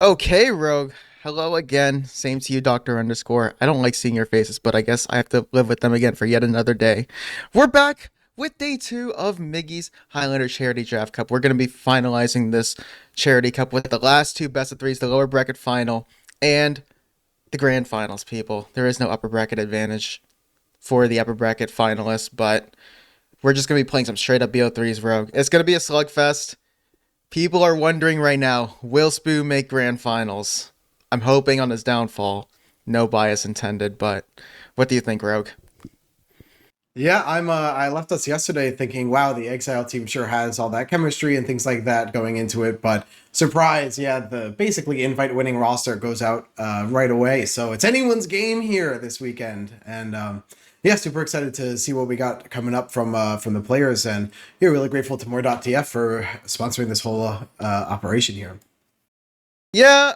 Okay, Rogue. Hello again. Same to you, Doctor Underscore. I don't like seeing your faces, but I guess I have to live with them again for yet another day. We're back with day two of Miggy's Highlander Charity Draft Cup. We're going to be finalizing this Charity Cup with the last two best of threes, the lower bracket final, and the grand finals, people. There is no upper bracket advantage for the upper bracket finalists, but we're just going to be playing some straight up BO3s, Rogue. It's going to be a slugfest. People are wondering right now, will Spoo make grand finals? I'm hoping on his downfall. No bias intended, but what do you think, Rogue? Yeah, I left us yesterday thinking, wow, the Exile team sure has all that chemistry and things like that going into it. But surprise, yeah, the basically invite winning roster goes out right away. So it's anyone's game here this weekend, and yeah, super excited to see what we got coming up from the players, and yeah, really grateful to More.tf for sponsoring this whole operation here. Yeah,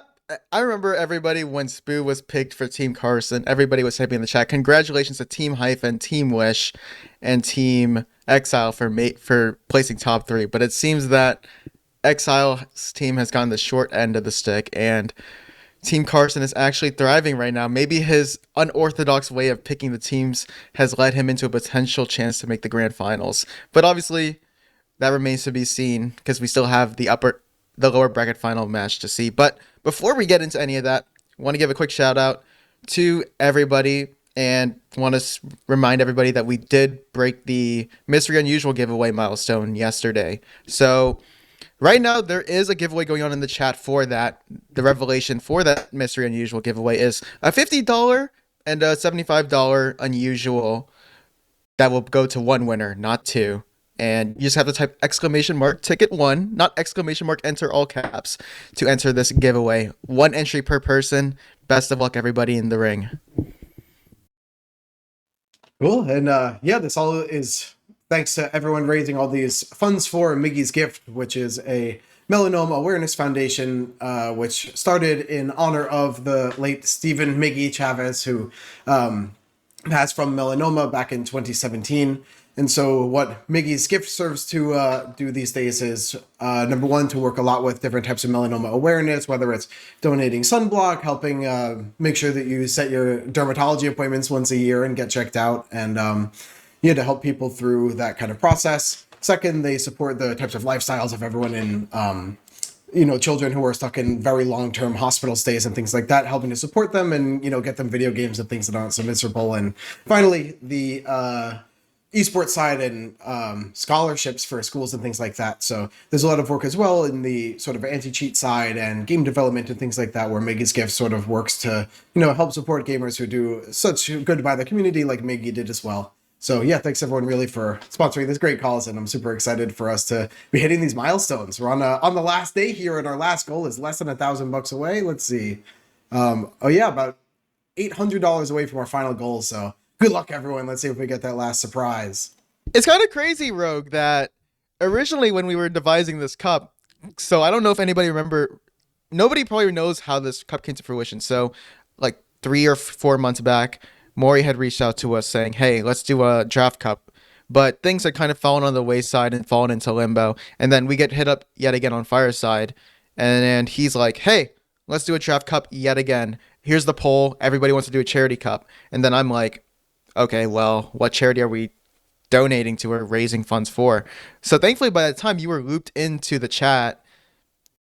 I remember everybody when Spoo was picked for Team Carson. Everybody was typing in the chat. Congratulations to Team Hyphen, Team Wish, and Team Exile for placing top three. But it seems that Exile's team has gotten the short end of the stick, and Team Carson is actually thriving right now. Maybe his unorthodox way of picking the teams has led him into a potential chance to make the grand finals. But obviously, that remains to be seen because we still have the lower bracket final match to see. But before we get into any of that, I want to give a quick shout out to everybody and want to remind everybody that we did break the Mystery Unusual giveaway milestone yesterday. So right now there is a giveaway going on in the chat for that. The revelation for that Mystery Unusual giveaway is a $50 and a $75 unusual that will go to one winner, not two. And you just have to type exclamation mark ticket one, not exclamation mark enter all caps, to enter this giveaway. One entry per person. Best of luck, everybody in the ring. Cool. And yeah, this all is thanks to everyone raising all these funds for Miggy's Gift, which is a melanoma awareness foundation, which started in honor of the late Stephen Miggy Chavez, who passed from melanoma back in 2017. And so what Miggy's Gift serves to do these days is, number one, to work a lot with different types of melanoma awareness, whether it's donating sunblock, helping make sure that you set your dermatology appointments once a year and get checked out, and to help people through that kind of process. Second, they support the types of lifestyles of everyone in children who are stuck in very long-term hospital stays and things like that, helping to support them and, get them video games and things that aren't so miserable. And finally, the esports side and scholarships for schools and things like that. So there's a lot of work as well in the sort of anti-cheat side and game development and things like that, where Miggy's Gift sort of works to, help support gamers who do such good by the community like Miggy did as well. So yeah, thanks everyone really for sponsoring this great cause, and I'm super excited for us to be hitting these milestones. We're on the last day here, and our last goal is less than $1,000 away. Let's see. About $800 away from our final goal. So good luck, everyone. Let's see if we get that last surprise. It's kind of crazy, Rogue, that originally when we were devising this cup, so I don't know if anybody remember, nobody probably knows how this cup came to fruition. So like 3 or 4 months back, Maury had reached out to us saying, hey, let's do a draft cup. But things had kind of fallen on the wayside and fallen into limbo. And then we get hit up yet again on Fireside. And he's like, hey, let's do a draft cup yet again. Here's the poll. Everybody wants to do a charity cup. And then I'm like, okay, well, what charity are we donating to or raising funds for? So thankfully, by the time you were looped into the chat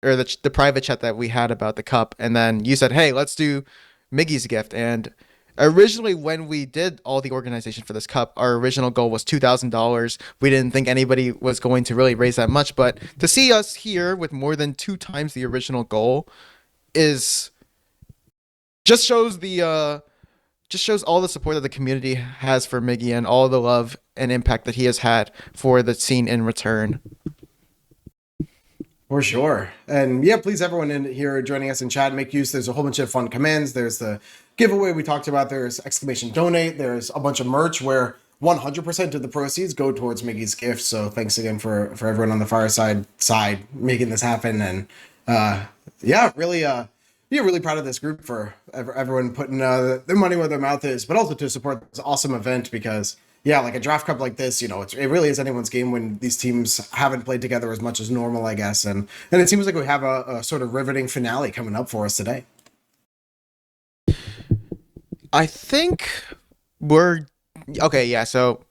or the private chat that we had about the cup, and then you said, hey, let's do Miggy's Gift. And originally, when we did all the organization for this cup, our original goal was $2,000. We didn't think anybody was going to really raise that much, but to see us here with more than 2 times the original goal is just shows all the support that the community has for Miggy and all the love and impact that he has had for the scene in return. For sure. And yeah, please, everyone in here joining us in chat, make use. There's a whole bunch of fun commands. There's the giveaway we talked about. There's exclamation donate. There's a bunch of merch where 100% of the proceeds go towards Miggy's Gift. So thanks again for everyone on the Fireside side making this happen. And really proud of this group for everyone putting their money where their mouth is, but also to support this awesome event, because yeah, like a draft cup like this, it really is anyone's game when these teams haven't played together as much as normal, I guess. And it seems like we have a sort of riveting finale coming up for us today. I think we're okay. Yeah, so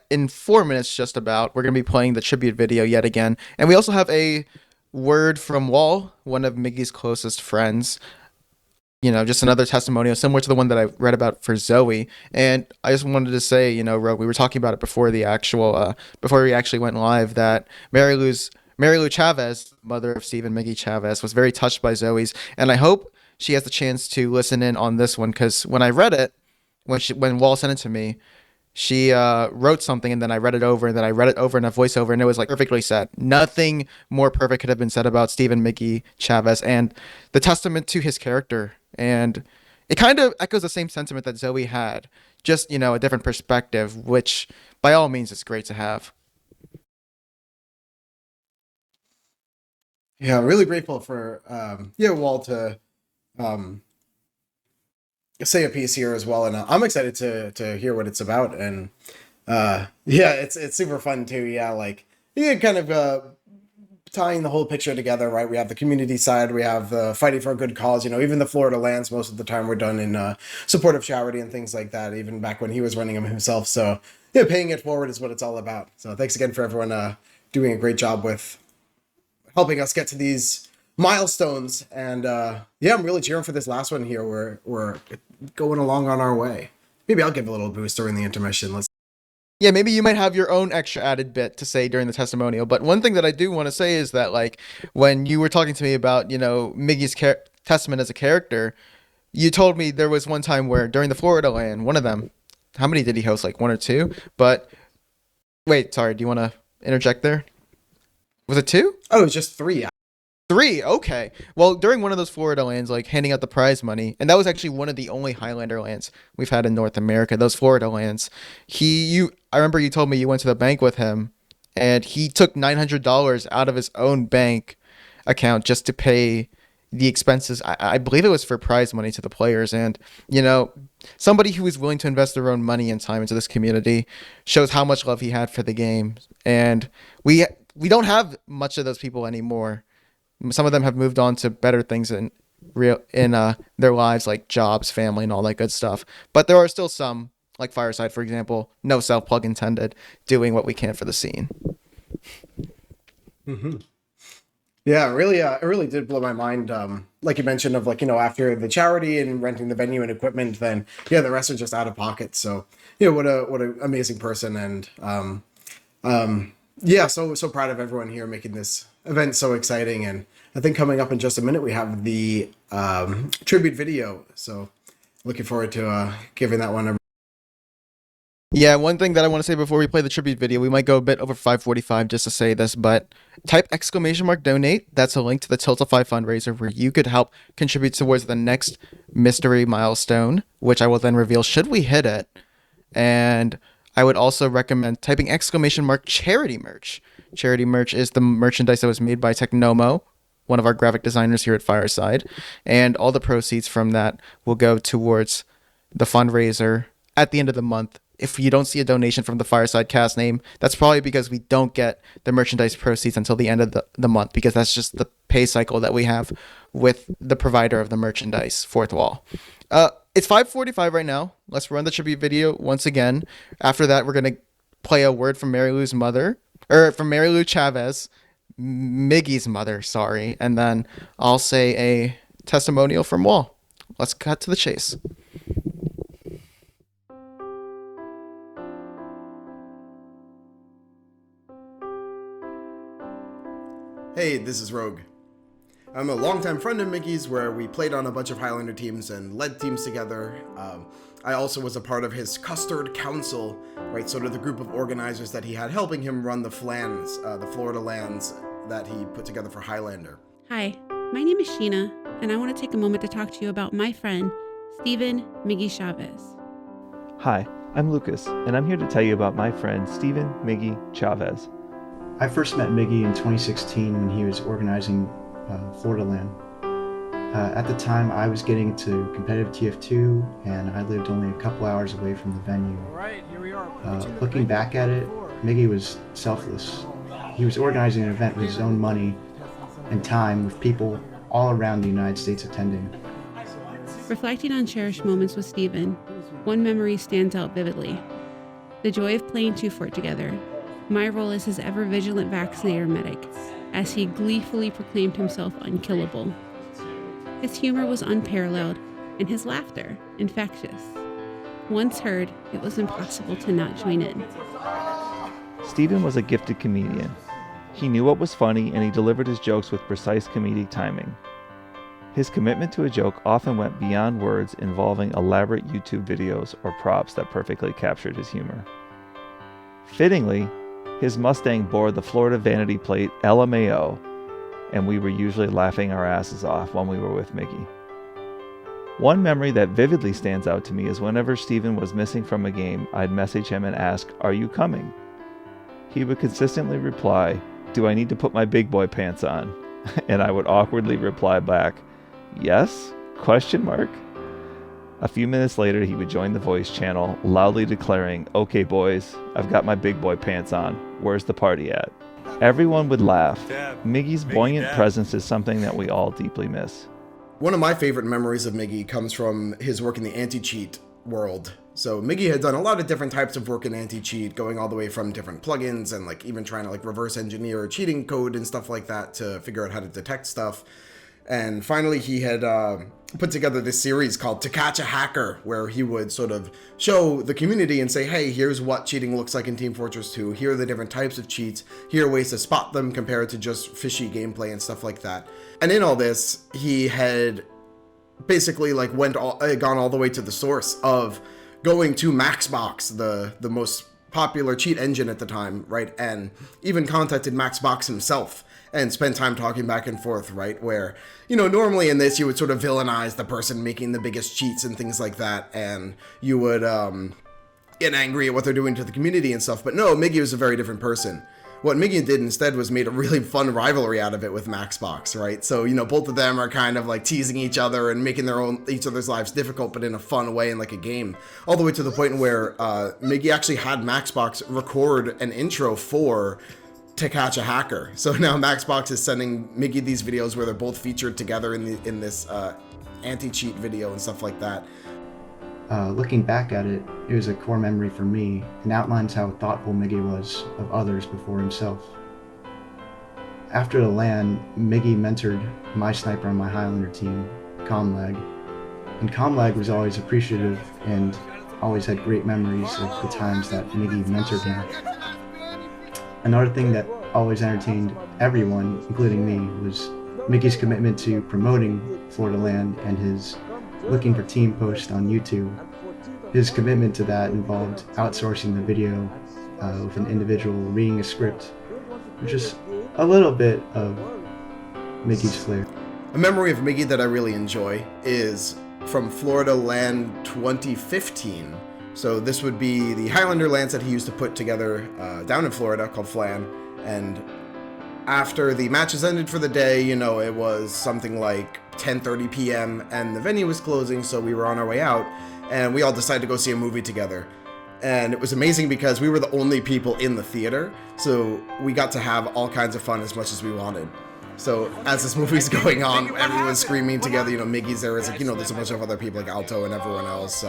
in 4 minutes, just about, we're gonna be playing the tribute video yet again, and we also have a word from Wall, one of Miggy's closest friends. Just another testimonial similar to the one that I read about for Zoe. And I just wanted to say, Rogue, we were talking about it before before we actually went live, that Mary Lou Chavez, mother of Stephen Miggy Chavez, was very touched by Zoe's, and I hope she has the chance to listen in on this one, because when I read it, when Wall sent it to me, she wrote something, and then I read it over, and then I read it over in a voiceover, and it was like perfectly said. Nothing more perfect could have been said about Stephen Mickey Chavez and the testament to his character. And it kind of echoes the same sentiment that Zoe had, just a different perspective, which by all means is great to have. Yeah, really grateful for Walt to um, say a piece here as well, and I'm excited to hear what it's about. And yeah, it's super fun too. Yeah, like yeah, kind of tying the whole picture together, right? We have the community side, we have the fighting for a good cause. Even the Florida lands most of the time were done in support of charity and things like that. Even back when he was running them himself. So yeah, paying it forward is what it's all about. So thanks again for everyone doing a great job with helping us get to these milestones. And yeah, I'm really cheering for this last one here. We're going along on our way. Maybe I'll give a little boost during the intermission. Let's. Yeah, maybe you might have your own extra added bit to say during the testimonial. But one thing that I do want to say is that, like, when you were talking to me about, Miggy's testament as a character, you told me there was one time where during the Florida land, one of them, how many did he host? Like one or two? But wait, sorry, do you want to interject there? Was it two? Oh, it was just three. Three, okay. Well, during one of those Florida lands, like handing out the prize money, and that was actually one of the only Highlander lands we've had in North America. Those Florida lands, I remember you told me you went to the bank with him, and he took $900 out of his own bank account just to pay the expenses. I believe it was for prize money to the players, and somebody who is willing to invest their own money and time into this community shows how much love he had for the game, and we don't have much of those people anymore. Some of them have moved on to better things in their lives, like jobs, family, and all that good stuff. But there are still some, like Fireside, for example, no self plug intended, doing what we can for the scene. Mm-hmm. Yeah, really, it really did blow my mind. Like you mentioned, of like after the charity and renting the venue and equipment, then yeah, the rest are just out of pocket. So what a amazing person. And yeah, so proud of everyone here making this event so exciting. And I think coming up in just a minute we have the tribute video. So looking forward to giving that one a. Yeah, one thing that I want to say before we play the tribute video, we might go a bit over 5:45 just to say this, but type !donate. That's a link to the Tiltify fundraiser where you could help contribute towards the next mystery milestone, which I will then reveal should we hit it. And I would also recommend typing !charity merch. Charity merch is the merchandise that was made by Technomo, one of our graphic designers here at Fireside, and all the proceeds from that will go towards the fundraiser at the end of the month. If you don't see a donation from the Fireside cast name, that's probably because we don't get the merchandise proceeds until the end of the month, because that's just the pay cycle that we have with the provider of the merchandise, Fourth Wall. It's 5:45 right now. Let's run the tribute video once again. After that, we're going to play a word from Mary Lou's mother, or from Mary Lou Chavez, Miggy's mother, sorry. And then I'll say a testimonial from Wall. Let's cut to the chase. Hey, this is Rogue. I'm a longtime friend of Miggy's, where we played on a bunch of Highlander teams and led teams together. I also was a part of his Custard Council, right? Sort of the group of organizers that he had helping him run the flans, the Florida lands that he put together for Highlander. Hi, my name is Sheena, and I want to take a moment to talk to you about my friend, Stephen Miggy Chavez. Hi, I'm Lucas, and I'm here to tell you about my friend Stephen Miggy Chavez. I first met Miggy in 2016 when he was organizing Florida Land. At the time, I was getting into competitive TF2, and I lived only a couple hours away from the venue. Looking back at it, Miggy was selfless. He was organizing an event with his own money and time, with people all around the United States attending. Reflecting on cherished moments with Steven, one memory stands out vividly. The joy of playing 2-Fort together. My role as his ever-vigilant vaccinator medic, as he gleefully proclaimed himself unkillable. His humor was unparalleled, and his laughter infectious. Once heard, it was impossible to not join in. Steven was a gifted comedian. He knew what was funny, and he delivered his jokes with precise comedic timing. His commitment to a joke often went beyond words, involving elaborate YouTube videos or props that perfectly captured his humor. Fittingly, his Mustang bore the Florida vanity plate LMAO, and we were usually laughing our asses off when we were with Miggy. One memory that vividly stands out to me is whenever Steven was missing from a game, I'd message him and ask, "Are you coming?" He would consistently reply, "Do I need to put my big boy pants on?" And I would awkwardly reply back, "Yes? Question mark?" A few minutes later, he would join the voice channel, loudly declaring, "Okay boys, I've got my big boy pants on. Where's the party at?" Everyone would laugh. Miggy's buoyant presence is something that we all deeply miss. One of my favorite memories of Miggy comes from his work in the anti-cheat world. So Miggy had done a lot of different types of work in anti-cheat, going all the way from different plugins and like even trying to like reverse engineer cheating code and stuff like that to figure out how to detect stuff. And finally, he had put together this series called To Catch a Hacker, where he would sort of show the community and say, hey, here's what cheating looks like in Team Fortress 2. Here are the different types of cheats. Here are ways to spot them compared to just fishy gameplay and stuff like that. And in all this, he had basically like gone all the way to the source of going to Maxbox, the most popular cheat engine at the time, right? And even contacted Maxbox himself and spent time talking back and forth, right? Where, you know, normally in this, you would sort of villainize the person making the biggest cheats and things like that. And you would get angry at what they're doing to the community and stuff. But no, Miggy was a very different person. What Miggy did instead was made a really fun rivalry out of it with Maxbox, right? So, you know, both of them are kind of like teasing each other and making each other's lives difficult, but in a fun way and like a game. All the way to the point where Miggy actually had Maxbox record an intro for To Catch a Hacker. So now Maxbox is sending Miggy these videos where they're both featured together in this anti-cheat video and stuff like that. Looking back at it, it was a core memory for me and outlines how thoughtful Miggy was of others before himself. After the LAN, Miggy mentored my sniper on my Highlander team, Comlag, and Comlag was always appreciative and always had great memories of the times that Miggy mentored him. Another thing that always entertained everyone, including me, was Miggy's commitment to promoting Florida LAN and his looking for team posts on YouTube. His commitment to that involved outsourcing the video with an individual reading a script, which is a little bit of Miggy's flair. A memory of Miggy that I really enjoy is from Florida LAN 2015. So this would be the Highlander LANs that he used to put together down in Florida called Flan. And after the matches ended for the day, you know, it was something like 10:30 p.m. and the venue was closing, so we were on our way out, and we all decided to go see a movie together. And it was amazing because we were the only people in the theater, so we got to have all kinds of fun as much as we wanted. So as this movie's going on, everyone's screaming together, you know, Miggy's there, it's like, you know, there's a bunch of other people like Alto and everyone else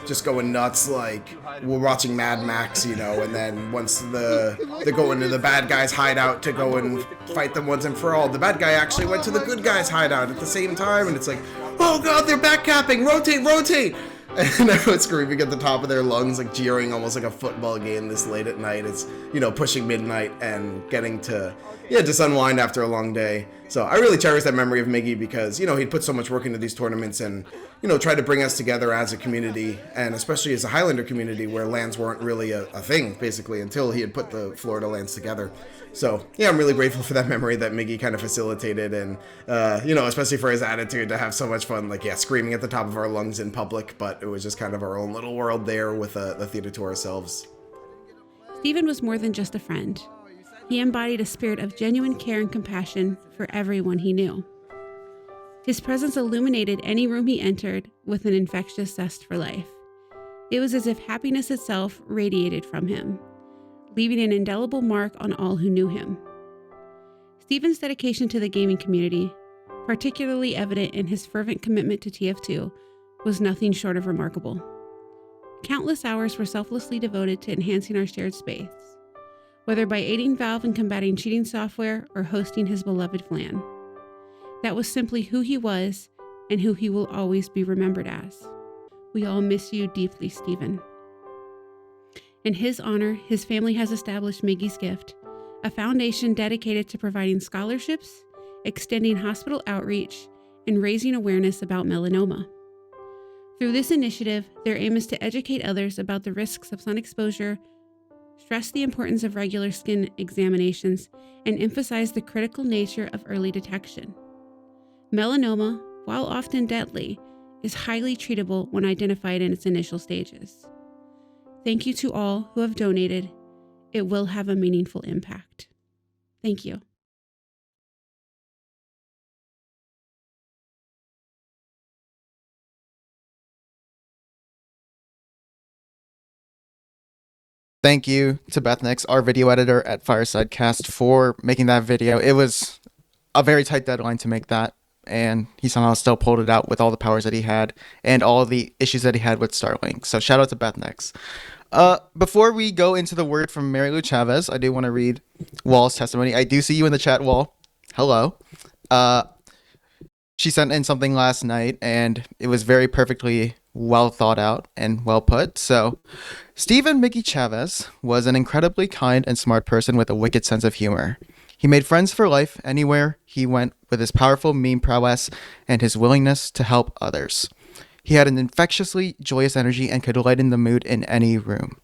just going nuts, like we're watching Mad Max, you know, and then once they go into the bad guy's hideout to go and fight them once and for all, the bad guy actually went to the good guy's hideout at the same time, and it's like, oh god, they're backcapping, rotate! And everyone's screaming at the top of their lungs, like jeering almost like a football game this late at night. It's, you know, pushing midnight and getting to, just unwind after a long day. So I really cherish that memory of Miggy because, you know, he'd put so much work into these tournaments and, you know, tried to bring us together as a community, and especially as a Highlander community where LANs weren't really a thing, basically, until he had put the Florida LANs together. So, yeah, I'm really grateful for that memory that Miggy kind of facilitated, and, you know, especially for his attitude to have so much fun, like, screaming at the top of our lungs in public, but it was just kind of our own little world there with the theater to ourselves. Steven was more than just a friend. He embodied a spirit of genuine care and compassion for everyone he knew. His presence illuminated any room he entered with an infectious zest for life. It was as if happiness itself radiated from him, leaving an indelible mark on all who knew him. Stephen's dedication to the gaming community, particularly evident in his fervent commitment to TF2, was nothing short of remarkable. Countless hours were selflessly devoted to enhancing our shared space, whether by aiding Valve in combating cheating software or hosting his beloved FLAN. That was simply who he was and who he will always be remembered as. We all miss you deeply, Stephen. In his honor, his family has established Miggy's Gift, a foundation dedicated to providing scholarships, extending hospital outreach, and raising awareness about melanoma. Through this initiative, their aim is to educate others about the risks of sun exposure, stress the importance of regular skin examinations, and emphasize the critical nature of early detection. Melanoma, while often deadly, is highly treatable when identified in its initial stages. Thank you to all who have donated. It will have a meaningful impact. Thank you. Thank you to Beth Nix, our video editor at Firesidecast, for making that video. It was a very tight deadline to make that, and he somehow still pulled it out with all the powers that he had and all the issues that he had with Starlink. So shout out to Beth Nix. Before we go into the word from Mary Lou Chavez, I do want to read Wall's testimony. I do see you in the chat, Wall. Hello. She sent in something last night, and it was very perfectly well thought out and well put. So, Stephen Miggy Chavez was an incredibly kind and smart person with a wicked sense of humor. He made friends for life anywhere he went with his powerful meme prowess and his willingness to help others. He had an infectiously joyous energy and could lighten the mood in any room.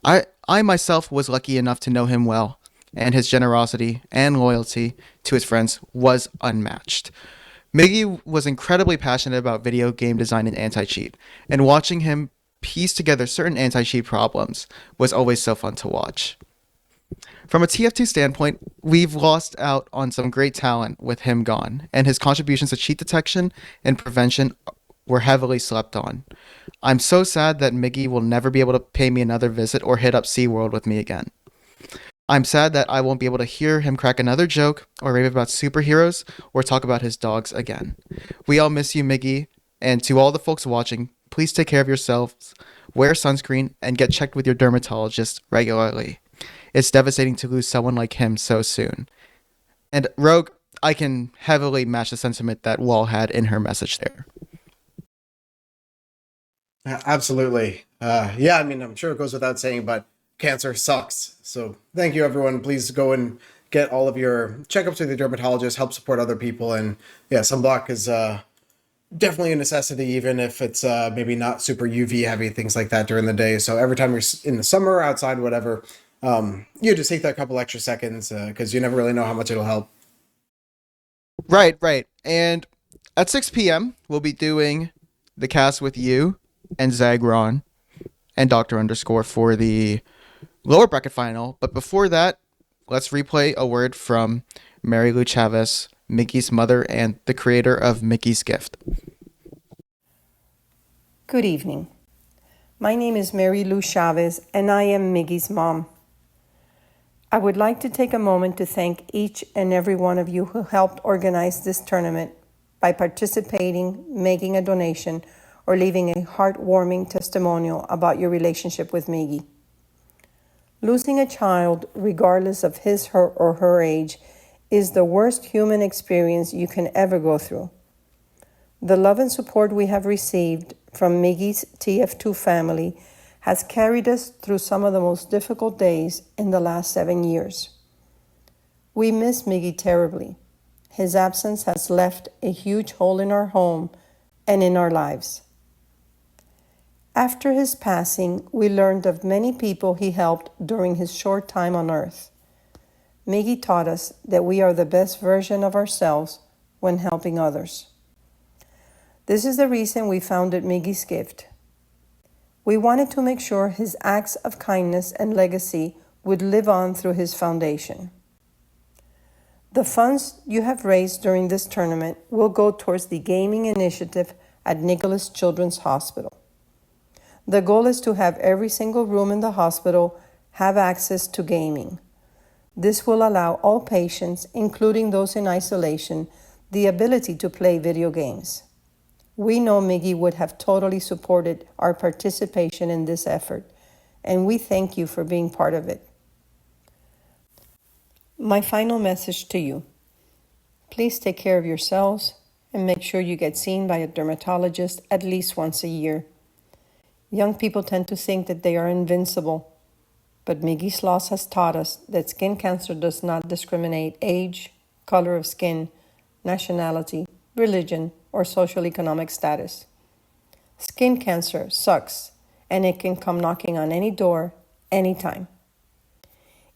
I myself was lucky enough to know him well, and his generosity and loyalty to his friends was unmatched. Miggy was incredibly passionate about video game design and anti-cheat, and watching him piece together certain anti-cheat problems was always so fun to watch. From a TF2 standpoint, we've lost out on some great talent with him gone, and his contributions to cheat detection and prevention were heavily slept on. I'm so sad that Miggy will never be able to pay me another visit or hit up SeaWorld with me again. I'm sad that I won't be able to hear him crack another joke or rave about superheroes or talk about his dogs again. We all miss you, Miggy, and to all the folks watching, please take care of yourselves, wear sunscreen, and get checked with your dermatologist regularly. It's devastating to lose someone like him so soon. And Rogue, I can heavily match the sentiment that Wall had in her message there. Absolutely. Yeah, I mean, I'm sure it goes without saying, but cancer sucks. So thank you, everyone. Please go and get all of your checkups with your dermatologist, help support other people. And yeah, sunblock is definitely a necessity, even if it's maybe not super UV heavy, things like that during the day. So every time you're in the summer, outside, whatever, you just take that couple extra seconds because you never really know how much it'll help. Right. And at 6 p.m., we'll be doing the cast with you and Zagron and Dr. Underscore for the lower bracket final. But before that, let's replay a word from Mary Lou Chavez, Miggy's mother and the creator of Miggy's Gift. Good evening. My name is Mary Lou Chavez, and I am Miggy's mom. I would like to take a moment to thank each and every one of you who helped organize this tournament by participating, making a donation, or leaving a heartwarming testimonial about your relationship with Miggy. Losing a child, regardless of his, her, or her age, is the worst human experience you can ever go through. The love and support we have received from Miggy's TF2 family has carried us through some of the most difficult days in the last 7 years. We miss Miggy terribly. His absence has left a huge hole in our home and in our lives. After his passing, we learned of many people he helped during his short time on Earth. Miggy taught us that we are the best version of ourselves when helping others. This is the reason we founded Miggy's Gift. We wanted to make sure his acts of kindness and legacy would live on through his foundation. The funds you have raised during this tournament will go towards the gaming initiative at Nicholas Children's Hospital. The goal is to have every single room in the hospital have access to gaming. This will allow all patients, including those in isolation, the ability to play video games. We know Miggy would have totally supported our participation in this effort, and we thank you for being part of it. My final message to you: please take care of yourselves and make sure you get seen by a dermatologist at least once a year. Young people tend to think that they are invincible, but Miggy's loss has taught us that skin cancer does not discriminate age, color of skin, nationality, religion, or social economic status. Skin cancer sucks, and it can come knocking on any door, anytime.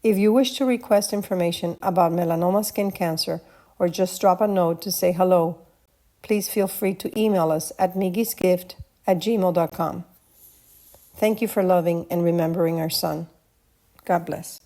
If you wish to request information about melanoma skin cancer or just drop a note to say hello, please feel free to email us at miggysgift@gmail.com. Thank you for loving and remembering our son. God bless.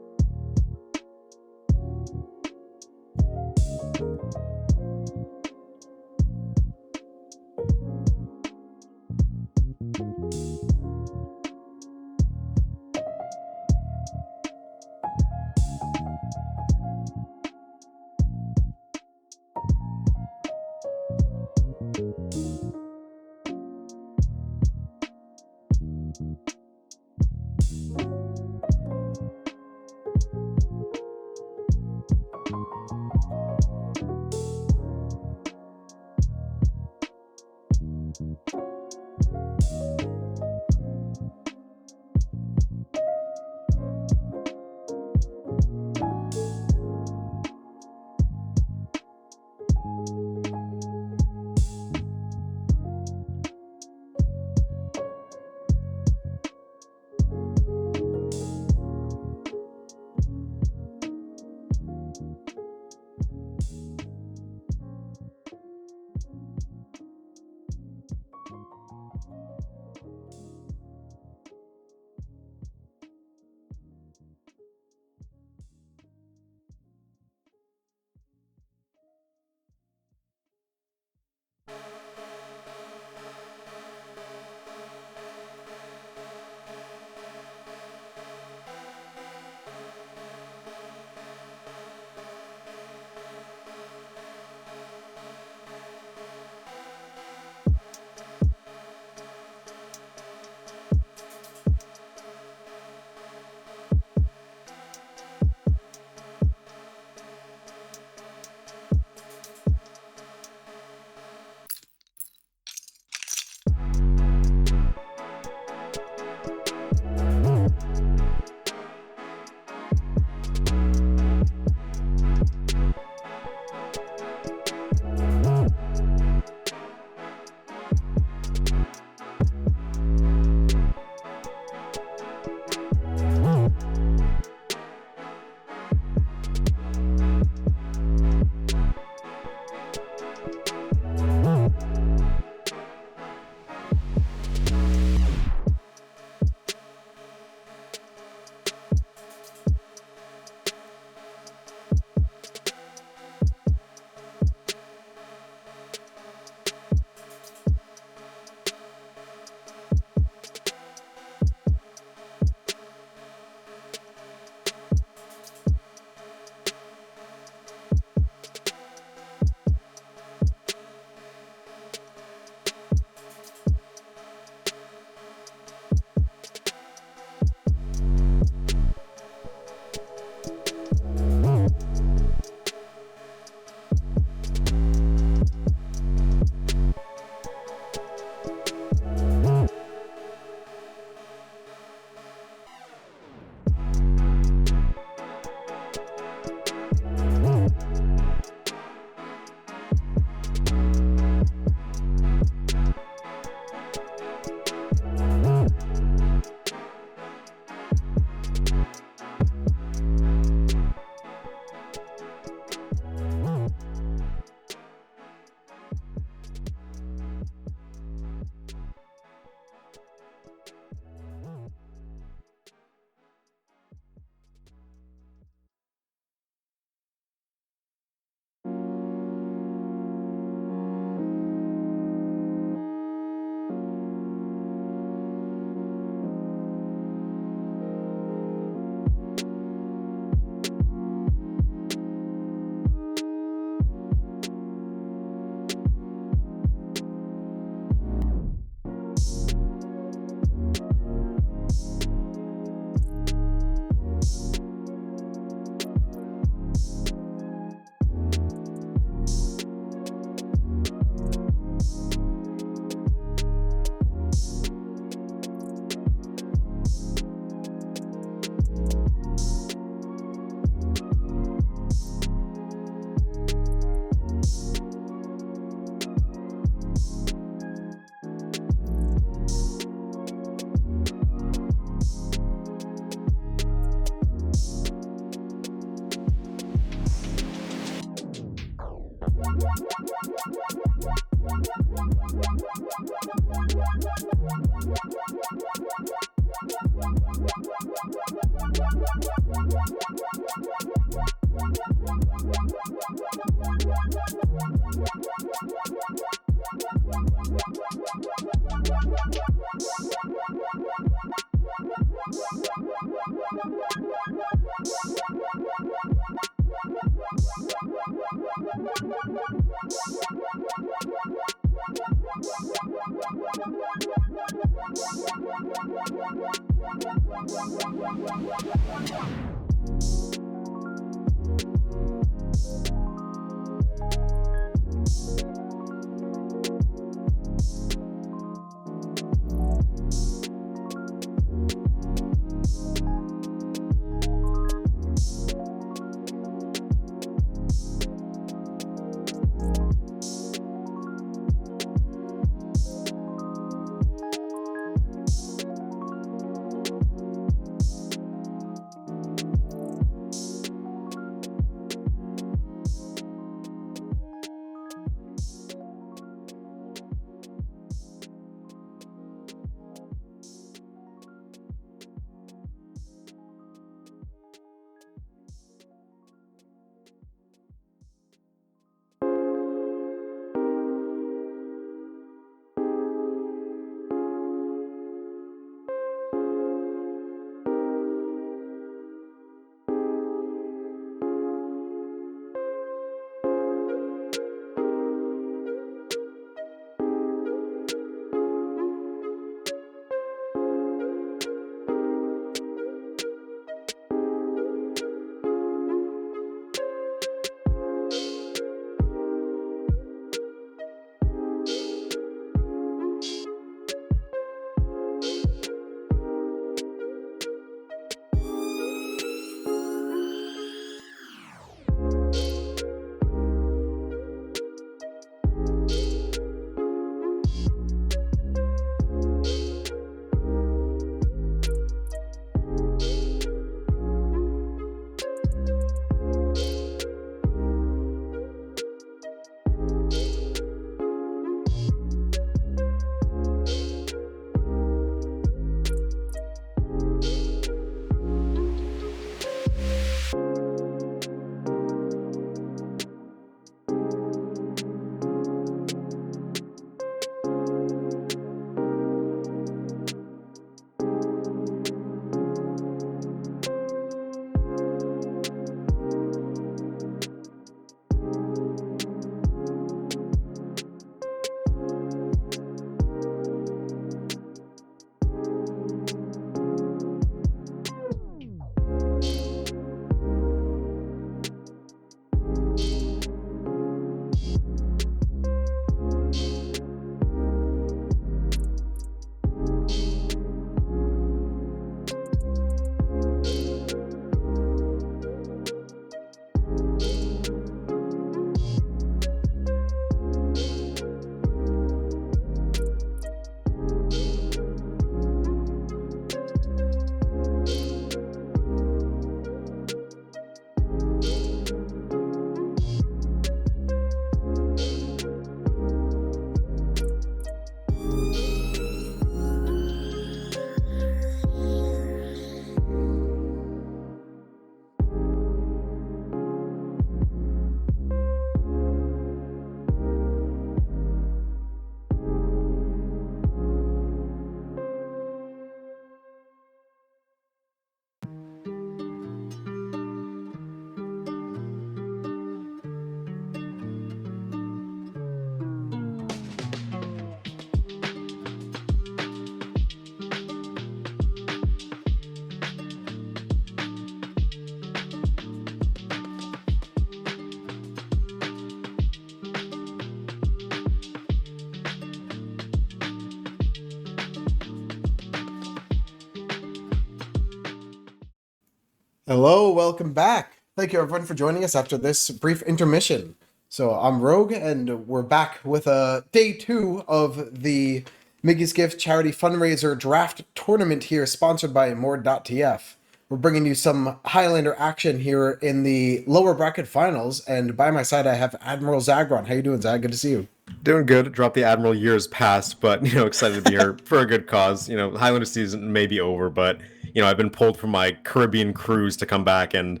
Hello, welcome back. Thank you everyone for joining us after this brief intermission. So I'm Rogue, and we're back with day 2 of the Miggy's Gift charity fundraiser draft tournament here, sponsored by More.tf. We're bringing you some Highlander action here in the lower bracket finals, and by my side I have Admiral Zagron. How you doing, Zag? Good to see you. Doing good. Dropped the Admiral years past, but excited to be here for a good cause. Highlander season may be over, but I've been pulled from my Caribbean cruise to come back and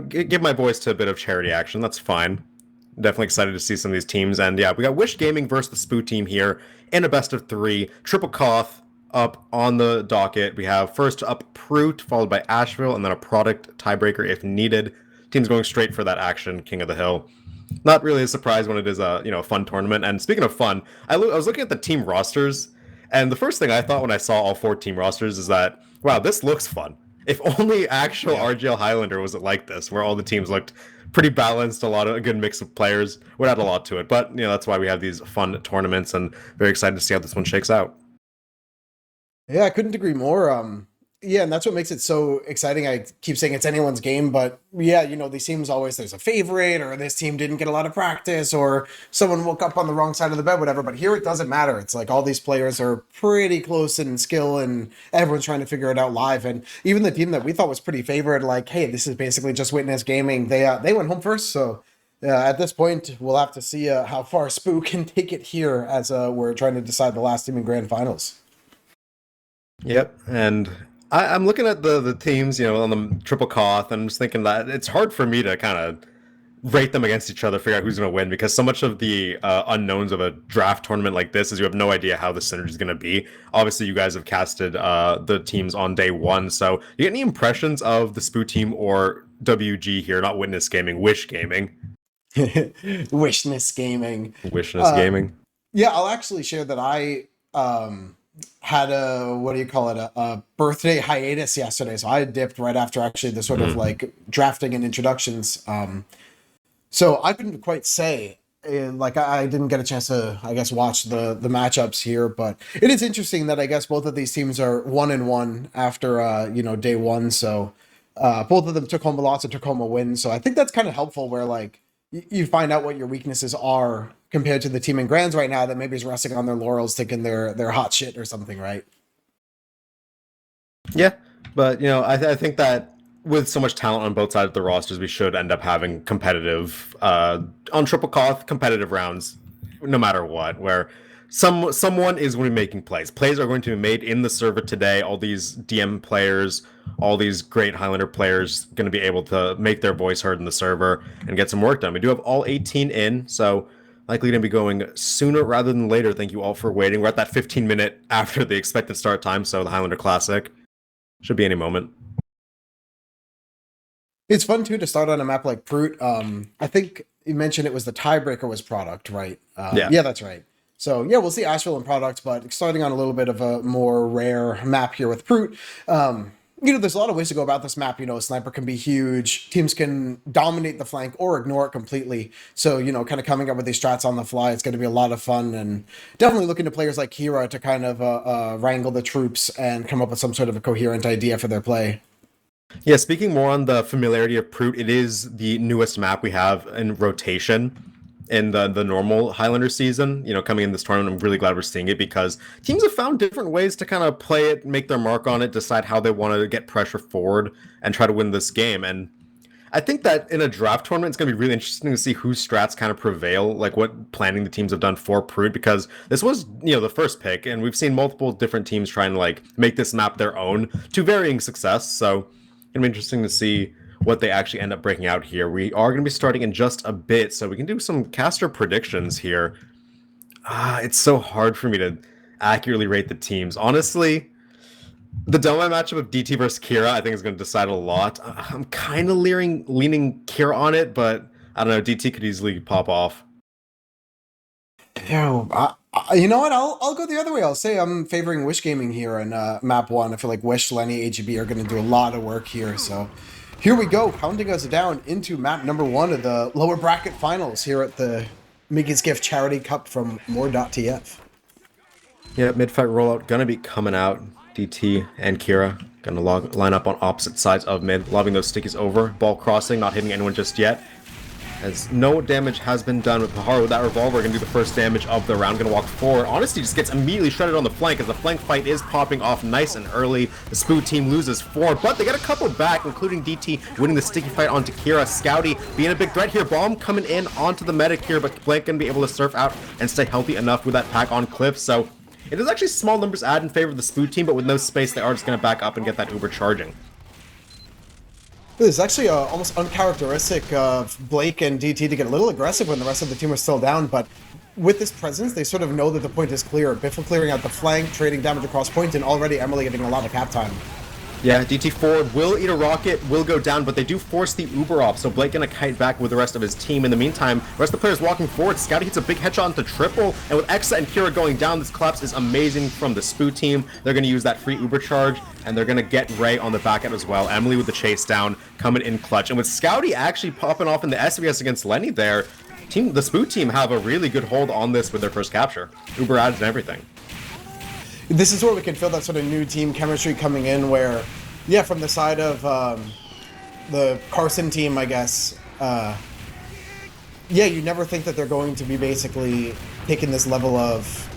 give my voice to a bit of charity action. That's fine. Definitely excited to see some of these teams, and yeah, we got Wish Gaming versus the Spoo team here in a best of 3. Triple Koth up on the docket. We have first up Proot, followed by Asheville, and then a product tiebreaker if needed. Team's going straight for that action, King of the Hill. not really a surprise when it is a fun tournament. And speaking of fun, I was looking at the team rosters, and the first thing I thought when I saw all 4 team rosters is that, wow, this looks fun. If only actual RGL Highlander was it like this, where all the teams looked pretty balanced, a good mix of players, would add a lot to it. But that's why we have these fun tournaments, and very excited to see how this one shakes out. Yeah, I couldn't agree more. Yeah, and that's what makes it so exciting. I keep saying it's anyone's game, but yeah, these teams always, there's a favorite, or this team didn't get a lot of practice, or someone woke up on the wrong side of the bed, whatever. But here it doesn't matter. It's like all these players are pretty close in skill, and everyone's trying to figure it out live. And even the team that we thought was pretty favored, like, hey, this is basically just Witness Gaming. They went home first, so at this point, we'll have to see how far Spoo can take it here as we're trying to decide the last team in grand finals. Yep, and I'm looking at the teams, on the Triple Koth, and I'm just thinking that it's hard for me to kind of rate them against each other, figure out who's going to win, because so much of the unknowns of a draft tournament like this is you have no idea how the synergy is going to be. Obviously, you guys have casted the teams on day one, so you get any impressions of the Spoo team or WG here, not Witness Gaming, Wish Gaming? Wishness Gaming. Wishness Gaming. Yeah, I'll actually share that I had a birthday hiatus yesterday, so I dipped right after actually the sort of like drafting and introductions. So I couldn't quite say, like, I didn't get a chance to, I guess, watch the matchups here, but it is interesting that I guess both of these teams are 1-1 after day one. So both of them took home a loss and took home a win. So I think that's kind of helpful, where like you find out what your weaknesses are compared to the team in grands right now that maybe is resting on their laurels, thinking they're hot shit or something, right? Yeah, but I think that with so much talent on both sides of the rosters, we should end up having competitive on Triple Koth competitive rounds, no matter what. Where someone is going to be making plays. Plays are going to be made in the server today. All these DM players, all these great Highlander players, going to be able to make their voice heard in the server and get some work done. We do have all 18 in, so likely going to be going sooner rather than later. Thank you all for waiting. We're at that 15-minute after the expected start time, so the Highlander Classic should be any moment. It's fun too to start on a map like Prut. I think you mentioned it was the tiebreaker was Product, right? Yeah, that's right. So yeah, we'll see Asheville and Product, but starting on a little bit of a more rare map here with Prut. There's a lot of ways to go about this map. Sniper can be huge. Teams can dominate the flank or ignore it completely. So, kind of coming up with these strats on the fly, it's going to be a lot of fun, and definitely looking to players like Kira to kind of wrangle the troops and come up with some sort of a coherent idea for their play. Yeah, speaking more on the familiarity of Prut, it is the newest map we have in rotation in the normal Highlander season. Coming in this tournament, I'm really glad we're seeing it, because teams have found different ways to kind of play it, make their mark on it, decide how they want to get pressure forward and try to win this game. And I think that in a draft tournament, it's going to be really interesting to see whose strats kind of prevail, like what planning the teams have done for Prut, because this was, the first pick, and we've seen multiple different teams trying to like make this map their own to varying success. So it'll be interesting to see what they actually end up breaking out here. We are going to be starting in just a bit, so we can do some caster predictions here. It's so hard for me to accurately rate the teams. Honestly, the Doma matchup of DT versus Kira, I think, is going to decide a lot. I'm kind of leaning Kira on it, but I don't know. DT could easily pop off. Yeah, you know what? I'll go the other way. I'll say I'm favoring Wish Gaming here in map one. I feel like Wish, Lenny, AGB are going to do a lot of work here. So here we go, counting us down into map number one of the lower bracket finals here at the Miggy's Gift Charity Cup from More.tf. Yeah, mid-fight rollout going to be coming out. DT and Kira going to line up on opposite sides of mid, lobbing those stickies over. Ball crossing, not hitting anyone just yet, as no damage has been done with Pahar. With that revolver, going to do the first damage of the round. Going to walk forward. Honesty just gets immediately shredded on the flank, as the flank fight is popping off nice and early. The Spoo team loses 4, but they get a couple back, including DT winning the sticky fight onto Kira. Scouty being a big threat here. Bomb coming in onto the medic here, but Blank going to be able to surf out and stay healthy enough with that pack on Cliff. So it is actually small numbers add in favor of the Spoo team, but with no space, they are just going to back up and get that Uber charging. It's actually almost uncharacteristic of Blake and DT to get a little aggressive when the rest of the team are still down, but with this presence, they sort of know that the point is clear. Biffle clearing out the flank, trading damage across point, and already Emily getting a lot of cap time. Yeah, DT forward will eat a rocket, will go down, but they do force the Uber off, so Blake gonna kite back with the rest of his team. In the meantime, the rest of the players walking forward. Scouty hits a big headshot into triple, and with Exa and Kira going down, this collapse is amazing from the Spoo team. They're gonna use that free Uber charge, and they're gonna get Ray on the back end as well. Emily with the chase down, coming in clutch. And with Scouty actually popping off in the SVS against Lenny there, the Spoo team have a really good hold on this with their first capture. Uber ads and everything. This is where we can feel that sort of new team chemistry coming in where, yeah, from the side of the Carson team, I guess, yeah, you never think that they're going to be basically taking this level of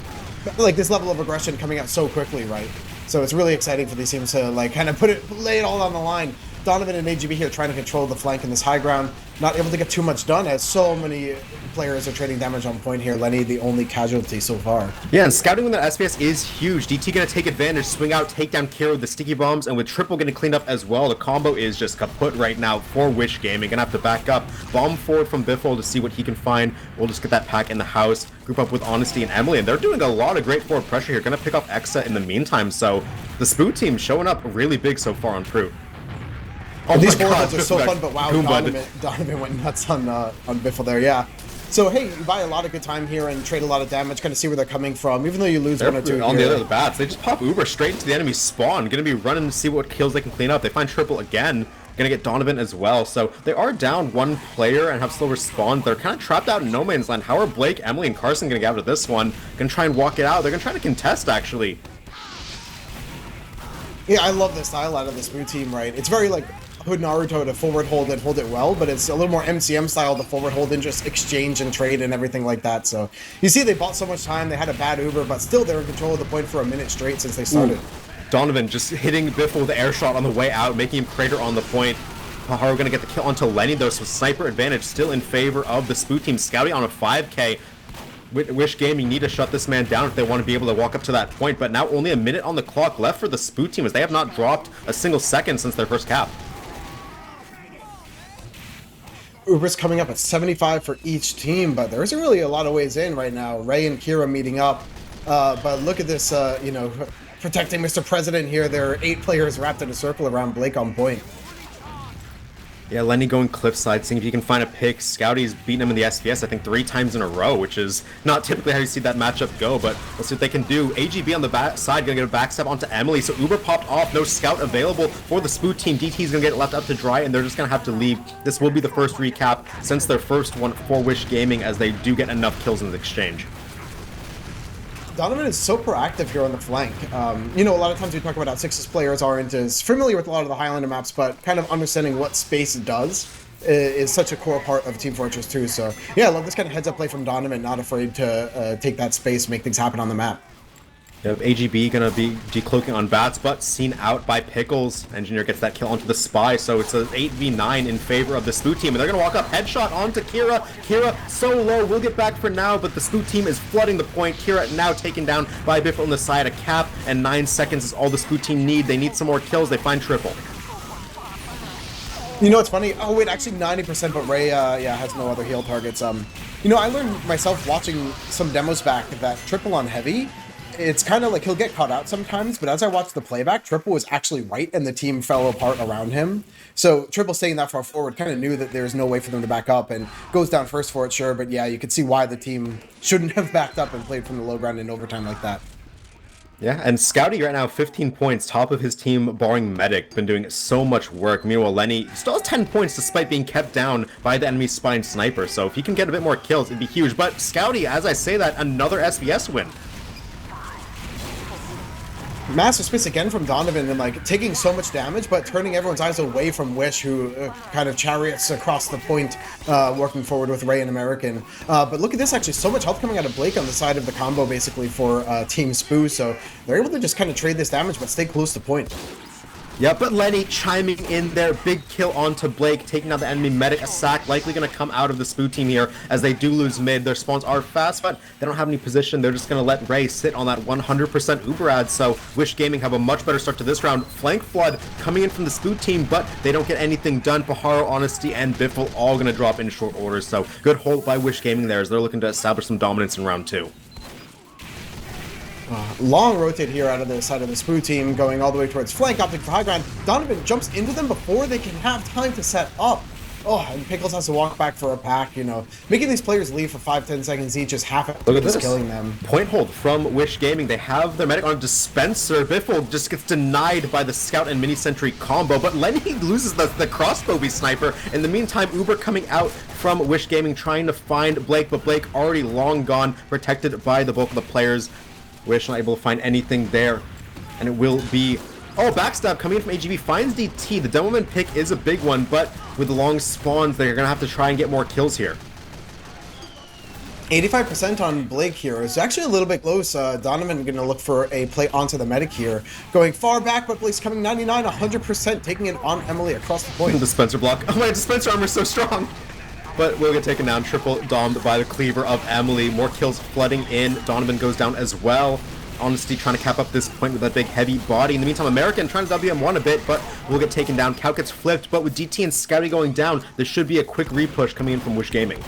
aggression coming out so quickly, right? So it's really exciting for these teams to like kind of lay it all on the line. Donovan and AGB here trying to control the flank in this high ground, not able to get too much done as so many players are trading damage on point here. Lenny, the only casualty so far. Yeah, and scouting with that SPS is huge. DT gonna take advantage, swing out, take down Kira with the sticky bombs, and with triple getting cleaned up as well. The combo is just kaput right now for Wish Gaming. Gonna have to back up. Bomb forward from Biffle to see what he can find. We'll just get that pack in the house. Group up with Honesty and Emily, and they're doing a lot of great forward pressure here. Gonna pick off Exa in the meantime, so the Spoo team showing up really big so far on Proof. Oh, these forward heads are so fun, but wow, Donovan went nuts on Biffle there, yeah. So, hey, you buy a lot of good time here and trade a lot of damage, kind of see where they're coming from, even though you lose one or two on here. the other bats. They just pop Uber straight into the enemy spawn. Gonna be running to see what kills they can clean up. They find triple again. Gonna get Donovan as well. So they are down one player and have slow respawn. They're kind of trapped out in no man's land. How are Blake, Emily, and Carson gonna get out of this one? Gonna try and walk it out. They're gonna try to contest, actually. Yeah, I love the style out of this Spoo team, right? It's very like Hood Naruto to forward hold and hold it well, but it's a little more MCM style to forward hold and just exchange and trade and everything like that. So you see they bought so much time, they had a bad Uber, but still they're in control of the point for a minute straight since they started. Ooh. Donovan just hitting Biffle with the air shot on the way out, making him crater on the point. Paharo gonna get the kill onto Lenny though, so sniper advantage still in favor of the Spoo team. Scouting on a 5k. Wish Gaming need to shut this man down if they want to be able to walk up to that point, but now only a minute on the clock left for the Spoo team as they have not dropped a single second since their first cap. Uber's coming up at 75 for each team, but there isn't really a lot of ways in right now. Ray and Kira meeting up, but look at this, you know, protecting Mr. President here. There are 8 players wrapped in a circle around Blake on point. Yeah, Lenny going cliffside, seeing if he can find a pick. Scouty's beaten him in the SVS, I think 3 times in a row, which is not typically how you see that matchup go, but let's see what they can do. AGB on the back side, gonna get a backstab onto Emily, so Uber popped off, no scout available for the Spoo team. DT's gonna get it left up to dry, and they're just gonna have to leave. This will be the first recap since their first one for Wish Gaming, as they do get enough kills in the exchange. Donovan is so proactive here on the flank. You know, a lot of times we talk about how Six's players aren't as familiar with a lot of the Highlander maps, but kind of understanding what space does is such a core part of Team Fortress 2. So, yeah, I love this kind of heads-up play from Donovan, not afraid to take that space, make things happen on the map. AGB gonna be decloaking on bats, but seen out by Pickles. Engineer gets that kill onto the Spy, so it's an 8v9 in favor of the Spoo team, and they're gonna walk up, headshot onto Kira. Kira so low, we'll get back for now, but the Spoo team is flooding the point. Kira now taken down by Biffle on the side. A cap and 9 seconds is all the Spoo team need. They need some more kills. They find triple. You know what's funny? Oh wait, actually 90%, but Ray, yeah, has no other heal targets. You know, I learned myself watching some demos back that triple on heavy, it's kind of like he'll get caught out sometimes, but as I watched the playback, Triple was actually right and the team fell apart around him. So Triple staying that far forward kind of knew that there's no way for them to back up and goes down first for it, sure, but yeah, you could see why the team shouldn't have backed up and played from the low ground in overtime like that. Yeah, and Scouty right now, 15 points, top of his team, barring Medic, been doing so much work. Meanwhile, Lenny still has 10 points despite being kept down by the enemy spine sniper, so if he can get a bit more kills, it'd be huge. But Scouty, as I say that, another SVS win. Massive space again from Donovan and like taking so much damage, but turning everyone's eyes away from Wish, who kind of chariots across the point, working forward with Ray and American. But look at this, actually, so much health coming out of Blake on the side of the combo, basically, for Team Spoo. So they're able to just kind of trade this damage, but stay close to point. Yeah, but Lenny chiming in there, big kill onto Blake, taking out the enemy medic. A sack likely going to come out of the Spoo team here as they do lose mid. Their spawns are fast, but they don't have any position. They're just going to let Ray sit on that 100% Uber ad. So Wish Gaming have a much better start to this round. Flank Flood coming in from the Spoo team, but they don't get anything done. Paharo, Honesty, and Biffle all going to drop in short order. So good hold by Wish Gaming there as they're looking to establish some dominance in round 2. Long rotate here out of the side of the Spoo team, going all the way towards flank, opting for high ground. Donovan jumps into them before they can have time to set up. Oh, and Pickles has to walk back for a pack, you know. Making these players leave for 5-10 seconds each is half Look at this. killing them. Point hold from Wish Gaming. They have their medic on a dispenser. Biffle just gets denied by the scout and mini sentry combo, but Lenny loses the crossbowby sniper. In the meantime, Uber coming out from Wish Gaming trying to find Blake, but Blake already long gone, protected by the bulk of the players. Wish not able to find anything there, and it will be... Oh, backstab coming in from AGB finds DT. The Demoman pick is a big one, but with the long spawns, they're going to have to try and get more kills here. 85% on Blake here is actually a little bit close. Donovan going to look for a play onto the medic here. Going far back, but Blake's coming 99, 100%, taking it on Emily across the point. Dispenser block. Oh, my dispenser armor is so strong. But will get taken down. Triple domed by the cleaver of Emily. More kills flooding in. Donovan goes down as well. Honesty trying to cap up this point with that big heavy body. In the meantime, American trying to WM1 a bit, but will get taken down. Cow gets flipped, but with DT and Scouty going down, there should be a quick repush coming in from Wish Gaming.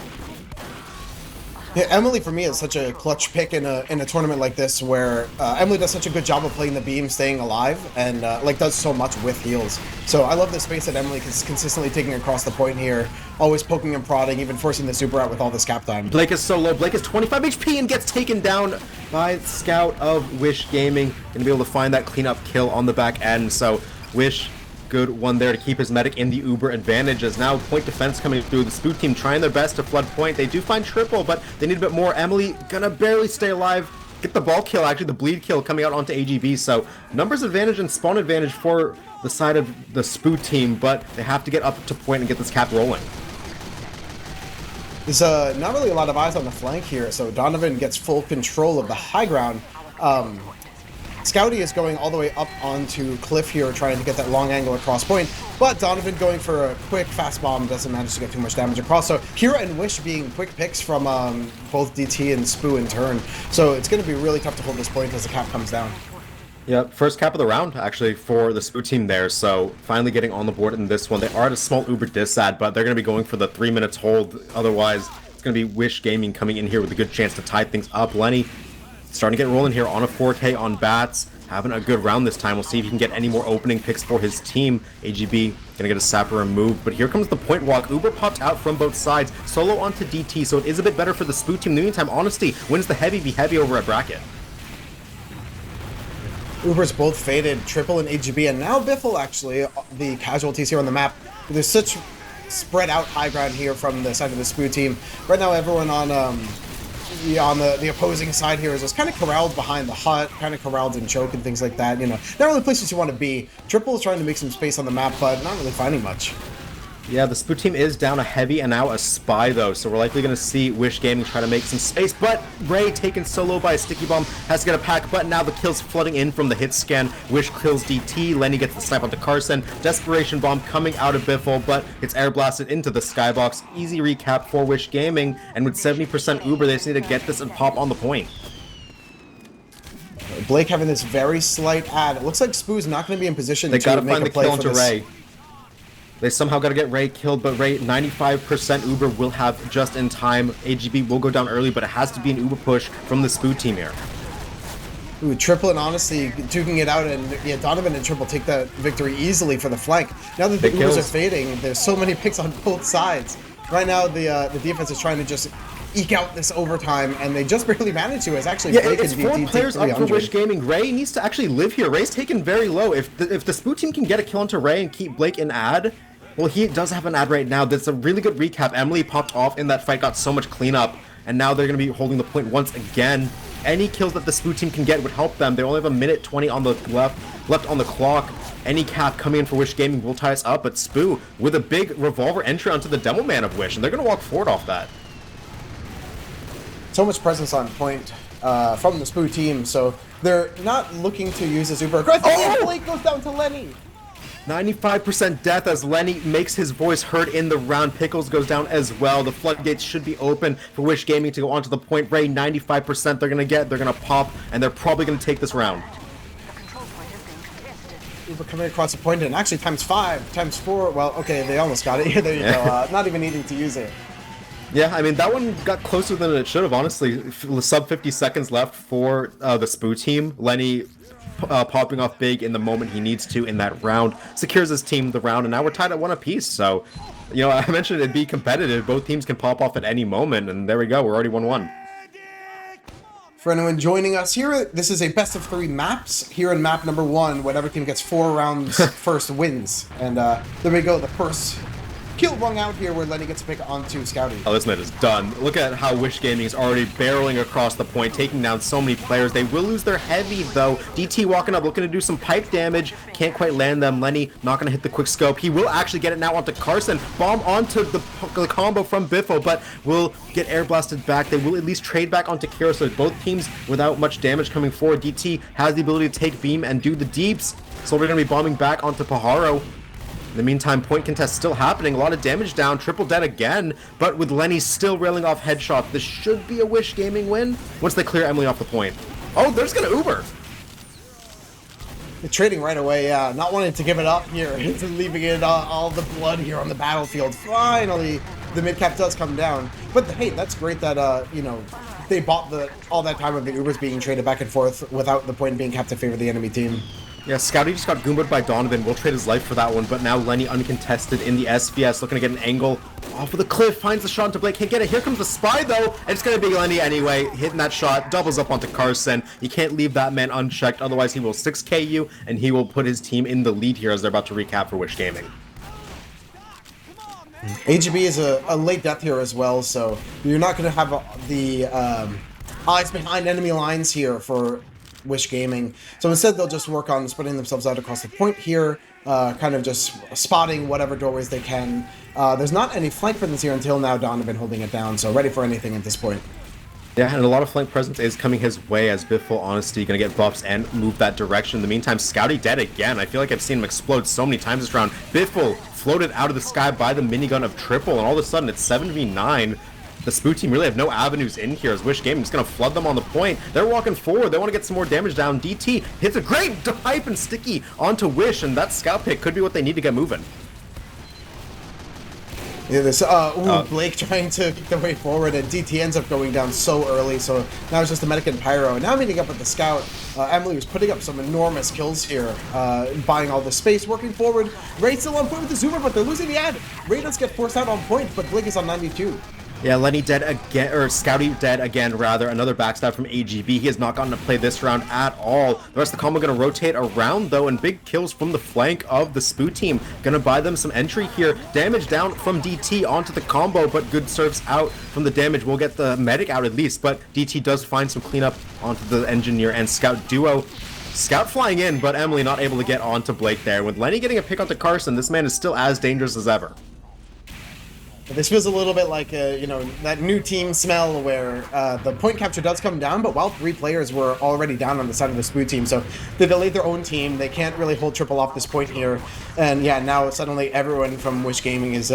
Yeah, Emily for me is such a clutch pick in a tournament like this, where Emily does such a good job of playing the beam, staying alive, and like does so much with heals. So I love the space that Emily is consistently taking across the point here, always poking and prodding, even forcing the super out with all this cap time. Blake is so low. Blake is 25 HP and gets taken down by Scout of Wish Gaming. Gonna be able to find that cleanup kill on the back end. So Wish, good one there to keep his medic in the Uber advantage, as now point defense coming through. The Spoot team trying their best to flood point. They do find triple, but they need a bit more. Emily gonna barely stay alive. Get the ball kill, actually the bleed kill coming out onto AGV. So numbers advantage and spawn advantage for the side of the Spoot team, but they have to get up to point and get this cap rolling. There's not really a lot of eyes on the flank here, so Donovan gets full control of the high ground. Scouty is going all the way up onto Cliff here, trying to get that long angle across point, but Donovan going for a quick fast bomb doesn't manage to get too much damage across. So Kira and Wish being quick picks from both DT and Spoo in turn. So it's going to be really tough to hold this point as the cap comes down. Yep, first cap of the round, actually, for the Spoo team there, so finally getting on the board in this one. They are at a small Uber disad, but they're going to be going for the 3 minutes hold. Otherwise, it's going to be Wish Gaming coming in here with a good chance to tie things up. Lenny starting to get rolling here on a 4K on bats, having a good round this time. We'll see if he can get any more opening picks for his team. AGB gonna get a sapper removed, but here comes the point walk. Uber popped out from both sides, solo onto DT, so it is a bit better for the Spoot team. In the meantime, Honesty wins the heavy v heavy over at bracket. Uber's both faded, Triple and AGB, and now Biffle, actually, the casualties here on the map. There's such spread out high ground here from the side of the Spoo team. Right now, everyone on the opposing side here is just kind of corralled behind the hut, kind of corralled in choke and things like that. You know, not really places you want to be. Triple is trying to make some space on the map, but not really finding much. Yeah, the Spoot team is down a heavy and now a spy, though, so we're likely going to see Wish Gaming try to make some space, but Ray taken solo by a sticky bomb, has to get a pack, but now the kills flooding in from the hit scan. Wish kills DT, Lenny gets the snipe onto Carson, desperation bomb coming out of Biffle, but it's air blasted into the skybox. Easy recap for Wish Gaming, and with 70% Uber, they just need to get this and pop on the point. Blake having this very slight ad. It looks like Spoo's not going to be in position They to gotta make find a the play kill for onto this. Ray. They somehow got to get Ray killed, but Ray, 95% Uber will have just in time. AGB will go down early, but it has to be an Uber push from the Spoo team here. Ooh, Triple and Honesty duking it out, and yeah, Donovan and Triple take that victory easily for the flank. Now that the Big Ubers are kills. fading, there's so many picks on both sides. Right now, the defense is trying to just eke out this overtime, and they just barely managed to. It's actually Yeah, Blake it's and 4 DT players up for 300. Wish Gaming. Ray needs to actually live here. Ray's taken very low. If the Spoo team can get a kill onto Ray and keep Blake in ad, well, he does have an ad right now. That's a really good recap. Emily popped off in that fight, got so much cleanup, and now they're going to be holding the point once again. Any kills that the Spoo team can get would help them. They only have a minute 20 on the left on the clock. Any cap coming in for Wish Gaming will tie us up, but Spoo with a big revolver entry onto the Demo Man of Wish, and they're going to walk forward off that. So much presence on point from the Spoo team, so they're not looking to use a super aggressive. Oh! Blake goes down to Lenny. 95% death as Lenny makes his voice heard in the round. Pickles goes down as well. The floodgates should be open for Wish Gaming to go onto the point. Ray, 95% they're going to pop, and they're probably going to take this round. Uber coming across the point, and actually times 5, times 4. Well, okay, they almost got it. There you go. Not even needing to use it. Yeah, I mean, that one got closer than it should have, honestly. Sub 50 seconds left for the Spoo team. Lenny popping off big in the moment he needs to in that round. Secures his team the round, and now we're tied at one apiece. So, I mentioned it'd be competitive. Both teams can pop off at any moment, and there we go. We're already 1-1. For anyone joining us here, this is a best of 3 maps. Here in map number 1, whatever team gets 4 rounds first wins. And there we go, the first kill rung out here where Lenny gets a pick onto Scouty. Oh, this net is done. Look at how Wish Gaming is already barreling across the point, taking down so many players. They will lose their heavy, though. DT walking up, looking to do some pipe damage. Can't quite land them. Lenny not going to hit the quick scope. He will actually get it now onto Carson. Bomb onto the combo from Biffo, but will get air blasted back. They will at least trade back onto Kira, so both teams without much damage coming forward. DT has the ability to take beam and do the deeps. So we're going to be bombing back onto Pajaro. In the meantime, point contest still happening. A lot of damage down. Triple dead again. But with Lenny still railing off headshot, this should be a Wish Gaming win once they clear Emily off the point. Oh, they're just going to Uber. They're trading right away, yeah. Not wanting to give it up here. Leaving it all the blood here on the battlefield. Finally, the mid-cap does come down. But hey, that's great that, they bought all that time of the Ubers being traded back and forth without the point being kept to favor the enemy team. Yeah, Scouty just got goombed by Donovan. Will trade his life for that one, but now Lenny uncontested in the SVS, looking to get an angle off of the cliff, finds the shot into Blake. Can't get it. Here comes the spy, though, and it's going to be Lenny anyway. Hitting that shot, doubles up onto Carson. You can't leave that man unchecked, otherwise he will 6K you, and he will put his team in the lead here as they're about to recap for Wish Gaming. AGB is a late death here as well, so you're not going to have the eyes behind enemy lines here for Wish Gaming. So instead they'll just work on spreading themselves out across the point here, kind of just spotting whatever doorways they can. There's not any flank presence here until now. Donovan holding it down, so ready for anything at this point. Yeah, and a lot of flank presence is coming his way as Biffle Honesty going to get buffs and move that direction. In the meantime, Scouty dead again. I feel like I've seen him explode so many times this round. Biffle floated out of the sky by the minigun of Triple, and all of a sudden it's 7v9. The Spoo team really have no avenues in here as Wish Gaming is going to flood them on the point. They're walking forward. They want to get some more damage down. DT hits a great hype and sticky onto Wish, and that scout pick could be what they need to get moving. Yeah, this Blake trying to kick the way forward, and DT ends up going down so early, so now it's just the medic and Pyro. And now meeting up with the scout, Emily was putting up some enormous kills here, buying all the space, working forward. Ray still on point with the Zoomer, but they're losing the ad. Ray does get forced out on point, but Blake is on 92. Yeah, Lenny dead again, or Scouty dead again, rather. Another backstab from AGB. He has not gotten to play this round at all. The rest of the combo going to rotate around, though, and big kills from the flank of the Spoo team. Going to buy them some entry here. Damage down from DT onto the combo, but good serves out from the damage. We'll get the medic out at least, but DT does find some cleanup onto the engineer and scout duo. Scout flying in, but Emily not able to get onto Blake there. With Lenny getting a pick onto Carson, this man is still as dangerous as ever. This feels a little bit like, that new team smell where the point capture does come down, but while 3 players were already down on the side of the Spoo team, so they delayed their own team. They can't really hold Triple off this point here. And yeah, now suddenly everyone from Wish Gaming is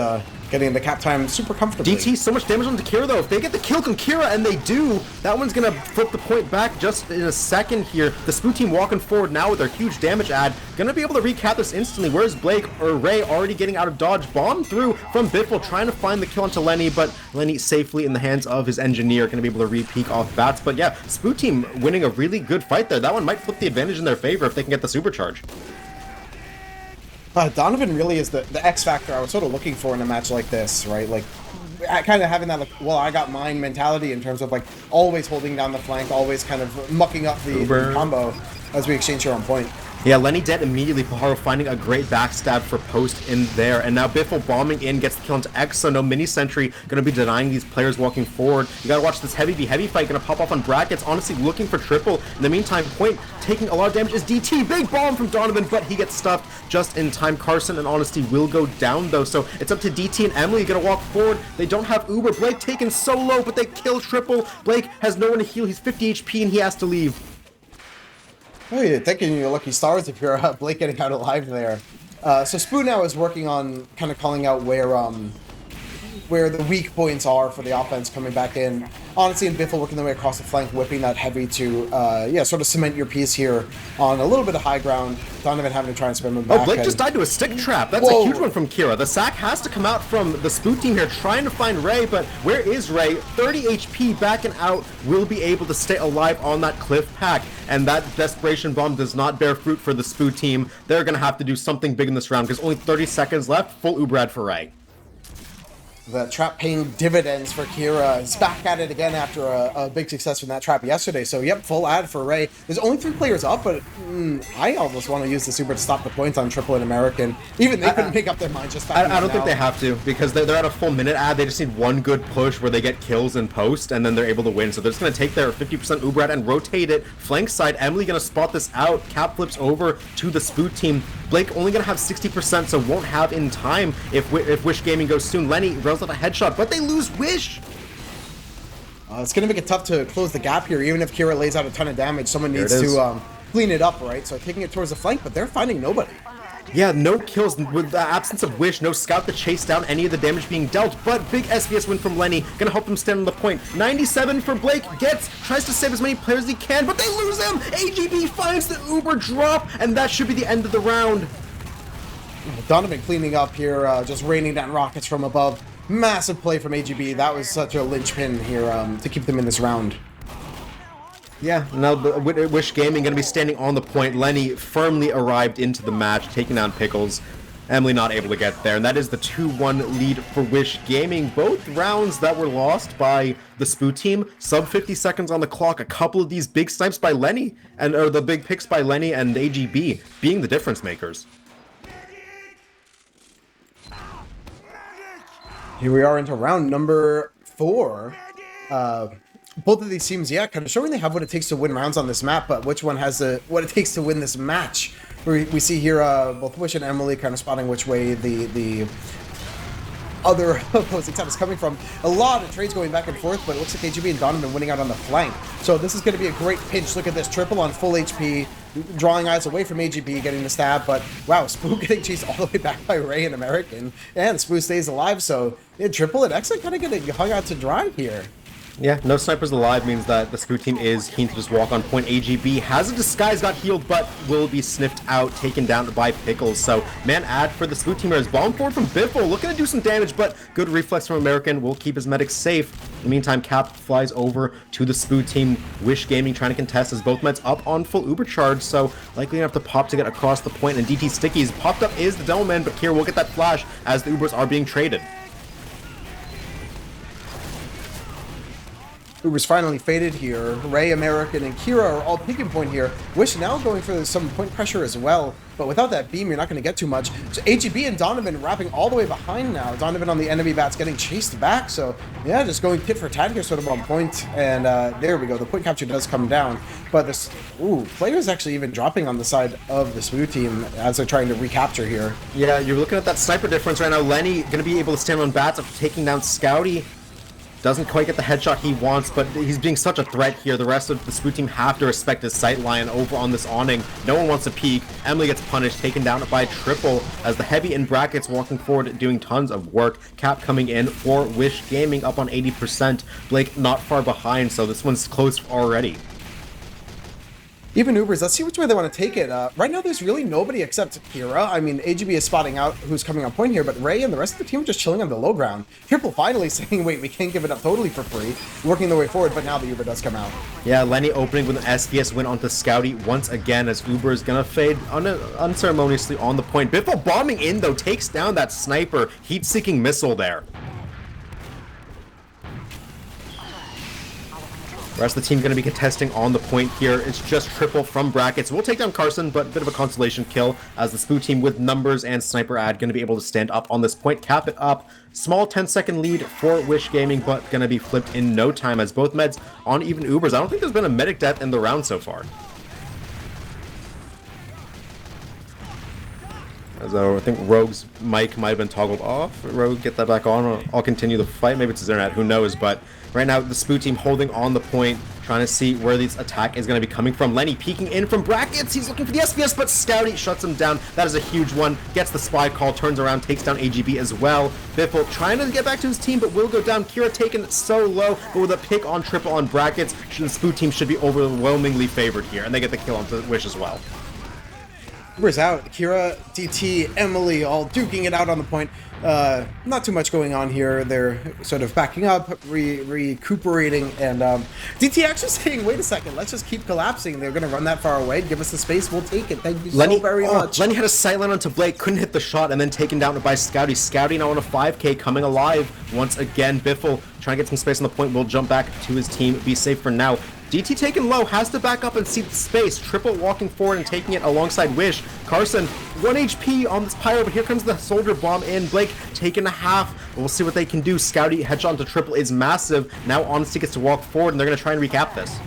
getting the cap time super comfortably. DT, so much damage onto Kira, though. If they get the kill on Kira, and they do, that one's going to flip the point back just in a second here. The Spoo team walking forward now with their huge damage add. Going to be able to recap this instantly. Where's Blake or Ray already getting out of dodge? Bomb through from Biffle, trying to find the kill onto Lenny, but Lenny safely in the hands of his engineer, going to be able to re-peek off bats. But yeah, Spoo team winning a really good fight there. That one might flip the advantage in their favor if they can get the supercharge. Donovan really is the X factor I was sort of looking for in a match like this, right? Like, kind of having that, like, well, I got mine mentality in terms of, like, always holding down the flank, always kind of mucking up the combo as we exchange here on point. Yeah, Lenny dead immediately. Pajaro finding a great backstab for post in there. And now Biffle bombing in, gets the kill into X, so no mini sentry. Going to be denying these players walking forward. You got to watch this heavy v heavy fight. Going to pop off on brackets. Honestly, looking for Triple. In the meantime, point taking a lot of damage is DT. Big bomb from Donovan, but he gets stuffed just in time. Carson and Honesty will go down, though. So it's up to DT and Emily. Going to walk forward. They don't have Uber. Blake taken so low, but they kill Triple. Blake has no one to heal. He's 50 HP, and he has to leave. Oh, you're thinking your lucky stars if you're Blake getting out alive there. So Spoo now is working on kind of calling out where where the weak points are for the offense coming back in. Honestly, and Biffle working their way across the flank, whipping that heavy to, sort of cement your piece here on a little bit of high ground. Donovan having to try and spin him back. Oh, Blake just died to a stick trap. That's Whoa. a huge one from Kira. The sack has to come out from the Spook team here, trying to find Ray, but where is Ray? 30 HP back and out, will be able to stay alive on that cliff pack, and that desperation bomb does not bear fruit for the Spook team. They're going to have to do something big in this round, because only 30 seconds left. Full Ubrad for Ray. The trap paying dividends for Kira. He's back at it again after a big success from that trap yesterday. So, yep, full ad for Ray. There's only 3 players up, but I almost want to use the super to stop the points on Triple and American. Even they couldn't make up their mind just I don't think they have to, because they're at a full minute ad. They just need one good push where they get kills in post, and then they're able to win. So they're just going to take their 50% Ubrad and rotate it. Flank side, Emily going to spot this out. Cap flips over to the Spoot team. Blake only going to have 60%, so won't have in time if Wish Gaming goes soon. Lenny rails out a headshot, but they lose Wish. It's going to make it tough to close the gap here. Even if Kira lays out a ton of damage, someone needs to clean it up, right? So taking it towards the flank, but they're finding nobody. Yeah, no kills with the absence of Wish, no scout to chase down any of the damage being dealt, but big SVS win from Lenny, gonna help him stand on the point. 97 for Blake, tries to save as many players as he can, but they lose him! AGB finds the Uber drop, and that should be the end of the round. Donovan cleaning up here, just raining down rockets from above. Massive play from AGB. That was such a linchpin here to keep them in this round. Yeah, now the Wish Gaming going to be standing on the point. Lenny firmly arrived into the match, taking down Pickles. Emily not able to get there, and that is the 2-1 lead for Wish Gaming. Both rounds that were lost by the Spoo team, sub 50 seconds on the clock. A couple of these big snipes by Lenny, or the big picks by Lenny and AGB being the difference makers. Here we are into round number 4. Both of these teams, kind of showing they have what it takes to win rounds on this map, but which one has what it takes to win this match? We see here both Wish and Emily kind of spotting which way the other opposing side is coming from. A lot of trades going back and forth, but it looks like AGB and Donovan winning out on the flank. So this is going to be a great pinch. Look at this, Triple on full HP, drawing eyes away from AGB, getting the stab, but wow, Spoo getting chased all the way back by Ray and American, and Spoo stays alive, so Triple and X kind of getting hung out to dry here. Yeah, no snipers alive means that the Spoo team is keen to just walk on point. AGB has a disguise, got healed, but will be sniffed out, taken down by Pickles. So, man ad for the Spoo team. There's bomb forward from Biffle, looking to do some damage, but good reflex from American will keep his medics safe. In the meantime, Cap flies over to the Spoo team. Wish Gaming trying to contest as both meds up on full Uber charge, so likely gonna have to pop to get across the point. And DT Stickies popped up is the Devilman, but here we'll get that flash as the Ubers are being traded. Uber's finally faded here. Ray, American, and Kira are all picking point here. Wish now going for some point pressure as well, but without that beam, you're not going to get too much. So AGB and Donovan wrapping all the way behind now. Donovan on the enemy bats getting chased back, so yeah, just going tit for tat here sort of on point. And there we go. The point capture does come down, but this, players actually even dropping on the side of the Spoo team as they're trying to recapture here. Yeah, you're looking at that sniper difference right now. Lenny going to be able to stand on bats after taking down Scouty. Doesn't quite get the headshot he wants, but he's being such a threat here. The rest of the Spoo team have to respect his sight line over on this awning. No one wants to peek. Emily gets punished, taken down by Triple as the heavy in brackets walking forward, doing tons of work. Cap coming in for Wish Gaming up on 80%. Blake not far behind, so this one's close already. Even Ubers, let's see which way they want to take it. Right now, there's really nobody except Kira. I mean, AGB is spotting out who's coming on point here, but Ray and the rest of the team are just chilling on the low ground. Triple finally saying, wait, we can't give it up totally for free, working their way forward, but now the Uber does come out. Yeah, Lenny opening with an SVS win onto Scouty once again as Uber is going to fade unceremoniously on the point. Biffle bombing in, though, takes down that sniper, heat-seeking missile there. The rest of the team going to be contesting on the point here. It's just Triple from brackets. We'll take down Carson, but a bit of a consolation kill as the Spoo team with numbers and sniper ad going to be able to stand up on this point, cap it up. Small 10-second lead for Wish Gaming, but going to be flipped in no time as both meds on even Ubers. I don't think there's been a medic death in the round so far. As I think Rogue's mic might have been toggled off. Rogue, get that back on. I'll continue the fight. Maybe it's his internet. Who knows? But right now, the Spoo team holding on the point, trying to see where this attack is going to be coming from. Lenny peeking in from brackets. He's looking for the SBS, but Scouty shuts him down. That is a huge one. Gets the spy call, turns around, takes down AGB as well. Biffle trying to get back to his team, but will go down. Kira taken so low, but with a pick on triple on brackets, the Spoo team should be overwhelmingly favored here, and they get the kill on Wish as well. Uber's out. Kira, DT, Emily all duking it out on the point. Not too much going on here. They're sort of backing up, recuperating, and DT actually saying, wait a second, let's just keep collapsing. They're going to run that far away. Give us the space. We'll take it. Thank you so very much. Lenny had a sideline onto Blake, couldn't hit the shot, and then taken down by Scouty. Scouty now on a 5K, coming alive once again. Biffle trying to get some space on the point, will jump back to his team, be safe for now. DT taken low, has to back up and see the space. Triple walking forward and taking it alongside Wish. Carson, 1 HP on this pyro, but here comes the soldier bomb in. Blake taking a half. We'll see what they can do. Scouty headshot into Triple is massive. Now Honesty gets to walk forward, and they're going to try and recap this.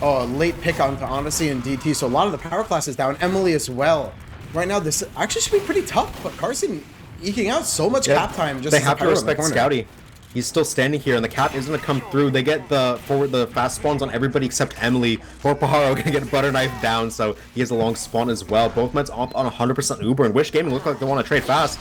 Oh, a late pick onto Honesty and DT, so a lot of the power class is down. Emily as well. Right now, this actually should be pretty tough, but Carson eking out so much cap time. Just they have to respect Scouty. He's still standing here, and the cap is going to come through. They get the fast spawns on everybody except Emily. Poor Paharo going to get butter knife down, so he has a long spawn as well. Both meds up on 100% Uber, and Wish Gaming look like they want to trade fast.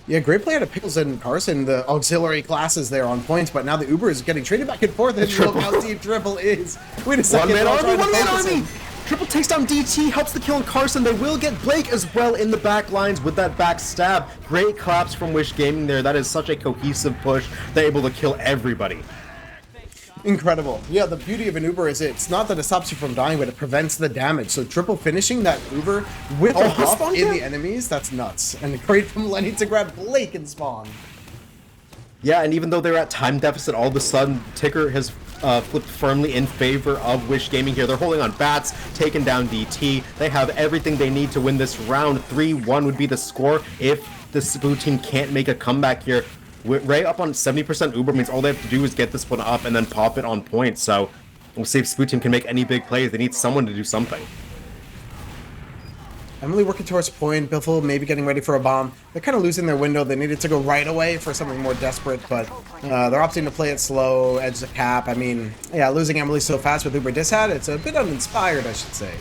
Yeah, great play out of Pickles and Carson, the auxiliary classes there on points, but now the Uber is getting traded back and forth, and look how deep Triple is. Wait a second. One man army! Triple takes down DT, helps the kill on Carson. They will get Blake as well in the back lines with that back stab. Great collapse from Wish Gaming there. That is such a cohesive push. They're able to kill everybody. Incredible. Yeah, the beauty of an Uber is it's not that it stops you from dying, but it prevents the damage. So Triple finishing that Uber with a buff in the enemies, that's nuts. And great from Lenny to grab Blake and spawn. Yeah, and even though they're at time deficit, all of a sudden, Ticker has flipped firmly in favor of Wish Gaming here. They're holding on bats, taking down DT. They have everything they need to win this round. 3-1 would be the score if the Spoo team can't make a comeback here. Ray up on 70% Uber means all they have to do is get this one up and then pop it on point. So we'll see if Spoo team can make any big plays. They need someone to do something. Emily working towards point, Biffle maybe getting ready for a bomb. They're kind of losing their window. They needed to go right away for something more desperate, but they're opting to play it slow, edge the cap. I mean, yeah, losing Emily so fast with Uber Dishad, it's a bit uninspired, I should say.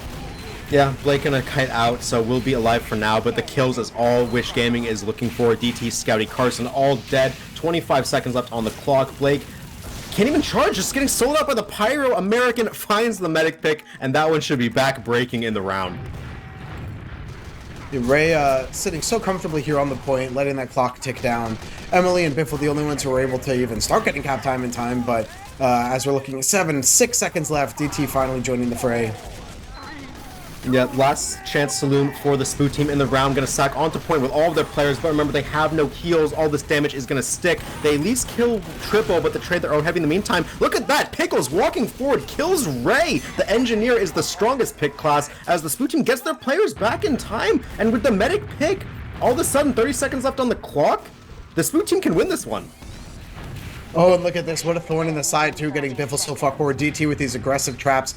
Yeah, Blake gonna kite out, so we'll be alive for now, but the kills is all Wish Gaming is looking for. DT, Scouty, Carson, all dead. 25 seconds left on the clock. Blake can't even charge, just getting sold out by the Pyro. American finds the medic pick, and that one should be back breaking in the round. Ray sitting so comfortably here on the point, letting that clock tick down. Emily and Biffle the only ones who were able to even start getting cap time in time, but as we're looking at 6 seconds left, DT finally joining the fray. Yeah, last chance saloon for the Spoo team in the round. Gonna sack onto point with all of their players, but remember they have no heals. All this damage is gonna stick. They at least kill Triple, but the trade their own heavy in the meantime. Look at that! Pickles walking forward, kills Ray! The Engineer is the strongest pick class as the Spoo team gets their players back in time. And with the medic pick, all of a sudden 30 seconds left on the clock, the Spoo team can win this one. Oh, and look at this. What a thorn in the side, too, getting Biffle so far forward. DT with these aggressive traps.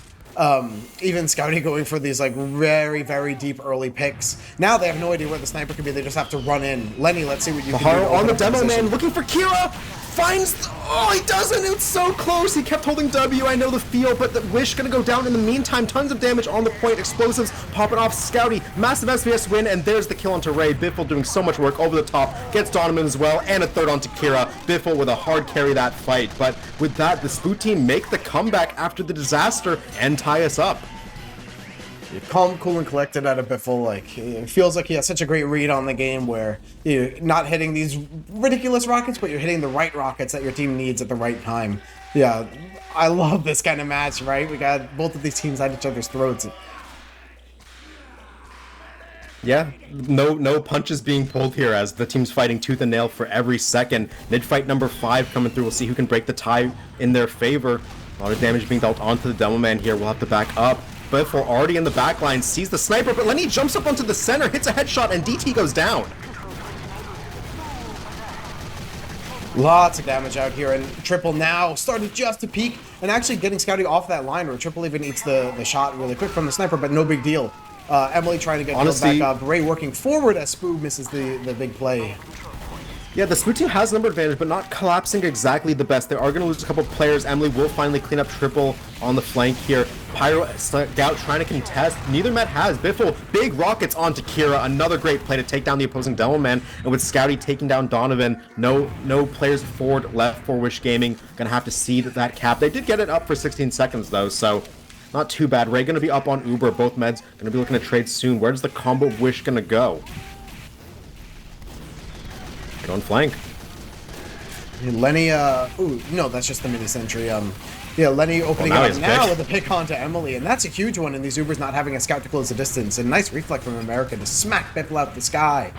Even Scouty going for these like very, very deep early picks. Now they have no idea where the sniper could be. They just have to run in. Lenny, let's see what you can do. On the demo man, looking for Kira. Finds. Oh, he doesn't. It's so close. He kept holding W. I know the feel, but the Wish gonna go down in the meantime. Tons of damage on the point. Explosives popping off. Scouty, massive SBS win, and there's the kill onto Ray. Biffle doing so much work over the top. Gets Donovan as well, and a third onto Kira. Biffle with a hard carry that fight. But with that, the Spoo team make the comeback after the disaster and tie us up. Calm, cool, and collected out of Biffle. Like, it feels like he has such a great read on the game where you're not hitting these ridiculous rockets, but you're hitting the right rockets that your team needs at the right time. Yeah, I love this kind of match, right? We got both of these teams at each other's throats. Yeah, no punches being pulled here as the team's fighting tooth and nail for every second. Mid-fight number 5 coming through. We'll see who can break the tie in their favor. A lot of damage being dealt onto the demo man here. We'll have to back up. Biffle already in the back line, sees the sniper, but Lenny jumps up onto the center, hits a headshot, and DT goes down. Lots of damage out here, and Triple now started just to peek, and actually getting Scouty off that line where Triple even eats the shot really quick from the sniper, but no big deal. Emily trying to get killed back up. Ray working forward as Spoo misses the big play. Yeah, the Spoo team has number advantage, but not collapsing exactly the best. They are going to lose a couple players. Emily will finally clean up Triple on the flank here. Pyro, Scout trying to contest. Neither Met has. Biffle, big rockets onto Kira. Another great play to take down the opposing Demo Man. And with Scouty taking down Donovan, no players forward left for Wish Gaming. Going to have to cede that cap. They did get it up for 16 seconds, though, so not too bad. Ray going to be up on Uber. Both Meds going to be looking to trade soon. Where does the combo of Wish going to go? On flank. Lenny, ooh, no, that's just the mini sentry. Yeah, Lenny opening it up now with a pick onto Emily, and that's a huge one in these Ubers not having a scout to close the distance. And nice reflect from America to smack Biffle out the sky.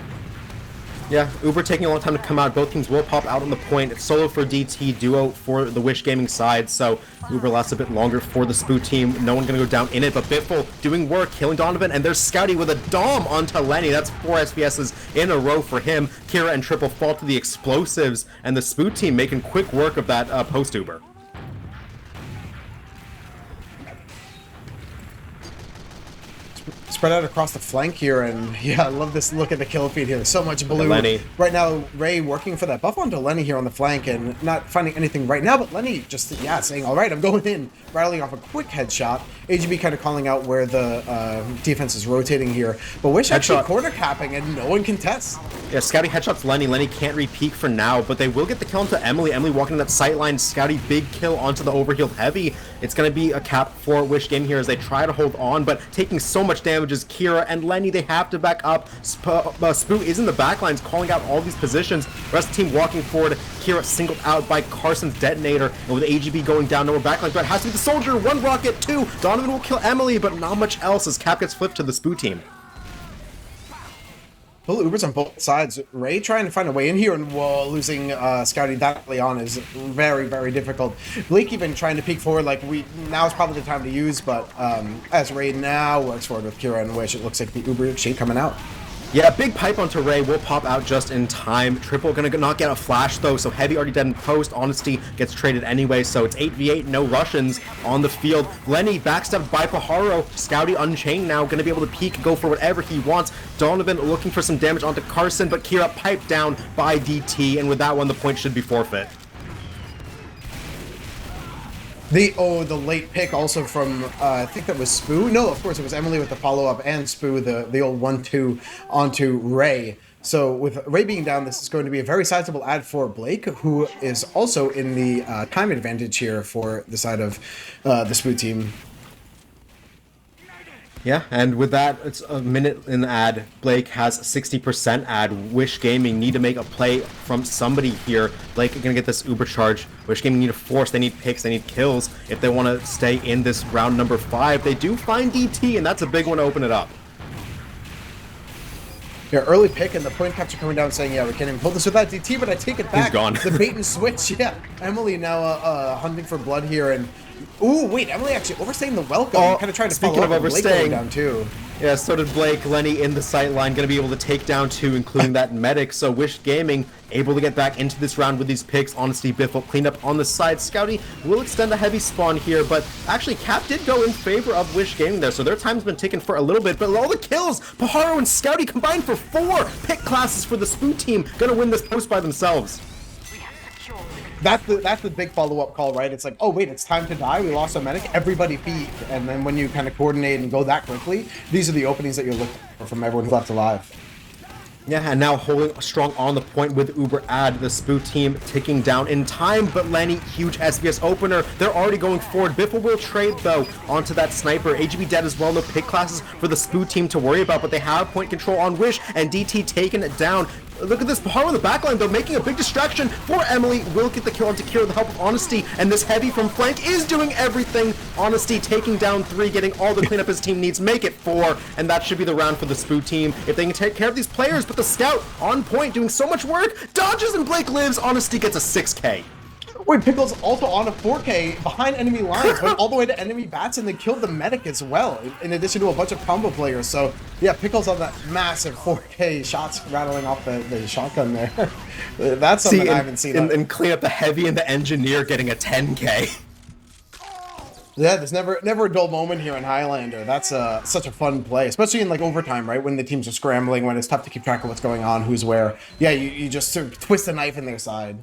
Yeah, Uber taking a long time to come out. Both teams will pop out on the point. It's solo for DT, duo for the Wish Gaming side, so Uber lasts a bit longer for the Spoo team. No one going to go down in it, but Biffle doing work, killing Donovan, and there's Scouty with a Dom onto Lenny. That's 4 SPSs in a row for him. Kira and Triple fall to the explosives, and the Spoo team making quick work of that post-Uber. Spread out across the flank here, and yeah, I love this look at the kill feed here. So much blue. Lenny. Right now, Ray working for that buff onto Lenny here on the flank and not finding anything right now, but Lenny just, yeah, saying, all right, I'm going in, rattling off a quick headshot. AGB kind of calling out where the defense is rotating here, but Wish actually corner capping and no one can test. Yeah, Scouty headshots Lenny. Lenny can't re-peek for now, but they will get the kill onto Emily. Emily walking that sight line. Scouty big kill onto the overhealed heavy. It's going to be a cap for Wish Game here as they try to hold on, but taking so much damage is Kira and Lenny. They have to back up. Spoo is in the backlines calling out all these positions. The rest of the team walking forward. Kira singled out by Carson's detonator, and with AGB going down, no more backline threat. Has to be the soldier. One rocket, two. Donovan will kill Emily, but not much else as cap gets flipped to the Spoo team. Full Ubers on both sides. Ray trying to find a way in here, and whoa, losing Scouty that early on is very, very difficult. Blake even trying to peek forward, like now is probably the time to use, but as Ray now works forward with Kira and Wish, it looks like the Uber exchange coming out. Yeah, big pipe onto Ray will pop out just in time. Triple gonna not get a flash though, so Heavy already dead in post. Honesty gets traded anyway, so it's 8v8, no Russians on the field. Lenny backstabbed by Pajaro. Scouty unchained now, gonna be able to peek, go for whatever he wants. Donovan looking for some damage onto Carson, but Kira piped down by DT, and with that one, the point should be forfeit. The late pick also from I think that was Spoo. No, of course it was Emily with the follow up and Spoo the old 1-2 onto Ray. So with Ray being down, this is going to be a very sizable ad for Blake, who is also in the time advantage here for the side of the Spoo team. Yeah, and with that, it's a minute in the ad. Blake has 60% ad. Wish Gaming need to make a play from somebody here. Blake gonna get this Uber charge. Wish Gaming need a force. They need picks. They need kills if they want to stay in this round number 5. They do find DT, and that's a big one to open it up. Yeah, early pick and the point capture coming down saying, yeah, we can't even pull this without DT, but I take it back. He's gone. The bait and switch, yeah. Emily now hunting for blood here, and ooh, wait, Emily actually overstaying the welcome. Kind of trying to speaking follow of up overstaying, down too. Yeah, so did Blake. Lenny in the sight line, going to be able to take down 2, including that medic. So Wish Gaming able to get back into this round with these picks. Honesty, Biffle cleaned up on the side. Scouty will extend a heavy spawn here, but actually Cap did go in favor of Wish Gaming there, so their time's been taken for a little bit. But all the kills, Pajaro and Scouty combined for 4 pick classes for the Spoo team. Going to win this post by themselves. That's the big follow-up call, right? It's like, oh wait, it's time to die. We lost a medic. Everybody peek, and then when you kind of coordinate and go that quickly, these are the openings that you're looking for from everyone who's left alive. Yeah, and now holding strong on the point with Uber ad, the Spoo team ticking down in time, but Lenny, huge SBS opener. They're already going forward. Biffle will trade, though, onto that sniper. AGB dead as well, no pick classes for the Spoo team to worry about, but they have point control on Wish, and DT taking it down. Look at this, Pajaro in the backline, though, making a big distraction for Emily. Will get the kill onto Kira with the help of Honesty, and this Heavy from flank is doing everything. Honesty taking down 3, getting all the cleanup his team needs, make it 4, and that should be the round for the Spoo team if they can take care of these players. But the Scout on point, doing so much work, dodges and Blake lives. Honesty gets a 6K. Wait, Pickle's also on a 4K behind enemy lines, went all the way to enemy bats, and they killed the medic as well, in addition to a bunch of combo players. So, yeah, Pickle's on that massive 4K shots rattling off the shotgun there. That's something I haven't seen. And clean up the heavy and the engineer getting a 10K. Yeah, there's never a dull moment here in Highlander. That's such a fun play, especially in like overtime, right? When the teams are scrambling, when it's tough to keep track of what's going on, who's where. Yeah, you just sort of twist a knife in their side.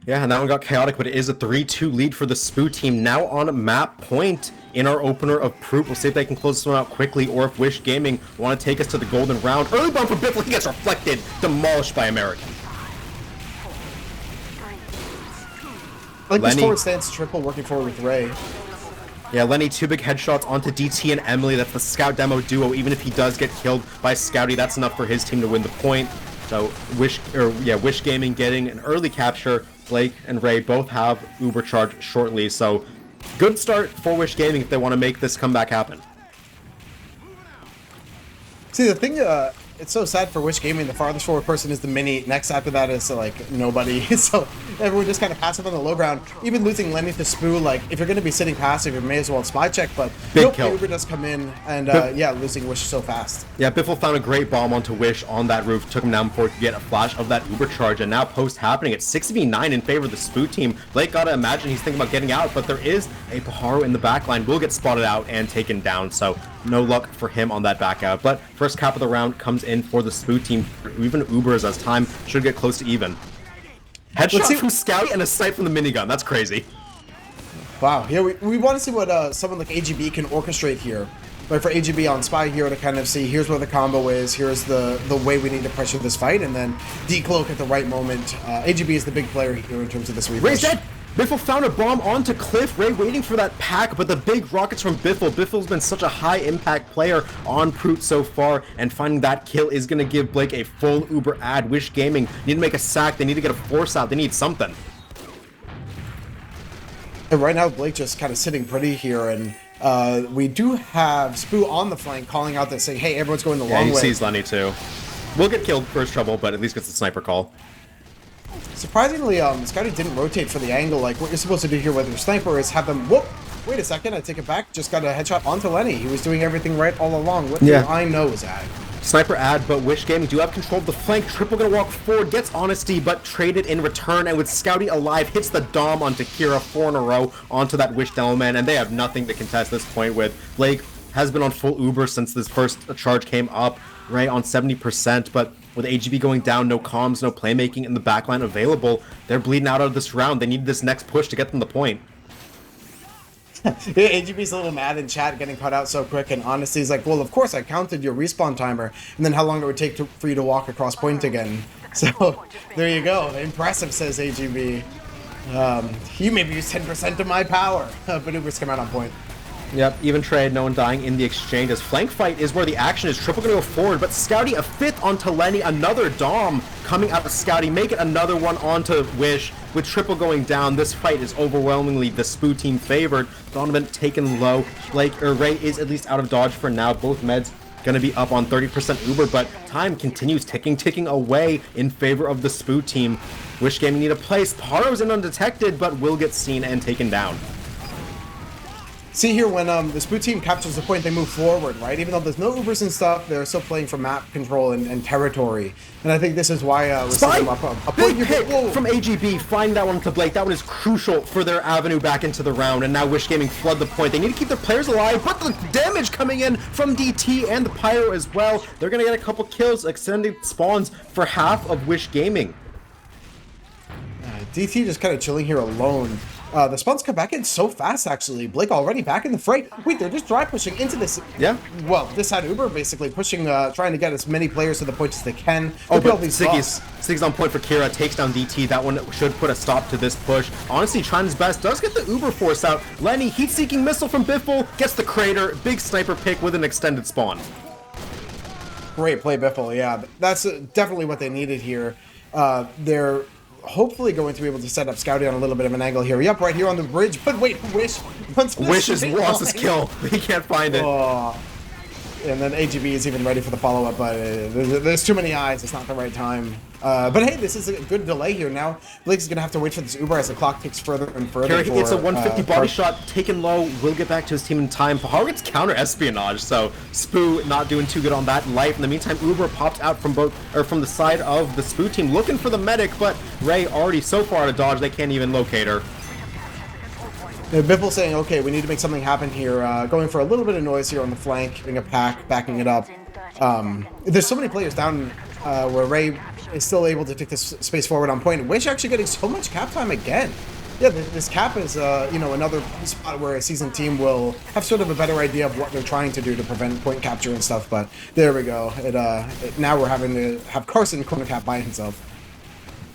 Yeah, and that one got chaotic, but it is a 3-2 lead for the Spoo team. Now on map point in our opener of Proof. We'll see if they can close this one out quickly, or if Wish Gaming want to take us to the golden round. Early bomb for Biffle, he gets reflected, demolished by American. I like this forward stance triple working forward with Ray. Yeah, Lenny, 2 big headshots onto DT and Emily. That's the Scout demo duo. Even if he does get killed by Scouty, that's enough for his team to win the point. So Wish Gaming getting an early capture. Blake and Ray both have Uber charge shortly. So good start for Wish Gaming if they want to make this comeback happen. See, the thing, it's so sad for Wish Gaming. The farthest forward person is the Mini. Next after that is like nobody. So everyone just kind of passive on the low ground. Even losing Lenny to Spoo, like if you're going to be sitting passive, you may as well spy check. But big nope, kill. Uber does come in, and yeah, losing Wish so fast. Yeah, Biffle found a great bomb onto Wish on that roof, took him down before he could get a flash of that Uber charge, and now post happening, it's 6v9 in favor of the Spoo team. Blake gotta imagine he's thinking about getting out, but there is a Pajaro in the backline, will get spotted out and taken down, so no luck for him on that back out. But first cap of the round comes in for the Spoo team, even Ubers as time should get close to even. Headshot from Scout and a snipe from the minigun, that's crazy. Wow, yeah, we want to see what someone like AGB can orchestrate here. Like for AGB on Spy Hero to kind of see, here's where the combo is, here's the way we need to pressure this fight, and then decloak at the right moment. AGB is the big player here in terms of this refresh. Ray's dead! Biffle found a bomb onto Cliff. Ray waiting for that pack, but the big rockets from Biffle. Biffle's been such a high impact player on Proot so far, and finding that kill is going to give Blake a full Uber ad. Wish Gaming need to make a sack. They need to get a force out. They need something. And right now, Blake just kind of sitting pretty here, and we do have Spoo on the flank calling out that saying, hey, everyone's going the long way. Yeah, he sees Lenny too. We'll get killed first trouble, but at least gets the sniper call. Surprisingly, Scotty didn't rotate for the angle. Like, what you're supposed to do here with your sniper is have them, whoop, wait a second, I take it back, just got a headshot onto Lenny. He was doing everything right all along. What do I know is that? Sniper ad, but Wish Gaming do have control of the flank. Triple gonna walk forward, gets Honesty, but traded in return, and with Scouty alive, hits the Dom onto Kira 4 in a row onto that Wish Demo Man, and they have nothing to contest this point with. Blake has been on full Uber since this first charge came up, Ray on 70%, but with AGB going down, no comms, no playmaking in the backline available, they're bleeding out of this round. They need this next push to get them the point. Yeah, AGB's a little mad in chat getting cut out so quick, and Honesty's like, well, of course I counted your respawn timer, and then how long it would take for you to walk across point again. So, there you go. Impressive, says AGB. You maybe use 10% of my power, but Uber's come out on point. Yep, even trade, no one dying in the exchange, as flank fight is where the action is. Triple gonna go forward, but Scouty a 5th onto Lenny, another Dom coming out of Scouty, make it another one onto Wish. With Triple going down, this fight is overwhelmingly the Spoo team favored. Donovan taken low, Ray is at least out of dodge for now. Both meds gonna be up on 30% Uber, but time continues ticking away in favor of the Spoo team. Wish Gaming need a place. Pajaro's in undetected, but will get seen and taken down. See here, when the Spoo team captures the point, they move forward, right? Even though there's no Ubers and stuff, they're still playing for map control and territory. And I think this is why we're setting them up a point. Big hit from AGB, find that one to Blake. That one is crucial for their avenue back into the round, and now Wish Gaming flood the point. They need to keep their players alive, but the damage coming in from DT and the Pyro as well. They're going to get a couple kills, extending spawns for half of Wish Gaming. DT just kind of chilling here alone. The spawns come back in so fast, actually. Blake already back in the fray. Wait, they're just dry pushing into this. Yeah. Well, this side Uber basically pushing, trying to get as many players to the point as they can. Oh, but Siggy's on point for Kira, takes down DT. That one should put a stop to this push. Honestly, trying his best, does get the Uber force out. Lenny, heat-seeking missile from Biffle, gets the crater. Big sniper pick with an extended spawn. Great play, Biffle. Yeah, that's definitely what they needed here. They're hopefully going to be able to set up Scouty on a little bit of an angle here. Yep, right here on the bridge. But wait, Wish wants his kill. He can't find it. And then AGB is even ready for the follow-up, but there's too many eyes. It's not the right time. But hey, this is a good delay here now. Blake's going to have to wait for this Uber as the clock ticks further and further. It's a 150 body shot taken low. Will get back to his team in time. Pahar gets counter espionage, so Spoo not doing too good on that life. In the meantime, Uber popped out from from the side of the Spoo team looking for the medic, but Ray already so far out of dodge they can't even locate her. Biffle saying, okay, we need to make something happen here. Going for a little bit of noise here on the flank, getting a pack, backing it up. There's so many players down where Ray is still able to take this space forward on point. Wish actually getting so much cap time again. Yeah, this cap is, another spot where a seasoned team will have sort of a better idea of what they're trying to do to prevent point capture and stuff, but there we go. Now we're having to have Carson corner cap by himself.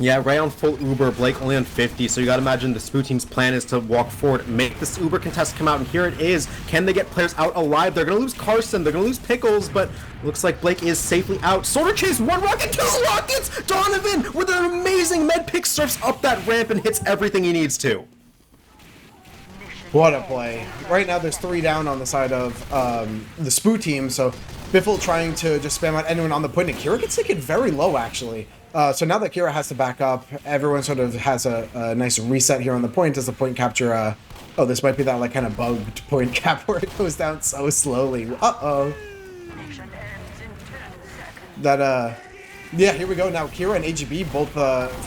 Yeah, Ray on full Uber, Blake only on 50, so you gotta imagine the Spoo team's plan is to walk forward, make this Uber contest come out, and here it is. Can they get players out alive? They're gonna lose Carson, they're gonna lose Pickles, but looks like Blake is safely out. Sword Chase, 1 rocket, 2 rockets! Donovan with an amazing med pick surfs up that ramp and hits everything he needs to. What a play. Right now there's 3 down on the side of the Spoo team, so Biffle trying to just spam out anyone on the point, and Kira gets taken very low actually. So now that Kira has to back up, everyone sort of has a nice reset here on the point as the point capture, oh, this might be that like kind of bugged point cap where it goes down so slowly. Uh-oh. Yeah, here we go. Now Kira and AGB both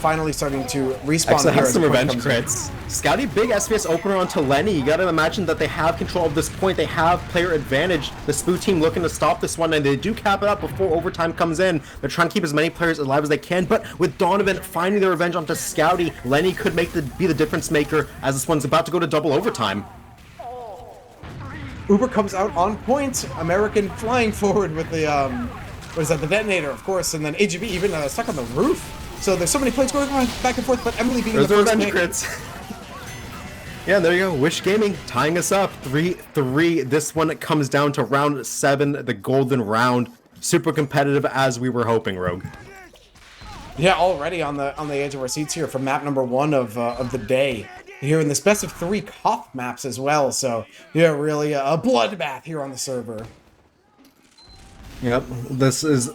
finally starting to respawn. Actually, here has as some the point revenge comes crits. Scouty, big SPS opener onto Lenny. You gotta imagine that they have control of this point. They have player advantage. The Spoo team looking to stop this one, and they do cap it up before overtime comes in. They're trying to keep as many players alive as they can, but with Donovan finding their revenge onto Scouty, Lenny could be the difference maker as this one's about to go to double overtime. Uber comes out on point. American flying forward with the what is that? The detonator, of course, and then AGB even stuck on the roof. So there's so many plays going on back and forth, but Emily being the first revenge pick. crits. Yeah, there you go. Wish Gaming tying us up 3-3. This one comes down to round 7, the golden round. Super competitive as we were hoping, Rogue. Yeah, already on the edge of our seats here for map number 1 of the day. Here in this best of 3 COP maps as well. So yeah, really a bloodbath here on the server. Yep, this is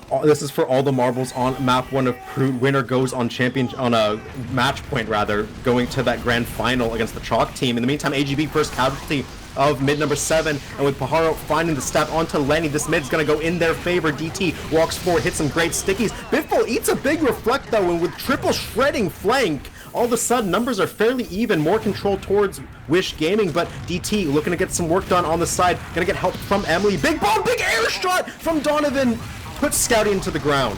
for all the marbles on map 1 of Prude. Winner goes on a match point rather, going to that grand final against the Chalk team. In the meantime, AGB first casualty of mid number 7, and with Pajaro finding the step onto Lenny, this mid's gonna go in their favor. DT walks forward, hits some great stickies. Biffle eats a big reflect though, and with triple shredding flank, all of a sudden numbers are fairly even, more control towards Wish Gaming, but DT looking to get some work done on the side, gonna get help from Emily. Big bomb, big air shot from Donovan, puts Scouty into the ground.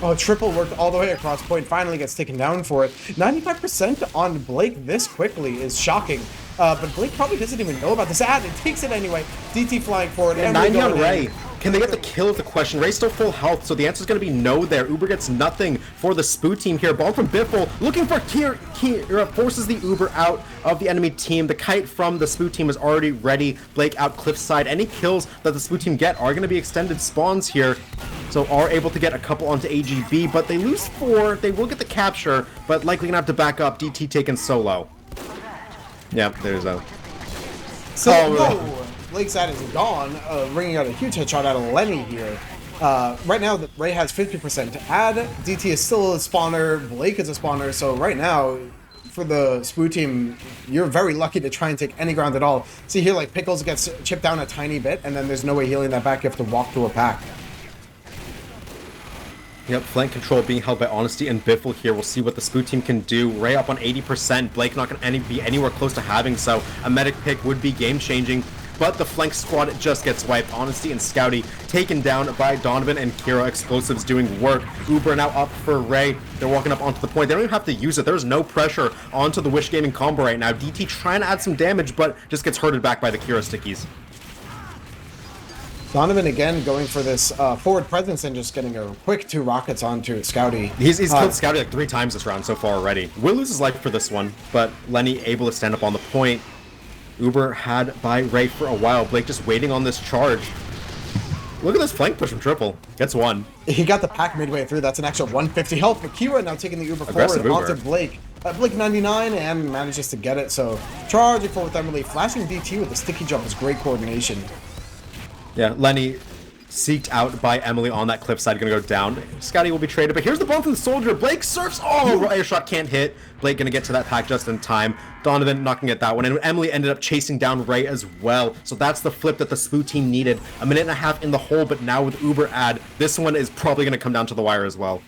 Oh, triple worked all the way across point, finally gets taken down for it. 95% on Blake this quickly is shocking. But Blake probably doesn't even know about this ad and takes it anyway. DT flying forward. And 90 on Ray. Can they get the kill is the question. Ray's still full health, so the answer is going to be no there. Uber gets nothing for the Spoo team here. Ball from Biffle, looking for Kira, forces the Uber out of the enemy team. The kite from the Spoo team is already ready. Blake out cliffside. Any kills that the Spoo team get are going to be extended spawns here, so are able to get a couple onto AGB, but they lose 4. They will get the capture, but likely going to have to back up. DT taken solo. Yep, there's a... So, Blake's ad is gone, ringing out a huge headshot out of Lenny here. Right now, Ray has 50% ad. DT is still a spawner. Blake is a spawner. So right now, for the Spoo team, you're very lucky to try and take any ground at all. See here, like Pickles gets chipped down a tiny bit, and then there's no way healing that back. You have to walk through a pack. Yep, flank control being held by Honesty and Biffle here. We'll see what the Spoo team can do. Ray up on 80%. Blake not going to be anywhere close to having, so a medic pick would be game-changing. But the flank squad just gets wiped. Honesty and Scouty taken down by Donovan and Kira. Explosives doing work. Uber now up for Ray. They're walking up onto the point. They don't even have to use it. There's no pressure onto the Wish Gaming combo right now. DT trying to add some damage, but just gets hurted back by the Kira stickies. Donovan again going for this forward presence and just getting a quick 2 rockets onto Scouty. He's killed Scouty like 3 times this round so far already. Will lose his life for this one, but Lenny able to stand up on the point. Uber had by Ray for a while. Blake just waiting on this charge. Look at this flank push from Triple. Gets 1. He got the pack midway through. That's an extra 150 health. But Kira now taking the Uber Aggressive forward Uber. onto Blake. Blake 99 and manages to get it. So charging forward with Emily. Flashing DT with the sticky jump is great coordination. Yeah, Lenny seeked out by Emily on that cliffside, gonna go down. Scotty will be traded, but here's the ball from the soldier. Blake surfs. Oh, air shot can't hit. Blake gonna get to that pack just in time. Donovan not gonna get that one, and Emily ended up chasing down Ray as well. So that's the flip that the Spoo team needed. A minute and a half in the hole, but now with Uber add, this one is probably gonna come down to the wire as well.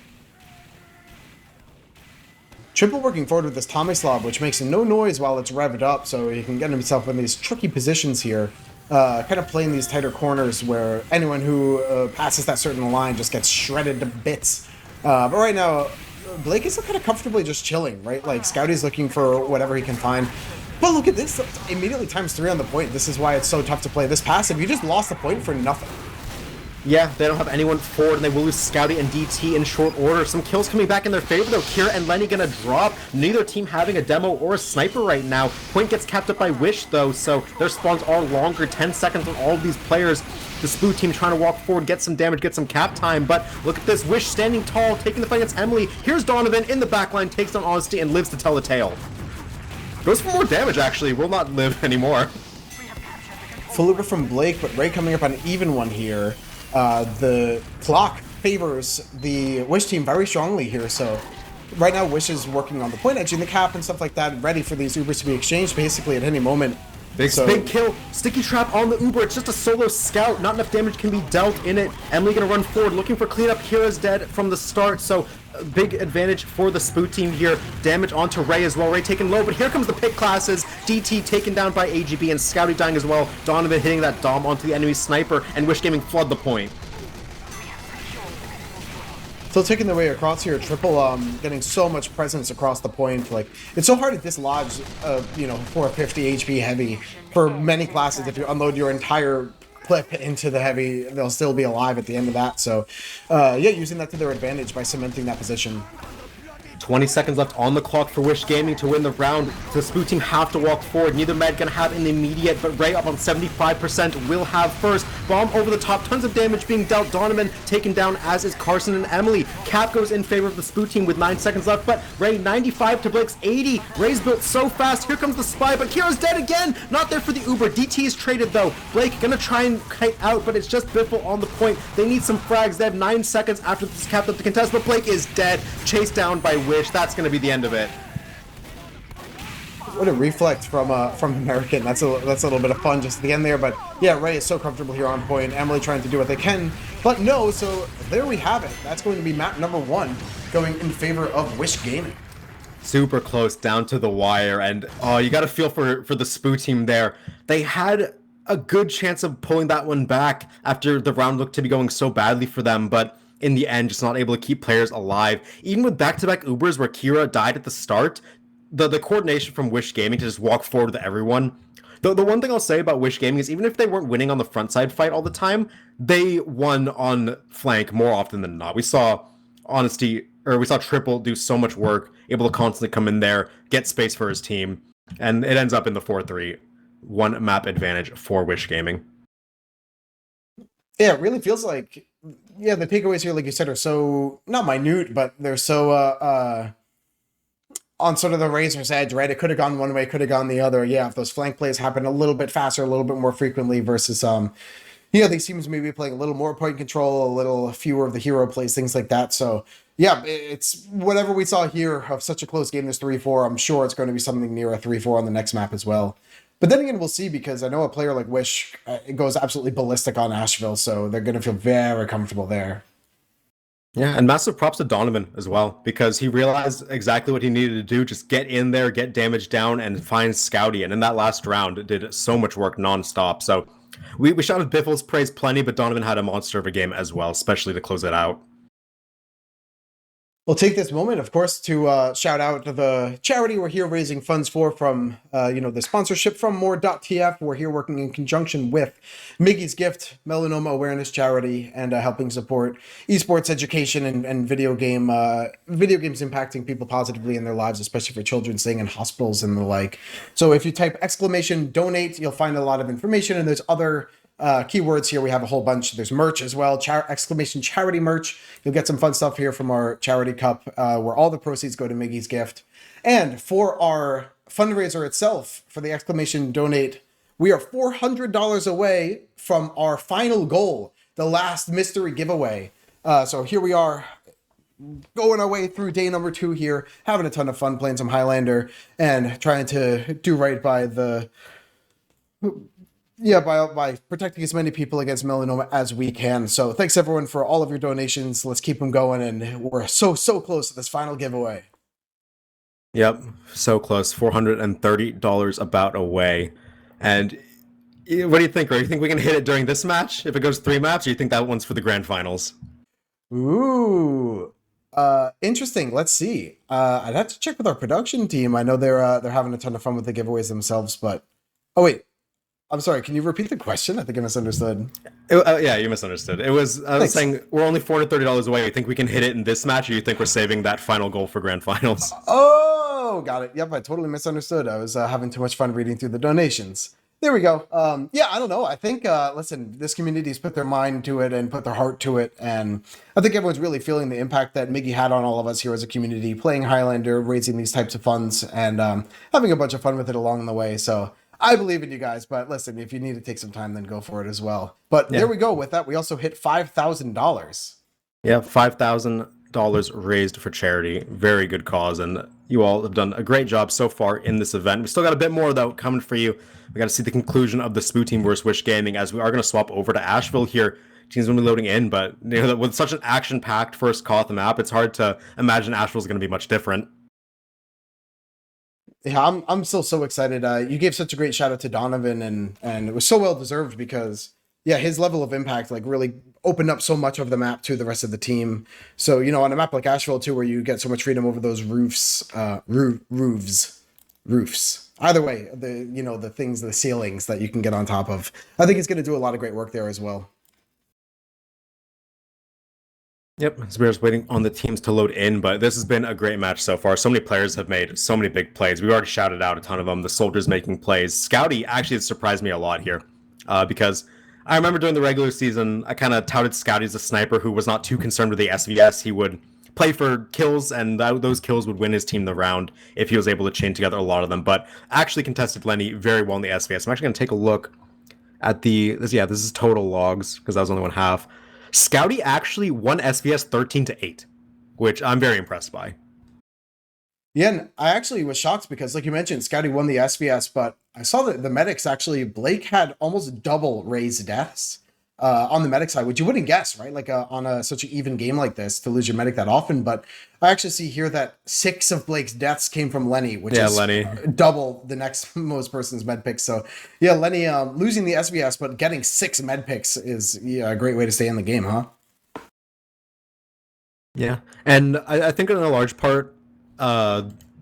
Triple working forward with this Tommy Slob, which makes no noise while it's revved up, so he can get himself in these tricky positions here. Kind of playing these tighter corners where anyone who passes that certain line just gets shredded to bits. But right now, Blake is kind of comfortably just chilling, right? Like, Scouty's looking for whatever he can find. But look at this, immediately times 3 on the point. This is why it's so tough to play this passive. You just lost the point for nothing. Yeah, they don't have anyone forward, and they will lose Scouty and DT in short order. Some kills coming back in their favor, though. Kira and Lenny gonna drop. Neither team having a demo or a sniper right now. Point gets capped up by Wish, though, so their spawns are longer. 10 seconds on all of these players. The Spoo team trying to walk forward, get some damage, get some cap time, but look at this. Wish standing tall, taking the fight against Emily. Here's Donovan in the backline, takes down Honesty, and lives to tell the tale. Goes for more damage, actually. Will not live anymore. Full Uber from Blake, but Ray coming up on an even one here. The clock favors the Wish team very strongly here, so right now Wish is working on the point edge in the cap and stuff like that, ready for these Ubers to be exchanged basically at any moment. Big kill, sticky trap on the Uber. It's just a solo scout. Not enough damage can be dealt in it. Emily gonna run forward, looking for cleanup. Kira's dead from the start, so big advantage for the Spoo team here. Damage onto Ray as well. Ray taken low, but here comes the pick classes. DT taken down by AGB and Scouty dying as well. Donovan hitting that Dom onto the enemy sniper, and Wish Gaming flood the point. Still taking their way across here. Triple getting so much presence across the point. Like, it's so hard to dislodge, 450 HP heavy for many classes. If you unload your entire clip into the heavy, they'll still be alive at the end of that. So, using that to their advantage by cementing that position. 20 seconds left on the clock for Wish Gaming to win the round. The Spoo team have to walk forward. Neither med gonna have in the immediate, but Ray up on 75% will have first. Bomb over the top, tons of damage being dealt. Donovan taken down, as is Carson and Emily. Cap goes in favor of the Spoo team with 9 seconds left, but Ray 95 to Blake's 80. Ray's built so fast. Here comes the spy, but Kira's dead again. Not there for the Uber. DT is traded though. Blake gonna try and kite out, but it's just Biffle on the point. They need some frags. They have 9 seconds after this capped up the contest, but Blake is dead. Chased down by Wish. That's going to be the end of it. What a reflect from American. That's a little bit of fun just at the end there. But yeah, Ray is so comfortable here on point. Emily trying to do what they can, but no. So there we have it. That's going to be map number 1, going in favor of Wish Gaming. Super close down to the wire, and you got to feel for the Spoo team there. They had a good chance of pulling that one back after the round looked to be going so badly for them, but in the end, just not able to keep players alive. Even with back-to-back Ubers where Kira died at the start, the coordination from Wish Gaming to just walk forward with everyone. The one thing I'll say about Wish Gaming is even if they weren't winning on the front side fight all the time, they won on flank more often than not. We saw Triple do so much work, able to constantly come in there, get space for his team, and it ends up in the 4-3. 1 map advantage for Wish Gaming. Yeah, it really feels like, the takeaways here, like you said, are so, not minute, but they're so on sort of the razor's edge, right? It could have gone one way, could have gone the other. Yeah, if those flank plays happen a little bit faster, a little bit more frequently versus, these teams maybe playing a little more point control, a little fewer of the hero plays, things like that. So, yeah, it's whatever we saw here of such a close game, this 3-4, I'm sure it's going to be something near a 3-4 on the next map as well. But then again, we'll see, because I know a player like Wish goes absolutely ballistic on Asheville, so they're going to feel very comfortable there. Yeah, and massive props to Donovan as well, because he realized exactly what he needed to do, just get in there, get damage down, and find Scouty. And in that last round, it did so much work nonstop. So we shouted Biffle's praise plenty, but Donovan had a monster of a game as well, especially to close it out. We'll take this moment, of course, to shout out to the charity we're here raising funds for from, the sponsorship from More.tf. We're here working in conjunction with Miggy's Gift, Melanoma Awareness Charity, and helping support esports education and video games impacting people positively in their lives, especially for children staying in hospitals and the like. So if you type !donate, you'll find a lot of information, and there's other keywords here. We have a whole bunch. There's merch as well, !charity merch. You'll get some fun stuff here from our charity cup, where all the proceeds go to Miggy's Gift. And for our fundraiser itself, for the !donate, we are $400 away from our final goal, the last mystery giveaway. So here we are, going our way through day number 2 here, having a ton of fun playing some Highlander and trying to do right by the by protecting as many people against melanoma as we can. So thanks everyone for all of your donations. Let's keep them going, and we're so close to this final giveaway. Yep, so close. $430 about away. And what do you think, Ray? You think we can hit it during this match if it goes 3 maps, or you think that one's for the grand finals? Ooh. Interesting. Let's see. I'd have to check with our production team. I know they're having a ton of fun with the giveaways themselves, but oh wait, I'm sorry. Can you repeat the question? I think I misunderstood. Yeah, you misunderstood. I was Thanks. saying we're only $430 away. You think we can hit it in this match, or you think we're saving that final goal for grand finals? Oh, got it. Yep, I totally misunderstood. I was having too much fun reading through the donations. There we go. Yeah, I don't know. I think, listen, this community's put their mind to it and put their heart to it. And I think everyone's really feeling the impact that Miggy had on all of us here as a community, playing Highlander, raising these types of funds, and having a bunch of fun with it along the way. So I believe in you guys. But listen, if you need to take some time, then go for it as well. But There we go. With that, we also hit $5,000. Yeah, $5,000 raised for charity. Very good cause, and you all have done a great job so far in this event. We still got a bit more, though, coming for you. We got to see the conclusion of the Spoo Team versus Wish Gaming, as we are going to swap over to Asheville here. Teams going to be loading in, but with such an action-packed first Koth map, it's hard to imagine Asheville's going to be much different. Yeah, I'm still so excited. You gave such a great shout out to Donovan, and it was so well deserved because his level of impact really opened up so much of the map to the rest of the team. So on a map like Asheville too, where you get so much freedom over those roofs. Either way, the things, the ceilings that you can get on top of. I think he's going to do a lot of great work there as well. Yep, so we're just waiting on the teams to load in, but this has been a great match so far. So many players have made so many big plays. We've already shouted out a ton of them. The soldiers making plays. Scouty actually has surprised me a lot here, because I remember during the regular season, I kind of touted Scouty as a sniper who was not too concerned with the SVS. He would play for kills, and those kills would win his team the round if he was able to chain together a lot of them. But actually contested Lenny very well in the SVS. I'm actually going to take a look at this is total logs, because that was only 1/2. Scouty actually won SVS 13-8, which I'm very impressed by. Yeah, and I actually was shocked because, like you mentioned, Scouty won the SVS, but I saw that the medics actually, Blake had almost double raised deaths on the medic side, which you wouldn't guess, right? On such an even game like this, to lose your medic that often. But I actually see here that 6 of Blake's deaths came from Lenny, which is Lenny. Double the next most person's med picks. So yeah, Lenny losing the SVS, but getting 6 med picks is a great way to stay in the game, huh? Yeah, and I think in a large part,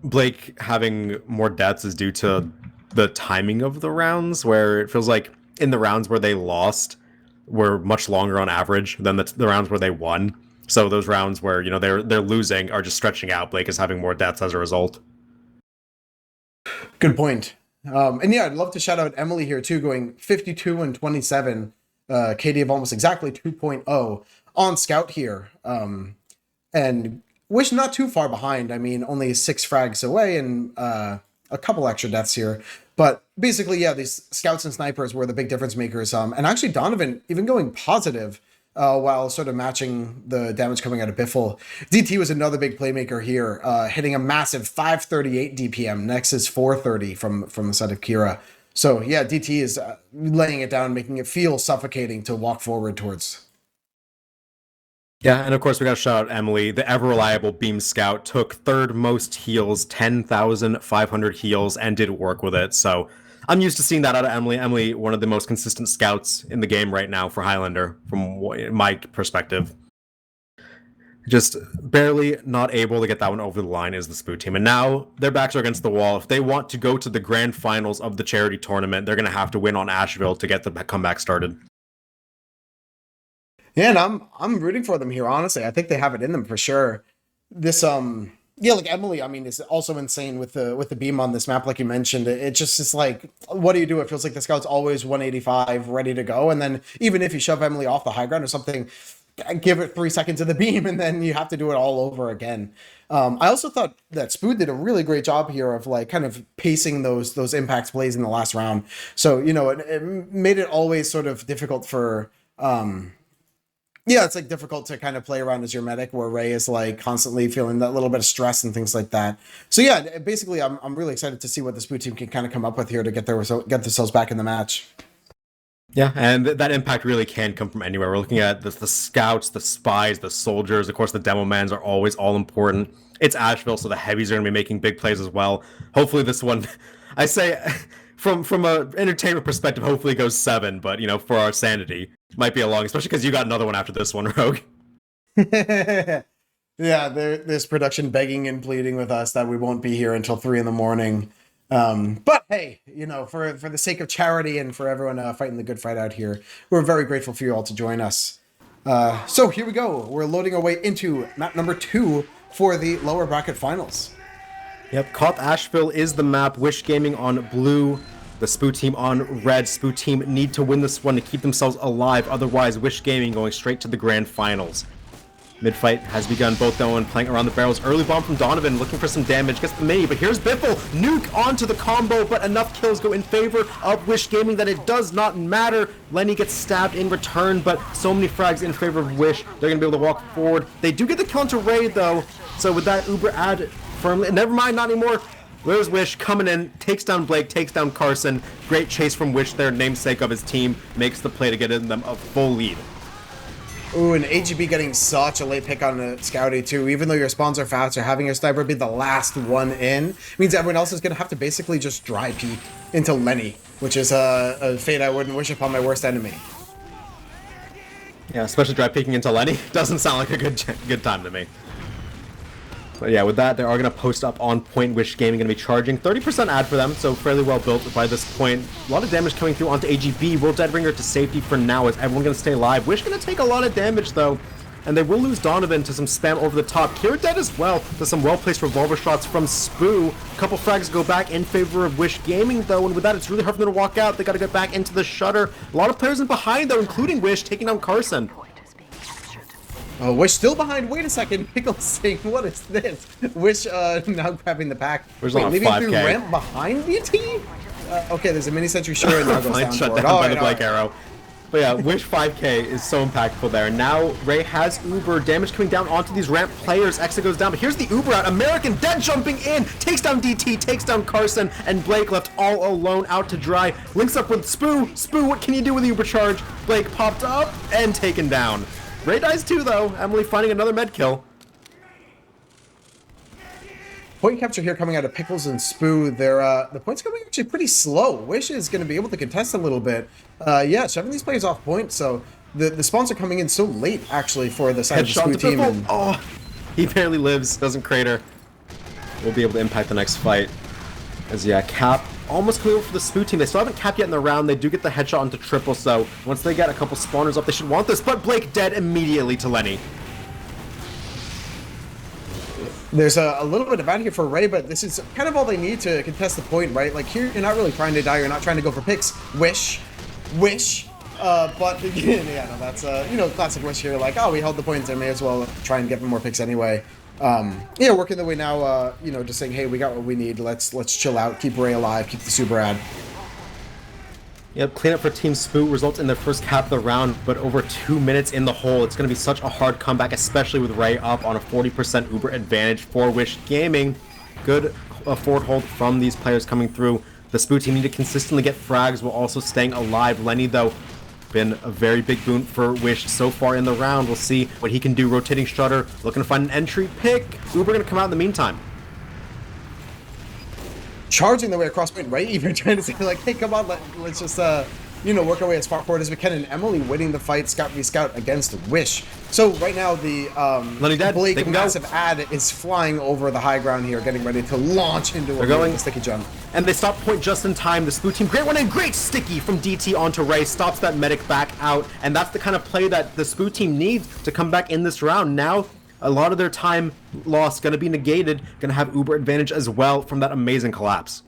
Blake having more deaths is due to the timing of the rounds, where it feels like in the rounds where they lost were much longer on average than the rounds where they won. So those rounds where they're losing are just stretching out. Blake is having more deaths as a result. Good point. And yeah, I'd love to shout out Emily here too, going 52-27, KD of almost exactly 2.0 on Scout here. And Wish not too far behind. I mean, only 6 frags away and a couple extra deaths here. But basically, yeah, these scouts and snipers were the big difference makers. And actually, Donovan even going positive while sort of matching the damage coming out of Biffle. DT was another big playmaker here, hitting a massive 538 DPM. Next is 430 from the side of Kira. So yeah, DT is laying it down, making it feel suffocating to walk forward towards. Yeah, and of course we got to shout out Emily, the ever-reliable Beam Scout, took 3rd most heals, 10,500 heals, and did work with it. So I'm used to seeing that out of Emily. Emily, one of the most consistent scouts in the game right now for Highlander, from my perspective. Just barely not able to get that one over the line is the Spoo Team. And now their backs are against the wall. If they want to go to the grand finals of the charity tournament, they're going to have to win on Asheville to get the comeback started. Yeah, and I'm rooting for them here, honestly. I think they have it in them for sure. This like Emily, I mean, is also insane with the beam on this map, like you mentioned. It just is like, what do you do? It feels like the scout's always 185 ready to go. And then even if you shove Emily off the high ground or something, give it 3 seconds of the beam, and then you have to do it all over again. I also thought that Spoo did a really great job here of like kind of pacing those impact plays in the last round. So it made it always sort of difficult for it's like difficult to kind of play around as your medic, where Ray is like constantly feeling that little bit of stress and things like that. So yeah, basically, I'm really excited to see what the Spoo team can kind of come up with here to get themselves back in the match. Yeah, and that impact really can come from anywhere. We're looking at the scouts, the spies, the soldiers. Of course, the demo mans are always all important. It's Asheville, so the heavies are going to be making big plays as well. Hopefully this one, I say, from a entertainment perspective, hopefully it goes 7. But, for our sanity, it might be a long, especially because you got another one after this one, Rogue. Yeah, there's production begging and pleading with us that we won't be here until 3 a.m. But hey, for the sake of charity and for everyone fighting the good fight out here, we're very grateful for you all to join us. So here we go. We're loading our way into map number 2 for the lower bracket finals. Yep, Koth Asheville is the map. Wish Gaming on blue, the Spoo team on red. Spoo team need to win this one to keep themselves alive. Otherwise, Wish Gaming going straight to the grand finals. Mid-fight has begun, both going playing around the barrels. Early bomb from Donovan, looking for some damage. Gets the mini, but here's Biffle. Nuke onto the combo, but enough kills go in favor of Wish Gaming that it does not matter. Lenny gets stabbed in return, but so many frags in favor of Wish. They're going to be able to walk forward. They do get the kill onto Ray, though. So with that Uber ad firmly... Never mind, not anymore. There's Wish coming in, takes down Blake, takes down Carson. Great chase from Wish there, namesake of his team. Makes the play to get in them a full lead. Ooh, and AGB getting such a late pick on the Scouty too. Even though your spawns are faster, having your sniper be the last one in means everyone else is going to have to basically just dry peek into Lenny, which is a fate I wouldn't wish upon my worst enemy. Yeah, especially dry peeking into Lenny. Doesn't sound like a good time to me. But yeah, with that, they are going to post up on point. Wish Gaming going to be charging 30% ad for them, so fairly well built by this point. A lot of damage coming through onto AGB. Will Deadbringer to safety for now, as everyone going to stay alive. Wish going to take a lot of damage, though, and they will lose Donovan to some spam over the top. Kira dead as well, to some well-placed revolver shots from Spoo. A couple frags go back in favor of Wish Gaming, though, and with that, it's really hard for them to walk out. They got to get back into the shutter. A lot of players in behind, though, including Wish, taking down Carson. Oh, Wish still behind. Wait a second. Pickle's saying, what is this? Wish now grabbing the pack. Wish's Wait, on leaving 5K. through ramp behind BT? Okay, there's a mini sentry sure and now goes down Shut for it. down by Alright, the Blake arrow. But yeah, Wish 5K is so impactful there. Now Ray has Uber. Damage coming down onto these ramp players. Exa goes down, but here's the Uber out. American dead jumping in. Takes down DT, takes down Carson, and Blake left all alone out to dry. Links up with Spoo. Spoo, what can you do with the Uber charge? Blake popped up and taken down. Ray dies too, though. Emily finding another med kill. Point capture here coming out of Pickles and Spoo. The points coming actually pretty slow. Wish is going to be able to contest a little bit. Yeah, shoving these players off point, so the spawns are coming in so late, actually, for the side of the Headshot Spoo to team. Biffle. Oh, he barely lives, doesn't crater. We'll be able to impact the next fight. As yeah, Cap almost clear for the Spoo team. They still haven't capped yet in the round. They do get the headshot onto Triple, so once they get a couple spawners up, they should want this. But Blake dead immediately to Lenny. There's a little bit of out here for Ray, but this is kind of all they need to contest the point, right? Like here, you're not really trying to die. You're not trying to go for picks. Wish. But yeah, no, that's classic Wish here. Like, oh, we held the points. I may as well try and get more picks anyway. Yeah, working the way now. Just saying, hey, we got what we need. Let's chill out, keep Ray alive, keep the super ad. Yep, cleanup for Team Spoo results in their first cap of the round, but over 2 minutes in the hole. It's going to be such a hard comeback, especially with Ray up on a 40% Uber advantage for Wish Gaming. Good forward hold from these players coming through. The Spoo team need to consistently get frags while also staying alive. Lenny, though, been a very big boon for Wish so far in the round. We'll see what he can do. Rotating Strutter, looking to find an entry pick. Uber going to come out in the meantime. Charging their way across point, right? Even trying to say like, hey, come on, let's just work our way as far forward as we can. And Emily winning the fight, Scout v Scout against Wish. So right now the Lenny dead. Blake massive ad is flying over the high ground here, getting ready to launch into a sticky jump. And they stop point just in time. The Spoo team, great one and great sticky from DT onto Ray, stops that medic back out, and that's the kind of play that the Spoo team needs to come back in this round. Now a lot of their time lost going to be negated, going to have Uber advantage as well from that amazing collapse.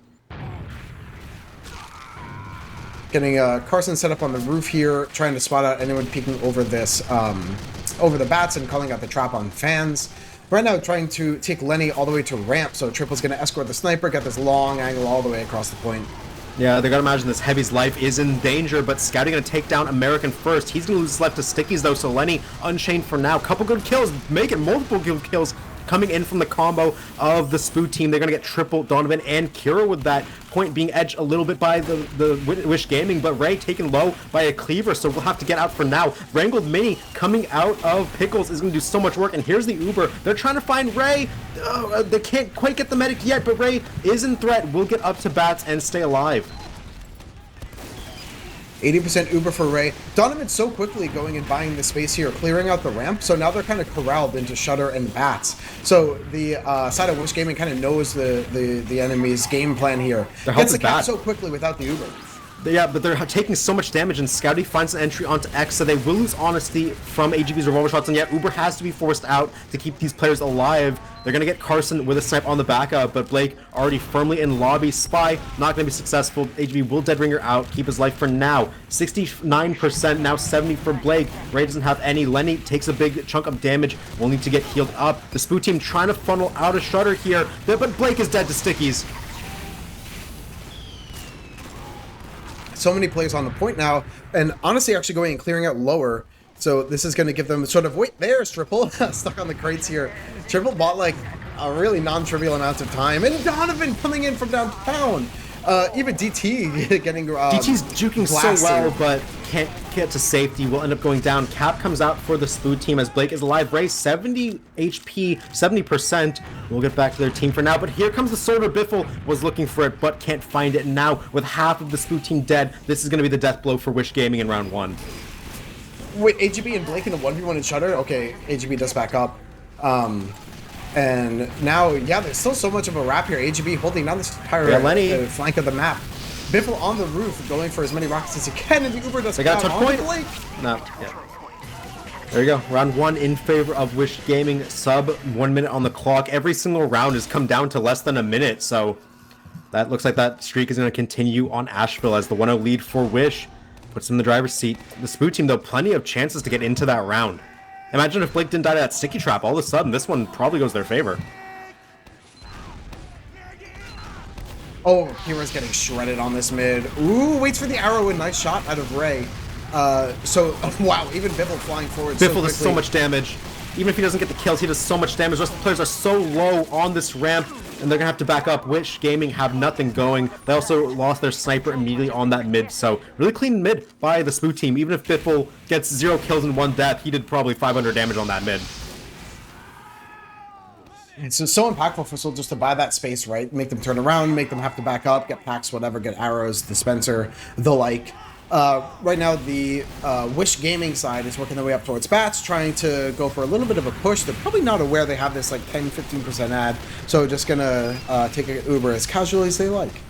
Getting Carson set up on the roof here, trying to spot out anyone peeking over this over the bats and calling out the trap on fans. Right now, trying to take Lenny all the way to ramp, so Triple's going to escort the sniper, get this long angle all the way across the point. Yeah, they gotta imagine this Heavy's life is in danger, but Scouty gonna take down American first. He's gonna lose his life to Stickies though, so Lenny unchained for now. Couple good kills, making multiple good kills coming in from the combo of the Spoo team. They're gonna get triple Donovan and Kira with that point being edged a little bit by the Wish Gaming, but Ray taken low by a cleaver, so we'll have to get out for now. Wrangled Mini coming out of Pickles is gonna do so much work, and here's the Uber. They're trying to find Ray. They can't quite get the medic yet, but Ray is in threat. Will get up to bats and stay alive. 80% Uber for Ray. Donovan's so quickly going and buying the space here, clearing out the ramp, so now they're kind of corralled into Shutter and Bats. So the side of Wish Gaming kind of knows the enemy's game plan here. Gets the cap so quickly without the Uber. Yeah, but they're taking so much damage, and Scouty finds an entry onto X, so they will lose Honesty from AGB's revolver shots, and yet Uber has to be forced out to keep these players alive. They're going to get Carson with a snipe on the backup, but Blake already firmly in lobby. Spy, not going to be successful. AGB will dead ringer out, keep his life for now. 69%, now 70 for Blake. Ray doesn't have any. Lenny takes a big chunk of damage, will need to get healed up. The Spoo team trying to funnel out a Shutter here, but Blake is dead to Stickies. So many players on the point now, and honestly actually going and clearing out lower, so this is going to give them sort of, wait, there's Triple, stuck on the crates here. Triple bought like a really non-trivial amount of time, and Donovan coming in from downtown. Even DT getting DT's juking blasted. so well, but can't get to safety. Will end up going down. Cap comes out for the Spoo team as Blake is alive. Ray 70 HP, 70%. We'll get back to their team for now, but here comes the Soldier. Biffle was looking for it, but can't find it. Now, with half of the Spoo team dead, this is going to be the death blow for Wish Gaming in round 1. Wait, AGB and Blake in a 1v1 in Shutter? Okay, AGB does back up. And now, yeah, there's still so much of a wrap here. AGB holding down this entire flank of the map. Biffle on the roof, going for as many rockets as he can, and the Uber does. They got a touch point. No, yeah. There you go. Round 1 in favor of Wish Gaming. Sub 1 minute on the clock. Every single round has come down to less than a minute, so that looks like that streak is going to continue on Asheville as the 1-0 lead for Wish puts him in the driver's seat. The Spoo team, though, plenty of chances to get into that round. Imagine if Blake didn't die to that sticky trap. All of a sudden, this one probably goes their favor. Oh, Kira's getting shredded on this mid. Ooh, waits for the arrow and nice shot out of Ray. Wow, even Biffle flying forward Biffle does so much damage. Even if he doesn't get the kills, he does so much damage. The rest of the players are so low on this ramp, and they're going to have to back up. Wish Gaming have nothing going. They also lost their sniper immediately on that mid, so really clean mid by the Spoo team. Even if Biffle gets 0 kills and 1 death, he did probably 500 damage on that mid. It's so impactful for Soul just to buy that space, right? Make them turn around, make them have to back up, get packs, whatever, get arrows, dispenser, the like. Right now, the Wish Gaming side is working their way up towards Bats, trying to go for a little bit of a push. They're probably not aware they have this like 10-15% ad, so just gonna take an Uber as casually as they like.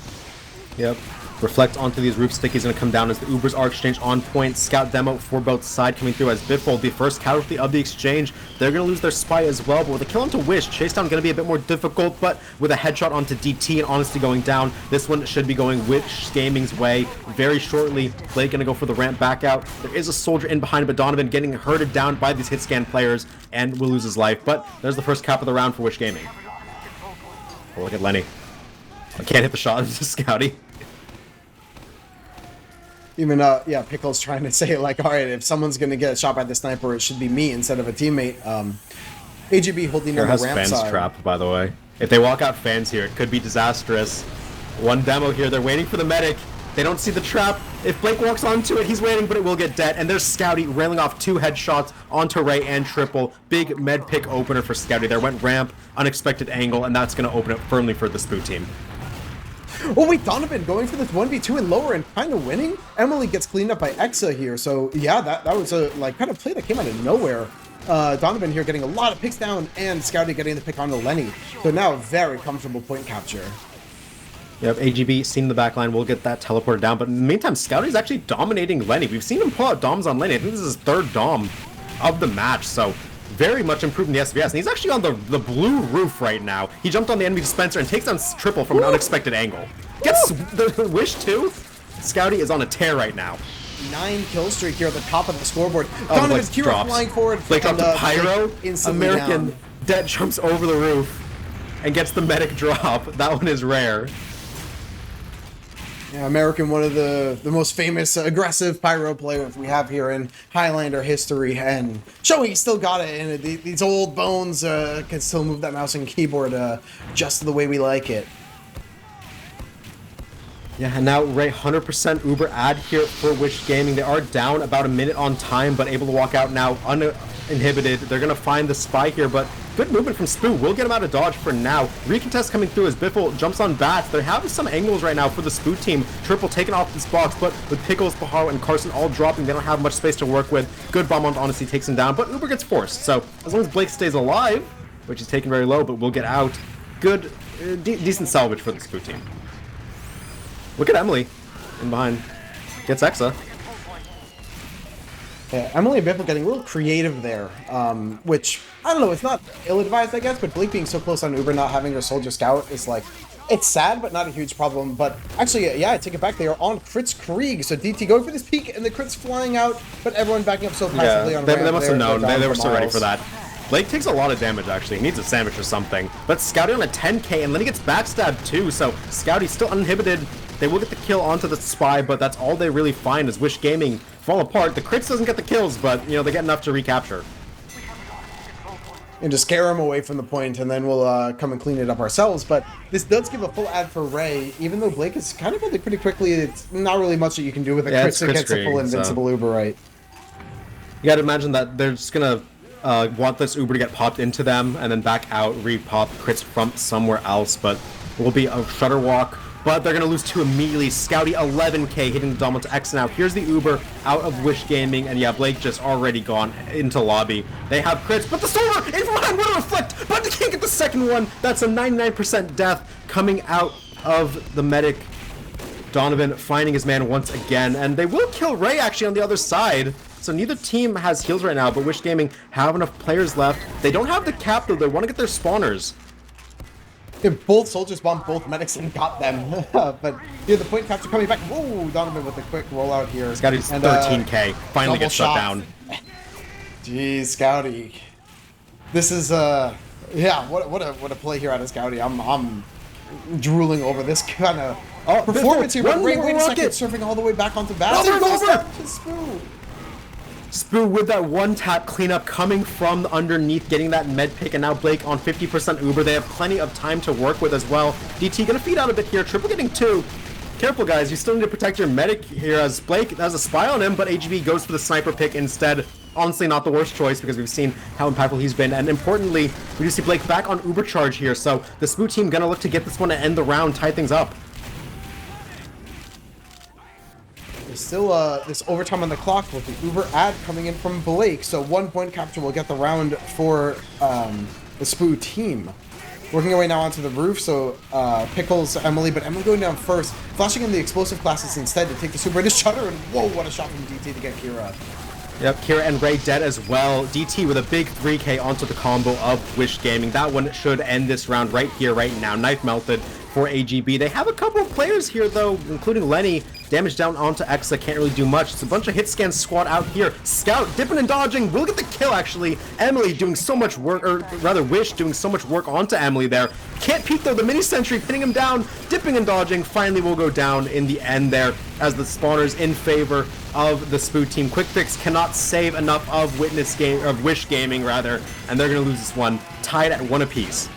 Yep. Reflect onto these roof stickies going to come down as the Ubers are exchanged on point. Scout demo for both side coming through as Biffle, the first casualty of the exchange. They're going to lose their spy as well, but with a kill onto Wish, chase down going to be a bit more difficult, but with a headshot onto DT and Honesty going down, this one should be going Wish Gaming's way very shortly. Blake going to go for the ramp back out. There is a soldier in behind, but Donovan getting herded down by these hit scan players and will lose his life, but there's the first cap of the round for Wish Gaming. Oh, look at Lenny. I can't hit the shot, it's just Scouty. Even, yeah, Pickle's trying to say, like, all right, if someone's going to get shot by the sniper, it should be me instead of a teammate. AGB holding down the ramp fans side. trapped, by the way. If they walk out fans here, it could be disastrous. One demo here, they're waiting for the medic. They don't see the trap. If Blake walks onto it, he's waiting, but it will get dead. And there's Scouty railing off 2 headshots onto Ray and Triple. Big med pick opener for Scouty. There went ramp, unexpected angle, and that's going to open up firmly for the Spoo team. Oh wait, Donovan going for this 1v2 and lower and kind of winning. Emily gets cleaned up by Exa here, so yeah, that was a like kind of play that came out of nowhere. Donovan here getting a lot of picks down and Scouty getting the pick onto Lenny. So now very comfortable point capture. Yep, AGB seen the backline, will get that teleported down, but in the meantime, Scouty's actually dominating Lenny. We've seen him pull out doms on Lenny. I think this is his 3rd dom of the match, so very much improved in the SVS, and he's actually on the blue roof right now. He jumped on the enemy dispenser and takes down Triple from an unexpected angle. Gets the Wish too. Scouty is on a tear right now. 9 kill streak here at the top of the scoreboard. Oh, Donovan's Blake Kira drops. flying forward. Blake dropped the pyro. Instantly American down. Debt jumps over the roof and gets the medic drop. That one is rare. Yeah, American, one of the most famous aggressive pyro players we have here in Highlander history, and showing he still got it, and these old bones can still move that mouse and keyboard just the way we like it. Yeah, and now Ray 100% Uber ad here for Wish Gaming. They are down about a minute on time, but able to walk out now uninhibited. They're going to find the spy here, but good movement from Spoo. We'll get him out of dodge for now. Recontest coming through as Biffle jumps on bats. They're having some angles right now for the Spoo team. Triple taken off this box, but with Pickles, Paharo, and Carson all dropping, they don't have much space to work with. Good bomb on Honesty takes him down, but Uber gets forced. So as long as Blake stays alive, which is taken very low, but we'll get out. Good, decent salvage for the Spoo team. Look at Emily in behind. Gets Exa. Yeah, Emily and Biffle getting a little creative there, which, I don't know, it's not ill-advised, I guess, but Blake being so close on Uber, not having her Soldier Scout is like, it's sad, but not a huge problem. But actually, yeah, I take it back. They are on Crits Krieg, so DT going for this peek, and the Crits flying out, but everyone backing up so passively on they ramp must have there, known. they're They down were for so ready miles. for that. Blake takes a lot of damage, actually. He needs a sandwich or something. But Scouty on a 10k, and then he gets backstabbed too, so Scouty's still uninhibited. They will get the kill onto the spy, but that's all they really find is Wish Gaming fall apart. The Crits doesn't get the kills, but, you know, they get enough to recapture. And just scare him away from the point, and then we'll come and clean it up ourselves. But this does give a full ad for Ray, even though Blake is kind of building pretty quickly. It's not really much that you can do with a Yeah, it's crits against a full Krieg, invincible Uber, right? You gotta imagine that they're just gonna want this Uber to get popped into them, and then back out, re-pop Crits from somewhere else, but it will be a Shutter Walk. But they're going to lose 2 immediately. Scouty 11k hitting the Dom to X now. Here's the Uber out of Wish Gaming. And yeah, Blake just already gone into lobby. They have crits, but the Stormer in behind with a reflect. But they can't get the second one. That's a 99% death coming out of the medic. Donovan finding his man once again. And they will kill Ray actually on the other side. So neither team has heals right now, but Wish Gaming have enough players left. They don't have the cap though. They want to get their spawners. Yeah, both soldiers bombed both medics and got them. But yeah, the point capture coming back. Whoa, Donovan with a quick rollout here. Scouty's And, 13k. Finally double gets shut shot. down. Jeez, Scouty. This is yeah, what a play here out of Scouty. I'm drooling over this kind of performance here. But one wait more a second, rocket. surfing all the way back onto bat. Another There goes over. that to Spoo. Spoo with that one tap cleanup coming from underneath, getting that med pick, and now Blake on 50% Uber. They have plenty of time to work with as well. DT gonna feed out a bit here. Triple getting 2. Careful, guys. You still need to protect your medic here as Blake has a spy on him, but AGB goes for the sniper pick instead. Honestly, not the worst choice because we've seen how impactful he's been. And importantly, we do see Blake back on Uber charge here. So the Spoo team gonna look to get this one to end the round, tie things up. There's still this overtime on the clock with the Uber ad coming in from Blake. So 1 point capture will get the round for the Spoo team. Working our way now onto the roof, so Pickles, Emily, but Emily going down first, flashing in the explosive classes instead to take the super into Shutter, and whoa, what a shot from DT to get Kira. Yep, Kira and Ray dead as well. DT with a big 3k onto the combo of Wish Gaming. That one should end this round right here, right now. Knife melted for AGB. They have a couple of players here, though, including Lenny. Damage down onto Exa, can't really do much. It's a bunch of hit scan squad out here. Scout dipping and dodging, will get the kill, actually. Emily doing so much work, or rather Wish doing so much work onto Emily there. Can't peek, though. The mini sentry pinning him down, dipping and dodging. Finally will go down in the end there as the spawners in favor of the Spoo team. Quick Fix cannot save enough of Wish Gaming, rather, and they're going to lose this one, tied at 1 apiece.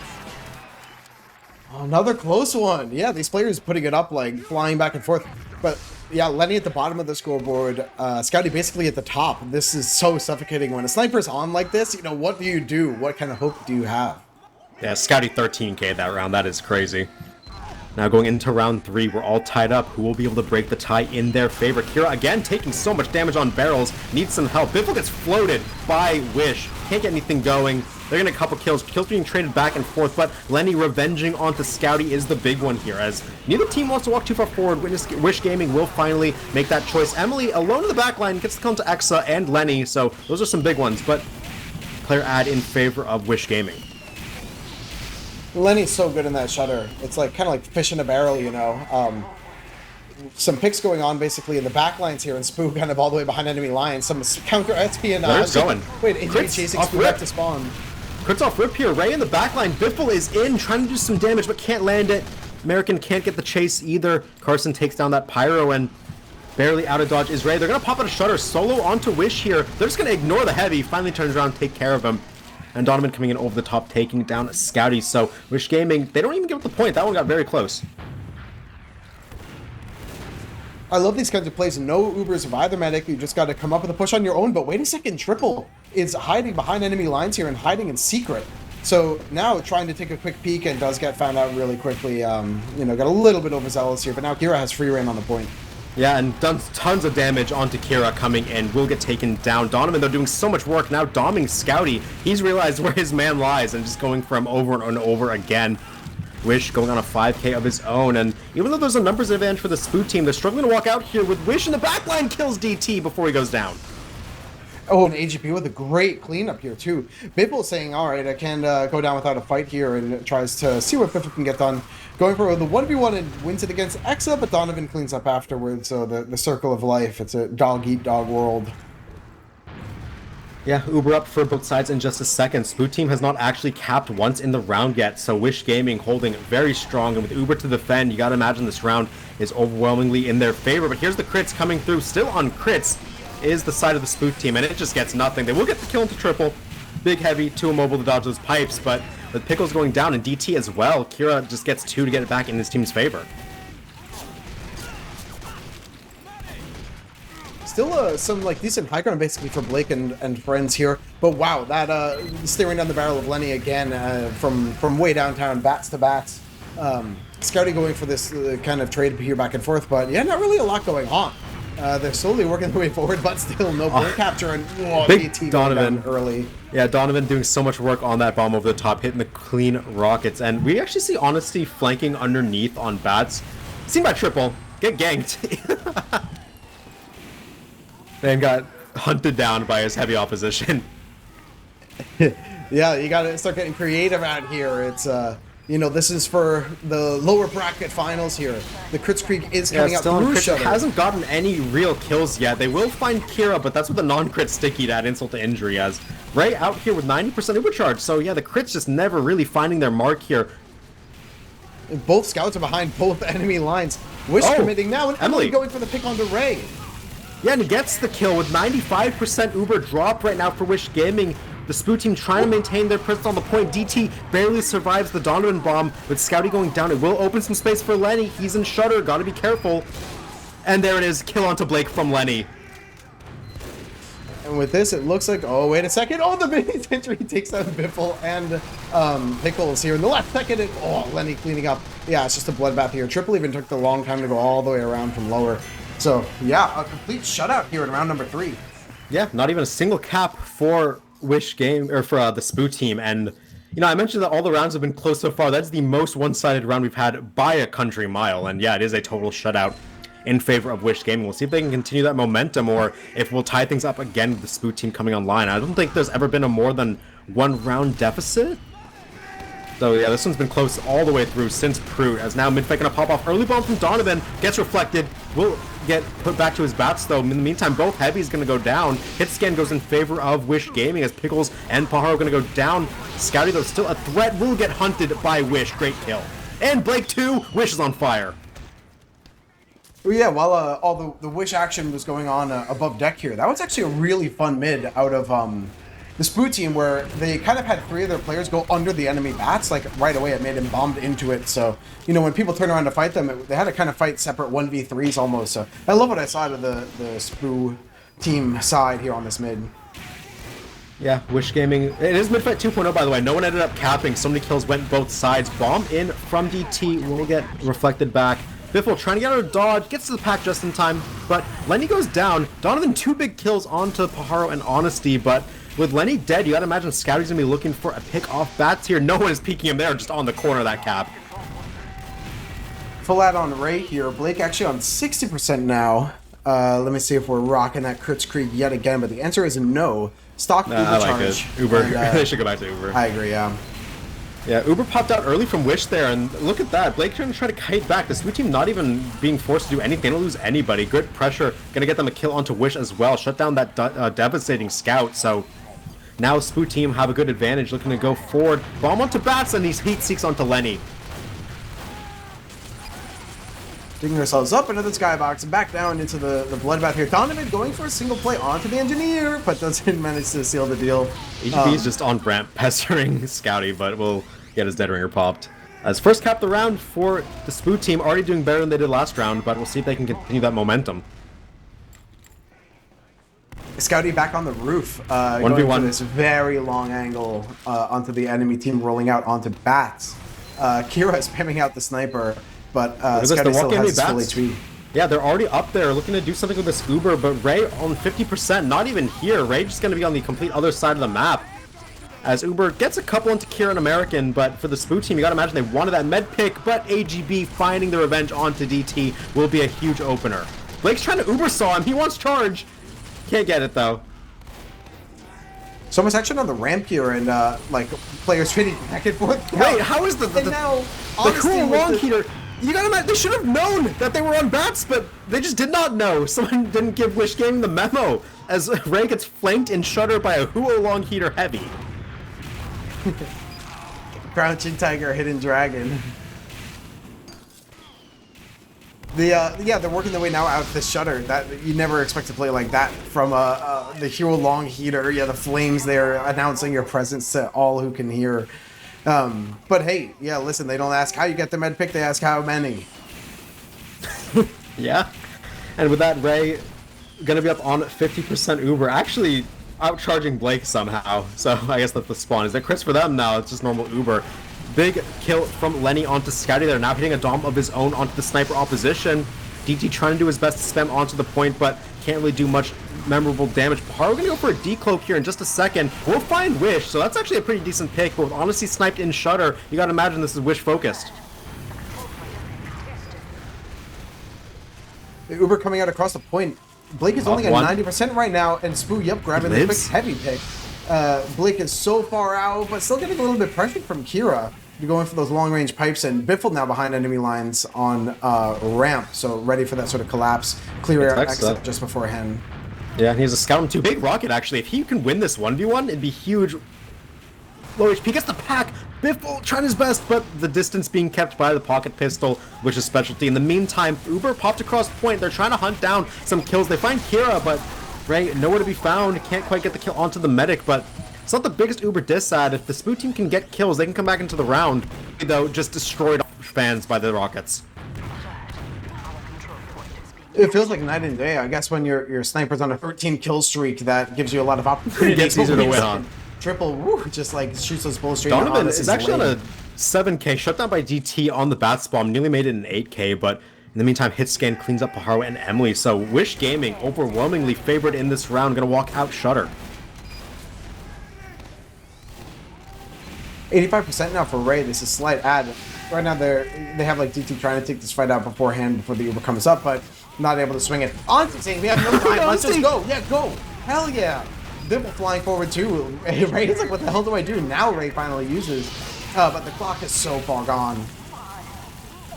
Another close one. Yeah, these players putting it up, like, flying back and forth. But, yeah, Lenny at the bottom of the scoreboard, Scouty basically at the top. This is so suffocating. When a sniper's on like this, you know, what do you do? What kind of hope do you have? Yeah, Scouty 13k that round. That is crazy. Now going into round 3, we're all tied up. Who will be able to break the tie in their favor? Kira again taking so much damage on barrels. Needs some help. Biffle gets floated by Wish. Can't get anything going. They're getting a couple kills. Kills being traded back and forth, but Lenny revenging onto Scouty is the big one here, as neither team wants to walk too far forward. Wish Gaming will finally make that choice. Emily alone in the back line gets the kill to Exa and Lenny, so those are some big ones, but player ad in favor of Wish Gaming. Lenny's so good in that Shutter. It's like kind of like fish in a barrel, you know. some picks going on basically in the back lines here, and Spoo kind of all the way behind enemy lines. Some counter espionage. Where's going? Wait, injury Crits chasing off Spoo rip. back to spawn. Crits off rip here. Ray in the backline. Biffle is in, trying to do some damage, but can't land it. American can't get the chase either. Carson takes down that Pyro, and barely out of dodge is Ray. They're going to pop out a Shutter solo onto Wish here. They're just going to ignore the heavy. Finally turns around, take care of him. And Donovan coming in over the top, taking down Scouty. So Wish Gaming, they don't even give up the point. That one got very close. I love these kinds of plays. No Ubers of either medic. You just got to come up with a push on your own. But wait a second, Triple is hiding behind enemy lines here and hiding in secret. So now trying to take a quick peek and does get found out really quickly. Got a little bit overzealous here. But now Kira has free reign on the point. Yeah, and done tons of damage onto Kira coming in. Will get taken down. Donovan, they're doing so much work now. Doming Scouty. He's realized where his man lies and just going for him over and over again. Wish going on a 5k of his own, and even though there's a numbers advantage for the Spoot team, they're struggling to walk out here with Wish in the backline kills DT before he goes down. Oh, and AGP with a great cleanup here too. Biffle saying, all right, I can go down without a fight here, and tries to see what Biffle can get done. Going for the 1v1 and wins it against Exa, but Donovan cleans up afterwards, so the circle of life, it's a dog-eat-dog world. Yeah, Uber up for both sides in just a second. Spoot team has not actually capped once in the round yet, so Wish Gaming holding very strong, and with Uber to defend, you gotta imagine this round is overwhelmingly in their favor. But here's the crits coming through. Still on crits is the side of the Spoot team, and it just gets nothing. They will get the kill into triple. Big heavy, too immobile to dodge those pipes, but with Pickles going down and DT as well, Kira just gets 2 to get it back in his team's favor. Still some decent high ground basically for Blake and friends here, but wow, that staring down the barrel of Lenny again from way downtown, bats to bats. Scouty going for this kind of trade here back and forth, but yeah, not really a lot going on. They're slowly working their way forward, but still no Blake capture, and Big DT Donovan early. Yeah, Donovan doing so much work on that bomb over the top, hitting the clean rockets, and we actually see Honesty flanking underneath on bats. Seen by Triple, get ganked. And got hunted down by his heavy opposition. Yeah, you gotta start getting creative out here. It's this is for the lower bracket finals here. The Crits Creek is coming out through Shutter. Hasn't gotten any real kills yet. They will find Kira, but that's with the non-crit sticky to add insult to injury, as Ray out here with 90% overcharge. So yeah, the crits just never really finding their mark here. Both scouts are behind both enemy lines. Wish committing now, and Emily going for the pick onto Ray. Yeah, and he gets the kill with 95% Uber drop right now for Wish Gaming. The Spoot team trying to maintain their presence on the point. DT barely survives the Donovan bomb with Scouty going down. It will open some space for Lenny. He's in Shutter. Gotta be careful. And there it is. Kill onto Blake from Lenny. And with this, it looks like, oh, wait a second. Oh, the mini injury takes out Biffle and Pickles here in the last second. Lenny cleaning up. Yeah, it's just a bloodbath here. Triple even took the long time to go all the way around from lower. So, yeah, a complete shutout here in round number 3. Yeah, not even a single cap for Wish Game, or for the Spoot team. And, I mentioned that all the rounds have been close so far. That's the most one-sided round we've had by a country mile. And yeah, it is a total shutout in favor of Wish Gaming. We'll see if they can continue that momentum, or if we'll tie things up again with the Spoot team coming online. I don't think there's ever been a more than 1 round deficit. So yeah, this one's been close all the way through since Prude, as now Midfight gonna pop off. Early bomb from Donovan, gets reflected, will get put back to his bats though. In the meantime, both heavies gonna go down. Hit scan goes in favor of Wish Gaming, as Pickles and Pajaro gonna go down. Scouty though still a threat, will get hunted by Wish. Great kill. And Blake 2, Wish is on fire. Well, yeah, while all the Wish action was going on above deck here, that was actually a really fun mid out of the Spoot team, where they kind of had 3 of their players go under the enemy bats, right away. It made him bombed into it. So, when people turn around to fight them, they had to kind of fight separate 1v3s almost. So I love what I saw out of the Spoot team side here on this mid. Yeah, Wish Gaming. It is Midfight 2.0, by the way. No one ended up capping. So many kills went both sides. Bomb in from DT will get reflected back. Biffle trying to get out of dodge, gets to the pack just in time, but Lenny goes down. Donovan 2 big kills onto Pajaro and Honesty, but with Lenny dead, you gotta imagine Scouty's gonna be looking for a pick off bats here. No one is peeking him there, just on the corner of that cap. Full ad on Ray here. Blake actually on 60% now. Let me see if we're rocking that Crits Creek yet again, but the answer is no. Stock Uber I like charge. it. Uber. And, They should go back to Uber. I agree, yeah. Yeah, Uber popped out early from Wish there, and look at that. Blake trying to kite back. The Smooth team not even being forced to do anything. They don't lose anybody. Good pressure. Gonna get them a kill onto Wish as well. Shut down that devastating scout. So now Spoot team have a good advantage. Looking to go forward. Bomb onto Bats, and these Heat Seeks onto Lenny. Digging ourselves up into the skybox and back down into the bloodbath here. Donovan going for a single play onto the engineer, but doesn't manage to seal the deal. AGB is just on ramp pestering Scouty, but will get his dead ringer popped. As first cap the round for the Spoot team, already doing better than they did last round, but we'll see if they can continue that momentum. Scouty back on the roof, going for this very long angle onto the enemy team, rolling out onto Bats. Kira spamming out the sniper, but Scouty still has his full HP. Yeah, they're already up there looking to do something with this Uber, but Ray on 50%, not even here. Ray just going to be on the complete other side of the map. As Uber gets a couple into Kira and American, but for the Spoot team, you got to imagine they wanted that med pick, but AGB finding the revenge onto DT will be a huge opener. Blake's trying to Uber saw him. He wants charge. Can't get it, though. So much action on the ramp here, and like players trading back and forth. Wait, how is the cool long heater? You gotta imagine, they should have known that they were on Bats, but they just did not know. Someone didn't give Wish Gaming the memo, as Ray gets flanked in Shutter by a Huo long heater heavy. Crouching Tiger, Hidden Dragon. Yeah, they're working their way now out the Shutter. That you never expect to play like that from the Hero Long Heater. Yeah, the flames there announcing your presence to all who can hear. But hey, yeah, listen, they don't ask how you get the med pick, they ask how many. Yeah, and with that, Ray gonna be up on 50% Uber, actually outcharging Blake somehow. So I guess that's the spawn. Is that crits for them now? It's just normal Uber. Big kill from Lenny onto Scouty. They're now hitting a dom of his own onto the sniper opposition. DT trying to do his best to spam onto the point, but can't really do much memorable damage. Paharo gonna go for a decloak here in just a second. We'll find Wish, so that's actually a pretty decent pick, but with Honesty sniped in Shutter, you gotta imagine this is Wish focused. The Uber coming out across the point. Blake is only at 90% right now, and Spoo, yep, grabbing the quick heavy pick. Blake is so far out, but still getting a little bit pressured from Kira. You're going for those long-range pipes, and Biffle now behind enemy lines on ramp, so ready for that sort of collapse. Clear air exit just beforehand. Yeah, he has a scout too. Big Rocket, actually. If he can win this 1v1, it'd be huge. Low HP gets the pack. Biffle trying his best, but the distance being kept by the pocket pistol, which is specialty. In the meantime, Uber popped across point. They're trying to hunt down some kills. They find Kira, but Ray nowhere to be found. Can't quite get the kill onto the medic, but it's not the biggest Uber diss ad. If the Spoot team can get kills, they can come back into the round. Though, just destroyed fans by the Rockets. It feels like night and day. I guess when your sniper's on a 13 kill streak, that gives you a lot of opportunity. It's easier to win on. Triple, woo, just like shoots those bullets straight. Donovan is actually on a 7k, shut down by DT on the Bats bomb. Nearly made it an 8k, but in the meantime, Hitscan cleans up Paharo and Emily. So Wish Gaming overwhelmingly favored in this round. Gonna walk out Shutter. 85% now for Ray. This is a slight ad. Right now they have like DT trying to take this fight out beforehand before the Uber comes up, but not able to swing it. Onto saying we have no time. Let's just go. Yeah, go. Hell yeah. Biffle flying forward too. Ray is like, what the hell do I do? Now Ray finally uses. But the clock is so far gone.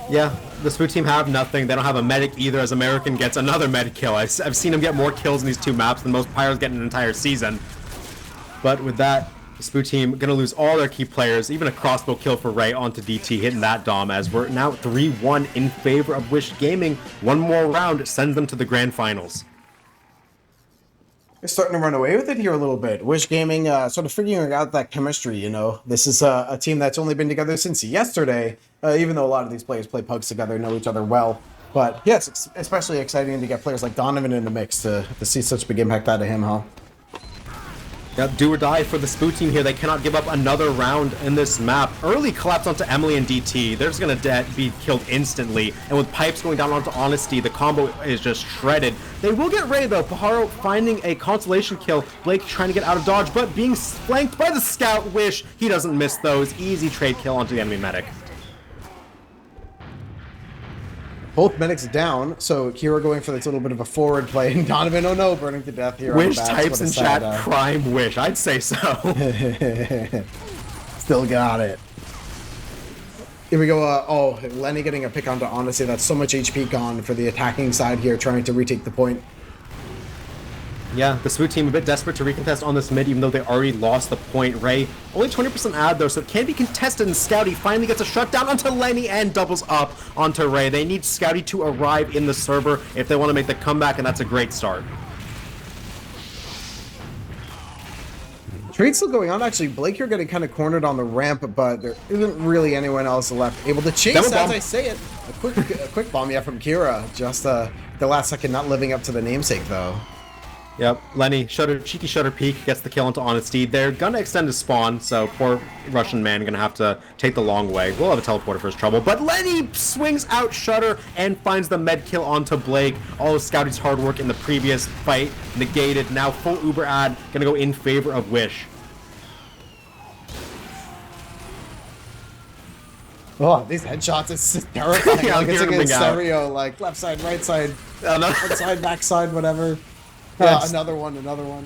Yeah, the Spoot team have nothing. They don't have a medic either, as American gets another med kill. I've seen him get more kills in these two maps than most Pyros get in an entire season. But with that, the Spoot team gonna lose all their key players, even a crossbow kill for Ray onto DT, hitting that dom, as we're now 3-1 in favor of Wish Gaming. One more round sends them to the grand finals. They're starting to run away with it here a little bit. Wish Gaming sort of figuring out that chemistry, you know. This is a team that's only been together since yesterday, even though a lot of these players play pugs together, know each other well. But yes, it's especially exciting to get players like Donovan in the mix to see such big impact out of him, huh? Yep, do or die for the Spoot team here. They cannot give up another round in this map. Early collapse onto Emily and DT. They're just going to be killed instantly. And with pipes going down onto Honesty, the combo is just shredded. They will get Ray, though. Paharo finding a consolation kill. Blake trying to get out of dodge, but being flanked by the scout. Wish he doesn't miss those. Easy trade kill onto the enemy medic. Both medics down, so Kira going for this little bit of a forward play, and Donovan, oh no, burning to death here. Wish types in chat, prime Wish. I'd say so. Still got it. Here we go. Oh, Lenny getting a pick onto Honestly. That's so much HP gone for the attacking side here, trying to retake the point. Yeah, the Spoot team a bit desperate to recontest on this mid, even though they already lost the point. Ray, only 20% ad though, so it can be contested, and Scouty finally gets a shutdown onto Lenny and doubles up onto Ray. They need Scouty to arrive in the server if they want to make the comeback, and that's a great start. Trade still going on. Actually, Blake here getting kind of cornered on the ramp, but there isn't really anyone else left able to chase. As I say it, a quick bomb, yeah, from Kira. Just the last second, not living up to the namesake though. Yep, Lenny, cheeky shutter peek, gets the kill into Honesty. They're gonna extend his spawn, so poor Russian man gonna have to take the long way. We'll have a teleporter for his trouble, but Lenny swings out Shutter and finds the med kill onto Blake. All of Scouty's hard work in the previous fight negated. Now full Uber ad, gonna go in favor of Wish. Oh, these headshots, it's terrifying. Yeah, like it's like in out. stereo, like left side, right side, front side, back side, whatever. Yeah, another one.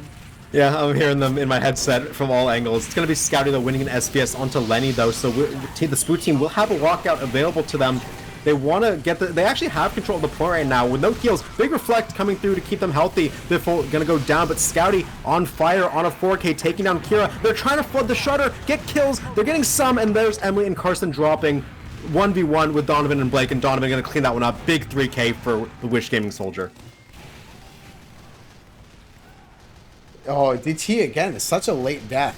Yeah, I'm hearing them in my headset from all angles. It's going to be Scouty though winning an SBS onto Lenny though, so the Spoot team will have a walkout available to them. They want to get they actually have control of the point right now with no heals. Big Reflect coming through to keep them healthy. They're going to go down, but Scouty on fire on a 4K taking down Kira. They're trying to flood the Shutter, get kills. They're getting some, and there's Emily and Carson dropping 1v1 with Donovan and Blake, and Donovan going to clean that one up. Big 3K for the Wish Gaming Soldier. Oh, DT again is such a late death.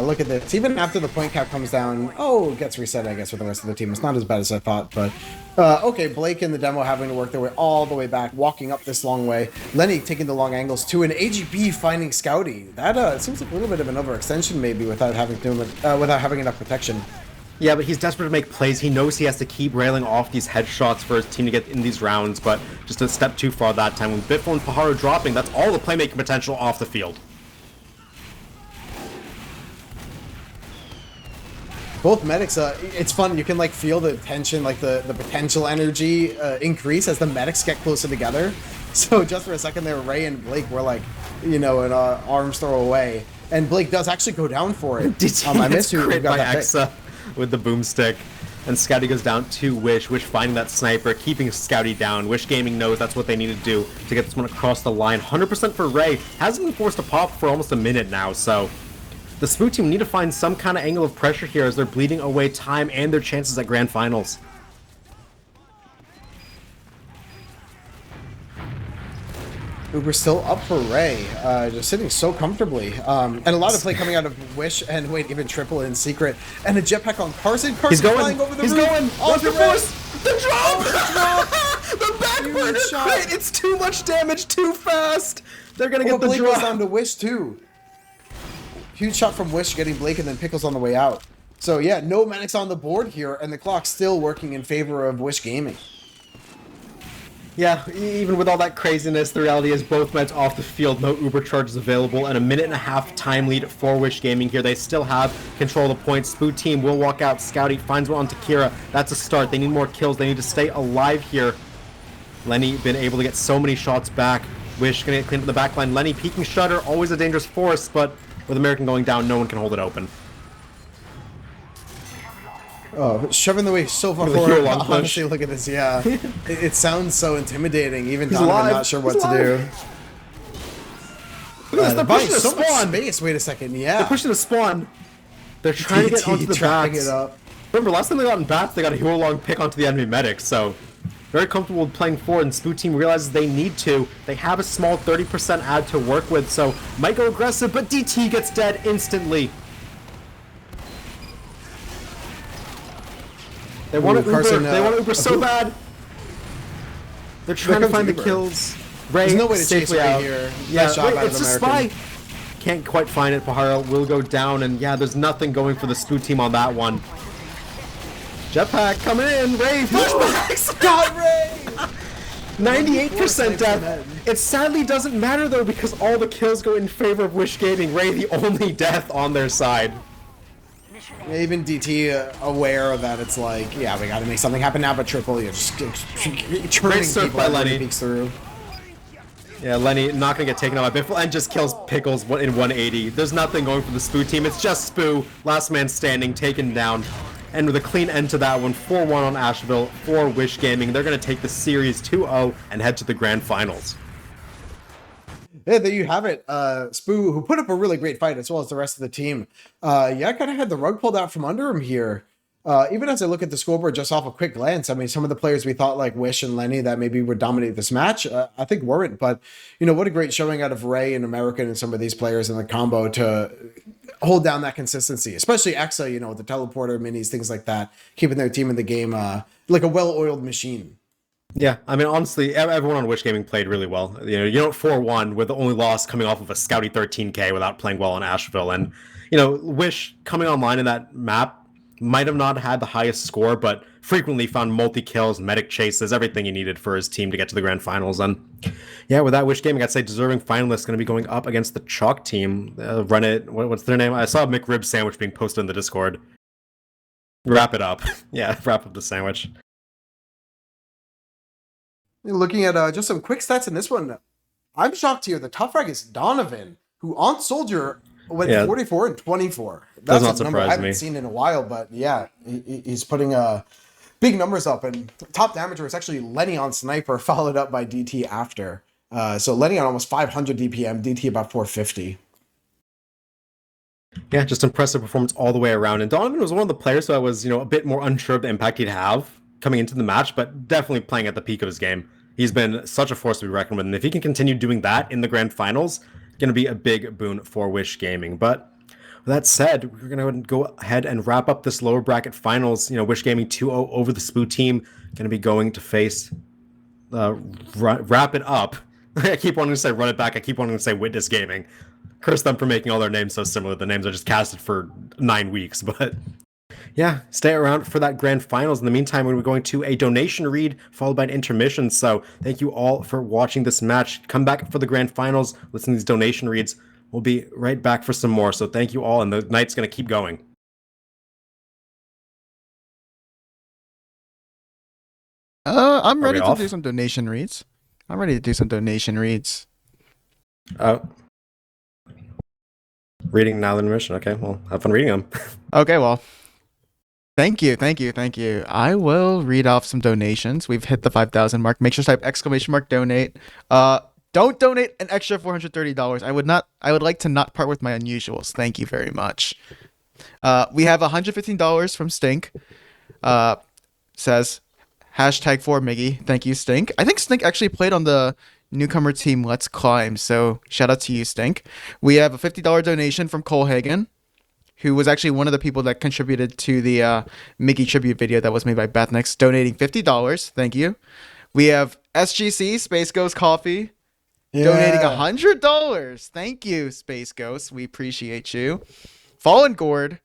Look at this. Even after the point cap comes down, it gets reset, I guess, with the rest of the team. It's not as bad as I thought, but okay, Blake in the demo having to work their way all the way back, walking up this long way. Lenny taking the long angles too, and AGB finding Scouty. That seems like a little bit of an overextension maybe without having enough protection. Yeah, but he's desperate to make plays. He knows he has to keep railing off these headshots for his team to get in these rounds, but just a step too far that time. With Biffle and Pajaro dropping, that's all the playmaking potential off the field. Both medics, it's fun. You can like feel the tension, like the potential energy increase as the medics get closer together. So just for a second there, Ray and Blake were like, an arm's throw away. And Blake does actually go down for it. I missed you. Crit by Exa with the boomstick. And Scouty goes down to Wish. Wish finding that sniper, keeping Scouty down. Wish Gaming knows that's what they need to do to get this one across the line. 100% for Ray. Hasn't been forced to pop for almost a minute now, so the Spoot team need to find some kind of angle of pressure here as they're bleeding away time and their chances at grand finals. Uber still up for Ray, just sitting so comfortably. And a lot of play coming out of Wish, and wait, even triple in secret. And a jetpack on Carson. Carson's flying over the roof. He's going. Off the force. The drop. The the backburner crit. It's too much damage too fast. They're going to get the Blake drop. goes down to Wish too. Huge shot from Wish getting Blake and then Pickles on the way out. So yeah, no medics on the board here, and the clock's still working in favor of Wish Gaming. Yeah, even with all that craziness, the reality is both meds off the field, no Uber charges available, and a minute and a half time lead for Wish Gaming here. They still have control of the points. Spoot team will walk out. Scouty finds one onto Kira. That's a start. They need more kills. They need to stay alive here. Lenny been able to get so many shots back. Wish gonna get cleaned up the back line. Lenny peeking Shutter, always a dangerous force, but with American going down, no one can hold it open. Oh, shoving the way so far forward. Honestly, look at this. Yeah, it sounds so intimidating. Even Donovan not sure what to do. Look at this. They're pushing the so spawn. Much space. Wait a second. Yeah, they're pushing the spawn. They're trying to get onto the bats. It up. Remember, last time they got in bats, they got a hero long pick onto the enemy medic. So very comfortable with playing forward, and Spoot team realizes they need to. They have a small 30% ad to work with, so might go aggressive, but DT gets dead instantly. They want to Uber. They want to Uber so bad. They're trying to find the kills. Ray There's no way to chase safely Ray out. here. Yeah, Nice job out it's of a American. spy. Can't quite find it. Pajaro will go down, and yeah, there's nothing going for the Spoot team on that one. Jetpack coming in. Ray flashbacks. God, Ray! 98% death. It sadly doesn't matter though because all the kills go in favor of Wish Gaming. Ray the only death on their side. Even DT aware of that, it's like, yeah, we got to make something happen now. But triple, you're just churning surf people by as Lenny. Lenny peeks through. Yeah, Lenny not gonna get taken out by Biffle and just kills Pickles in 180. There's nothing going for the Spoo team. It's just Spoo, last man standing, taken down. And with a clean end to that one, 4-1 on Asheville for Wish Gaming. They're going to take the series 2-0 and head to the grand finals. Yeah, there you have it. Spoo, who put up a really great fight, as well as the rest of the team. Yeah, kind of had the rug pulled out from under him here. Even as I look at the scoreboard just off a quick glance, I mean, some of the players we thought like Wish and Lenny that maybe would dominate this match, I think weren't. But, what a great showing out of Ray and American and some of these players in the combo to hold down that consistency, especially Exa, with the teleporter, minis, things like that, keeping their team in the game like a well-oiled machine. Yeah, I mean, honestly, everyone on Wish Gaming played really well. You know, 4-1 with the only loss coming off of a Scouty 13K without playing well on Asheville. And, Wish coming online in that map might have not had the highest score, but frequently found multi-kills, medic chases, everything he needed for his team to get to the grand finals. And yeah, with that Wish Gaming, I'd say deserving finalists going to be going up against the Chalk team. Run it, what's their name? I saw a McRib sandwich being posted in the Discord. Wrap it up. Yeah, wrap up the sandwich. Looking at just some quick stats in this one, I'm shocked here. The top frag is Donovan, who on Soldier went 44 and 24. That's not a number I surprise haven't me. seen in a while, but yeah, he's putting big numbers up. And top damager was actually Lenny on Sniper, followed up by DT after. So Lenny on almost 500 DPM, DT about 450. Yeah, just impressive performance all the way around. And Donovan was one of the players who I was, a bit more unsure of the impact he'd have coming into the match, but definitely playing at the peak of his game. He's been such a force to be reckoned with, and if he can continue doing that in the grand finals, going to be a big boon for Wish Gaming. But with that said, we're going to go ahead and wrap up this lower bracket finals. Wish Gaming 2-0 over the Spoo team, going to be going to face wrap it up. I keep wanting to say run it back. I keep wanting to say Witness Gaming. Curse them for making all their names so similar. The names are just casted for 9 weeks, but yeah, stay around for that grand finals. In the meantime, we're going to a donation read followed by an intermission. So thank you all for watching this match. Come back for the grand finals. Listen to these donation reads. We'll be right back for some more. So thank you all, and the night's going to keep going. I'm Are ready we to off? do some donation reads. I'm ready to do some donation reads. Reading now the intermission. Okay, well, have fun reading them. Okay, well, thank you. I will read off some donations. We've hit the 5,000 mark. Make sure to type ! Donate. Don't donate an extra $430. I would like to not part with my unusuals. Thank you very much. We have $115 from Stink. Says hashtag for Miggy. Thank you, Stink. I think Stink actually played on the newcomer team Let's Climb, so shout out to you, Stink. We have a $50 donation from Cole Hagen, who was actually one of the people that contributed to the Miggy tribute video that was made by Bethnix, donating $50. Thank you. We have SGC, Space Ghost Coffee, donating $100. Thank you, Space Ghost. We appreciate you. Fallen Gourd,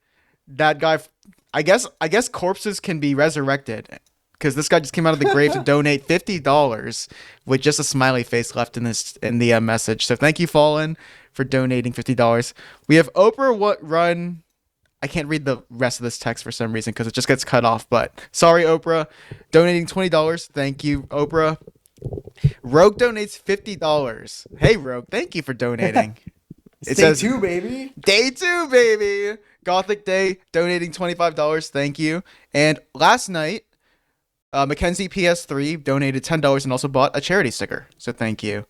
that guy. I guess corpses can be resurrected, because this guy just came out of the grave to donate $50 with just a smiley face left in the message. So thank you, Fallen, for donating $50. We have Oprah Run. I can't read the rest of this text for some reason because it just gets cut off. But sorry, Oprah, donating $20. Thank you, Oprah. Rogue donates $50. Hey, Rogue, thank you for donating. It says Day 2, baby. Day 2, baby. Gothic Day donating $25. Thank you. And last night, Mackenzie PS3 donated $10 and also bought a charity sticker. So thank you.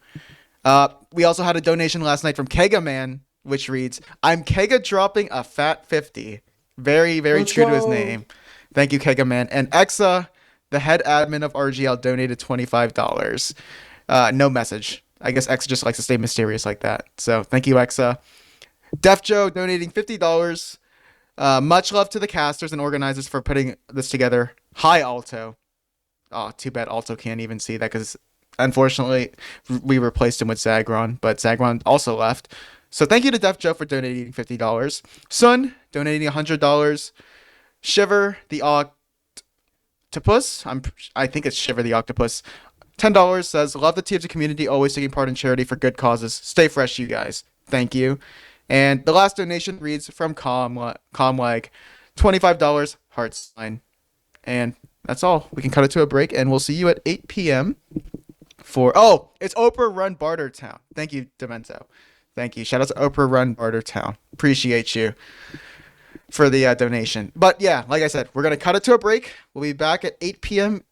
We also had a donation last night from Kega Man, which reads, "I'm Kega dropping a fat 50." Very, very Let's true to go. his name. Thank you, Kega Man. And Exa, the head admin of RGL, donated $25. No message. I guess Exa just likes to stay mysterious like that. So thank you, Exa. Def Joe donating $50. Much love to the casters and organizers for putting this together. Hi, Alto. Oh, too bad Alto can't even see that because unfortunately we replaced him with Zagron, but Zagron also left. So thank you to Def Joe for donating $50. Sun donating $100. Shiver the Octopus. I think it's Shiver the Octopus. $10 says, "Love the TFT community, always taking part in charity for good causes. Stay fresh, you guys." Thank you. And the last donation reads from Comlag, $25 heart sign. And that's all. We can cut it to a break, and we'll see you at 8 p.m. for... Oh, it's Oprah Run Bartertown. Thank you, Demento. Thank you. Shout out to Oprah Run Bartertown. Appreciate you. for the donation. But yeah, like I said, we're gonna cut it to a break. We'll be back at 8 p.m.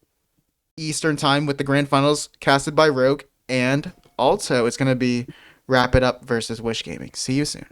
Eastern time with the grand finals casted by Rogue, and also it's gonna be Wrap It Up versus Wish Gaming. See you soon.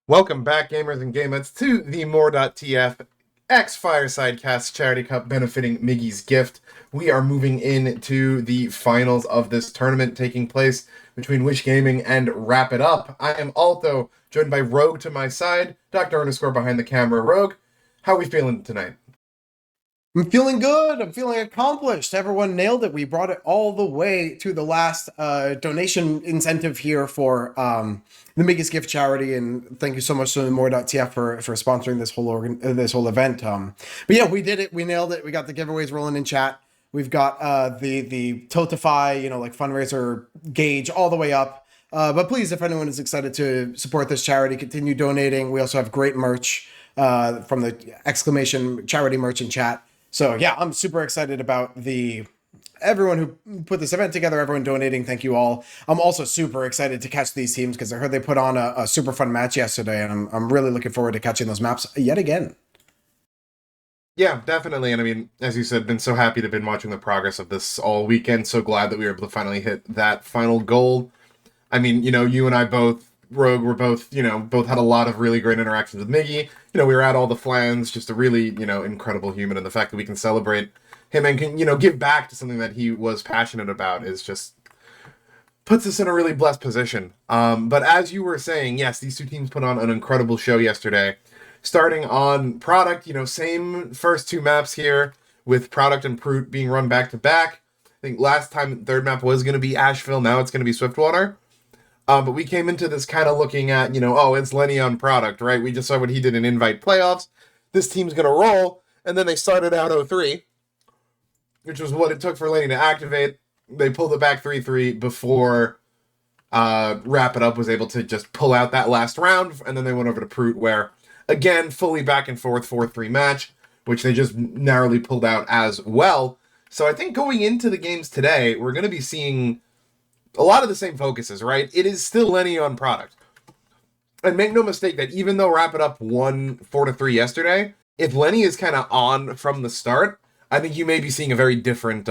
Welcome back, gamers and gamettes, to the More.tf X Fireside Cast Charity Cup benefiting Miggy's Gift. We are moving into the finals of this tournament taking place between Wish Gaming and Wrap It Up. I am also joined by Rogue to my side, Dr. Underscore behind the camera. Rogue, how are we feeling tonight? I'm feeling good. I'm feeling accomplished. Everyone nailed it. We brought it all the way to the last donation incentive here for the Miggy's Gift charity, and thank you so much to More.tf for sponsoring this whole event. But yeah, we did it. We nailed it. We got the giveaways rolling in chat. We've got the Totify, like fundraiser gauge all the way up. But please, if anyone is excited to support this charity, continue donating. We also have great merch from the exclamation charity merch in chat. So yeah, I'm super excited about everyone who put this event together, everyone donating. Thank you all. I'm also super excited to catch these teams because I heard they put on a super fun match yesterday, and I'm really looking forward to catching those maps yet again. Yeah, definitely. And I mean, as you said, been so happy to have been watching the progress of this all weekend. So glad that we were able to finally hit that final goal. I mean, you and I both, Rogue, were both, both had a lot of really great interactions with Miggy. We were at all the flans, just a really, incredible human. And the fact that we can celebrate him and can, give back to something that he was passionate about is just puts us in a really blessed position. But as you were saying, yes, these two teams put on an incredible show yesterday. Starting on Product, same first two maps here with Product and Proot being run back to back. I think last time third map was going to be Asheville, now it's going to be Swiftwater. But we came into this kind of looking at, it's Lenny on Product, right? We just saw what he did in Invite Playoffs. This team's going to roll. And then they started out 0-3, which was what it took for Lenny to activate. They pulled it back 3-3 before Wrap It Up was able to just pull out that last round. And then they went over to Proot, where, again, fully back and forth 4-3 match, which they just narrowly pulled out as well. So I think going into the games today, we're going to be seeing a lot of the same focuses, right? It is still Lenny on Product. And make no mistake that even though Wrap It Up won 4-3 yesterday, if Lenny is kind of on from the start, I think you may be seeing a very different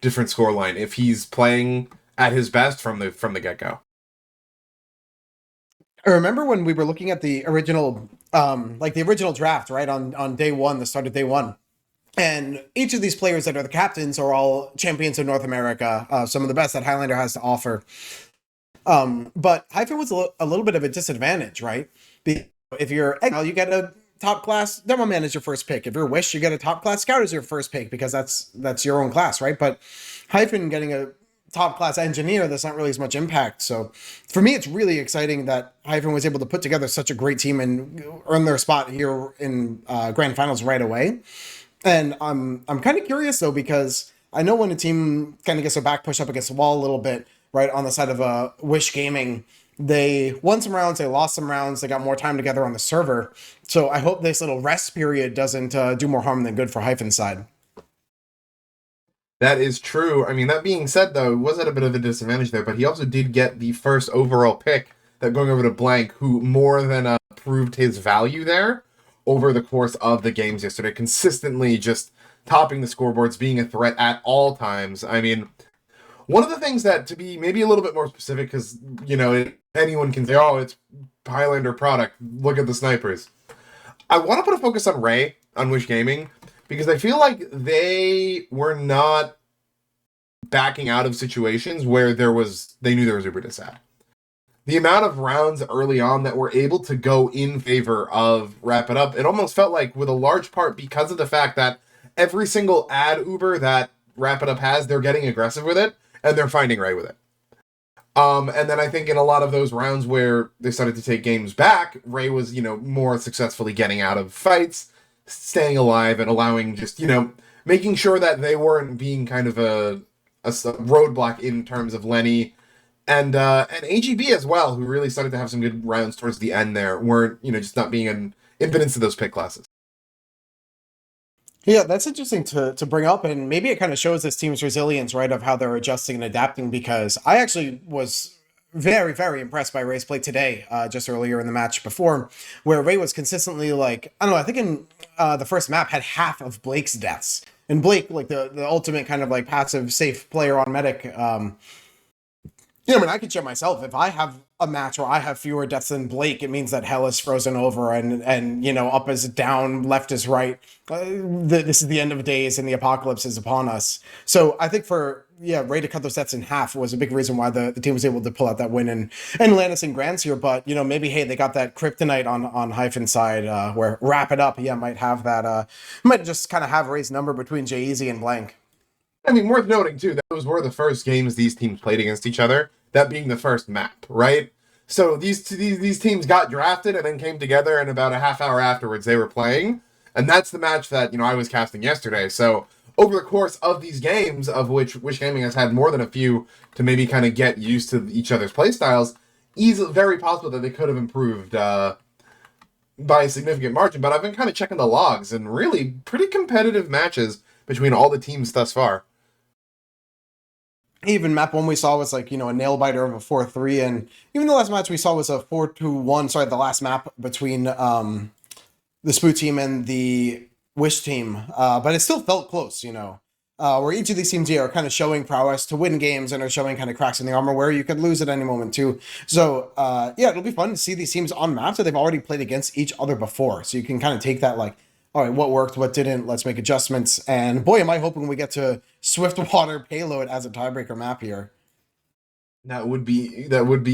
scoreline if he's playing at his best from the get-go. I remember when we were looking at the original draft, right, on day one, the start of day one. And each of these players that are the captains are all champions of North America, some of the best that Highlander has to offer. But Hyphen was a little bit of a disadvantage, right? If you're Exile, you get a top class demo man as your first pick. If you're Wish, you get a top class scout as your first pick because that's your own class, right? But Hyphen getting a top class engineer, that's not really as much impact. So for me, it's really exciting that Hyphen was able to put together such a great team and earn their spot here in grand finals right away. And I'm kind of curious though, because I know when a team kind of gets their back pushed up against the wall a little bit, right, on the side of Wish Gaming, they won some rounds, they lost some rounds, they got more time together on the server. So I hope this little rest period doesn't do more harm than good for Hyphen's side. That is true. I mean, that being said, though, it was at a bit of a disadvantage there, but he also did get the first overall pick, that going over to Blank, who more than proved his value there over the course of the games yesterday, consistently just topping the scoreboards, being a threat at all times. I mean, one of the things that, to be maybe a little bit more specific, because, anyone can say, oh, it's Highlander Product, look at the snipers. I want to put a focus on Ray, on Wish Gaming, because I feel like they were not backing out of situations where they knew there was Uber Disad. The amount of rounds early on that were able to go in favor of Wrap It Up, it almost felt like, with a large part because of the fact that every single ad Uber that Wrap It Up has, they're getting aggressive with it, and they're finding Ray with it. And then I think in a lot of those rounds where they started to take games back, Ray was, more successfully getting out of fights, staying alive, and allowing just, making sure that they weren't being kind of a roadblock in terms of Lenny. And AGB as well, who really started to have some good rounds towards the end there, weren't, just not being an impedance to those pick classes. Yeah, that's interesting to bring up, and maybe it kind of shows this team's resilience, right, of how they're adjusting and adapting, because I actually was very, very impressed by Ray's play today, just earlier in the match before, where Ray was consistently, like, I don't know, I think in the first map had half of Blake's deaths. And Blake, like the ultimate kind of like passive safe player on Medic, I mean, I could share myself. If I have a match where I have fewer deaths than Blake, it means that hell is frozen over and you know, up is down, left is right. This is the end of days and the apocalypse is upon us. So I think for Ray to cut those deaths in half was a big reason why the team was able to pull out that win and land us in Grands here. But you know, maybe hey, they got that kryptonite on Hyphen side where wrap it up. Yeah, might have that. Might just kind of have Ray's number between J-Eazy and Blank. I mean, worth noting too, those were the first games these teams played against each other. That being the first map, right? So these teams got drafted and then came together, and about a half hour afterwards they were playing, and that's the match that I was casting yesterday. So over the course of these games, of which Wish Gaming has had more than a few to maybe kind of get used to each other's playstyles, easily very possible that they could have improved by a significant margin. But I've been kind of checking the logs, and really pretty competitive matches between all the teams thus far. Even map one we saw was like, a nail biter of a 4-3, and even the last match we saw was a 4-2-1. Sorry, the last map between the Spoo team and the Wish team, but it still felt close, where each of these teams are kind of showing prowess to win games and are showing kind of cracks in the armor where you could lose at any moment too. So it'll be fun to see these teams on maps that they've already played against each other before, so you can kind of take that like, all right, what worked, what didn't, let's make adjustments. And boy, am I hoping we get to Swiftwater Payload as a tiebreaker map here. That would be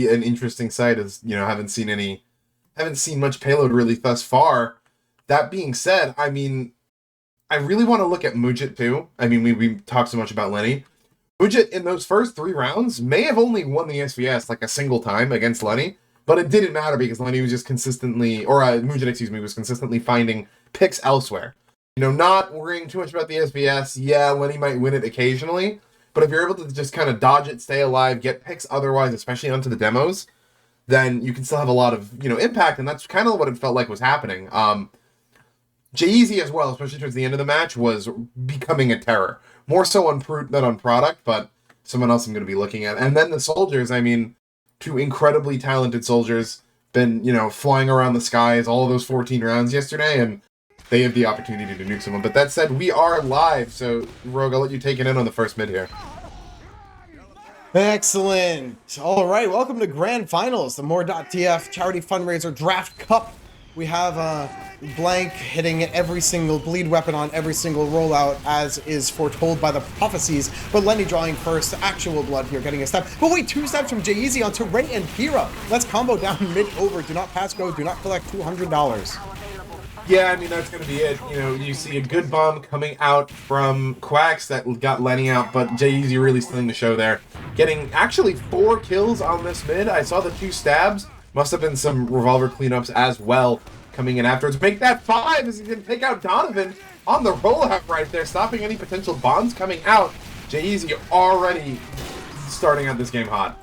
an interesting sight, as haven't seen much Payload really thus far. That being said, I mean, I really want to look at Mujit too. I mean, we talked so much about Lenny. Mujit in those first 3 rounds may have only won the SVS like a single time against Lenny, but it didn't matter because Lenny was just consistently, Mujit, was consistently finding picks elsewhere. Not worrying too much about the SVS. Yeah, Lenny might win it occasionally, but if you're able to just kind of dodge it, stay alive, get picks otherwise, especially onto the demos, then you can still have a lot of, impact, and that's kind of what it felt like was happening. J-Eazy as well, especially towards the end of the match, was becoming a terror. More so on Prut than on Product, but someone else I'm going to be looking at. And then the soldiers, I mean, 2 incredibly talented soldiers, been, flying around the skies all of those 14 rounds yesterday, and they have the opportunity to nuke someone. But that said, we are live, so Rogue, I'll let you take it in on the first mid here. Excellent. All right, welcome to Grand Finals, the More.tf Charity Fundraiser Draft Cup. We have Blank hitting every single bleed weapon on every single rollout, as is foretold by the prophecies. But Lenny drawing first, actual blood here, getting a step. But wait, 2 steps from J-Eazy onto Ray and Kira. Let's combo down mid-over. Do not pass go, do not collect $200. Yeah, I mean, that's going to be it. You see a good bomb coming out from Quacks that got Lenny out, but J-Eazy really stealing the show there. Getting actually 4 kills on this mid. I saw the 2 stabs. Must have been some revolver cleanups as well coming in afterwards. Make that 5 as he can take out Donovan on the rollout right there, stopping any potential bombs coming out. J-Eazy already starting out this game hot.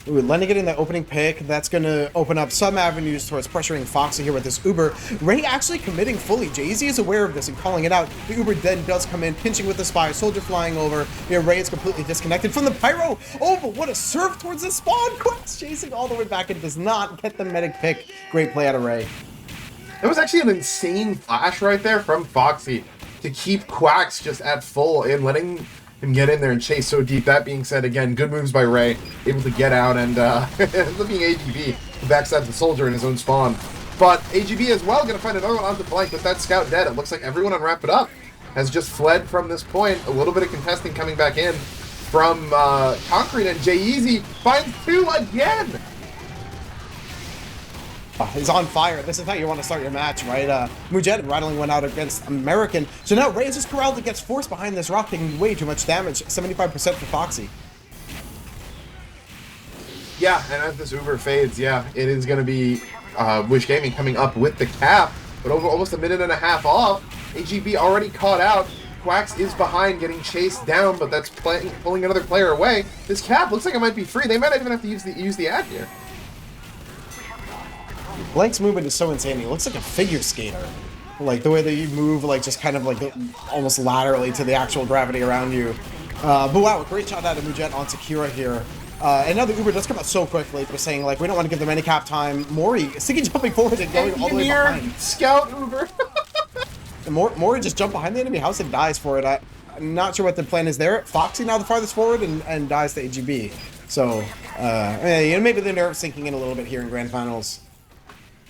Ooh, Lenny getting that opening pick. That's going to open up some avenues towards pressuring Foxy here with this Uber. Ray actually committing fully. J-Eazy is aware of this and calling it out. The Uber then does come in, pinching with the spy. Soldier flying over. Ray is completely disconnected from the pyro. Oh, but what a serve towards the spawn. Quacks chasing all the way back and does not get the medic pick. Great play out of Ray. That was actually an insane flash right there from Foxy to keep Quacks just at full and letting him get in there and chase so deep. That being said, again, good moves by Ray, able to get out and looking AGB who backstabs the soldier in his own spawn. But AGB as well going to find another one onto Blank with that scout dead. It looks like everyone on Wrap It Up has just fled from this point. A little bit of contesting coming back in from Concrete, and J-Eazy finds 2 again. He's on fire. This is how you want to start your match, right? Mujet rattling one out against American. So now Ray is just corralled and gets forced behind this rock, taking way too much damage. 75% for Foxy. Yeah, and as this Uber fades, yeah, it is going to be Wish Gaming coming up with the cap, but over almost a minute and a half off. AGB already caught out. Quacks is behind, getting chased down, but that's pulling another player away. This cap looks like it might be free. They might not even have to use the ad here. Blank's movement is so insane. He looks like a figure skater. Like the way that you move, like just kind of like almost laterally to the actual gravity around you. But wow, great shot out of Mujet onto Kira here. And now the Uber does come out so quickly. We're saying like we don't want to give them any cap time. Mori, Siggy jumping forward and going all the way behind. Scout Uber. And Mori just jumped behind the enemy house and dies for it. I'm not sure what the plan is there. Foxy now the farthest forward and dies to AGB. So, maybe the nerves sinking in a little bit here in Grand Finals.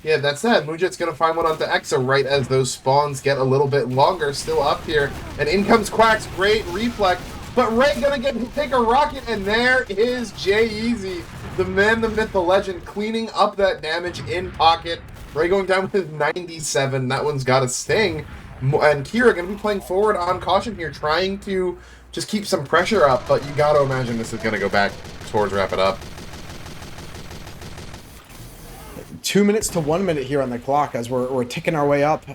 Yeah, that said, Mujet's going to find one onto Exa right as those spawns get a little bit longer, still up here. And in comes Quack's great reflex, but Ray going to take a rocket, and there is Jay-Easy, the man, the myth, the legend, cleaning up that damage in pocket. Ray going down with his 97. That one's got a sting. And Kira going to be playing forward on caution here, trying to just keep some pressure up, but you got to imagine this is going to go back towards wrap it up. 2 minutes to 1 minute here on the clock as we're ticking our way up.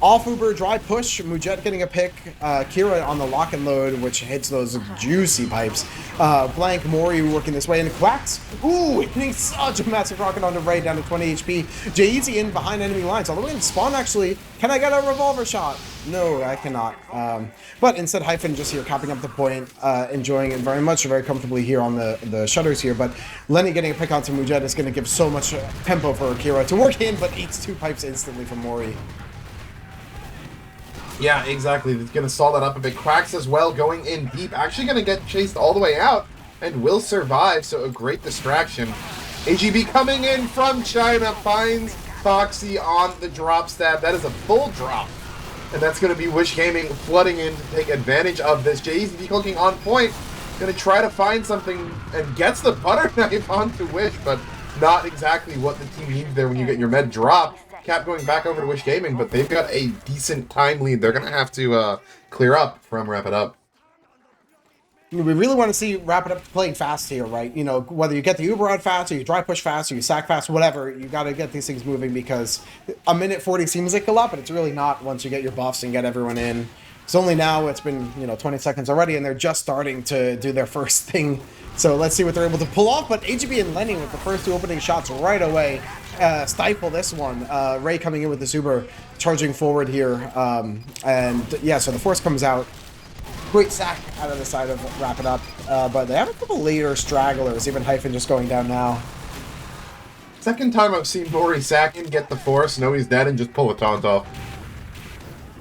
Off Uber, dry push, Mujet getting a pick, Kira on the lock and load, which hits those juicy pipes. Blank, Mori working this way, and Quacks, ooh, hitting such a massive rocket onto Ray down to 20 HP. Jay-Easy in behind enemy lines, all the way in spawn actually. Can I get a revolver shot? No, I cannot. But instead, Hyphen just here capping up the point, enjoying it very much, very comfortably here on the shutters here. But Lenny getting a pick onto Mujet is going to give so much tempo for Kira to work in, but eats 2 pipes instantly from Mori. Yeah, exactly. It's going to stall that up a bit. Quacks as well, going in deep. Actually going to get chased all the way out and will survive, so a great distraction. AGB coming in from China, finds Foxy on the drop stab. That is a full drop. And that's going to be Wish Gaming flooding in to take advantage of this. Jay-Z decloaking on point. Going to try to find something and gets the butter knife onto Wish, but not exactly what the team needs there when you get your med drop. Cap going back over to Wish Gaming, but they've got a decent time lead. They're going to have to clear up from Wrap It Up. We really want to see Wrap It Up playing fast here, right? You know, whether you get the Uber out fast, or you dry push fast, or you sack fast, whatever, you got to get these things moving, because a minute 40 seems like a lot, but it's really not once you get your buffs and get everyone in. It's only now, it's been, 20 seconds already, and they're just starting to do their first thing. So let's see what they're able to pull off. But AGB and Lenny with the first 2 opening shots right away stifle this one. Ray coming in with the Uber, charging forward here. And yeah, so the force comes out. Great sack out of the side of Wrap It Up. But they have a couple later stragglers, even Hyphen just going down now. Second time I've seen Mori sack and get the force, know he's dead, and just pull a taunt off.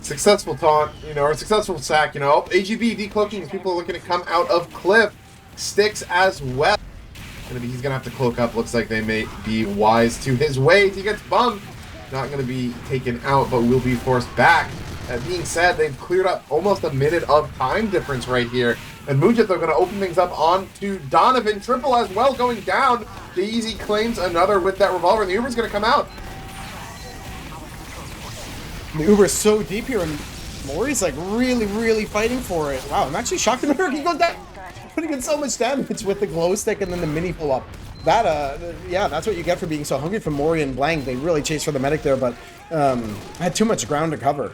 Successful taunt, or successful sack, AGB decloaking as people are looking to come out of Cliff. Sticks as well. He's gonna have to cloak up. Looks like they may be wise to his ways. He gets bumped. Not gonna be taken out, but will be forced back. That being said, they've cleared up almost a minute of time difference right here. And Mujet, they're gonna open things up onto Donovan. Triple as well going down. Jay-Easy claims another with that revolver, and the Uber's gonna come out. The Uber's so deep here, and Mori's like really, really fighting for it. Wow, I'm actually shocked in America. He goes down, putting in so much damage with the glow stick and then the mini pull-up. That, yeah, that's what you get for being so hungry from Mori and Blank. They really chased for the medic there, but had too much ground to cover.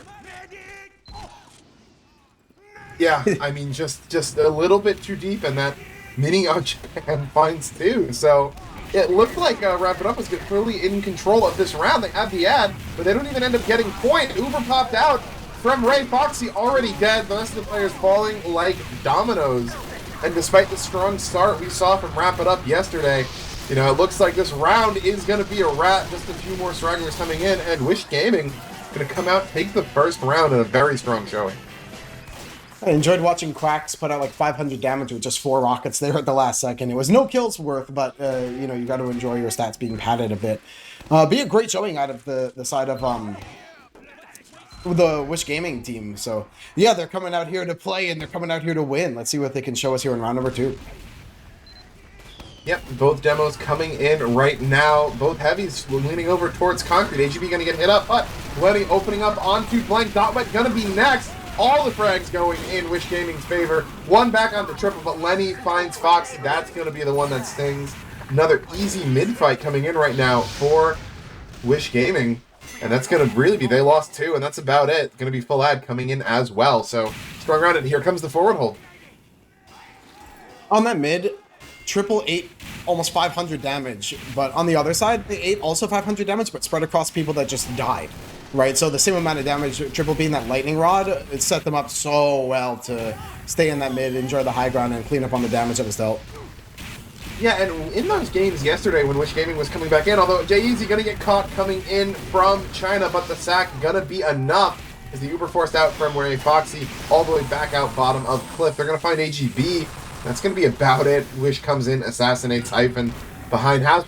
Yeah, I mean, just a little bit too deep, and that mini on Japan finds too. So it looked like Wrap It Up was clearly in control of this round. They had the ad, but they don't even end up getting point. Uber popped out from Ray. Foxy already dead. The rest of the players falling like dominoes. And despite the strong start we saw from Wrap It Up yesterday, it looks like this round is going to be a wrap. Just a few more stragglers coming in, and Wish Gaming going to come out, take the first round in a very strong showing. I enjoyed watching Quacks put out like 500 damage with just 4 rockets there at the last second. It was no kills worth, but you got to enjoy your stats being padded a bit. Be a great showing out of the side of the Wish Gaming team. So yeah, they're coming out here to play, and they're coming out here to win. Let's see what they can show us here in round number 2. Yep, both demos coming in right now. Both heavies leaning over towards Concrete. AGB going to get hit up, but Lenny opening up onto Blank. Dotwet going to be next. All the frags going in Wish Gaming's favor. One back onto Triple, but Lenny finds Foxy. That's going to be the one that stings. Another easy mid-fight coming in right now for Wish Gaming. And that's going to really be, they lost 2, and that's about it. Going to be full ad coming in as well. So, strong round, and here comes the forward hold. On that mid, Triple ate almost 500 damage, but on the other side, they ate also 500 damage, but spread across people that just died. Right, so the same amount of damage, Triple being that lightning rod, it set them up so well to stay in that mid, enjoy the high ground, and clean up on the damage that was dealt. Yeah, and in those games yesterday when Wish Gaming was coming back in, although Jay-Easy going to get caught coming in from China, but the sack going to be enough as the Uber forced out from Ray Foxy all the way back out bottom of Cliff. They're going to find AGB That's going to be about it. Wish comes in, assassinates Hyphen behind house.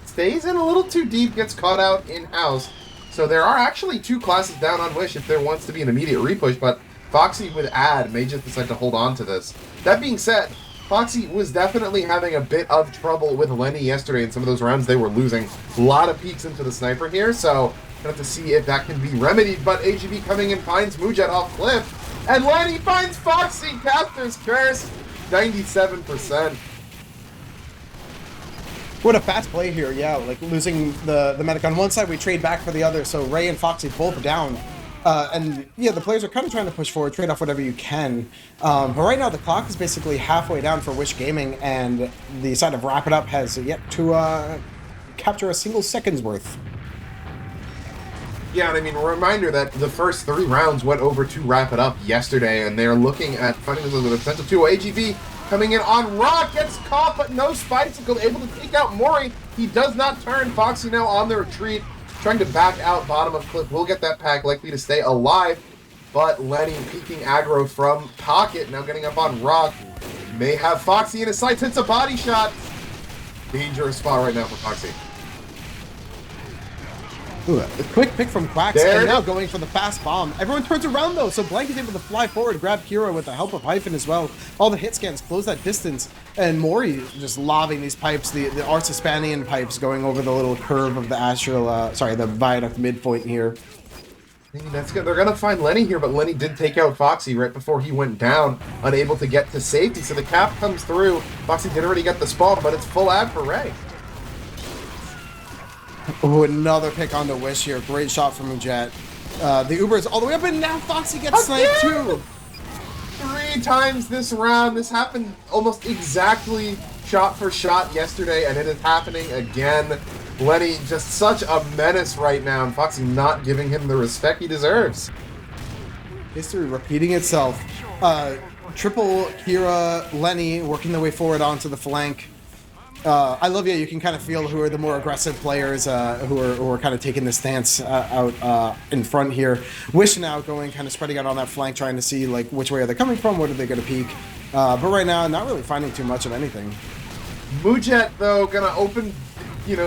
Stays in a little too deep, gets caught out in house. So there are actually 2 classes down on Wish if there wants to be an immediate repush, but Foxy with Ad may just decide to hold on to this. That being said, Foxy was definitely having a bit of trouble with Lenny yesterday in some of those rounds they were losing. A lot of peeks into the sniper here, so gonna have to see if that can be remedied. But AGB coming in finds Mujet off cliff, and Lenny finds Foxy, Caster's Curse, 97%. What a fast play here, yeah, like losing the medic on one side, we trade back for the other, so Ray and Foxy both down. And yeah, the players are kind of trying to push forward, trade off whatever you can. But right now the clock is basically halfway down for Wish Gaming, and the side of Wrap It Up has yet to capture a single second's worth. Yeah, and I mean, a reminder that the first 3 rounds went over to Wrap It Up yesterday, and they're looking at finding this with a potential 2. AGV coming in on Rock, gets caught, but no Spicicle, able to take out Mori. He does not turn. Foxy now on the retreat, trying to back out bottom of cliff. Will get that pack, likely to stay alive, but Lenny peeking aggro from Pocket, now getting up on Rock. May have Foxy in his sights, hits a body shot. Dangerous spot right now for Foxy. Ooh, a quick pick from Quacks, and now going for the fast bomb. Everyone turns around though, so Blank is able to fly forward, grab Hero with the help of Hyphen as well. All the hit scans close that distance, and Mori just lobbing these pipes, the Ars Hispanian pipes going over the little curve of the astral, the viaduct midpoint here. I mean, that's good. They're gonna find Lenny here, but Lenny did take out Foxy right before he went down, unable to get to safety. So the cap comes through. Foxy did already get the spawn, but it's full ad for Ray. Oh, another pick on the Wish here. Great shot from Mujet. The Uber is all the way up, and now Foxy gets sniped too. 3 times this round. This happened almost exactly shot for shot yesterday, and it is happening again. Lenny just such a menace right now, and Foxy not giving him the respect he deserves. History repeating itself. Triple Kira, Lenny working their way forward onto the flank. I love you can kind of feel who are the more aggressive players who are kind of taking the stance out in front here. Wish now going kind of spreading out on that flank, trying to see like which way are they coming from, what are they going to peek. But right now, not really finding too much of anything. Mujet, though, gonna open,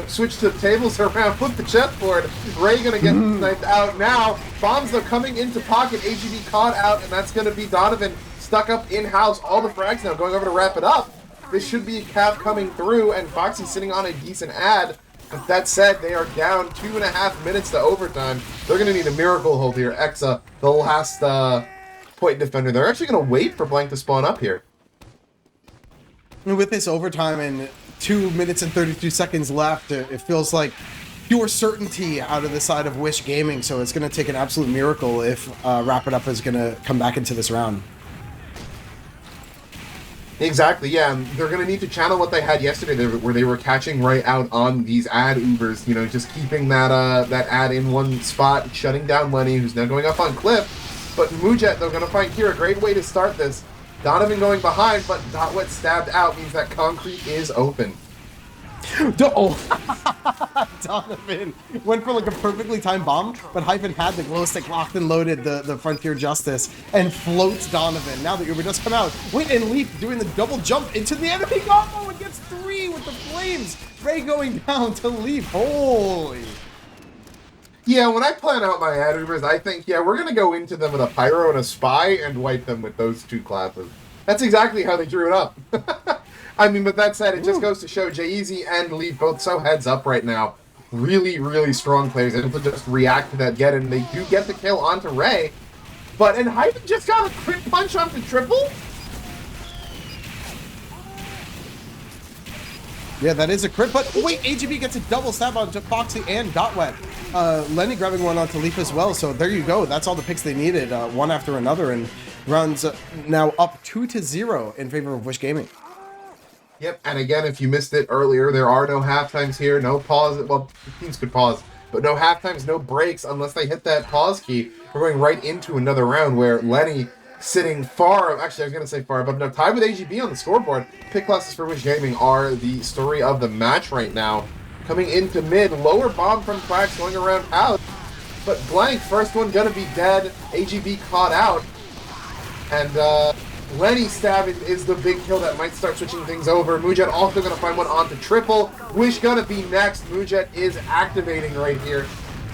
switch the tables around, flip the chessboard. Ray gonna get sniped out now. Bombs, though, coming into Pocket. AGB caught out, and that's gonna be Donovan stuck up in-house. All the frags now going over to Wrap It Up. This should be a cap coming through, and Foxy sitting on a decent ad. But that said, they are down 2.5 minutes to overtime. They're going to need a miracle hold here. Exa, the last point defender. They're actually going to wait for Blank to spawn up here. And with this overtime and 2 minutes and 32 seconds left, it feels like pure certainty out of the side of Wish Gaming. So it's going to take an absolute miracle if Wrap It Up is going to come back into this round. Exactly, yeah. And they're going to need to channel what they had yesterday, where they were catching right out on these ad Ubers, just keeping that that ad in one spot, shutting down Lenny, who's now going up on Cliff. But Mujet, they're going to find here a great way to start this. Donovan going behind, but Dotwet stabbed out means that concrete is open. Donovan went for like a perfectly timed bomb, but Hyphen had the glow stick locked and loaded, the Frontier Justice, and floats Donovan. Now the Uber does come out. Wait, and Leaf doing the double jump into the enemy combo and gets 3 with the flames. Ray going down to Leaf. Holy. Yeah, when I plan out my ad Ubers, I think, we're going to go into them with a Pyro and a Spy and wipe them with those 2 classes. That's exactly how they drew it up. I mean, but that said, it just goes to show J-Eazy and Leaf both so heads up right now. Really, really strong players able to just react to that get, and they do get the kill onto Ray. And Hyphen just got a crit punch onto Triple? Yeah, that is a crit, but wait, AGB gets a double stab onto Foxy and Dotwet. Lenny grabbing one onto Leaf as well, so there you go. That's all the picks they needed, one after another, and runs now up 2-0 in favor of Wish Gaming. Yep, and again, if you missed it earlier, there are no halftimes here, no pause. Well, teams could pause, but no halftimes, no breaks unless they hit that pause key. We're going right into another round where Lenny sitting far, actually I was going to say far above, no, tied with AGB on the scoreboard. Pick classes for Wish Gaming are the story of the match right now. Coming into mid, lower bomb from Quacks going around house, but Blank, first one going to be dead, AGB caught out, and Lenny stabbing is the big kill that might start switching things over. Mujet also going to find one onto triple. Wish going to be next. Mujet is activating right here.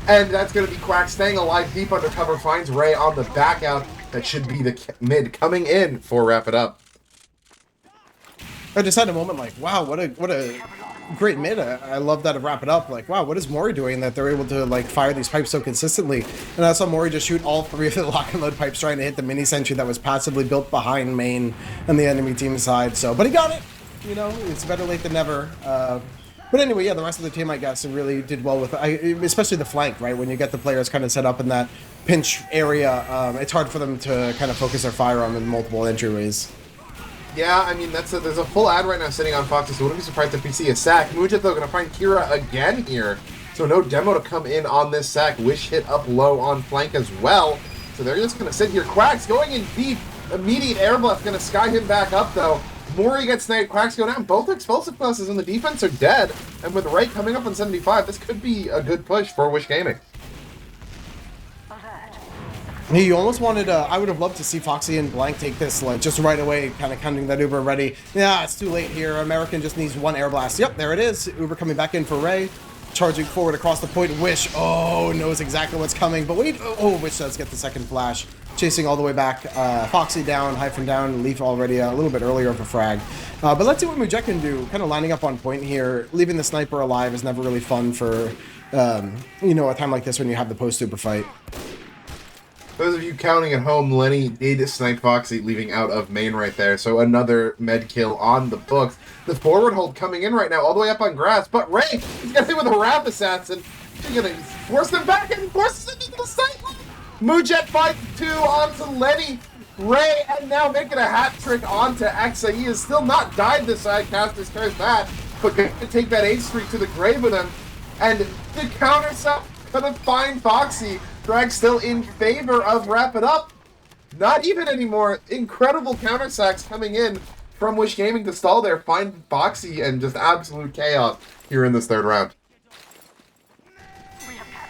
And that's going to be Quack staying alive deep undercover. Finds Ray on the back out. That should be the mid coming in for Wrap It Up. I just had a moment like, wow, what a great mid. I love that to Wrap It Up. Like, wow, what is Mori doing that they're able to like fire these pipes so consistently? And I saw Mori just shoot all 3 of the lock and load pipes trying to hit the mini sentry that was passively built behind main on the enemy team side. So, but he got it. You know, it's better late than never. But anyway, yeah, the rest of the team, I guess, really did well with, especially the flank, right? When you get the players kind of set up in that pinch area, it's hard for them to kind of focus their fire on with multiple entryways. Yeah, I mean, there's a full ad right now sitting on Foxy, so wouldn't be surprised if we see a sack. Mujet, though, going to find Kira again here. So no demo to come in on this sack. Wish hit up low on flank as well. So they're just going to sit here. Quack's going in deep. Immediate air bluff going to sky him back up, though. Mori gets sniped. Quack's go down. Both explosive classes in the defense are dead. And with Ray coming up on 75, this could be a good push for Wish Gaming. You almost wanted, I would have loved to see Foxy and Blank take this, like, just right away, kind of counting that Uber ready. Yeah, it's too late here. American just needs one air blast. Yep, there it is. Uber coming back in for Ray. Charging forward across the point. Wish, knows exactly what's coming. But wait, Wish does get the second flash. Chasing all the way back. Foxy down, Hyphen down, Leaf already a little bit earlier of a frag. But let's see what Mujet can do. Kind of lining up on point here. Leaving the sniper alive is never really fun for, you know, a time like this when you have the post-Uber fight. Those of you counting at home, Lenny did snipe Foxy, leaving out of main right there. So another med kill on the books. The forward hold coming in right now, all the way up on grass. But Ray, he's got hit with a Wrap Assassin. He's going to force them back and forces him into the sight line. Mujet fights 2 onto Lenny. Ray, and now making a hat trick onto Exa. He has still not died this side. Caster's curse that, but going to take that 8 streak to the grave with him. And the counter sub going to find Foxy. Drag still in favor of Wrap It Up. Not even anymore. Incredible counter sacks coming in from Wish Gaming to stall there. Find Foxy and just absolute chaos here in this third round.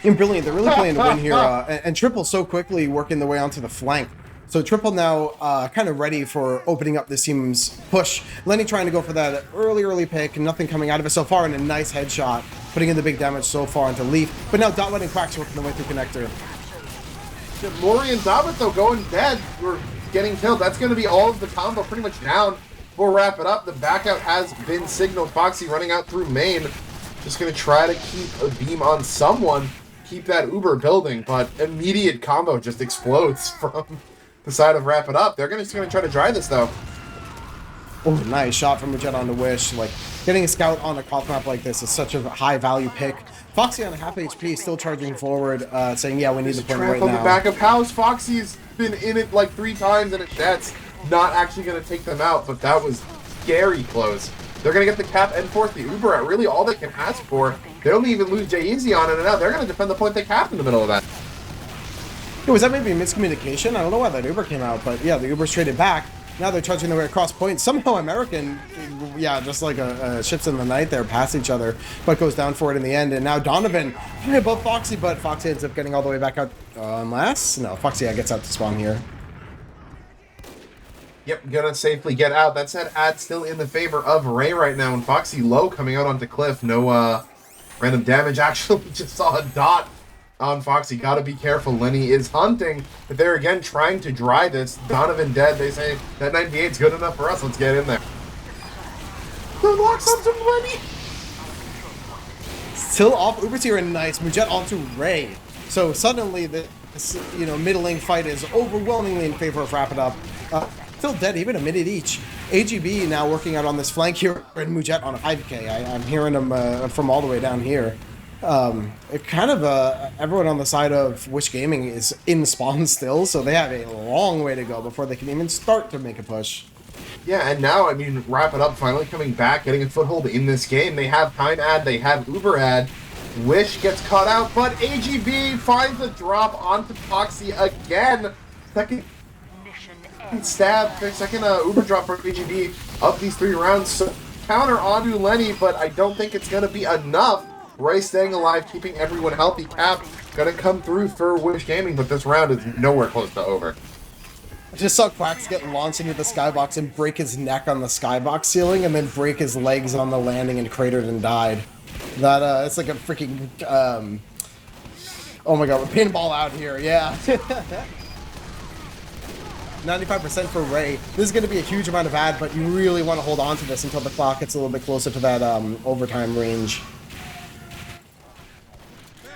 And brilliant. They're really playing to win here. And Triple so quickly working their way onto the flank. So Triple now kind of ready for opening up this team's push. Lenny trying to go for that early pick. Nothing coming out of it so far. And a nice headshot. Putting in the big damage so far into Leaf. But now Dotwet and Quack's working their way through connector. Mori and Dotwet, though, going dead. We're getting killed. That's going to be all of the combo pretty much down. We'll wrap it up. The backout has been signaled. Foxy running out through main. Just going to try to keep a beam on someone. Keep that Uber building. But immediate combo just explodes from the side of Wrap It Up. They're just going to try to dry this, though. Oh, nice shot from Mujet on the Wish. Like, getting a scout on a cough map like this is such a high-value pick. Foxy on a half HP, still charging forward, saying, yeah, we need the point right now. now. The back of house. Foxy's been in it like 3 times, and it's not actually going to take them out, but that was scary close. They're going to get the cap and force the Uber at really all they can ask for. They only even lose J-Easy on it, and now they're going to defend the point they capped in the middle of that. Yeah, was that maybe a miscommunication? I don't know why that Uber came out, but yeah, the Uber's traded back. Now they're charging their way across point. Somehow American, yeah, just like ships in the night there, pass each other, but goes down for it in the end. And now Donovan above Foxy, but Foxy ends up getting all the way back out. Unless, no, Foxy gets out to spawn here. Yep, gonna safely get out. That said, ad still in the favor of Ray right now, and Foxy low coming out onto Cliff. No random damage. Actually, just saw a dot on Foxy. Gotta be careful. Lenny is hunting, but they're again trying to dry this. Donovan dead. They say that 98's good enough for us. Let's get in there. The locks onto Lenny. Still off Uber's here, and nice. Mujet onto Ray. So suddenly this, you know, middling fight is overwhelmingly in favor of Wrap It Up. Still dead, even a minute each. AGB now working out on this flank here, and Mujet on a 5k. I'm hearing them from all the way down here. It kind of everyone on the side of Wish Gaming is in spawn still, so they have a long way to go before they can even start to make a push. Yeah, and now, I mean, Wrap It Up finally coming back, getting a foothold in this game. They have Pine Ad, they have Uber Ad. Wish gets caught out, but AGB finds a drop onto Foxy again. Second stab, second Uber drop for AGB of these 3 rounds. So counter onto Lenny, but I don't think it's going to be enough. Ray staying alive, keeping everyone healthy. Cap gonna come through for Wish Gaming, but this round is nowhere close to over. I just saw Quacks get launched into the skybox and break his neck on the skybox ceiling, and then break his legs on the landing and cratered and died. That it's like a freaking oh my god, we're pinball out here, yeah. 95% for Ray. This is going to be a huge amount of ad, but you really want to hold on to this until the clock gets a little bit closer to that overtime range.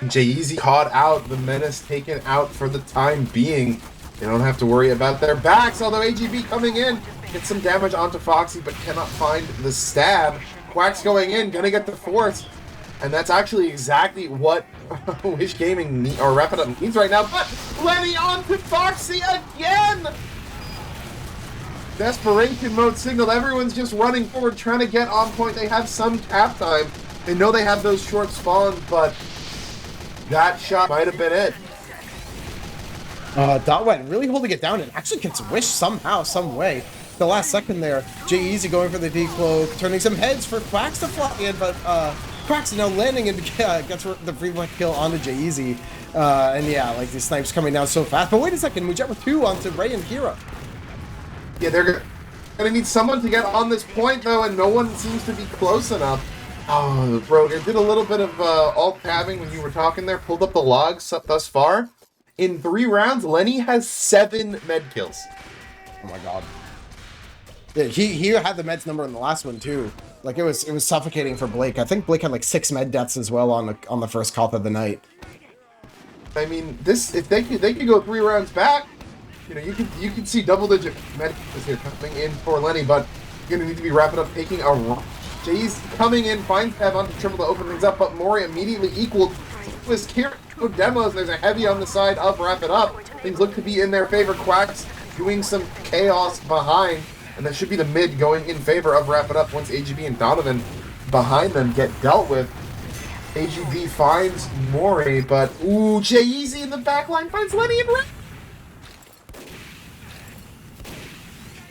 Jay-Z caught out, the menace taken out for the time being. They don't have to worry about their backs, although AGB coming in, gets some damage onto Foxy, but cannot find the stab. Quack's going in, gonna get the force, and that's actually exactly what Wish Gaming or Wrap It Up needs right now, but Lenny onto Foxy again! Desperation mode signaled, everyone's just running forward, trying to get on point. They have some tap time. They know they have those short spawns, but that shot might have been it. Dotwet really holding it down and actually gets Wish somehow, some way. The last second there, Jay-Easy going for the decloak, turning some heads for Quacks to fly in, but Quacks now landing and gets the free kill onto Jay-Easy. And yeah, like these snipes coming down so fast. But wait a second, Mujet with 2 onto Ray and Kira. Yeah, they're gonna need someone to get on this point though, and no one seems to be close enough. Oh, Broger did a little bit of alt tabbing when you were talking there, pulled up the logs thus far. In 3 rounds, Lenny has 7 med kills. Oh my god. Yeah, he had the meds number in the last one too. Like it was suffocating for Blake. I think Blake had like 6 med deaths as well on the first call of the night. I mean, this if they could go 3 rounds back, you know, you could see double-digit med kills here coming in for Lenny, but you're gonna need to be wrapping up, taking a Jay's coming in, finds Tab onto Triple to open things up, but Mori immediately equaled with Kira. Demos, there's a heavy on the side of Wrap It Up. Things look to be in their favor. Quacks doing some chaos behind, and that should be the mid going in favor of Wrap It Up once AGB and Donovan behind them get dealt with. AGB finds Mori, but ooh, Jay-Easy in the back line finds Lenny and Ray.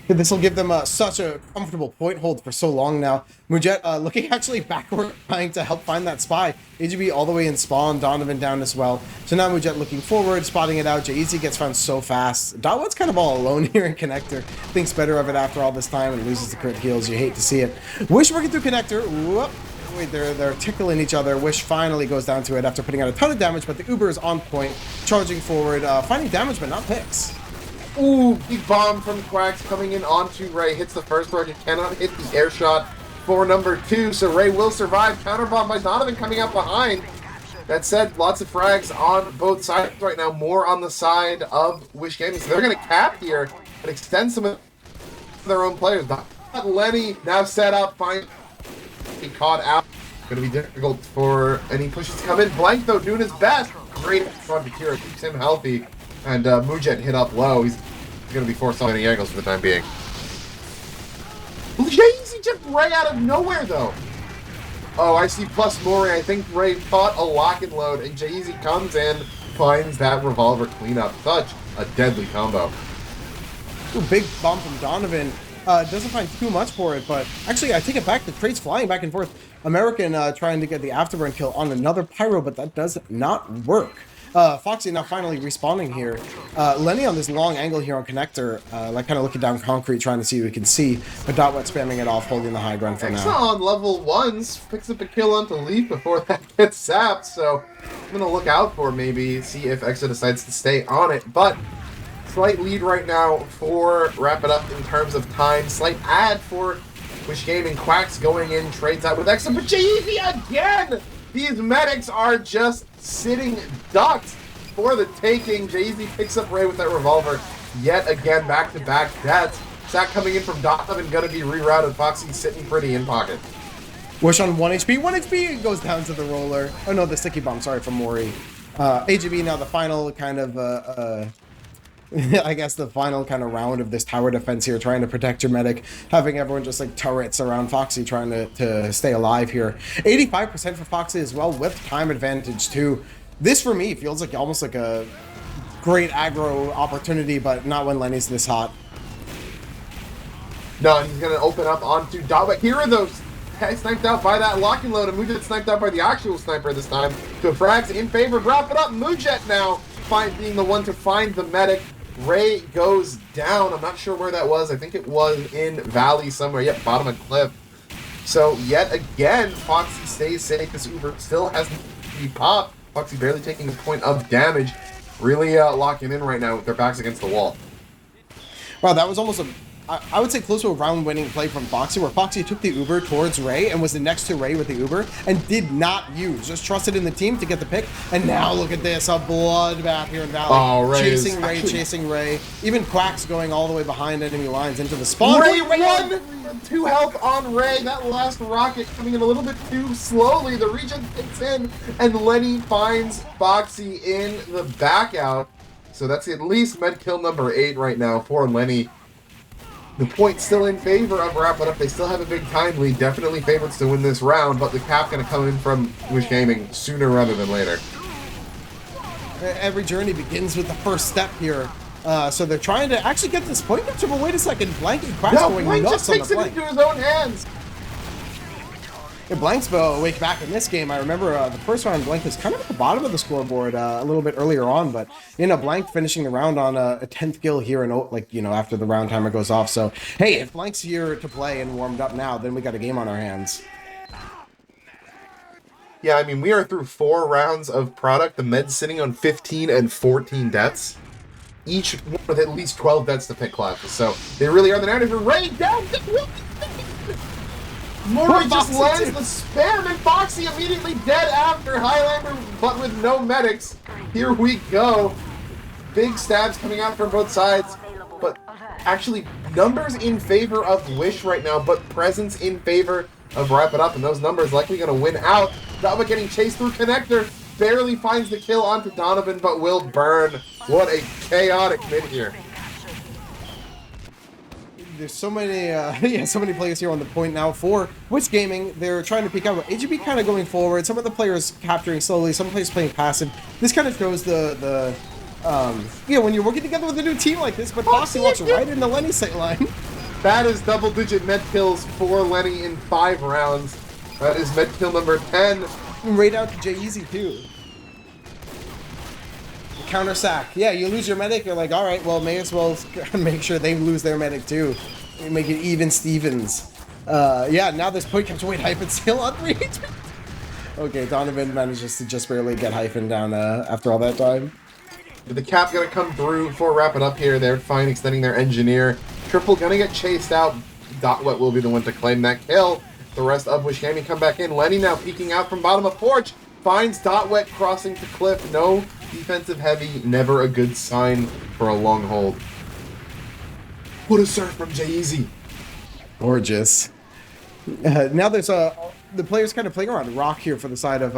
This will give them such a comfortable point hold for so long now. Mujet looking actually backward, trying to help find that spy. AGB all the way in spawn, Donovan down as well. So now Mujet looking forward, spotting it out. Jay-Z gets found so fast. Dotwet's kind of all alone here in Connector. Thinks better of it after all this time and loses the crit heals. You hate to see it. Wish working through Connector. Whoop. Wait, they're tickling each other. Wish finally goes down to it after putting out a ton of damage, but the Uber is on point, charging forward, finding damage but not picks. Ooh, big bomb from Quacks coming in onto Ray. Hits the first target, cannot hit the air shot for number 2, so Ray will survive. Counter bomb by Donovan coming out behind. That said, lots of frags on both sides right now, more on the side of Wish Gaming. So they're going to cap here and extend some of their own players. Lenny now set up, finally caught out. Going to be difficult for any pushes to come in. Blank, though, doing his best. Great front to Kira, keeps him healthy. And Mujet hit up low. He's going to be forced on any angles for the time being. Jay-Z just Ray out of nowhere, though. Oh, I see plus Mori. I think Ray fought a lock and load, and Jay-Z comes in, finds that revolver cleanup. Such a deadly combo. Ooh, big bomb from Donovan. Doesn't find too much for it, but actually, I take it back. The trade's flying back and forth. American trying to get the afterburn kill on another Pyro, but that does not work. Foxy now finally respawning here. Lenny on this long angle here on Connector, like kind of looking down concrete, trying to see what we can see. But Dotwet spamming it off, holding the high ground for Exa now. on level 1s picks up a kill onto Leaf before that gets zapped, so I'm going to look out for maybe, see if Exa decides to stay on it. But slight lead right now for Wrap It Up in terms of time. Slight ad for Wish Gaming. Quacks going in, trades out with Exa, but Jay-Z again! These medics are just sitting ducks for the taking. Jay-Z picks up Ray with that revolver. Yet again, back-to-back deaths. Sack coming in from Donovan, gonna be rerouted. Foxy sitting pretty in pocket. Wish on 1 HP. 1 HP goes down to the roller. Oh no, the sticky bomb. Sorry, from Mori. AGB now the final kind of I guess the final kind of round of this tower defense here, trying to protect your medic, having everyone just like turrets around Foxy, trying to stay alive here. 85% for Foxy as well, with time advantage too. This for me feels like almost like a great aggro opportunity, but not when Lenny's this hot. No, he's gonna open up onto Dotwet. Here are those sniped out by that lock and load, and Mujet sniped out by the actual sniper this time. So frags in favor, Wrap It Up. Mujet now being the one to find the medic. Ray goes down. I'm not sure where that was. I think it was in Valley somewhere. Yep, bottom of cliff. So yet again, Foxy stays safe. This Uber still hasn't been popped. Foxy barely taking a point of damage. Really locking in right now with their backs against the wall. Wow, that was almost I would say close to a round-winning play from Foxy, where Foxy took the Uber towards Ray and was next to Ray with the Uber and did not use, just trusted in the team to get the pick. And now look at this, a bloodbath here in Valley. Oh, Ray chasing Ray. Even Quack's going all the way behind enemy lines into the spawn. Ray 2 health on Ray. That last rocket coming in a little bit too slowly. The regen kicks in, and Lenny finds Foxy in the back out. So that's at least med kill number 8 right now for Lenny. The point's still in favor of Wrap It Up. They still have a big time lead. Definitely favorites to win this round, but the cap going to come in from Wish Gaming sooner rather than later. Every journey begins with the first step here. So they're trying to actually get this point up to, but wait a second, Blank and Quack's going Blank nuts just on takes the it Blank. into his own hands. Yeah, Blank's awake back in this game. I remember the first round, Blank was kind of at the bottom of the scoreboard a little bit earlier on, but Blank finishing the round on a 10th kill here, and after the round timer goes off. So hey, if Blank's here to play and warmed up now, then we got a game on our hands. Yeah, I mean, we are through 4 rounds of product. The Med's sitting on 15 and 14 deaths. Each one with at least 12 deaths to pick classes. So they really are the narrative. Ray down. Mori just lands the spam, and Foxy immediately dead after Highlander, but with no medics. Here we go. Big stabs coming out from both sides, but actually numbers in favor of Wish right now, but presence in favor of Wrap It Up, and those numbers likely going to win out. Dava getting chased through connector, barely finds the kill onto Donovan, but will burn. What a chaotic mid here. There's so many, so many players here on the point now for Wish Gaming. They're trying to peek out. AGB kind of going forward. Some of the players capturing slowly. Some players playing passive. This kind of shows when you're working together with a new team like this. But Foxy walks right into Lenny's sight line. That is double-digit med kills for Lenny in 5 rounds. That is med kill number 10. Right out to J-Easy too. Counter sack. Yeah, you lose your medic, you're like, all right, well, may as well make sure they lose their medic too. Make it even Stevens. Now this point comes. Wait, Hyphen still on 3 HP. Okay, Donovan manages to just barely get Hyphen down after all that time. The cap gonna come through for Wrap It Up here. They're fine extending their engineer. Triple gonna get chased out. Dotwet will be the one to claim that kill. The rest of Wish Gaming come back in. Lenny now peeking out from bottom of porch. Finds Dotwet crossing to cliff. No defensive heavy. Never a good sign for a long hold. What a surf from J-Easy. Gorgeous. Now there's the players kind of playing around rock here for the side of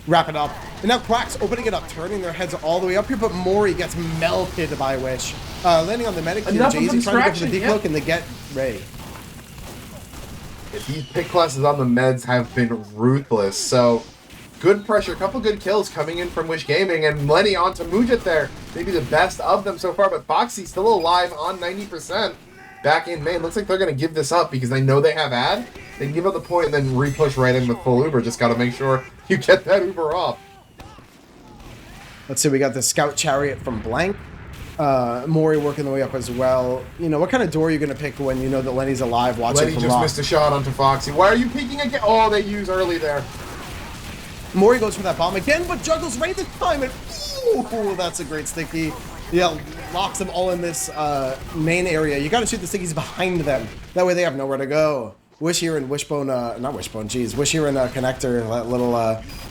Wrap It Up. And now Quack's opening it up, turning their heads all the way up here, but Mori gets melted by Wish. Landing on the medic here, J-Easy trying to go for the decloak, and they get Ray. These pick classes on the meds have been ruthless, so good pressure, a couple good kills coming in from Wish Gaming, and Lenny onto Mujit there. Maybe the best of them so far, but Foxy still alive on 90%. Back in main, looks like they're going to give this up because they know they have ad. They can give up the point and then re-push right in with full Uber. Just got to make sure you get that Uber off. Let's see, we got the Scout Chariot from Blank. Mori working the way up as well. What kind of door are you going to pick when you know that Lenny's alive watching Lenny from just rock? missed a shot onto Foxy. Why are you peeking again? Oh, they use early there. Mori goes for that bomb again, but juggles right this time, and ooh, that's a great sticky. Yeah, locks them all in this main area. You gotta shoot the stickies behind them. That way they have nowhere to go. Wish here and Wishbone, Wish here and Connector, that little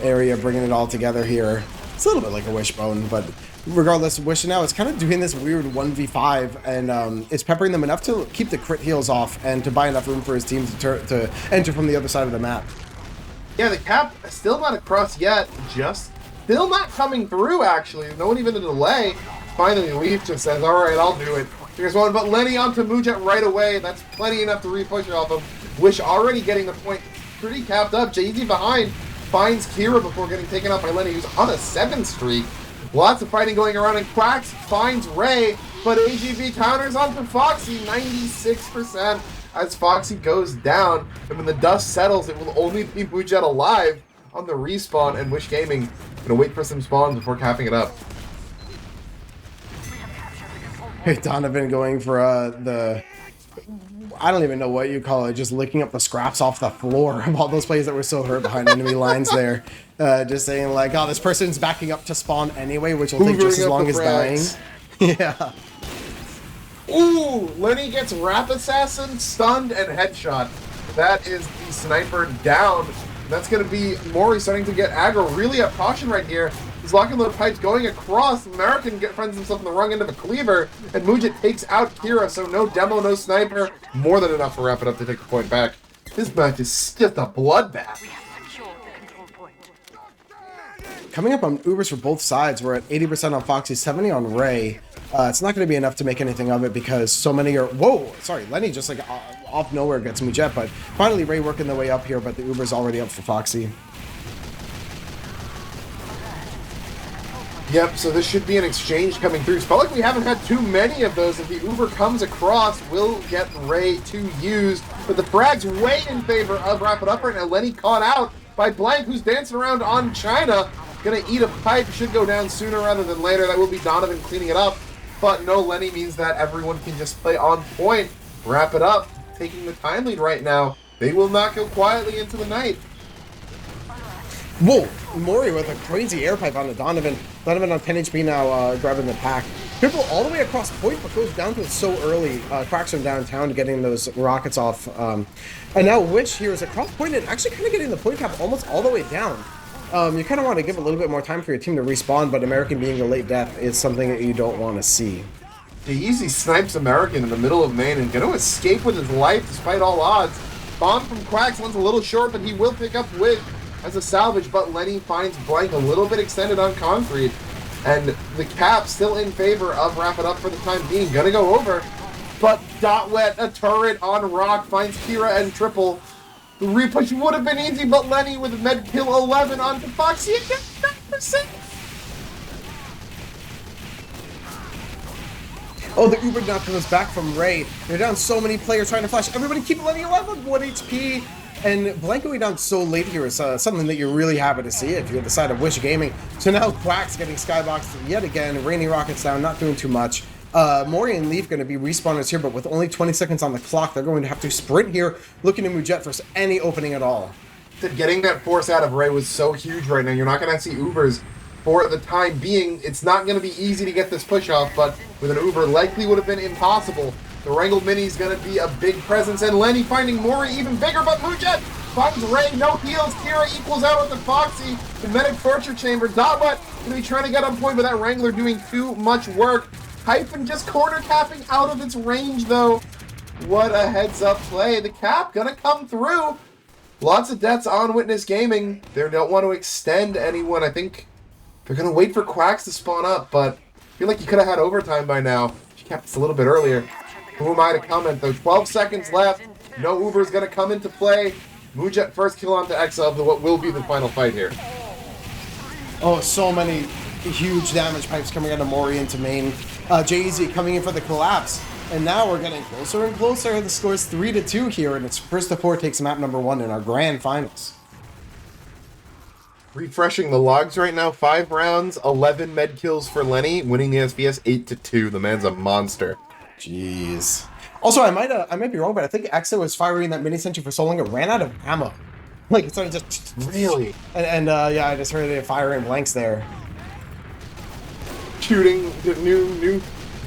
area, bringing it all together here. It's a little bit like a Wishbone, but regardless, Wish now is kind of doing this weird 1v5, and it's peppering them enough to keep the crit heals off and to buy enough room for his team to enter from the other side of the map. Yeah, the cap still not across yet. Just still not coming through, actually. No one even in delay. Finally, Leaf just says, all right, I'll do it. Here's one, but Lenny onto Mujit right away. That's plenty enough to re-push off him. Wish already getting the point. Pretty capped up. Jay-Z behind. Finds Kira before getting taken out by Lenny, who's on a 7 streak. Lots of fighting going around, and Quacks finds Ray, but AGV counters onto Foxy, 96%. As Foxy goes down, and when the dust settles, it will only be Mujit alive on the respawn, and Wish Gaming gonna wait for some spawns before capping it up. Donovan going for the, I don't even know what you call it, just licking up the scraps off the floor of all those players that were so hurt behind enemy lines there. Just saying like, oh, this person's backing up to spawn anyway, which will take just as Hoovering up long the as dying. frags. Yeah. Ooh, Lenny gets Wrap Assassin, stunned, and headshot. That is the sniper down. That's going to be Mori starting to get aggro. Really up caution right here. He's locking the pipes going across. American finds himself in the wrong end of a cleaver, and Mujit takes out Kira, so no demo, no sniper. More than enough to wrap it up to take the point back. This match is just a bloodbath. Coming up on Ubers for both sides, we're at 80% on Foxy, 70 on Ray. It's not going to be enough to make anything of it because so many are... Whoa! Sorry, Lenny just like off nowhere gets Mujet, but finally Ray working their way up here, but the Uber's already up for Foxy. Yep, so this should be an exchange coming through. It's felt like we haven't had too many of those. If the Uber comes across, we'll get Ray to use. But the frag's way in favor of Wrap It Up right now. Lenny caught out by Blank, who's dancing around on China. Gonna eat a pipe, should go down sooner rather than later. That will be Donovan cleaning it up. But no Lenny means that everyone can just play on point. Wrap It Up, taking the time lead right now. They will not go quietly into the night. Whoa! Mori with a crazy air pipe on the Donovan. Donovan on 10 HP now, grabbing the pack. Triple all the way across point, but goes down to it so early. Cracks from downtown getting those rockets off. And now Witch here is across point and actually kind of getting the point cap almost all the way down. You kind of want to give a little bit more time for your team to respawn, but American being a late death is something that you don't want to see. He easy snipes American in the middle of main and going to escape with his life despite all odds. Bomb from Quacks, one's a little short, but he will pick up Wig as a salvage, but Lenny finds Blank a little bit extended on concrete. And the cap still in favor of Wrap It Up for the time being. Gonna go over, but Dot Wet, a turret on Rock, finds Kira and Triple. The repush would have been easy, but Lenny with med kill 11 onto Foxy again, 9%. Oh, the Uber now comes back from Ray. They're down so many players trying to flash. Everybody keep Lenny alive with 1 HP. And Blank going down so late here is something that you're really happy to see if you're the side of Wish Gaming. So now Quack's getting skyboxed yet again. Rainy Rockets down, not doing too much. Mori and Leaf going to be respawners here, but with only 20 seconds on the clock, they're going to have to sprint here, looking to Mujet for any opening at all. Getting that force out of Ray was so huge right now. You're not going to see Ubers for the time being. It's not going to be easy to get this push off, but with an Uber likely would have been impossible. The Wrangle Mini is going to be a big presence, and Lenny finding Mori even bigger, but Mujet finds Ray, no heals. Kira equals out with the Foxy. The Medic Torture Chamber. Dotwet going to be trying to get on point, but that Wrangler doing too much work. Hyphen just corner capping out of its range, though. What a heads-up play. The cap going to come through. Lots of deaths on Witness Gaming. They don't want to extend anyone. I think they're going to wait for Quacks to spawn up, but I feel like you could have had overtime by now. She kept this a little bit earlier. Who am I to comment, though? 12 seconds left. No Uber's going to come into play. Mujet first kill onto Exile for what will be the final fight here. Oh, so many huge damage pipes coming out of Mori into main. Jay-Z coming in for the collapse. And now we're getting closer and closer. The score's 3-2 here, and it's First to 4 takes map number 1 in our grand finals. Refreshing the logs right now. 5 rounds, 11 med kills for Lenny, winning the SVS 8-2. The man's a monster. Jeez. Also, I might be wrong, but I think Exa was firing that mini sentry for so long it ran out of ammo. Like, it started just... Really? And yeah, I just heard it firing blanks there. Shooting, new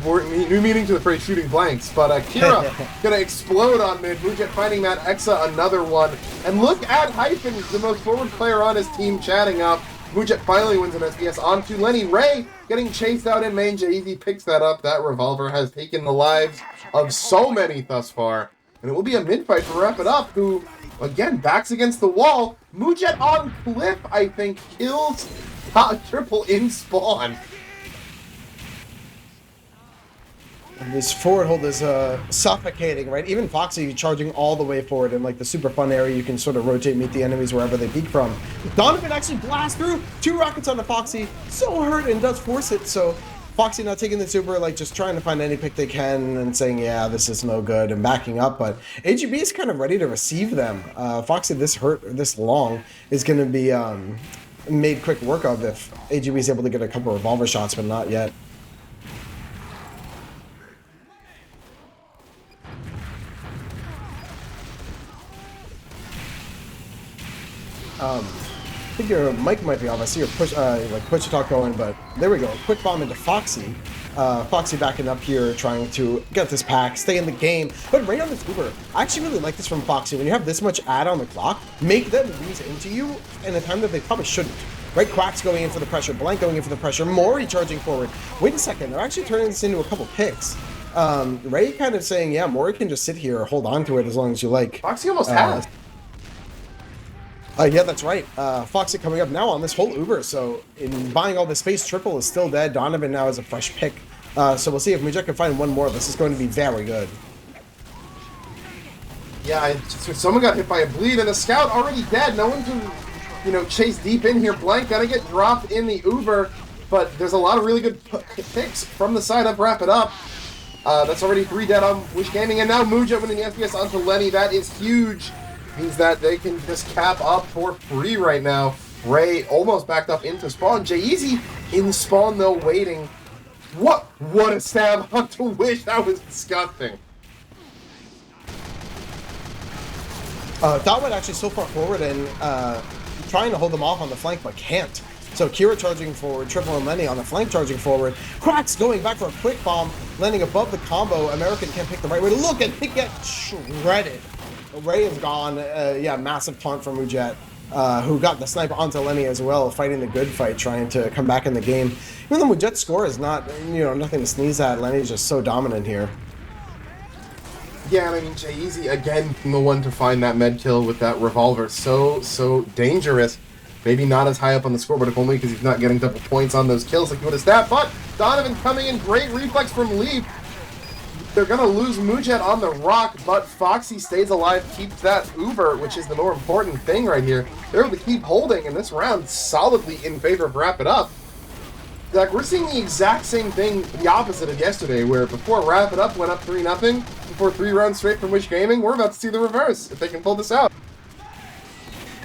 meaning to the phrase shooting blanks, but Kira gonna explode on mid. Mujet finding that Exa, another one. And look at Hyphen, the most forward player on his team, chatting up. Mujet finally wins an SBS onto Lenny. Ray getting chased out in main. Jay-Z picks that up. That revolver has taken the lives of so many thus far. And it will be a mid-fight to wrap it up, who, again, backs against the wall. Mujet on Cliff, I think, kills Triple in spawn. And this forward hold is suffocating, right? Even Foxy charging all the way forward in like the super fun area. You can sort of rotate, meet the enemies wherever they peek from. Donovan actually blasts through 2 rockets on the Foxy. So hurt and does force it. So Foxy not taking the super, like just trying to find any pick they can and saying, yeah, this is no good and backing up. But AGB is kind of ready to receive them. Foxy this long is going to be made quick work of if AGB is able to get a couple of revolver shots, but not yet. I think your mic might be off. I see your push to talk going, but there we go. Quick bomb into Foxy. Foxy backing up here, trying to get this pack, stay in the game. But right on this Uber, I actually really like this from Foxy. When you have this much ad on the clock, make them lose into you in a time that they probably shouldn't. Right, Quack's going in for the pressure, Blank going in for the pressure, Mori charging forward. Wait a second, they're actually turning this into a couple picks. Ray kind of saying, yeah, Mori can just sit here, hold on to it as long as you like. Foxy almost has. Yeah, that's right. Foxy coming up now on this whole Uber, so in buying all the space, Triple is still dead. Donovan now is a fresh pick. So we'll see if Mujek can find one more. This is going to be very good. Yeah, someone got hit by a bleed, and the scout already dead. No one can, chase deep in here. Blank gotta get dropped in the Uber, but there's a lot of really good picks from the side up. Wrap it up. That's already 3 dead on Wish Gaming, and now Muja winning the FPS onto Lenny. That is huge. Means that they can just cap up for free right now. Ray almost backed up into spawn. J-Eazy in spawn though, waiting. What a stab onto Wish. That was disgusting. Dotwet actually so far forward and trying to hold them off on the flank, but can't. So Kira charging forward, Triple and Lenny on the flank charging forward. Quack's going back for a quick bomb, landing above the combo. American can't pick the right way to look, and they get shredded. Ray is gone. Yeah, massive taunt from Mujet, who got the snipe onto Lenny as well, fighting the good fight, trying to come back in the game. Even though Mujet's score is not, nothing to sneeze at, Lenny's just so dominant here. Yeah, and I mean, J-Eazy, again, the one to find that med kill with that revolver. So dangerous. Maybe not as high up on the scoreboard, if only because he's not getting double points on those kills like he would have stabbed. But Donovan coming in, great reflex from Leaf. They're going to lose Mujet on the rock, but Foxy stays alive, keeps that Uber, which is the more important thing right here. They're able to keep holding in this round solidly in favor of Wrap It Up. Zach, we're seeing the exact same thing, the opposite of yesterday, where before Wrap It Up went up 3-0, before 3 rounds straight from Wish Gaming, we're about to see the reverse, if they can pull this out.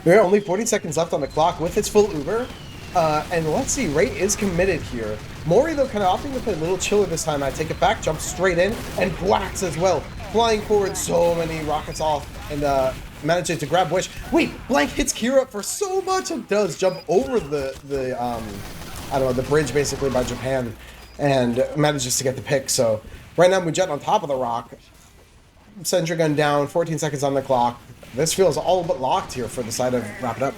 There are only 40 seconds left on the clock with its full Uber. And let's see, Ray is committed here. Mori, though, kind of opting to play a little chiller this time. I take it back, jumps straight in, and whacks as well. Flying forward, so many rockets off, and manages to grab Wish. Wait, Blank hits Kira for so much, and does jump over the bridge, basically, by Japan, and manages to get the pick. So right now, Mujet on top of the rock. Sentry gun down, 14 seconds on the clock. This feels all but locked here for the side of Wrap It Up.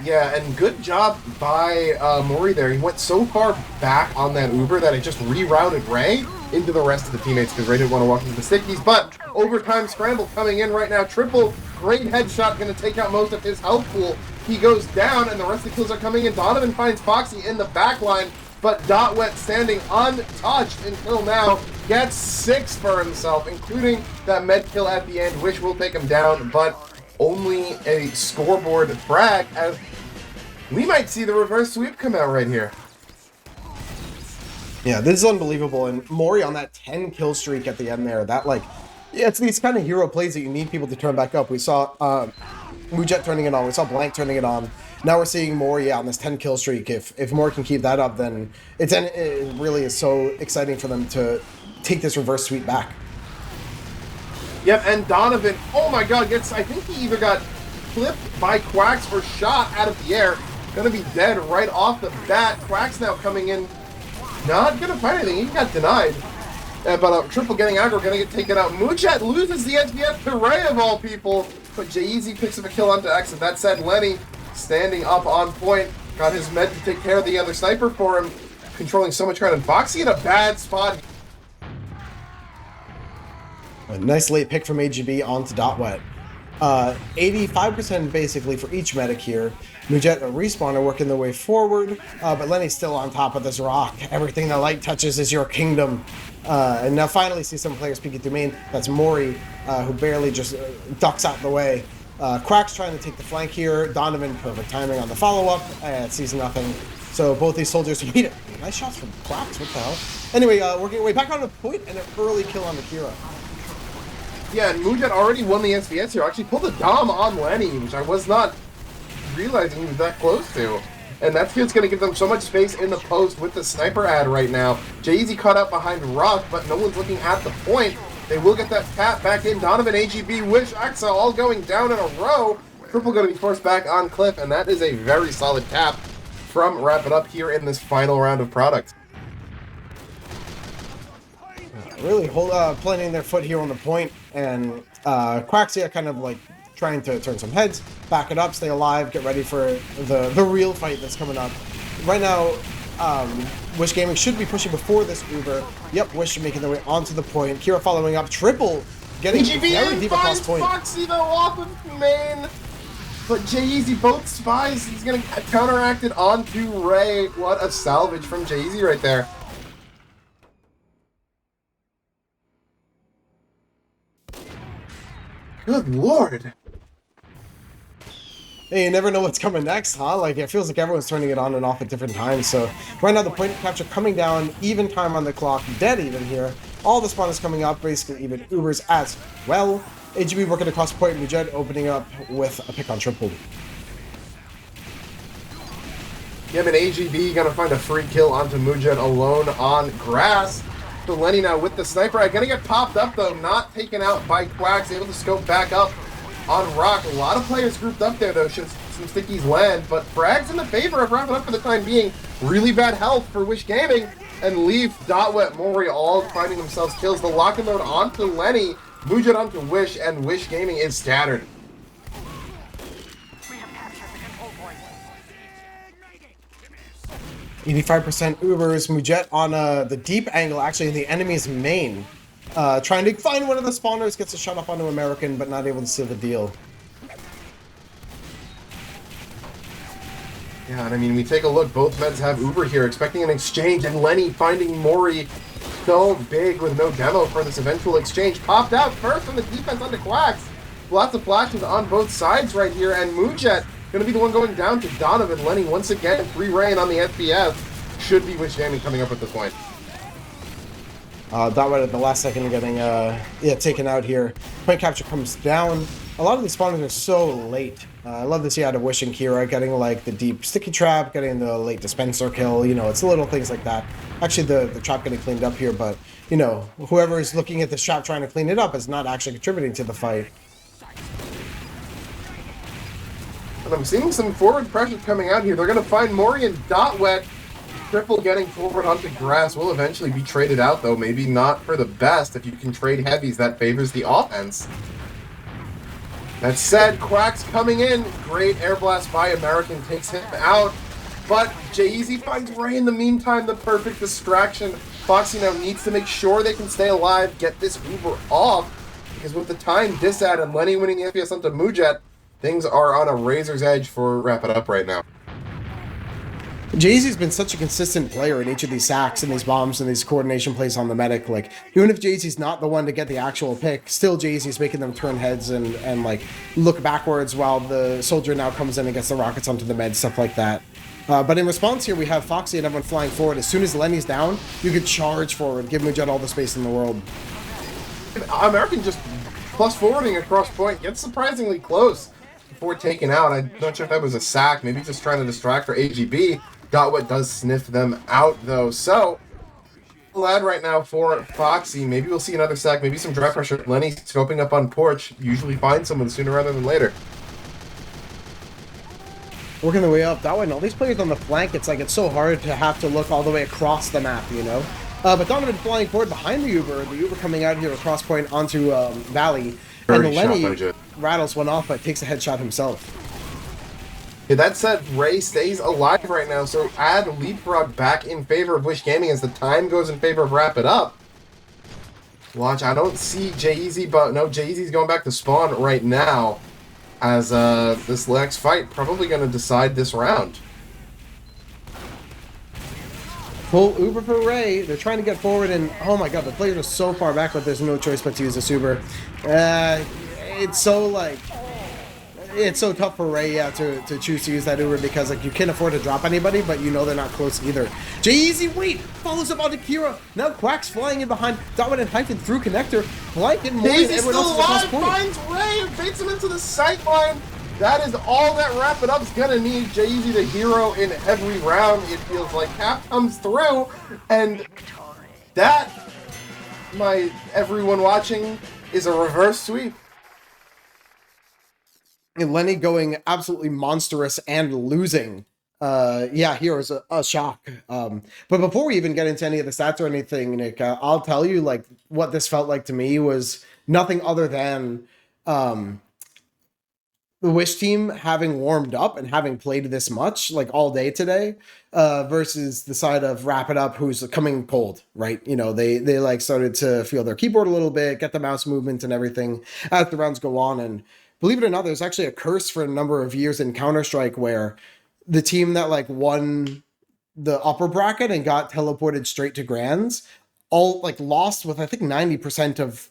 Yeah, and good job by Mori there. He went so far back on that Uber that it just rerouted Ray into the rest of the teammates because Ray didn't want to walk into the stickies. But overtime scramble coming in right now. Triple, great headshot, going to take out most of his health pool. He goes down, and the rest of the kills are coming in. Donovan finds Foxy in the back line, but Dotwet standing untouched until now. Gets 6 for himself, including that med kill at the end, which will take him down, but only a scoreboard brag, as we might see the reverse sweep come out right here. Yeah, this is unbelievable, and Mori on that 10 kill streak at the end there, it's these kind of hero plays that you need people to turn back up. We saw Mujet turning it on, we saw Blank turning it on. Now we're seeing Mori on this 10 kill streak. If Mori can keep that up, then it really is so exciting for them to take this reverse sweep back. Yep, and Donovan, oh my god, I think he either got flipped by Quacks or shot out of the air. Gonna be dead right off the bat. Quacks now coming in, not gonna fight anything, he got denied. But Triple getting aggro, gonna get taken out. Mujet loses the SBS to Ray of all people, but J-Eazy picks up a kill onto exit. That said, Lenny standing up on point, got his med to take care of the other sniper for him, controlling so much ground, and Foxy in a bad spot. A nice late pick from AGB onto Dotwet. 85% basically for each medic here. Mujet and Respawn are working their way forward, but Lenny's still on top of this rock. Everything the light touches is your kingdom. And now finally see some players peeking through main. That's Mori, who barely just ducks out the way. Quack's trying to take the flank here. Donovan, perfect timing on the follow-up. Sees nothing. So both these soldiers beat it. Nice shots from Quacks, what the hell? Anyway, working way back on the point and an early kill on the Kira. Yeah, and Mujet already won the SBS here. Actually pulled a Dom on Lenny, which I was not realizing he was that close to. And that's just going to give them so much space in the post with the sniper ad right now. J-Eazy caught up behind Rock, but no one's looking at the point. They will get that tap back in. Donovan, AGB, Wish, Axa all going down in a row. Triple going to be forced back on Cliff, and that is a very solid cap from Wrap It Up here in this final round of product. Really planting their foot here on the point, and Quaxia kind of like trying to turn some heads, back it up, stay alive, get ready for the real fight that's coming up. Right now, Wish Gaming should be pushing before this Uber. Yep, Wish making their way onto the point. Kira following up, triple getting very deep across point. Foxy though off of main, but Jay-Z both spies. He's gonna counteract it onto Ray. What a salvage from Jay-Z right there. Good lord. Hey, you never know what's coming next, huh? Like, it feels like everyone's turning it on and off at different times. So right now the point capture coming down, even time on the clock, dead even here. All the spawn is coming up, basically even Ubers as well. AGB working across point, Mujed opening up with a pick on triple. Yeah, and AGB gonna find a free kill onto Mujed alone on grass. So Lenny now with the sniper. Gonna get popped up though, not taken out by Quacks, able to scope back up on Rock. A lot of players grouped up there though, should some stickies land, but Frag's in the favor of wrapping up for the time being. Really bad health for Wish Gaming, and Leaf, Dotwet, Mori all finding themselves kills. The lock and load onto Lenny, Mujed onto Wish, and Wish Gaming is scattered. 85% Ubers, Mujet on the deep angle, actually in the enemy's main. Trying to find one of the spawners, gets a shot up onto American, but not able to seal the deal. Yeah, and I mean, we take a look, both Meds have Uber here, expecting an exchange, and Lenny finding Mori so big with no demo for this eventual exchange. Popped out first from the defense onto Quacks. Lots of flashes on both sides right here, and Mujet going to be the one going down to Donovan. Lenny once again, free reign on the FPS. Should be Wish Gaming coming up at this point. That right at the last second getting taken out here. Point capture comes down. A lot of these spawners are so late. I love to see out of Wish and Kira getting like the deep sticky trap, getting the late dispenser kill. You know, it's little things like that. Actually, the trap getting cleaned up here, but you know, whoever is looking at this trap trying to clean it up is not actually contributing to the fight. And I'm seeing some forward pressure coming out here. They're going to find Mori and Dotwet. Triple getting forward onto grass will eventually be traded out, though. Maybe not for the best. If you can trade heavies, that favors the offense. That said, Quacks coming in. Great air blast by American takes him out. But Jay-Z finds Ray in the meantime, the perfect distraction. Foxy now needs to make sure they can stay alive, get this Uber off. Because with the time disad and Lenny winning the FPS onto Mujet, things are on a razor's edge for Wrap It Up right now. Jay-Z's been such a consistent player in each of these sacks and these bombs and these coordination plays on the medic. Like, even if Jay-Z's not the one to get the actual pick, still Jay-Z's making them turn heads and like look backwards while the soldier now comes in and gets the rockets onto the med, stuff like that. But in response here, we have Foxy and everyone flying forward. As soon as Lenny's down, you could charge forward, give Mujed all the space in the world. American just plus forwarding across point, gets surprisingly close before taken out. I'm not sure if that was a sack, maybe just trying to distract for AGB. Dotwet does sniff them out though, so glad right now for Foxy. Maybe we'll see another sack, maybe some dry pressure. Lenny scoping up on porch, usually finds someone sooner rather than later. Working their way up. That way, and all these players on the flank, it's like it's so hard to have to look all the way across the map, you know? But Donovan flying forward behind the Uber coming out here across point onto Valley. And the Lenny rattles one off, but takes a headshot himself. Yeah, that said, Ray stays alive right now, so add Leapfrog back in favor of Wish Gaming as the time goes in favor of Wrap It Up. Watch, I don't see Jay-Z, but no, Jay-Z's going back to spawn right now as this next fight probably going to decide this round. Full Uber for Ray. They're trying to get forward, and oh my god, the players are so far back, but there's no choice but to use this Uber. It's so like... It's so tough for Ray, to choose to use that Uber because like you can't afford to drop anybody, but you know they're not close either. Jay-Z, wait! Follows up onto Kira. Now Quack's flying in behind. Dominant Hyphen through connector. Blanket more than everyone else is across point. Finds Ray and baits him into the sight line. That is all that Wrap It Up's gonna need. Jay-Z the hero in every round. It feels like Cap comes through, and that, my everyone watching, is a reverse sweep. and Lenny going absolutely monstrous and losing. Yeah, here was a shock. But before we even get into any of the stats or anything, Nick, I'll tell you like what this felt like to me was nothing other than um, the Wish team having warmed up and having played this much like all day today, versus the side of Wrap It Up who's coming cold, right? You know, they like started to feel their keyboard a little bit, get the mouse movement and everything as the rounds go on. And believe it or not, there's actually a curse for a number of years in Counter-Strike where the team that like won the upper bracket and got teleported straight to grands all like lost with I think 90% of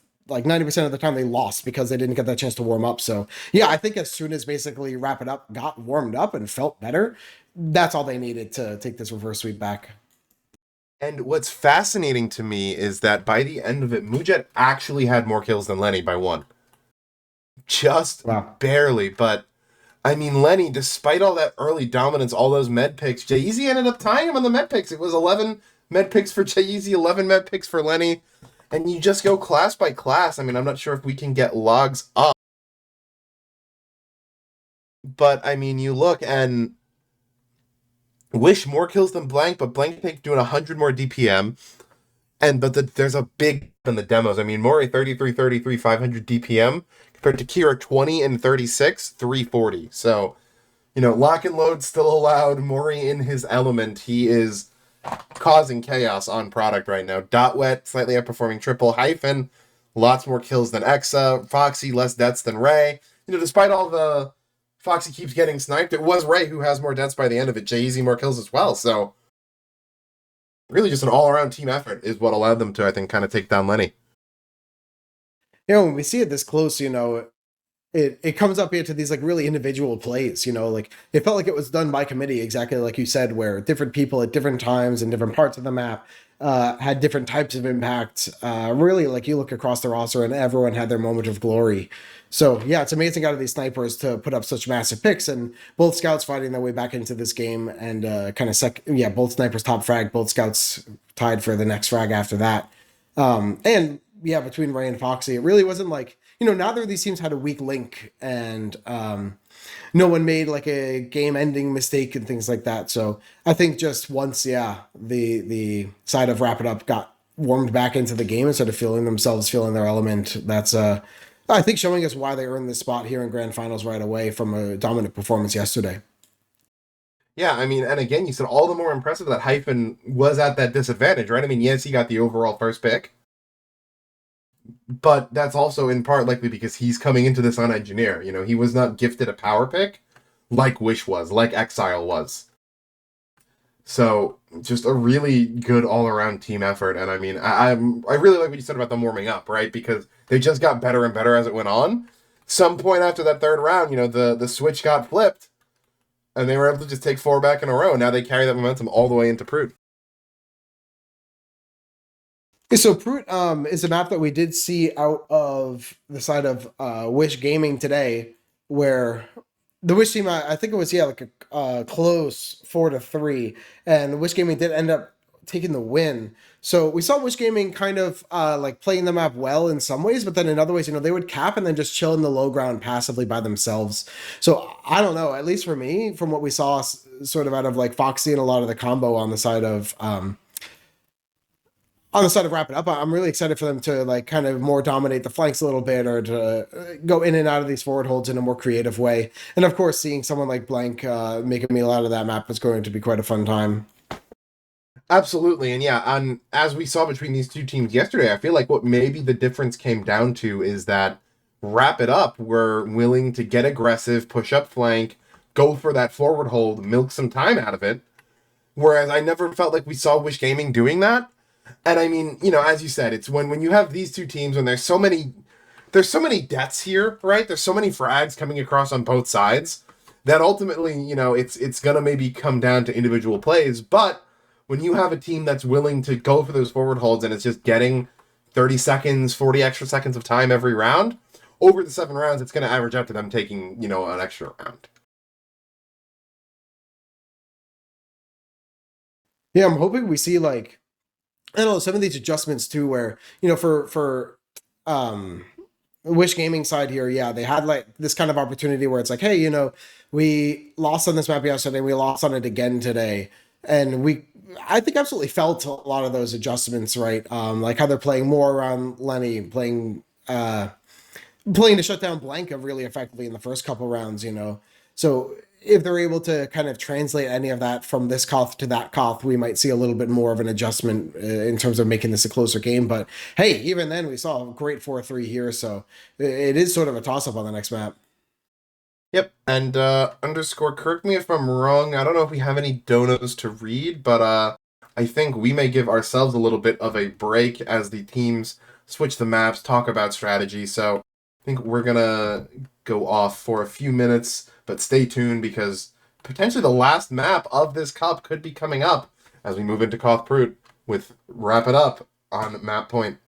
the time they lost because they didn't get that chance to warm up. So yeah, I think as soon as basically Wrap It Up got warmed up and felt better, that's all they needed to take this reverse sweep back. And what's fascinating to me is that by the end of it, Mujet actually had more kills than Lenny by one. Just barely, but I mean, Lenny, despite all that early dominance, all those med picks, Jay-Z ended up tying him on the med picks. It was 11 med picks for Jay-Z, 11 med picks for Lenny. And you just go class by class. I mean, I'm not sure if we can get logs up. But, I mean, you look and Wish more kills than Blank, but Blank doing 100 more DPM. But there's a big in the demos. I mean, Mori 33, 33, 500 DPM compared to Kira 20 and 36, 340. So, you know, lock and load still allowed. Mori in his element. He is causing chaos on product right now. Dot Wet slightly outperforming Triple. Hyphen lots more kills than Exa. Foxy less deaths than Ray. You know, despite all the Foxy keeps getting sniped, it was Ray who has more deaths by the end of it. Jay-Z more kills as well. So really just an all-around team effort is what allowed them to, I think, kind of take down Lenny. You know, when we see it this close, you know, it comes up here to these like really individual plays, you know, like it felt like it was done by committee, exactly like you said, where different people at different times and different parts of the map had different types of impact. Really, like you look across the roster and everyone had their moment of glory. So yeah, it's amazing out of these snipers to put up such massive picks, and both scouts fighting their way back into this game, and both snipers top frag, both scouts tied for the next frag after that. And yeah, between Ray and Foxy, it really wasn't like, you know, neither of these teams had a weak link, and no one made like a game-ending mistake and things like that. So I think just once, the side of Wrap It Up got warmed back into the game instead of feeling their element. That's I think showing us why they earned this spot here in Grand Finals right away from a dominant performance yesterday. Yeah, I mean, and again, you said all the more impressive that Hyphen was at that disadvantage, right? I mean, yes, he got the overall first pick, but that's also in part likely because he's coming into this on engineer. You know, he was not gifted a power pick like Wish was, like Exile was. So just a really good all-around team effort. And I mean, I really like what you said about them warming up, right? Because they just got better and better as it went on. Some point after that third round, you know, the switch got flipped, and they were able to just take 4 back in a row. Now they carry that momentum all the way into Proot. So Proot is a map that we did see out of the side of Wish Gaming today, where the Wish team, I think it was like a close 4-3, and the Wish Gaming did end up taking the win. So we saw Wish Gaming kind of like playing the map well in some ways, but then in other ways, you know, they would cap and then just chill in the low ground passively by themselves. So I don't know, at least for me, from what we saw sort of out of like Foxy and a lot of the combo on the side of Wrap It Up, I'm really excited for them to like kind of more dominate the flanks a little bit, or to go in and out of these forward holds in a more creative way. And of course, seeing someone like Blank make a meal out of that map is going to be quite a fun time. Absolutely. And yeah, as we saw between these two teams yesterday, I feel like what maybe the difference came down to is that Wrap It Up were willing to get aggressive, push up flank, go for that forward hold, milk some time out of it. Whereas I never felt like we saw Wish Gaming doing that. And I mean, you know, as you said, it's when you have these two teams, when there's so many deaths here, right? There's so many frags coming across on both sides that ultimately, you know, it's gonna maybe come down to individual plays. But when you have a team that's willing to go for those forward holds and it's just getting 30 seconds, 40 extra seconds of time every round, over the 7 rounds, it's gonna average out to them taking, you know, an extra round. Yeah, I'm hoping we see I don't know, some of these adjustments too, where, you know, for Wish Gaming side here, yeah, they had like this kind of opportunity where it's like, hey, we lost on this map yesterday, we lost on it again today, and I think absolutely felt a lot of those adjustments, right? Like how they're playing more around Lenny, playing to shut down Blanca really effectively in the first couple rounds. So if they're able to kind of translate any of that from this Koth to that Koth, we might see a little bit more of an adjustment in terms of making this a closer game. But hey, even then, we saw a great 4-3 here. So it is sort of a toss up on the next map. Yep, and underscore, correct me if I'm wrong. I don't know if we have any donos to read, but I think we may give ourselves a little bit of a break as the teams switch the maps, talk about strategy. So I think we're gonna go off for a few minutes, but stay tuned because potentially the last map of this cup could be coming up as we move into Koth Prut with Wrap It Up on Map Point.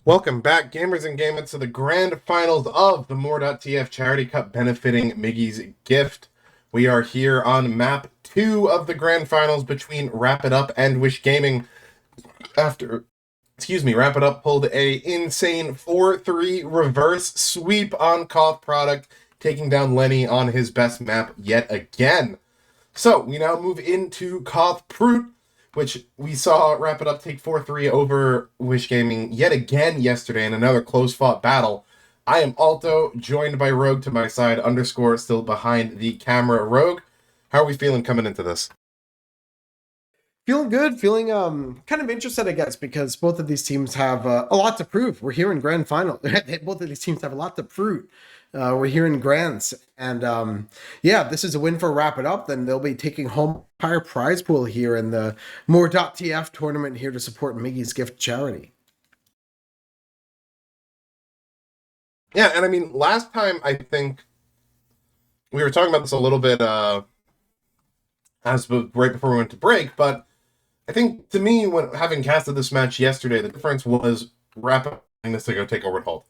Welcome back, gamers and gamers, to the grand finals of the More.tf Charity Cup benefiting Miggy's Gift. We are here on map 2 of the grand finals between Wrap It Up and Wish Gaming. Wrap It Up pulled a insane 4-3 reverse sweep on Koth Product, taking down Lenny on his best map yet again. So, we now move into Koth Prut, which we saw Wrap It Up take 4-3 over Wish Gaming yet again yesterday in another close-fought battle. I am Alto, joined by Rogue to my side, _ still behind the camera. Rogue, how are we feeling coming into this? Feeling good, feeling kind of interested, I guess, because both of these teams have a lot to prove. We're here in grand final. Both of these teams have a lot to prove. We're here in grands, and yeah, this is a win for Wrap It Up. Then they'll be taking home a higher prize pool here in the More.tf tournament here to support Miggy's Gift charity. Yeah, and I mean, last time I think we were talking about this a little bit right before we went to break, but I think, to me, when having casted this match yesterday, the difference was Wrap It Up this to go take over Hold.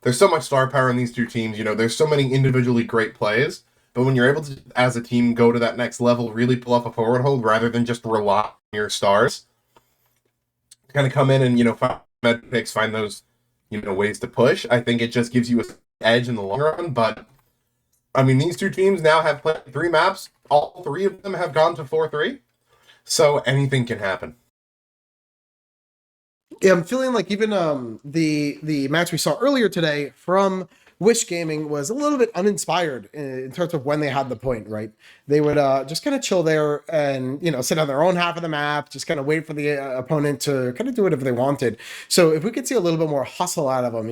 There's so much star power in these two teams, there's so many individually great plays, but when you're able to, as a team, go to that next level, really pull off a forward hold rather than just rely on your stars, kind of come in and, find med picks, find those, ways to push, I think it just gives you an edge in the long run. But, I mean, these two teams now have played 3 maps. All 3 of them have gone to 4-3. So anything can happen. Yeah, I'm feeling like even the match we saw earlier today from Wish Gaming was a little bit uninspired in terms of when they had the point, right? They would just kind of chill there and, sit on their own half of the map, just kind of wait for the opponent to kind of do whatever they wanted. So if we could see a little bit more hustle out of them,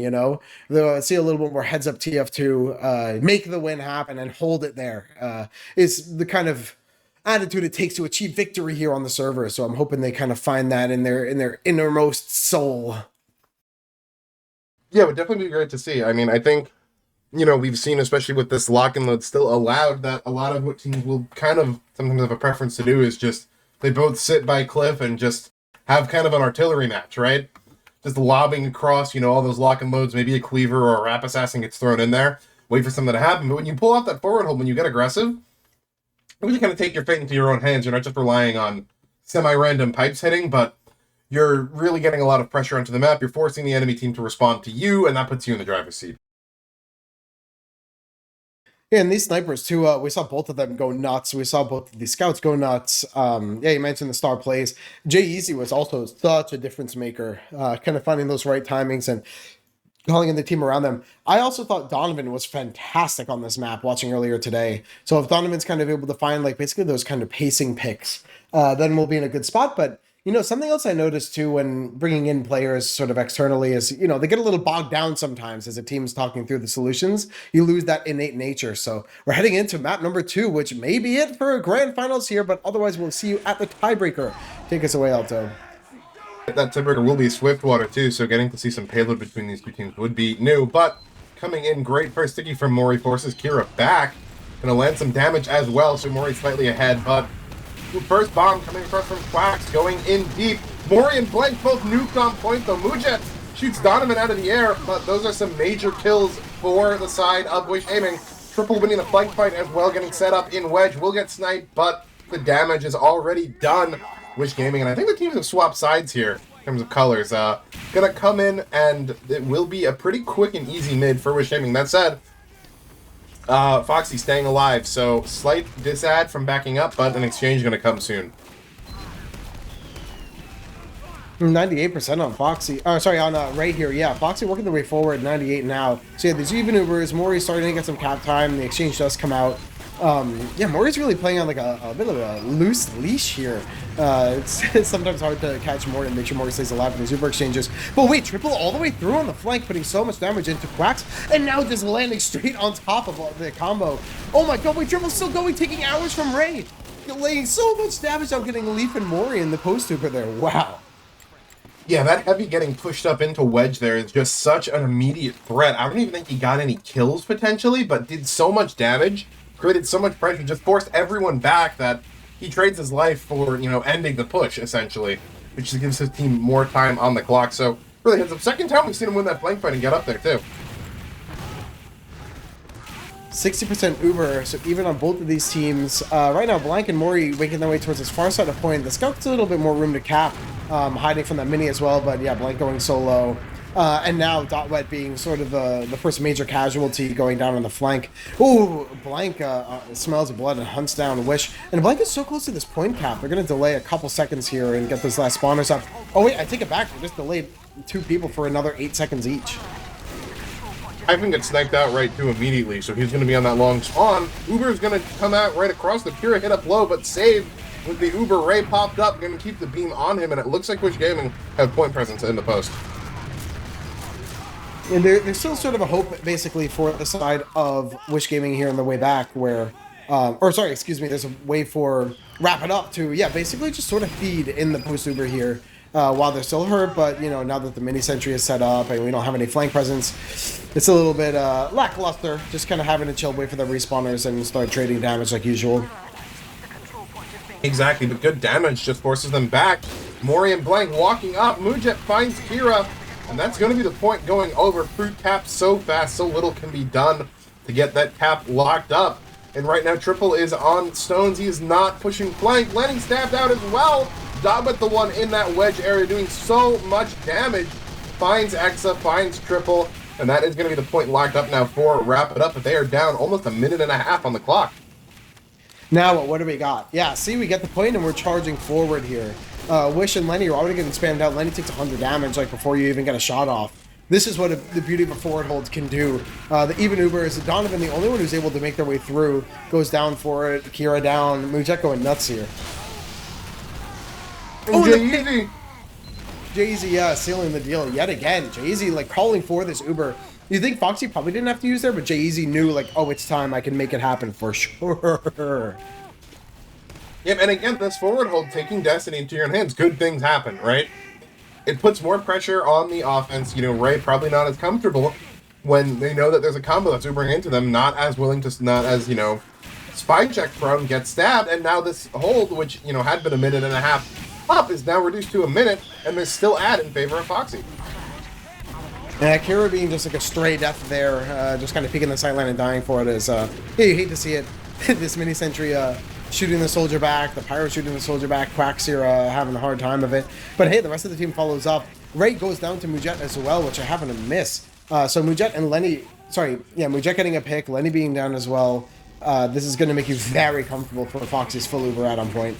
they'll see a little bit more heads up TF2, make the win happen and hold it there, is the kind of attitude it takes to achieve victory here on the server. So I'm hoping they kind of find that in their innermost soul. Yeah, it would definitely be great to see. I mean, I think, we've seen, especially with this lock and load still allowed, that a lot of what teams will kind of sometimes have a preference to do is just, they both sit by Cliff and just have kind of an artillery match, right? Just lobbing across, all those lock and loads, maybe a cleaver or a rap assassin gets thrown in there, wait for something to happen. But when you pull off that forward hold, when you get aggressive, you really kind of take your fate into your own hands. You're not just relying on semi-random pipes hitting, but you're really getting a lot of pressure onto the map. You're forcing the enemy team to respond to you, and that puts you in the driver's seat. Yeah, and these snipers too, we saw both of them go nuts. We saw both of these scouts go nuts. Yeah, you mentioned the star plays. Jay Easy was also such a difference maker, kind of finding those right timings and calling in the team around them. I also thought Donovan was fantastic on this map watching earlier today. So if Donovan's kind of able to find basically those kind of pacing picks, then we'll be in a good spot. But something else I noticed too when bringing in players sort of externally is, they get a little bogged down sometimes as a team's talking through the solutions. You lose that innate nature. So we're heading into map number 2, which may be it for grand finals here, but otherwise we'll see you at the tiebreaker. Take us away, Alto. That tiebreaker will be Swiftwater too, so getting to see some payload between these two teams would be new. But coming in great first sticky from Mori, forces Kira back. Gonna land some damage as well, so Mori slightly ahead, but first bomb coming across from Quacks, going in deep. Mori and Blank both nuked on point, though Mujet shoots Donovan out of the air, but those are some major kills for the side of Wish Gaming. Triple winning the flank fight as well, getting set up in Wedge, will get sniped, but the damage is already done. Wish Gaming, and I think the teams have swapped sides here in terms of colors. Gonna come in, and it will be a pretty quick and easy mid for Wish Gaming. That said, Foxy staying alive, so slight disad from backing up, but an exchange gonna come soon. 98% on Foxy. On right here. Yeah, Foxy working the way forward, 98 now. So yeah, there's even Ubers. Mori's starting to get some cap time. The exchange does come out. Yeah, Mori's really playing on a bit of a loose leash here. It's sometimes hard to catch Mori and make sure Mori stays alive with his Uber exchanges. But wait, triple all the way through on the flank, putting so much damage into Quacks, and now just landing straight on top of the combo. Oh my god, wait, triple's still going, taking hours from Ray. Laying so much damage out, getting Leaf and Mori in the post Uber there. Wow. Yeah, that heavy getting pushed up into Wedge there is just such an immediate threat. I don't even think he got any kills potentially, but did so much damage, created so much pressure, just forced everyone back that he trades his life for, ending the push, essentially, which gives his team more time on the clock. So really hits him. Second time we've seen him win that flank fight and get up there, too. 60% Uber, so even on both of these teams. Right now, Blank and Mori making their way towards this far side of point. The Scout's a little bit more room to cap, hiding from that mini as well, but yeah, Blank going solo. And now Dotwet being sort of the first major casualty going down on the flank. Ooh, Blank smells of blood and hunts down Wish. And Blank is so close to this point cap. They're going to delay a couple seconds here and get those last spawners up. Oh wait, I take it back. They just delayed 2 people for another 8 seconds each. Ivan gets sniped out right too immediately, so he's going to be on that long spawn. Uber's going to come out right across the Pura, hit up low, but saved with the Uber. Ray popped up, going to keep the beam on him, and it looks like Wish Gaming have point presence in the post. And there's still sort of a hope, basically, for the side of Wish Gaming here on the way back, where, there's a way for Wrap It Up to, basically just sort of feed in the post Uber here while they're still hurt. But, now that the mini sentry is set up and we don't have any flank presence, it's a little bit lackluster, just kind of having to chill, wait for the respawners and start trading damage like usual. Exactly, but good damage just forces them back. Mori and Blank walking up. Mujet finds Kira. And that's going to be the point going over. Fruit cap so fast, so little can be done to get that cap locked up. And right now, Triple is on stones. He is not pushing flank. Lenny stabbed out as well. Dabbit, the one in that wedge area, doing so much damage. Finds Exa, finds Triple. And that is going to be the point locked up now for Wrap It Up. But they are down almost a minute and a half on the clock. Now, what do we got? Yeah, see, we get the point and we're charging forward here. Wish and Lenny are already getting spammed out. Lenny takes 100 damage like before you even get a shot off. This is what the beauty of a forward hold can do. The even Uber is Donovan, the only one who's able to make their way through. Goes down for it. Kira down. Mujek going nuts here. Oh, Jay-Z! Jay-Z, sealing the deal yet again. Jay-Z, calling for this Uber. You think Foxy probably didn't have to use there, but Jay-Z knew, oh, it's time. I can make it happen for sure. Yep, and again, this forward hold taking Destiny into your hands. Good things happen, right? It puts more pressure on the offense. Ray probably not as comfortable when they know that there's a combo that's Ubering into them, not as spy check prone, gets stabbed, and now this hold, which, had been a minute and a half up, is now reduced to a minute, and there's still ad in favor of Foxy. Yeah, Kira being just a stray death there, just kind of peeking the sightline and dying for it is, you hate to see it. This mini sentry, shooting the soldier back, the Pyro shooting the soldier back, Quacks here having a hard time of it. But hey, the rest of the team follows up. Ray goes down to Mujet as well, which I happen to miss. So Mujet and Lenny, Mujet getting a pick, Lenny being down as well. This is going to make you very comfortable for Foxy's full Uber out on point.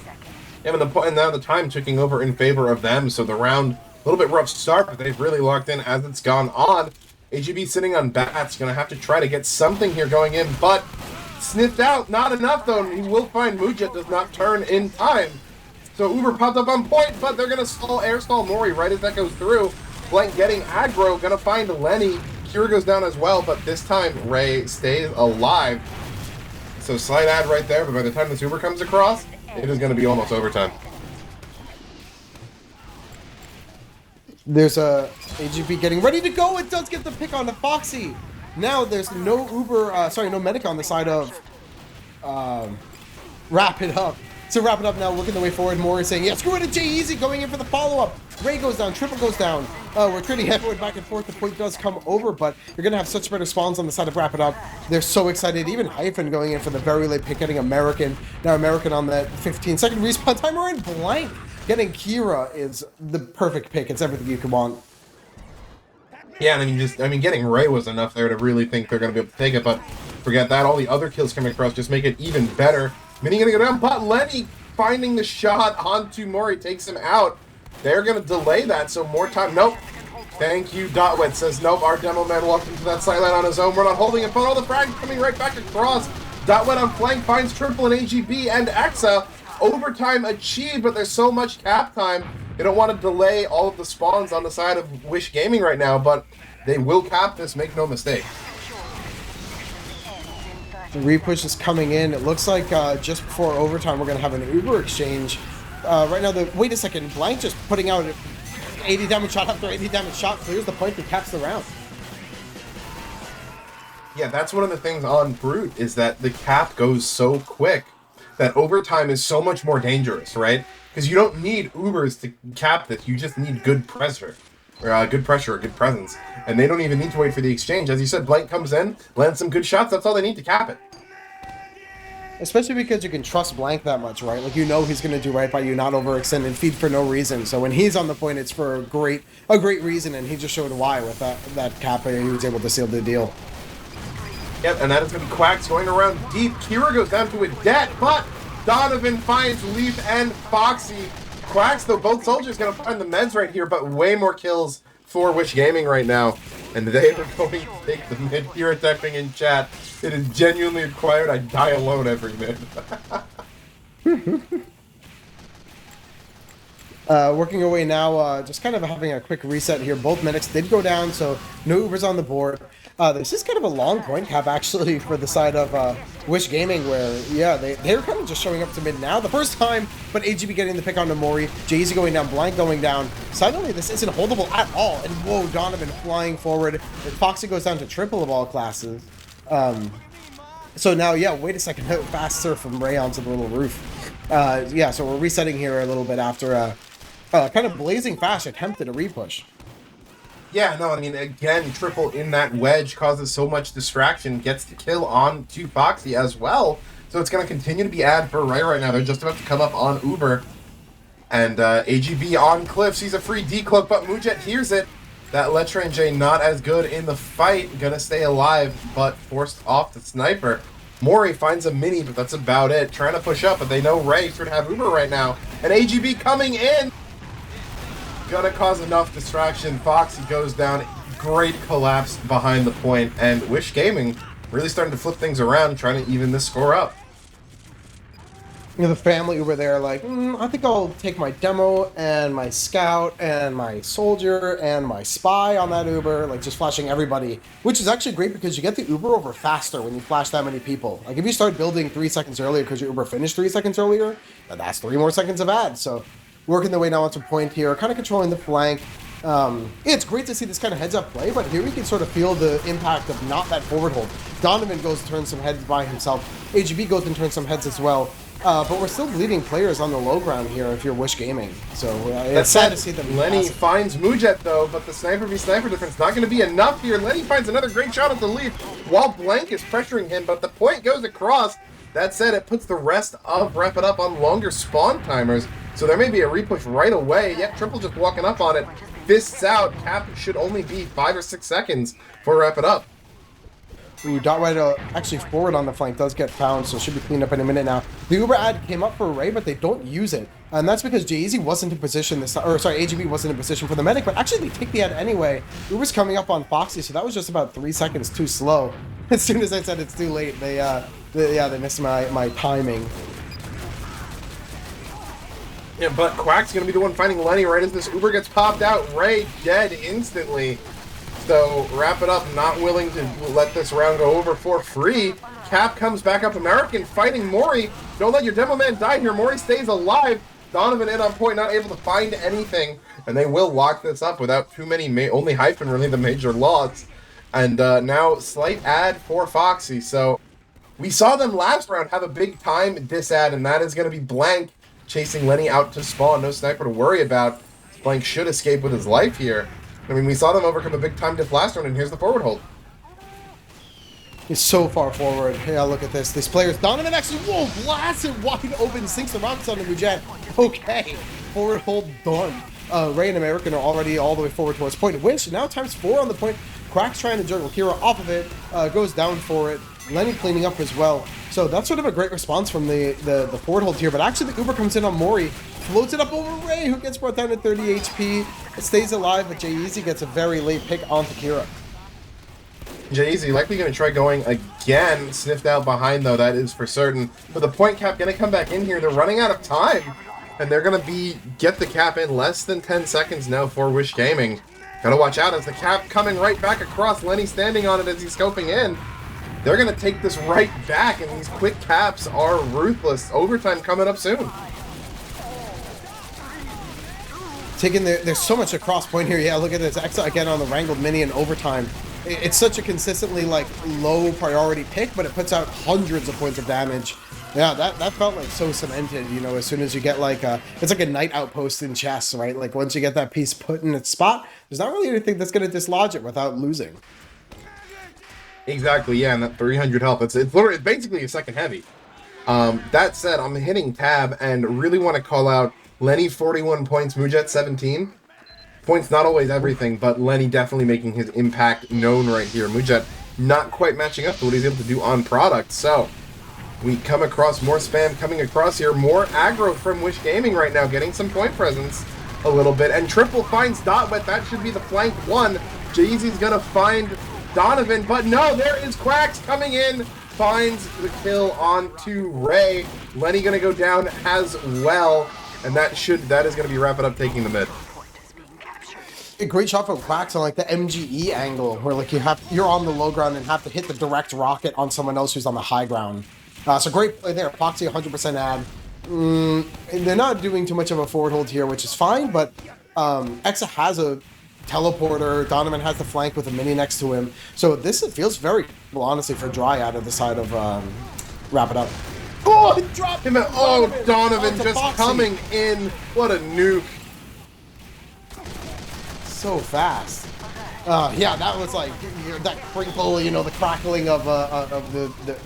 Yeah, and now the time ticking over in favor of them, so the round, a little bit rough start, but they've really locked in as it's gone on. AGB sitting on bats, going to have to try to get something here going in, but sniffed out, not enough though. He will find Mujet does not turn in time. So Uber popped up on point, but they're gonna air stall Mori right as that goes through. Blank getting aggro, gonna find Lenny. Kira goes down as well, but this time Ray stays alive. So slight ad right there, but by the time this Uber comes across, it is gonna be almost overtime. There's a AGP getting ready to go. It does get the pick on the Foxy. Now there's no no medic on the side of Wrap It Up. So Wrap It Up now working the way forward. More is saying, yeah, screw it to Jay-Easy going in for the follow-up. Ray goes down, Triple goes down. We're trading heavyweight back and forth. The point does come over, but you're going to have such better spawns on the side of Wrap It Up. They're so excited. Even Hyphen going in for the very late pick, getting American. Now American on that 15-second respawn timer, and Blank getting Kira is the perfect pick. It's everything you could want. Yeah, getting Ray was enough there to really think they're going to be able to take it, but forget that. All the other kills coming across just make it even better. Mini going to go down, but Lenny finding the shot onto Mori takes him out. They're going to delay that, so more time. Nope. Thank you, Dotwet says, nope, our demo man walked into that sideline on his own. We're not holding it, but all the frags coming right back across. Dotwet on flank finds Triple and AGB and Exa. Overtime achieved, but there's so much cap time. They don't want to delay all of the spawns on the side of Wish Gaming right now, but they will cap this, make no mistake. The repush is coming in. It looks like just before overtime we're going to have an Uber exchange. Right now, wait a second, Blank just putting out 80 damage shot after 80 damage shot clears the point that caps the round. Yeah, that's one of the things on Brute, is that the cap goes so quick that overtime is so much more dangerous, right? Because you don't need Ubers to cap this, you just need good pressure. good pressure, good presence. And they don't even need to wait for the exchange. As you said, Blank comes in, lands some good shots. That's all they need to cap it. Especially because you can trust Blank that much, right? Like, you know he's going to do right by you, not overextend and feed for no reason. So when he's on the point, it's for a great reason, and he just showed why with that cap. He was able to seal the deal. Yep, and that is going to be Quacks going around deep. Kira goes down to a debt, but Donovan finds Leaf and Foxy. Quacks, though, both soldiers going to find the meds right here, but way more kills for Wish Gaming right now. And they are going to take the mid. Kira typing in chat. It is genuinely required. I die alone every mid. Working away now, just kind of having a quick reset here. Both medics did go down, so no Ubers on the board. This is kind of a long point cap, actually, for the side of Wish Gaming, where, yeah, they're kind of just showing up to mid now. The first time, but AGB getting the pick onto Mori, Jay-Z going down, Blank going down. Suddenly, this isn't holdable at all, and whoa, Donovan flying forward. Foxy goes down to triple of all classes. So now, yeah, wait a second, fast surf from Ray onto the little roof. Yeah, so we're resetting here a little bit after kind of blazing fast attempted a repush. Yeah, no, I mean, again, triple in that wedge causes so much distraction, gets the kill on to Foxy as well. So it's going to continue to be ad for Ray right now. They're just about to come up on Uber. And AGB on Cliff sees a free decloak, but Mujet hears it. That Letra and J not as good in the fight. Gonna stay alive, but forced off the sniper. Mori finds a mini, but that's about it. Trying to push up, but they know Ray should have Uber right now. And AGB coming in. Gonna cause enough distraction. Foxy goes down. Great collapse behind the point. And Wish Gaming really starting to flip things around, trying to even this score up. You know, the family over there, like, I think I'll take my demo and my scout and my soldier and my spy on that Uber, like just flashing everybody, which is actually great because you get the Uber over faster when you flash that many people. Like, if you start building 3 seconds earlier because your Uber finished 3 seconds earlier, then that's 3 more seconds of ad. So working the way now onto point here, kind of controlling the flank. It's great to see this kind of heads-up play, but here we can sort of feel the impact of not that forward hold. Donovan goes to turn some heads by himself. AGB goes and turns some heads as well. But we're still bleeding players on the low ground here if you're Wish Gaming. So it's sad to see them. Lenny finds Mujet though, but the sniper v sniper difference not going to be enough here. Lenny finds another great shot at the leaf while Blank is pressuring him, but the point goes across. That said, it puts the rest of Wrap It Up on longer spawn timers, so there may be a repush right away. Yet Triple just walking up on it. Fists out. Cap should only be 5 or 6 seconds for Wrap It Up. Ooh, dot right actually forward on the flank does get found, so should be cleaned up in a minute now. The Uber ad came up for Ray, but they don't use it. And that's because Jay-Z wasn't in position this time, or sorry, AGB wasn't in position for the medic, but actually they take the ad anyway. Uber's coming up on Foxy, so that was just about 3 seconds too slow. As soon as I said it's too late, they missed my timing. Yeah, but Quack's going to be the one finding Lenny right as this Uber gets popped out. Ray dead instantly. So, Wrap It Up, not willing to let this round go over for free. Cap comes back up American, fighting Mori. Don't let your demo man die here. Mori stays alive. Donovan in on point, not able to find anything. And they will lock this up without too many, only Hyphen really the major loss. And now, slight ad for Foxy. So, we saw them last round have a big time diss ad, and that is going to be Blank chasing Lenny out to spawn. No sniper to worry about. Blank should escape with his life here. I mean, we saw them overcome a big time diff last round, and here's the forward hold. He's so far forward. Yeah, look at this. These players. Donovan actually, whoa, blasts it wide open, sinks the rockets on the Mujet. Okay, forward hold done. Ray and American are already all the way forward towards point. Winch, now times 4 on the point. Quack's trying to juggle Kira off of it, goes down for it. Lenny cleaning up as well. So that's sort of a great response from the forward hold here. But actually the Uber comes in on Mori, floats it up over Ray, who gets brought down to 30 HP. It stays alive, but Jay-Z gets a very late pick onto Kira. Jay-Z likely going to try going again. Sniffed out behind, though, that is for certain. But the point cap going to come back in here. They're running out of time. And they're going to get the cap in less than 10 seconds now for Wish Gaming. Gotta watch out as the cap coming right back across. Lenny standing on it as he's scoping in. They're going to take this right back, and these quick caps are ruthless. Overtime coming up soon. There's so much across point here. Yeah, look at this. X again on the wrangled mini in overtime. It's such a consistently, like, low priority pick, but it puts out hundreds of points of damage. Yeah, that felt like so cemented, you know, as soon as you get like it's like a night outpost in chess, right? Like once you get that piece put in its spot, there's not really anything that's going to dislodge it without losing. Exactly, yeah, and that 300 health, it's literally, it's basically a second heavy. That said, I'm hitting tab and really want to call out Lenny 41 points, Mujet 17. Points not always everything, but Lenny definitely making his impact known right here. Mujet not quite matching up to what he's able to do on product, so we come across more spam coming across here, more aggro from Wish Gaming right now, getting some point presence a little bit, and Triple finds Dotwet, that should be the flank one. Jay-Z's gonna find Donovan, but no, there is Quacks coming in, finds the kill onto Ray. Lenny gonna go down as well, and that is gonna be Wrap It Up taking the mid. A great shot from Quacks on like the MGE angle, where like you're on the low ground and have to hit the direct rocket on someone else who's on the high ground. So great play there. Foxy 100% ad. And they're not doing too much of a forward hold here, which is fine, but Exa has a teleporter. Donovan has the flank with a mini next to him. So this feels very well, honestly, for Dry out of the side of Wrap It Up. Oh, it dropped him. Oh, Donovan just Foxy. coming in. What a nuke. So fast. Yeah, that was like that crinkle, you know, the crackling of the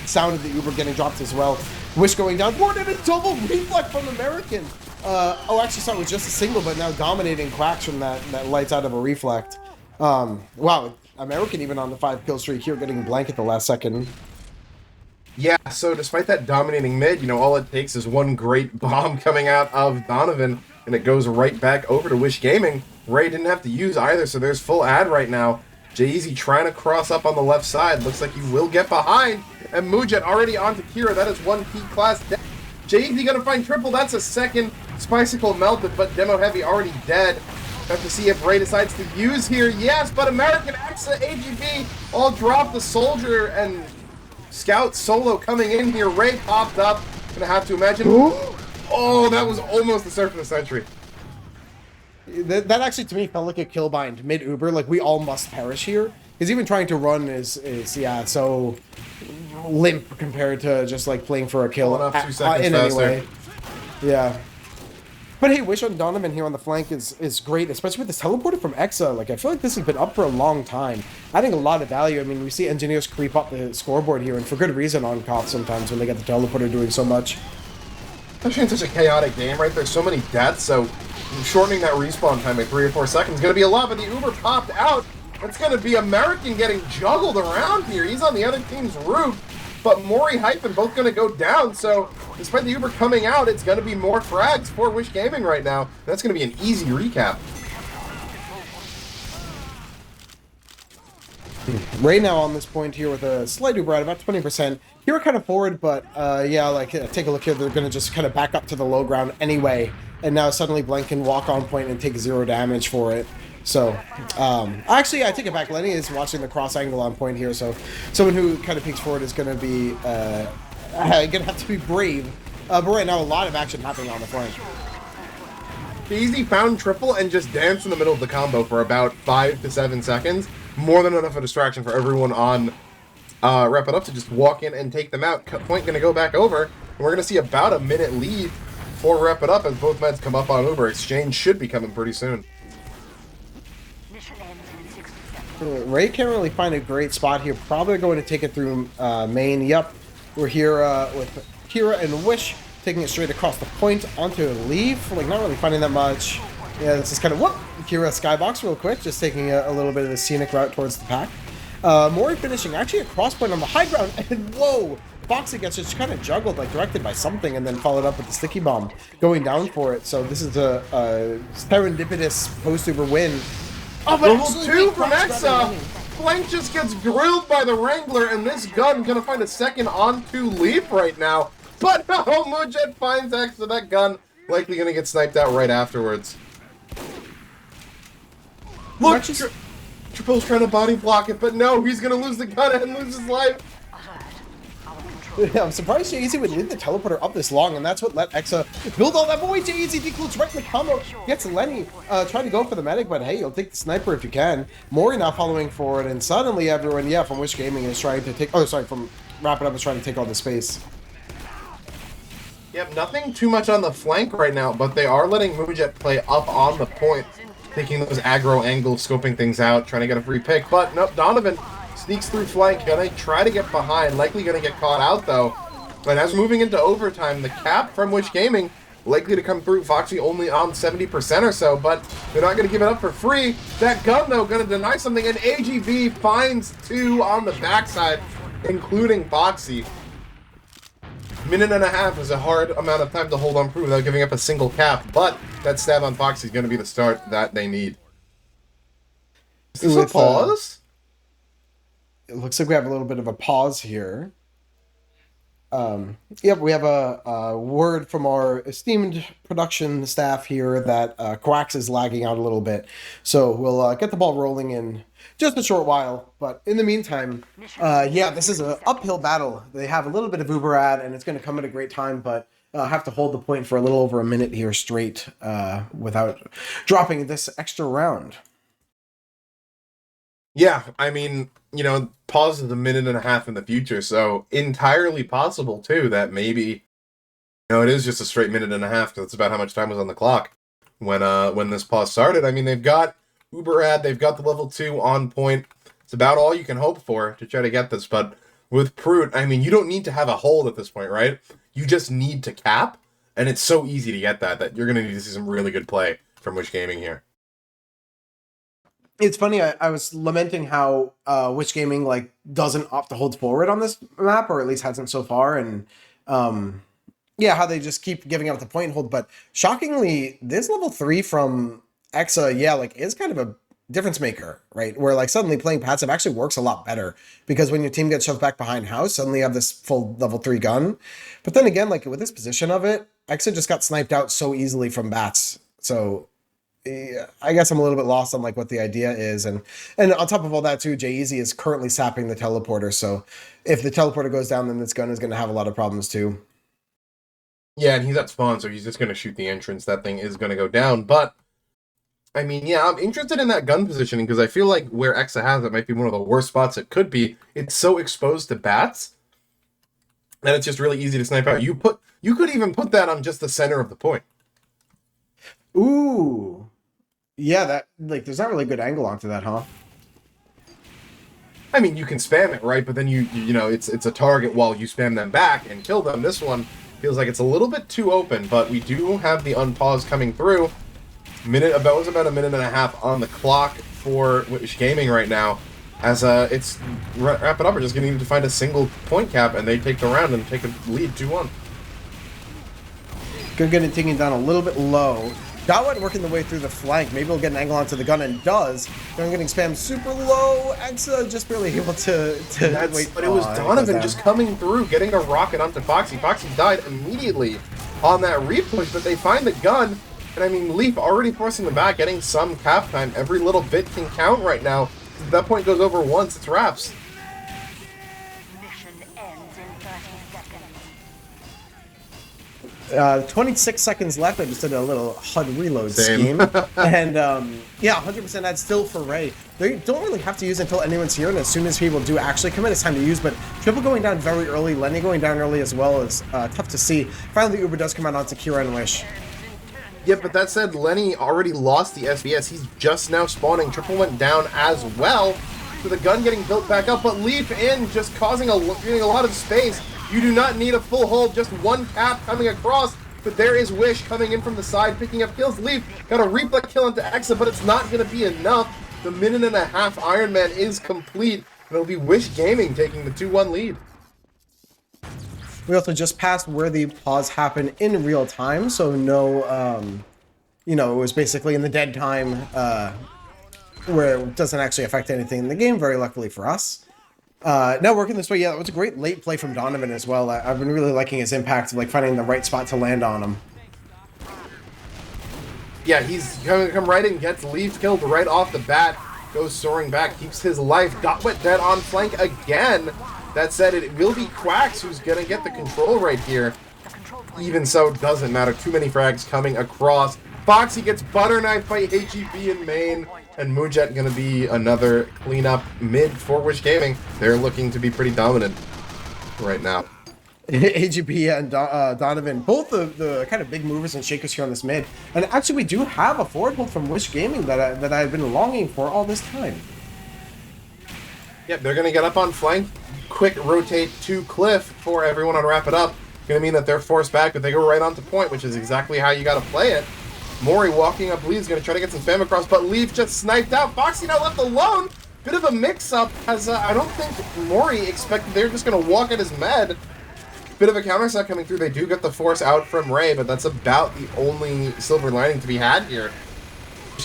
sound of the Uber getting dropped as well. Wish going down. More than a double reflect from American. Actually, sorry, it was just a single, but now dominating Quacks from that lights out of a reflect. Wow, American even on the 5-kill streak here, getting blank at the last second. Yeah, so despite that dominating mid, you know, all it takes is one great bomb coming out of Donovan, and it goes right back over to Wish Gaming. Ray didn't have to use either, so there's full ad right now. Jay-Z trying to cross up on the left side. Looks like he will get behind. And Mujet already onto Kira. That is one key class dead. Jay-Z gonna find triple. That's a second Spicicle melted, but Demo Heavy already dead. Have to see if Ray decides to use here. Yes, but American Exa, AGB all drop the Soldier and Scout solo coming in here. Ray popped up. Gonna have to imagine. Oh, that was almost the surf of the century. That actually, to me, felt like a kill bind mid-Uber. Like, we all must perish here. Because even trying to run is yeah, so limp compared to just, like, playing for a kill Up 2 seconds in faster. any way. Yeah. But hey, Wish on Donovan here on the flank is great, especially with this teleporter from Exa. Like, I feel like this has been up for a long time. Adding a lot of value. I mean, we see engineers creep up the scoreboard here, and for good reason on Koth sometimes when they get the teleporter doing so much. Especially in such a chaotic game, right? There's so many deaths, so shortening that respawn time by 3 or 4 seconds is going to be a lot, but the Uber popped out. It's going to be American getting juggled around here. He's on the other team's roof, but Mori Hyphen both going to go down, so despite the Uber coming out, it's going to be more frags for Wish Gaming right now. That's going to be an easy recap. Right now on this point here with a slight Uber at about 20%. Here we're kind of forward, but yeah, like take a look here. They're going to just kind of back up to the low ground anyway. And now suddenly Blank can walk on point and take 0 damage for it. So, actually, I take it back. Lenny is watching the cross angle on point here. So, someone who kind of peeks forward is going to be going to have to be brave. But right now, a lot of action happening on the flank. Easy found triple and just danced in the middle of the combo for about 5 to 7 seconds. More than enough of a distraction for everyone on Wrap It Up to just walk in and take them out. Point going to go back over. And we're going to see about a minute lead for Wrap It Up as both meds come up on Uber. Exchange should be coming pretty soon. Ray can't really find a great spot here. Probably going to take it through main. Yep. We're here with Kira and Wish taking it straight across the point onto Leave. Like, not really finding that much. Yeah, this is kind of, whoop! Kira skybox real quick, just taking a little bit of the scenic route towards the pack. Mori finishing actually a cross point on the high ground, and whoa! Foxy gets just kind of juggled, like directed by something, and then followed up with the sticky bomb, going down for it. So this is a serendipitous post-Uber win. Oh, but Level 2 from Exa! Blank just gets grilled by the Wrangler, and this gun gonna find a second onto Leap right now. But no, Mujet finds Exa. That gun likely gonna get sniped out right afterwards. Look, Triple's trying to body block it, but no, he's gonna lose the gun and lose his life. Yeah, I'm surprised Jay-Z would leave the teleporter up this long, and that's what let Exa build all that. Boy, Jay-Z decludes right in the combo. Gets Lenny trying to go for the medic, but hey, you'll take the sniper if you can. Mori now following forward, and suddenly everyone, yeah, from Wish Gaming is trying to take... Oh, sorry, from Wrap It Up is trying to take all the space. Yep, nothing too much on the flank right now, but they are letting Moonjet play up on the point, taking those aggro angles, scoping things out, trying to get a free pick. But nope, Donovan sneaks through flank, gonna try to get behind, likely gonna get caught out though. And as moving into overtime, the cap from Wish Gaming likely to come through. Foxy only on 70% or so, but they're not gonna give it up for free. That gun though, gonna deny something, and AGB finds 2 on the backside, including Foxy. Minute and a half is a hard amount of time to hold on without giving up a single cap, but that stab on Foxy is going to be the start that they need. Is this a pause? It looks like we have a little bit of a pause here. Yep, we have a word from our esteemed production staff here that Quax is lagging out a little bit. So we'll get the ball rolling in just a short while. But in the meantime, yeah, this is an uphill battle. They have a little bit of Uberad, and it's going to come at a great time, but have to hold the point for a little over a minute here straight without dropping this extra round. Yeah, I mean, you know, pause is a minute and a half in the future, so entirely possible, too, that maybe, you know, it is just a straight minute and a half, because that's about how much time was on the clock when this pause started. I mean, they've got Uberad, they've got the level 2 on point. It's about all you can hope for to try to get this, but with Prute, I mean, you don't need to have a hold at this point, right? You just need to cap, and it's so easy to get that you're going to need to see some really good play from Wish Gaming here. It's funny, I was lamenting how Witch Gaming like doesn't opt to hold forward on this map, or at least hasn't so far, and yeah, how they just keep giving up the point and hold. But shockingly, this level 3 from Exa, yeah, like is kind of a difference maker, right? Where like suddenly playing passive actually works a lot better, because when your team gets shoved back behind house, suddenly you have this full level 3 gun. But then again, like with this position of it, Exa just got sniped out so easily from bats. So I guess I'm a little bit lost on like what the idea is, and on top of all that too, Jay-Easy is currently sapping the teleporter, so if the teleporter goes down, then this gun is going to have a lot of problems too. Yeah, and he's at spawn, so he's just going to shoot the entrance. That thing is going to go down, but I mean, yeah, I'm interested in that gun positioning, because I feel like where Exa has it might be one of the worst spots it could be. It's so exposed to bats that it's just really easy to snipe out. You could even put that on just the center of the point. Ooh. Yeah, that like there's not really a good angle onto that, huh? I mean, you can spam it, right? But then you know, it's a target while you spam them back and kill them. This one feels like it's a little bit too open, but we do have the unpause coming through. About a minute and a half on the clock for Wish Gaming right now. As it's wrap it up, we're just going to need to find a single point cap, and they take the round and take a lead 2-1. Gonna get it taken down a little bit low. Dawet working the way through the flank. Maybe he'll get an angle onto the gun, and does. Gun getting spammed super low. Exa just barely able to wait. But it was Donovan just coming through, getting a rocket onto Foxy. Foxy died immediately on that repush, but they find the gun. And I mean, Leaf already forcing the back, getting some cap time. Every little bit can count right now. If that point goes over once, it's wraps. 26 seconds left. I just did a little HUD reload scheme. And yeah, 100% ad still for Ray. They don't really have to use until anyone's here, and as soon as people do actually come in, it's time to use. But Triple going down very early, Lenny going down early as well is tough to see. Finally, the Uber does come out onto Kira and Wish. Yeah, but that said, Lenny already lost the SBS. He's just now spawning. Triple went down as well. So the gun getting built back up, but Leap in, just causing getting a lot of space. You do not need a full hold, just one cap coming across. But there is Wish coming in from the side, picking up kills. Leap got a reflex kill into Exa, but it's not going to be enough. The minute and a half Iron Man is complete. And it'll be Wish Gaming taking the 2-1 lead. We also just passed where the pause happened in real time, so no, you know, it was basically in the dead time, where it doesn't actually affect anything in the game, very luckily for us. Now working this way, yeah, it was a great late play from Donovan as well. I've been really liking his impact of like finding the right spot to land on him. Yeah, he's gonna come right in, gets Leaf killed right off the bat, goes soaring back, keeps his life. Dotwet dead on flank again. That said, it will be Quax who's gonna get the control right here. Even so, doesn't matter. Too many frags coming across. Foxy gets butter knifed by HEB in main, and Moonjet gonna be another cleanup mid for Wish Gaming. They're looking to be pretty dominant right now. AGB and Donovan, both the kind of big movers and shakers here on this mid. And actually, we do have a forward hold from Wish Gaming that I've been longing for all this time. Yep, they're going to get up on flank. Quick rotate to Cliff for everyone on Wrap It Up. Going to mean that they're forced back, but they go right onto point, which is exactly how you got to play it. Mori walking up Leaf's going to try to get some spam across, but Leaf just sniped out. Foxy now left alone. Bit of a mix-up, as I don't think Mori expected they're just going to walk at his med. Bit of a counter set coming through. They do get the force out from Ray, but that's about the only silver lining to be had here.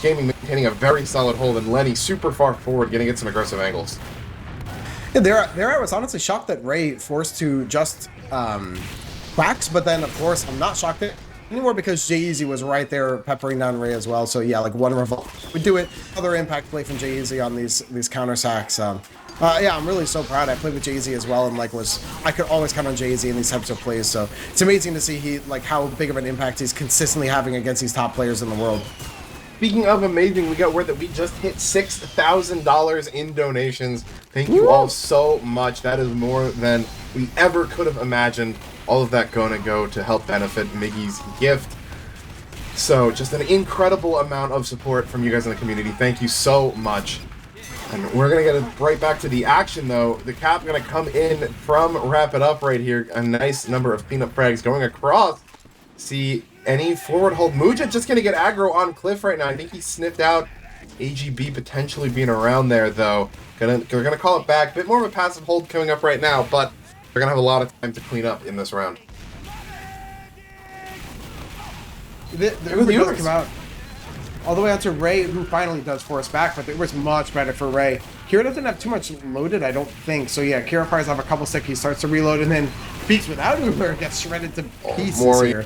Gaming maintaining a very solid hold, and Lenny super far forward, getting at some aggressive angles. Yeah, there I was honestly shocked that Ray forced to just quacks, but then of course I'm not shocked anymore because Jay-Z was right there peppering down Ray as well. So yeah, like one revolt would do it. Other impact play from Jay-Z on these counter sacks. Yeah, I'm really so proud. I played with Jay-Z as well, and I could always count on Jay-Z in these types of plays. So it's amazing to see how big of an impact he's consistently having against these top players in the world. Speaking of amazing, we got word that we just hit $6,000 in donations. Thank you all so much. That is more than we ever could have imagined. All of that going to go to help benefit Miggy's gift. So just an incredible amount of support from you guys in the community. Thank you so much. And we're going to get right back to the action, though. The cap going to come in from Wrap It Up right here. A nice number of cleanup frags going across. See any forward hold. Muja just going to get aggro on Cliff right now. I think he sniffed out AGB potentially being around there, though. They're going to call it back. Bit more of a passive hold coming up right now, but they're going to have a lot of time to clean up in this round. The Uber does come out all the way out to Ray, who finally does force back, but it was much better for Ray. Kira doesn't have too much loaded, I don't think. So yeah, Kira fires off a couple stick, he starts to reload, and then Beaks without Uber gets shredded to pieces here.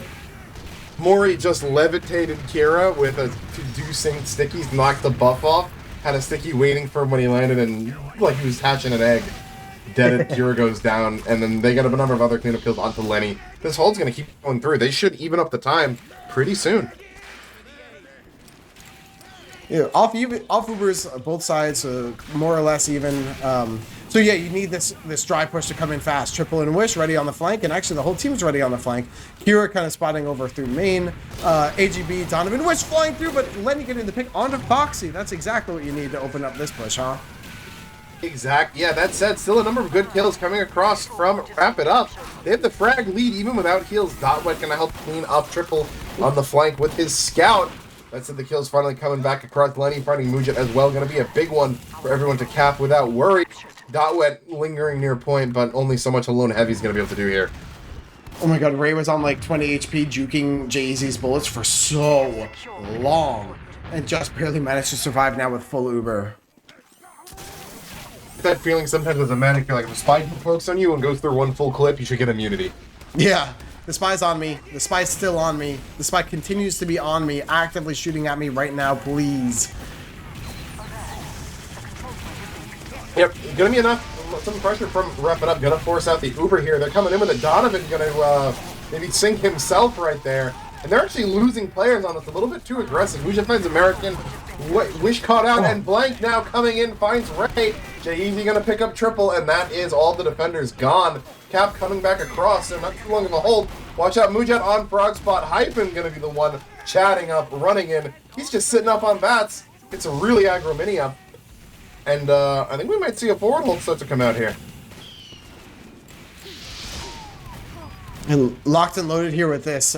Mori just levitated Kira with a to-do-sing stickies, knocked the buff off, had a sticky waiting for him when he landed, and like he was hatching an egg. Deaded, Kira goes down, and then they get a number of other cleanup kills onto Lenny. This hold's going to keep going through. They should even up the time pretty soon. Yeah, off Ubers, both sides, more or less even. So yeah, you need this dry push to come in fast. Triple and Wish ready on the flank, and actually the whole team's ready on the flank. Kira kind of spotting over through main. AGB, Donovan, Wish flying through, but Lenny getting the pick onto Foxy. That's exactly what you need to open up this push, huh? Exact. Yeah, that said, still a number of good kills coming across from Wrap It Up. They have the frag lead even without heals. Dotwet gonna help clean up Triple on the flank with his scout. That said, the kills finally coming back across. Lenny finding Mujit as well. Gonna be a big one for everyone to cap without worry. Dotwet lingering near point, but only so much alone Heavy's gonna be able to do here. Oh my god, Ray was on like 20 HP juking Jay-Z's bullets for so long and just barely managed to survive now with full Uber. That feeling sometimes as a medic, you're like, if a spy pokes on you and goes through one full clip, you should get immunity. Yeah, the spy's on me. The spy's still on me. The spy continues to be on me, actively shooting at me right now, please. Yep, gonna be enough. Some pressure from Wrap It Up. Gonna force out the Uber here. They're coming in with a Donovan. Gonna maybe sink himself right there. And they're actually losing players on us a little bit too aggressive. Muja finds American. Wish caught out, and Blank now coming in finds Ray. Jay-Z gonna pick up Triple, and that is all the defenders gone. Cap coming back across, so not too long of a hold. Watch out, Mujat on frog spot. Hyphen gonna be the one chatting up, running in. He's just sitting up on bats. It's a really aggro mini up. And I think we might see a forward hold start to come out here. And locked and loaded here with this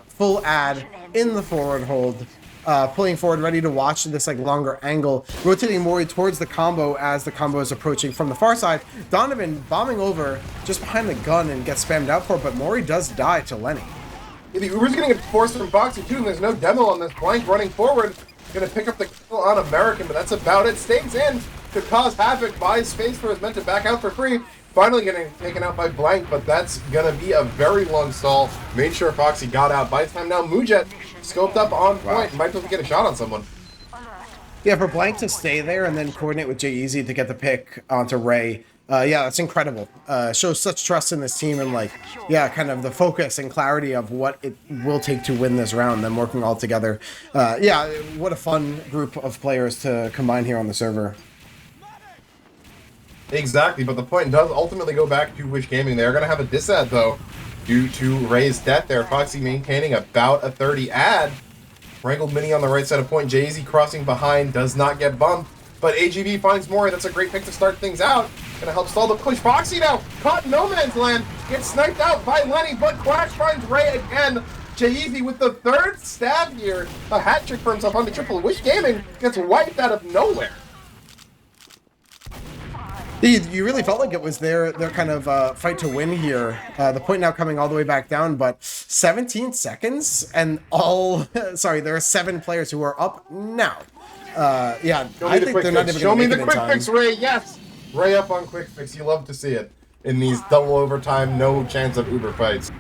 full ad in the forward hold. Pulling forward, ready to watch this like longer angle. Rotating Mori towards the combo as the combo is approaching from the far side. Donovan bombing over just behind the gun and gets spammed out for it, but Mori does die to Lenny. Yeah, the Uber's gonna get forced from Foxy too, and there's no demo on this. Blank running forward. Gonna pick up the kill on American, but that's about it. Stays in to cause havoc, buys space for his men to back out for free. Finally getting taken out by Blank, but that's gonna be a very long stall. Made sure Foxy got out. By the time now, Mujet scoped up on point. Might be able to get a shot on someone. Yeah, for Blank to stay there and then coordinate with Jay-Z to get the pick onto Ray. Yeah, that's incredible. Shows such trust in this team and like, yeah, kind of the focus and clarity of what it will take to win this round, them working all together. Yeah, what a fun group of players to combine here on the server. Exactly, but the point does ultimately go back to Wish Gaming. They're going to have a disad, though, due to Ray's death there. Foxy maintaining about a 30 ad. Wrangled Mini on the right side of point. Jay-Z crossing behind, does not get bumped. But AGB finds more. That's a great pick to start things out. Gonna help stall the push. Foxy now, caught in no man's land. Gets sniped out by Lenny, but Quash finds Ray again. Jay-Z with the third stab here. A hat trick for himself on the triple. Wish Gaming gets wiped out of nowhere. You really felt like it was their kind of fight to win here. The point now coming all the way back down, but 17 seconds and all. Sorry, there are 7 players who are up now. Yeah, I think they're not even Show going me to make the it in quick time. fix, Ray. Yes, Ray up on quick fix. You love to see it in these double overtime, no chance of Uber fights.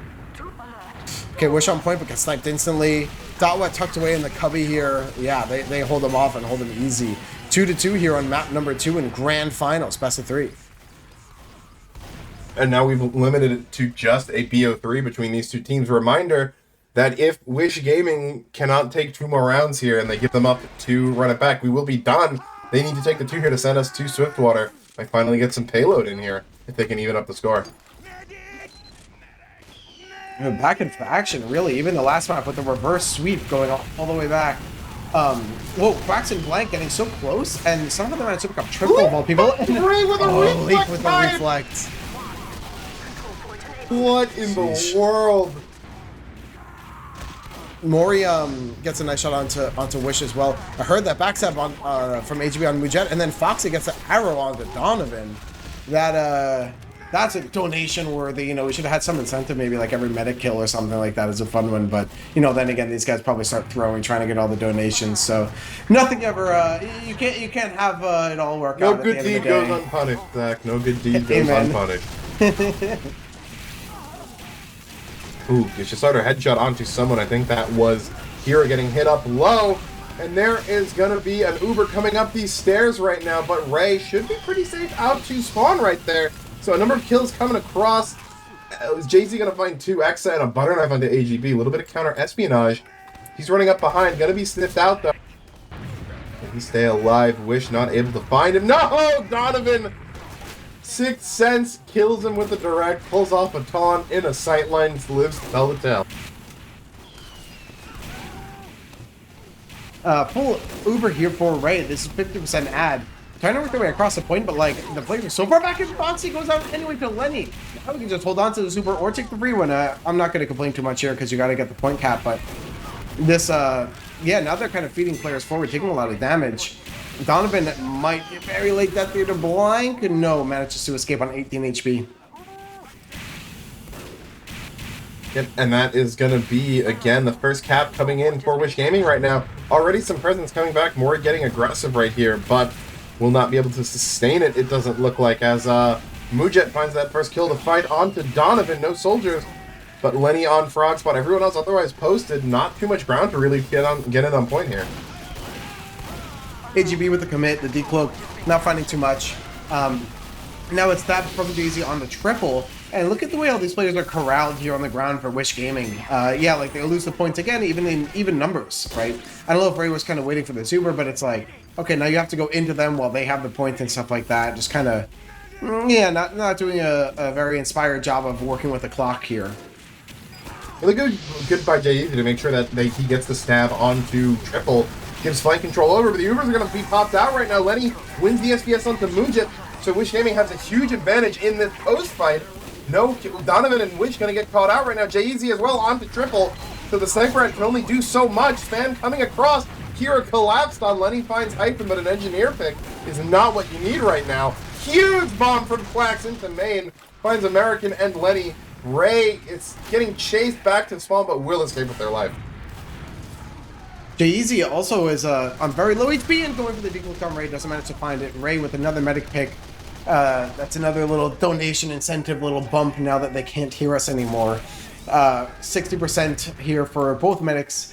Okay, Wish on point, but gets sniped instantly. Dawa tucked away in the cubby here. Yeah, they hold him off and hold him easy. 2-2 here on map number 2 in grand finals, best of 3. And now we've limited it to just a BO3 between these two teams. Reminder that if Wish Gaming cannot take 2 more rounds here and they give them up to run it back, we will be done. They need to take the 2 here to send us to Swiftwater. Might finally get some payload in here if they can even up the score. Back into action, really. Even the last map with the reverse sweep going all the way back. Whoa, Quacks and Blank getting so close, and some of them had to pick up triple of all people. Ray with a reflex Leap with the dive. reflect. What in the world? Mori gets a nice shot onto Wish as well. I heard that backstab on from AGB on Mujet, and then Foxy gets an arrow onto Donovan. That's a donation worthy. We should have had some incentive, maybe like every medic kill or something like that is a fun one. But then again, these guys probably start throwing, trying to get all the donations. So nothing ever. You can't have it all work No out. good at the end deed of the goes day. unpunished, Zach. No good deed goes Amen. unpunished. Ooh, it's just started a headshot onto someone. I think that was Kira getting hit up low. And there is going to be an Uber coming up these stairs right now. But Ray should be pretty safe out to spawn right there. So a number of kills coming across. Is Jay-Z going to find 2 Exa and a butter knife onto AGB? A little bit of counter espionage. He's running up behind. Going to be sniffed out though. Can he stay alive? Wish not able to find him. No! Donovan! Sixth Sense kills him with a direct, pulls off a taunt in a sightline, lives to tell the tale. Full Uber here for Ray. This is 50% ad. Trying to work their way across the point, but like the players are so far back, and Foxy goes out anyway to Lenny. Now we can just hold on to the super or take the free one. I'm not going to complain too much here because you got to get the point cap, but this, yeah, now they're kind of feeding players forward, taking a lot of damage. Donovan might get very late death here to Blank. No, manages to escape on 18 HP. Yep, and that is going to be, again, the first cap coming in for Wish Gaming right now. Already some presence coming back, more getting aggressive right here, but will not be able to sustain it, it doesn't look like, as Mujet finds that first kill to fight onto Donovan. No soldiers, but Lenny on Frog Spot. Everyone else otherwise posted. Not too much ground to really get in on point here. AGB with the commit, the decloak, not finding too much. Now it's that from Jay-Z on the triple, and look at the way all these players are corralled here on the ground for Wish Gaming. Yeah, like they lose the points again, even in even numbers, right? I don't know if Ray was kind of waiting for the Uber, but it's like, okay, now you have to go into them while they have the points and stuff like that. Just kind of, yeah, not doing a very inspired job of working with the clock here. Really good by Jay to make sure that he gets the stab onto triple. Gives flank control over, but the Ubers are going to be popped out right now. Lenny wins the SPS onto Mujit, so Wish Gaming has a huge advantage in this post fight. No, Donovan and Wish going to get caught out right now. Jay-Z as well onto triple, so the sniper can only do so much. Fan coming across. Kira collapsed on Lenny, finds Hyphen, but an engineer pick is not what you need right now. Huge bomb from Quacks into main, finds American and Lenny. Ray is getting chased back to spawn, but will escape with their life. Jay-Z also is on very low HP and going for the decloak on Ray, doesn't manage to find it. Ray with another medic pick. That's another little donation incentive, little bump now that they can't hear us anymore. 60% here for both medics.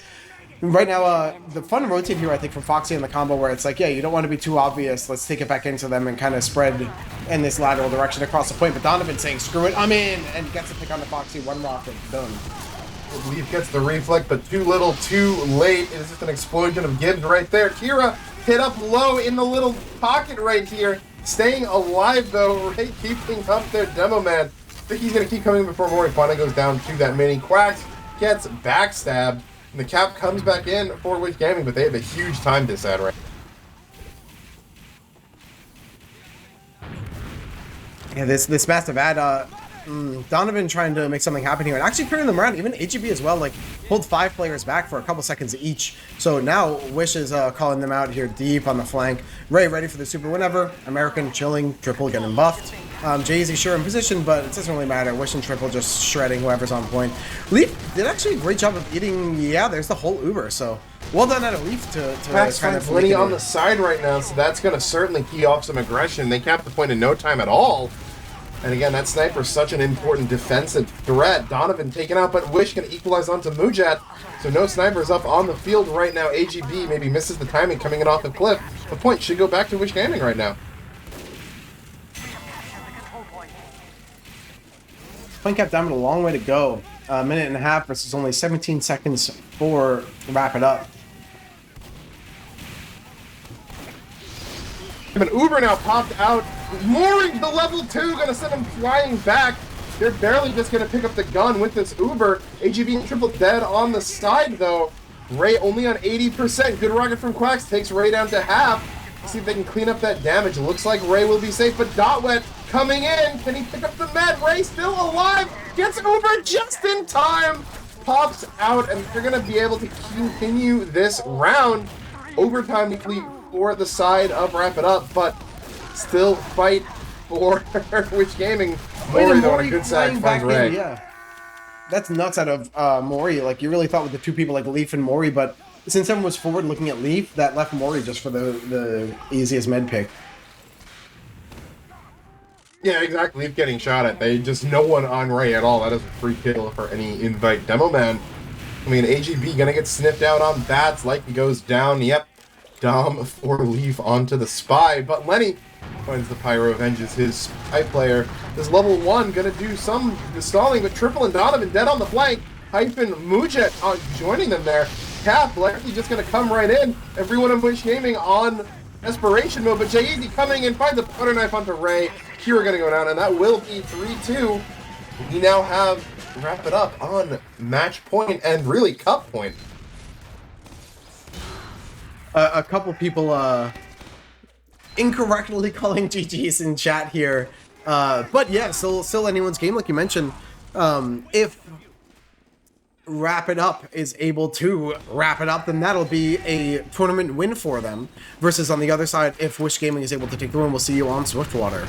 Right now, the fun rotate here, I think, from Foxy in the combo where it's like, yeah, you don't want to be too obvious. Let's take it back into them and kind of spread in this lateral direction across the point. But Donovan saying, screw it, I'm in, and gets a pick on the Foxy. One rocket, done. Leaf gets the reflect, but too little, too late. It is just an explosion of Gibbs right there. Kira hit up low in the little pocket right here. staying alive though. Ray keeping up their demo man. I think he's going to keep coming before Mori finally goes down to that mini. Quacks gets backstabbed, and the cap comes back in for Wish Gaming, but they have a huge time disad right. Yeah, this massive ad, Donovan trying to make something happen here and actually turning them around. Even HEB as well, like pulled 5 players back for a couple seconds each. So now Wish is calling them out here deep on the flank. Ray ready for the super whenever. American chilling, Triple getting buffed. Jay-Z sure in position, but it doesn't really matter. Wish and Triple just shredding whoever's on point. Leaf did actually a great job of eating, yeah, there's the whole Uber, so well done out of Leaf to kind of Lenny on the side right now, so that's going to certainly key off some aggression. They cap the point in no time at all. And again, that sniper's such an important defensive threat. Donovan taken out, but Wish can equalize onto Mujat. So no snipers up on the field right now. AGB maybe misses the timing coming in off the cliff. The point should go back to Wish Gaming right now. Point cap down with a long way to go. A minute and a half versus only 17 seconds for wrap it up. An Uber now popped out. Mooring to level 2, gonna send him flying back. They're barely just gonna pick up the gun with this Uber. AGB and Triple dead on the side though. Ray only on 80%. Good rocket from Quacks takes Ray down to half. See if they can clean up that damage. Looks like Ray will be safe, but Dotwet coming in. Can he pick up the med? Ray still alive. Gets Uber just in time. Pops out, and they're gonna be able to continue this round. Overtime for the side of Wrap It Up, but still fight for Wish Gaming. Mori though on a good side finds Ray. Yeah, that's nuts out of Mori. Like you really thought with the 2 people like Leaf and Mori, but since everyone was forward looking at Leaf, that left Mori just for the easiest med pick. Yeah, exactly. Leaf getting shot at. They just no one on Ray at all. That is a free kill for any invite demo man. I mean, AGB gonna get sniffed out on bats like he goes down. Yep. Dom for Leaf onto the spy, but Lenny finds the Pyro, avenges his spy player. This level 1 gonna do some stalling, but Triple and Donovan dead on the flank. Hyphen Mujet joining them there. Cap likely just gonna come right in. Everyone in Wish Gaming on desperation mode, but Jay-Z coming in, finds a butter knife onto Ray. Kira gonna go down, and that will be 3-2. We now have Wrap It Up on match point and really cup point. A couple people incorrectly calling GG's in chat here, but yeah, still anyone's game like you mentioned. If Wrap It Up is able to wrap it up, then that'll be a tournament win for them. Versus on the other side, if Wish Gaming is able to take the win, we'll see you on Swiftwater.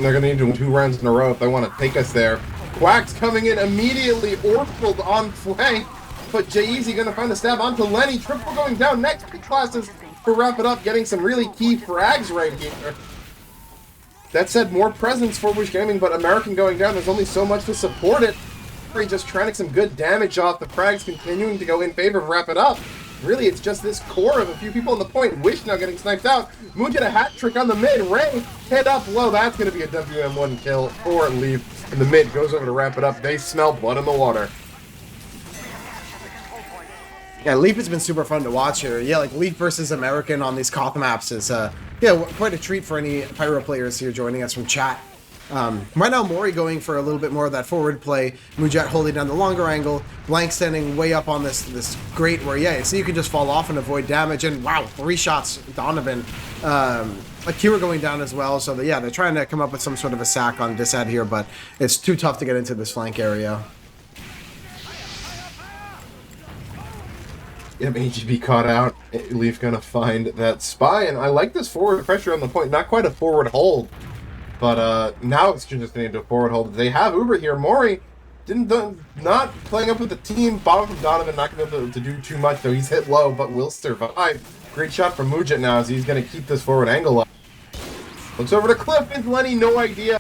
They're gonna need to win 2 rounds in a row if they want to take us there. Quacks coming in immediately, orbitaled on flank. But Jay-Z gonna find a stab onto Lenny. Triple going down next. Pick classes for Wrap It Up, getting some really key frags right here. That said, more presence for Wish Gaming, but American going down. There's only so much to support it. Just trying to get some good damage off. The frags continuing to go in favor of Wrap It Up. Really, it's just this core of a few people on the point. Wish now getting sniped out. Moon get a hat trick on the mid. Ray head up low. That's gonna be a WM1 kill for Leaf. And the mid goes over to Wrap It Up. They smell blood in the water. Yeah, Leaf has been super fun to watch here. Yeah, like Leaf versus American on these Koth maps is yeah, quite a treat for any Pyro players here joining us from chat. Right now, Mori going for a little bit more of that forward play. Mujat holding down the longer angle. Blank standing way up on this grate where, yeah, so you can just fall off and avoid damage. And wow, 3 shots, Donovan. Akira going down as well. So, yeah, they're trying to come up with some sort of a sack on Disad here, but it's too tough to get into this flank area. Yep, HGB caught out. Leaf gonna find that spy, and I like this forward pressure on the point. Not quite a forward hold, but now it's just gonna need a forward hold. They have Uber here. Mori not playing up with the team. Bottom from Donovan, not gonna be able to do too much though. He's hit low, but will survive. Great shot from Mujit now as he's gonna keep this forward angle up. Looks over to Cliff with Lenny, no idea.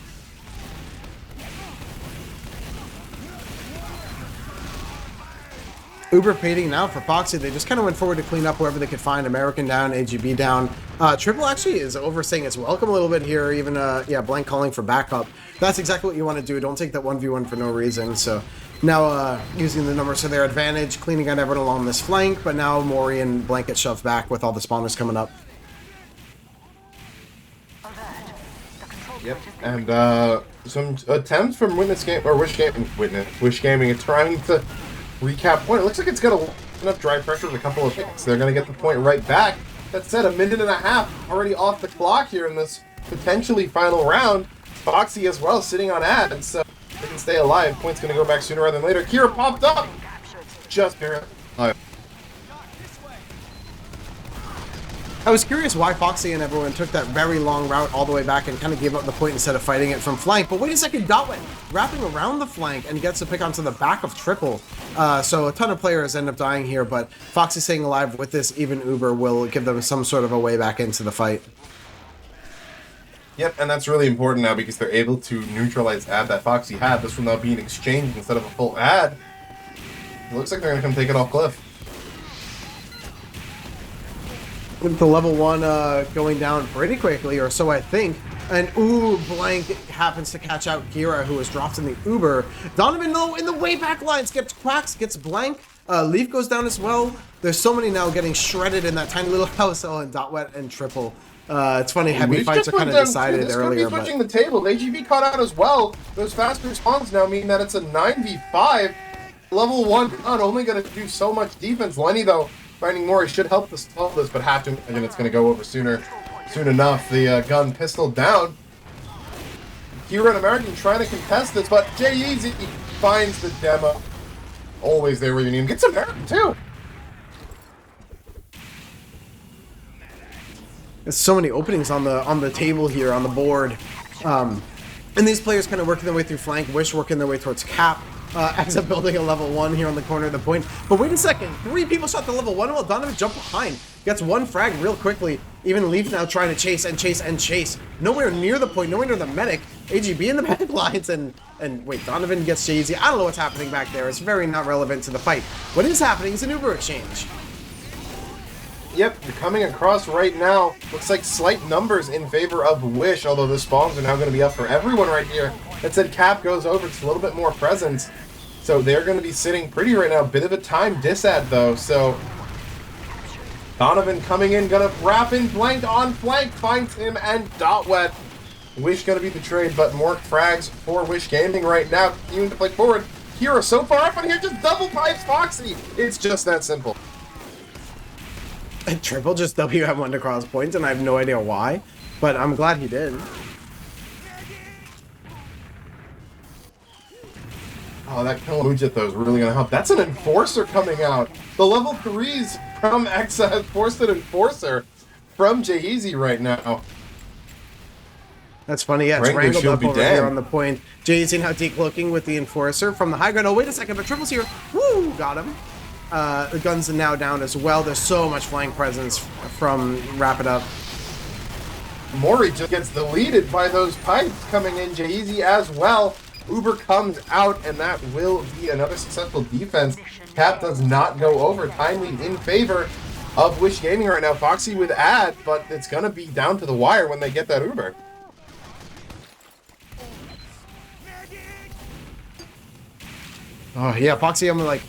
Uber fading now for Foxy. They just kind of went forward to clean up wherever they could find. American down, AGB down. Triple actually is overstaying its welcome a little bit here. Even, yeah, Blank calling for backup. That's exactly what you want to do. Don't take that 1v1 for no reason. So now using the numbers to their advantage, cleaning out everyone along this flank. But now Mori and Blank get shoved back with all the spawners coming up. Yep, and some attempts from Wish Gaming are trying to recap point. It looks like it's got enough dry pressure with a couple of picks. They're going to get the point right back. That said, a minute and a half already off the clock here in this potentially final round. Foxy as well sitting on ad, so they can stay alive. Point's going to go back sooner rather than later. Kira popped up! Just barely alive. I was curious why Foxy and everyone took that very long route all the way back and kind of gave up the point instead of fighting it from flank. But wait a second, Dotwet wrapping around the flank and gets to pick onto the back of Triple. So a ton of players end up dying here, but Foxy staying alive with this even Uber will give them some sort of a way back into the fight. Yep, and that's really important now because they're able to neutralize ad that Foxy had. This will now be an exchange instead of a full ad. It looks like they're going to come take it off Cliff. With the level 1 going down pretty quickly, or so I think. And ooh, Blank happens to catch out Kira, who is dropped in the Uber. Donovan, though, in the way back line, skips Quacks, gets Blank. Leaf goes down as well. There's so many now getting shredded in that tiny little house. Oh, and Dotwet and Triple. It's funny, heavy fights are kind of decided this earlier. Could be switching the table. AGB caught out as well. Those fast respawns now mean that it's a 9v5. Level 1 gun only going to do so much defense. Lenny, though, finding more, he should help to solve this, but have to imagine it's going to go over soon enough. The gun pistol down. Kira and American trying to contest this, but J-Eazy finds the demo. Always there where you need him. Gets American, too. There's so many openings on the table here, on the board. And these players kind of working their way through flank, Wish working their way towards Cap. Ends up building a level 1 here on the corner of the point. But wait a second, 3 people shot the level 1 while Donovan jumped behind. Gets 1 frag real quickly. Even Leaf now trying to chase and chase and chase. Nowhere near the point, nowhere near the medic. AGB in the back lines and wait, Donovan gets Jay-Z. I don't know what's happening back there. It's very not relevant to the fight. What is happening is an Uber exchange. Yep, you're coming across right now. Looks like slight numbers in favor of Wish, although the spawns are now going to be up for everyone right here. That said, Cap goes over. It's a little bit more presence. So they're going to be sitting pretty right now. Bit of a time disad, though. So Donovan coming in, going to wrap in Blank on flank. Finds him and Dotwet. Wish going to be betrayed, but more frags for Wish Gaming right now. Continuing to play forward. Kira so far up on here, just double pipes Foxy. It's just that simple. And Triple just WM1 to cross points, and I have no idea why, but I'm glad he did. Oh, that kill Mujit, though, is really going to help. That's an Enforcer coming out. The level 3s from Exa has forced an Enforcer from J-Eazy right now. That's funny, yeah, it's wrangled up over here on the point. Jay-Z now decloaking with the Enforcer from the high ground. Oh, wait a second, but Triple's here. Woo, got him. The guns are now down as well. There's so much flank presence from Wrap It Up. Mori just gets deleted by those pipes coming in. J-Eazy as well. Uber comes out, and that will be another successful defense. Cap does not go over. Timely in favor of Wish Gaming right now. Foxy with ad, but it's going to be down to the wire when they get that Uber. Oh, yeah, Foxy, I'm like,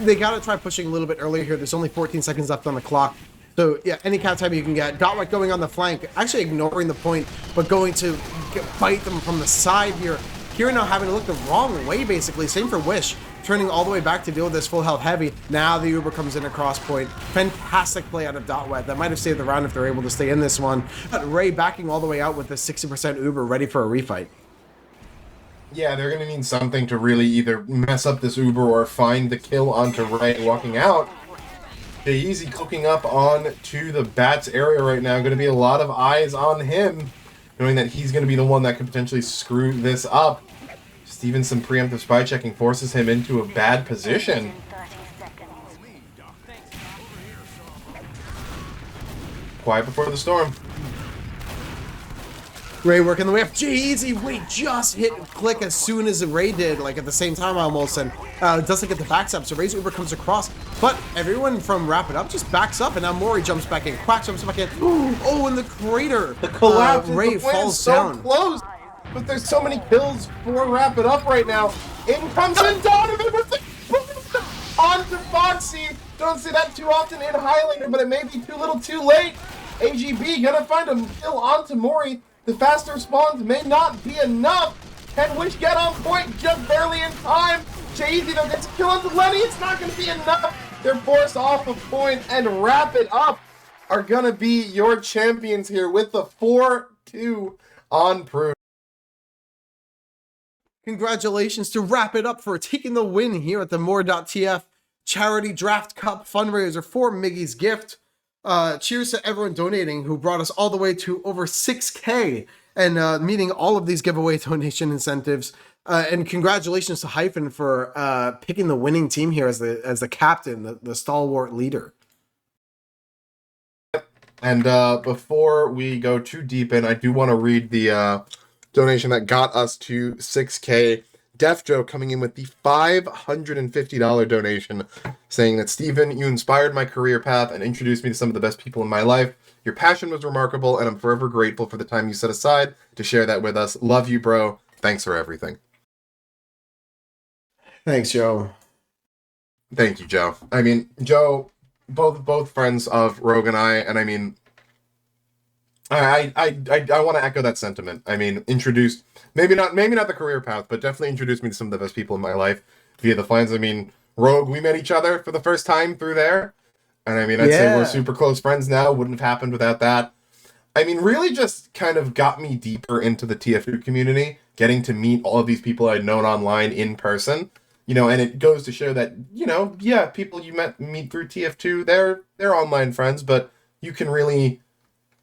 they got to try pushing a little bit earlier here. There's only 14 seconds left on the clock. So, yeah, any cap time you can get. Dotwet going on the flank, actually ignoring the point, but going to fight them from the side here. Kira now having to look the wrong way, basically. Same for Wish, turning all the way back to deal with this full health heavy. Now the Uber comes in across point. Fantastic play out of Dotwet. That might have saved the round if they're able to stay in this one. But Ray backing all the way out with the 60% Uber ready for a refight. Yeah, they're going to need something to really either mess up this Uber or find the kill onto Ray walking out. J-Eazy cooking up on to the Bats area right now. Going to be a lot of eyes on him, knowing that he's going to be the one that could potentially screw this up. Just even some preemptive spy checking forces him into a bad position. Quiet before the storm. Ray working the way up. J-Eazy, wait, just hit click as soon as Ray did, like at the same time almost, and doesn't get the backstab, so Ray's Uber comes across, but everyone from Wrap It Up just backs up, and now Mori jumps back in, Quack jumps back in. Oh, in the crater, the collapse, Ray the falls so down. Close, but there's so many kills for Wrap It Up right now. In comes in Donovan with the onto Foxy. Don't see that too often in Highlander, but it may be too little too late. AGB gonna find a kill onto Mori. The fast response may not be enough. Can Wish get on point just barely in time? Jay-Z though gets a kill onto Lenny. It's not going to be enough. They're forced off of point, and Wrap It Up are going to be your champions here with the 4-2 on Prune. Congratulations to Wrap It Up for taking the win here at the More.tf Charity Draft Cup fundraiser for Miggy's Gift. Cheers to everyone donating who brought us all the way to over 6K and meeting all of these giveaway donation incentives. And congratulations to Hyphen for picking the winning team here as the captain, the stalwart leader. And before we go too deep in, I do want to read the donation that got us to 6K. Def Joe coming in with the $550 donation, saying that, Steven, you inspired my career path and introduced me to some of the best people in my life. Your passion was remarkable, and I'm forever grateful for the time you set aside to share that with us. Love you, bro. Thanks for everything. Thanks, Joe. Thank you, Joe. I mean, Joe, both friends of Rogue and I mean, I want to echo that sentiment. I mean, introduced maybe not the career path, but definitely introduced me to some of the best people in my life via the Flans. I mean, Rogue, we met each other for the first time through there, and I mean, I'd say we're super close friends now. Wouldn't have happened without that. I mean, really just kind of got me deeper into the TF2 community, getting to meet all of these people I'd known online in person. You know, and it goes to show that, you know, yeah, people you meet through TF2, they're online friends, but you can really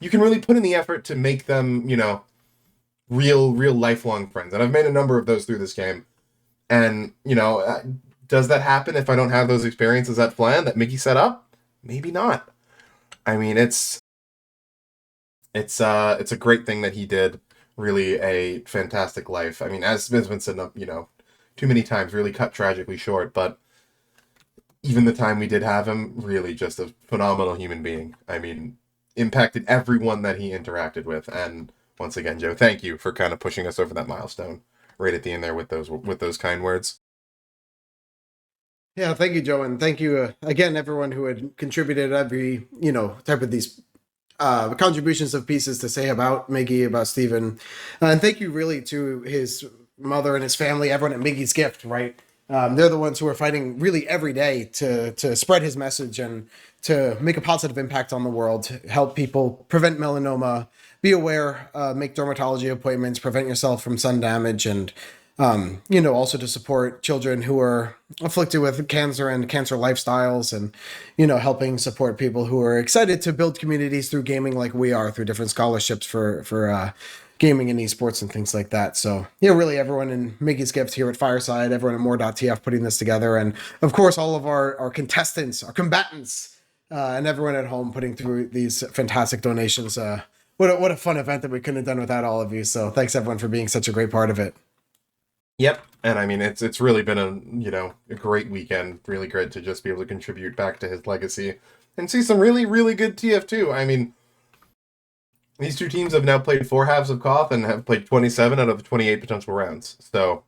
put in the effort to make them, you know, real lifelong friends. And I've made a number of those through this game. And, you know, does that happen if I don't have those experiences at Flan that Miggy set up? Maybe not. I mean, it's a great thing that he did. Really a fantastic life. I mean, as has been said, you know, too many times, really cut tragically short, but even the time we did have him, really just a phenomenal human being. I mean, impacted everyone that he interacted with. And once again, Joe, thank you for kind of pushing us over that milestone right at the end there with those kind words. Yeah, thank you, Joe, and thank you again, everyone who had contributed every, you know, type of these contributions of pieces to say about Miggy, about Steven. And thank you really to his mother and his family, everyone at Miggy's Gift, right? They're the ones who are fighting really every day to spread his message and to make a positive impact on the world, help people prevent melanoma, be aware, make dermatology appointments, prevent yourself from sun damage, and you know, also to support children who are afflicted with cancer and cancer lifestyles, and, you know, helping support people who are excited to build communities through gaming like we are, through different scholarships for gaming and esports and things like that. So, yeah, really everyone in Miggy's Gift here at Fireside, everyone at More.tf putting this together, and of course all of our contestants, our combatants, and everyone at home putting through these fantastic donations. What a fun event that we couldn't have done without all of you. So thanks everyone for being such a great part of it. Yep. And I mean, it's really been a great weekend. Really great to just be able to contribute back to his legacy and see some really good TF2. I mean, these two teams have now played 4 halves of KOF and have played 27 out of the 28 potential rounds. So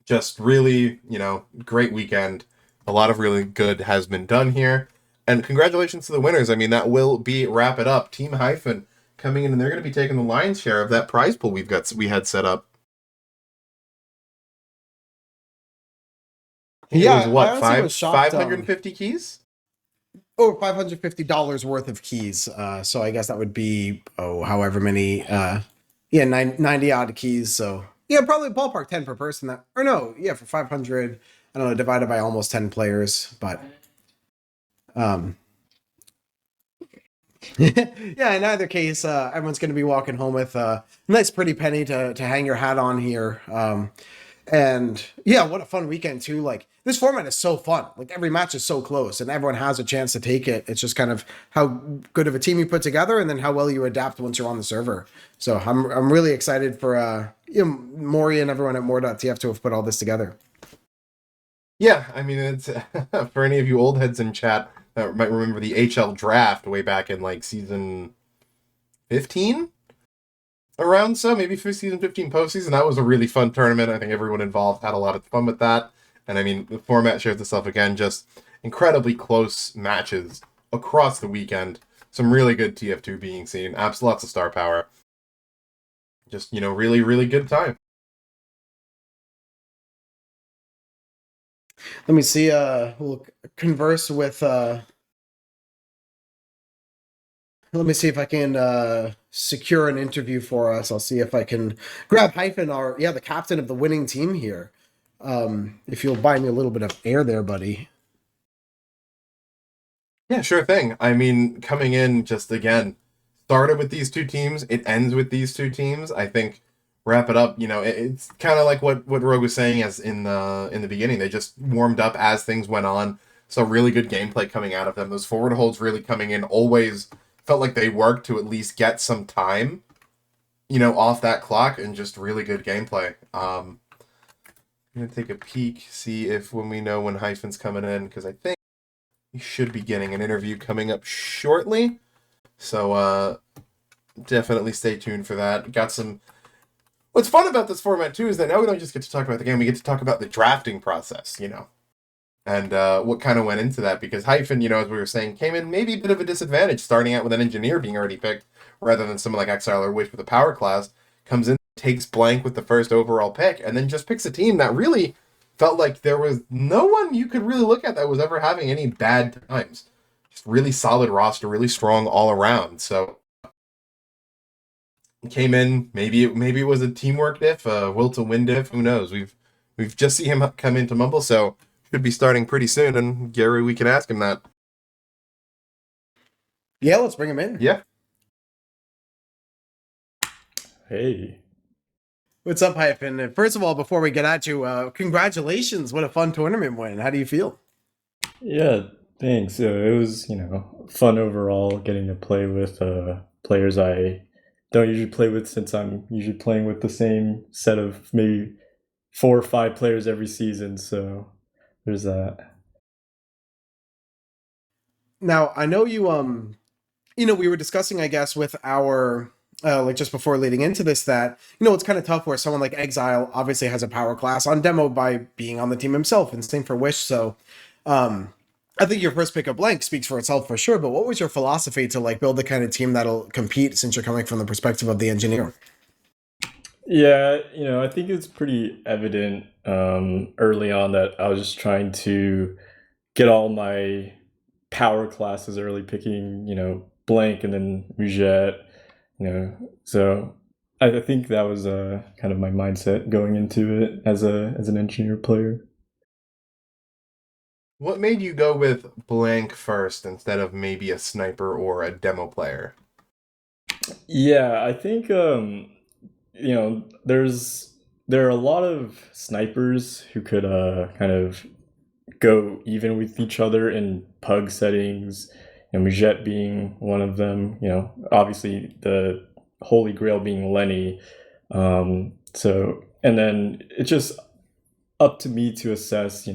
just really, you know, great weekend. A lot of really good has been done here. And congratulations to the winners. I mean, that will be Wrap It Up. Team Hyphen coming in, and they're going to be taking the lion's share of that prize pool we had set up. Yeah, it was what, I was shocked, 550 keys? Oh, $550 worth of keys. So I guess that would be, however many, 90 odd keys. So yeah, probably ballpark 10 per person. That, or no, yeah, for 500, I don't know, divided by almost 10 players. But yeah, in either case, everyone's going to be walking home with a nice pretty penny to hang your hat on here. And yeah, what a fun weekend too. Like, this format is so fun. Like, every match is so close and everyone has a chance to take it. It's just kind of how good of a team you put together and then how well you adapt once you're on the server. So I'm really excited for Maury and everyone at More.tf to have put all this together. Yeah, I mean, it's for any of you old heads in chat that might remember the HL draft way back in like season 15? Around so, maybe for season 15 postseason. That was a really fun tournament. I think everyone involved had a lot of fun with that. And I mean, the format shares itself again, just incredibly close matches across the weekend. some really good TF2 being seen. Lots of star power. Just, really, really good time. Let me see. We'll converse with. Let me see if I can secure an interview for us. I'll see if I can grab Hyphen, the captain of the winning team here. If you'll buy me a little bit of air there, buddy. Yeah, sure thing. I mean, coming in just again, started with these two teams, it ends with these two teams. I think wrap it up. It's kind of like what Rogue was saying as in the beginning. They just warmed up as things went on. So really good gameplay coming out of them. Those forward holds really coming in. Always felt like they worked to at least get some time, off that clock, and just really good gameplay. I'm gonna take a peek, see if when we know when Hyphen's coming in, because I think we should be getting an interview coming up shortly. So definitely stay tuned for that. Got some. What's fun about this format too is that now we don't just get to talk about the game; we get to talk about the drafting process, and what kind of went into that. Because Hyphen, as we were saying, came in maybe a bit of a disadvantage, starting out with an engineer being already picked, rather than someone like Exile or Wish with a power class. Comes in, takes blank with the first overall pick, and then just picks a team that really felt like there was no one you could really look at that was ever having any bad times. Just really solid roster, really strong all around. So came in, maybe it was a teamwork diff, will to win diff, who knows? We've just seen him come into Mumble, so should be starting pretty soon. And Gary, we can ask him that. Yeah, let's bring him in. Yeah. Hey. What's up, Hyphen? First of all, before we get at you, congratulations! What a fun tournament win. How do you feel? Yeah, thanks. It was, fun overall getting to play with players I don't usually play with, since I'm usually playing with the same set of maybe 4 or 5 players every season. So there's that. Now, I know you we were discussing, I guess, with our like just before leading into this, that it's kind of tough where someone like Exile obviously has a power class on demo by being on the team himself, and same for Wish. So I think your first pick of blank speaks for itself for sure, but what was your philosophy to like build the kind of team that'll compete, since you're coming from the perspective of the engineer? Yeah, I think it's pretty evident early on that I was just trying to get all my power classes early, picking, blank and then Mujet, so I think that was kind of my mindset going into it as an engineer player. What made you go with blank first instead of maybe a sniper or a demo player? Yeah, I think there are a lot of snipers who could kind of go even with each other in pug settings, Mujet being one of them, obviously the holy grail being Lenny. So, and then it's just up to me to assess,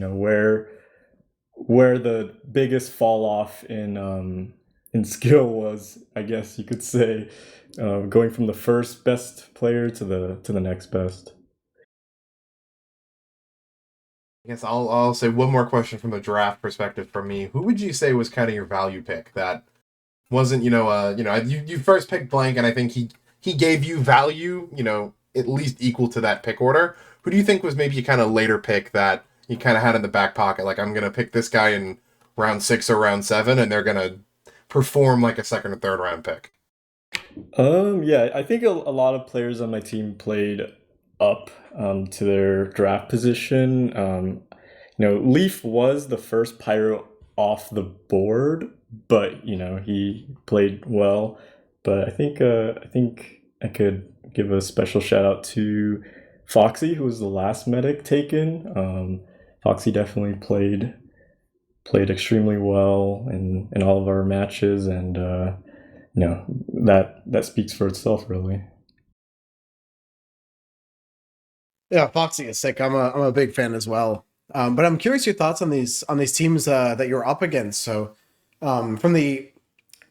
where the biggest fall off in skill was, I guess you could say, going from the first best player to the next best. I guess I'll say one more question from the draft perspective from me. Who would you say was kind of your value pick that wasn't, you first picked blank, and I think he gave you value, at least equal to that pick order. Who do you think was maybe a kind of later pick that you kind of had in the back pocket? Like, I'm going to pick this guy in round 6 or round 7, and they're going to perform like a second or third round pick. Yeah, I think a lot of players on my team played up to their draft position. Leaf was the first pyro off the board, but he played well. But I think I could give a special shout out to Foxy, who was the last medic taken. Foxy definitely played extremely well in all of our matches, and that speaks for itself, really. Yeah, Foxy is sick. I'm a big fan as well. But I'm curious your thoughts on these teams that you're up against. So, from the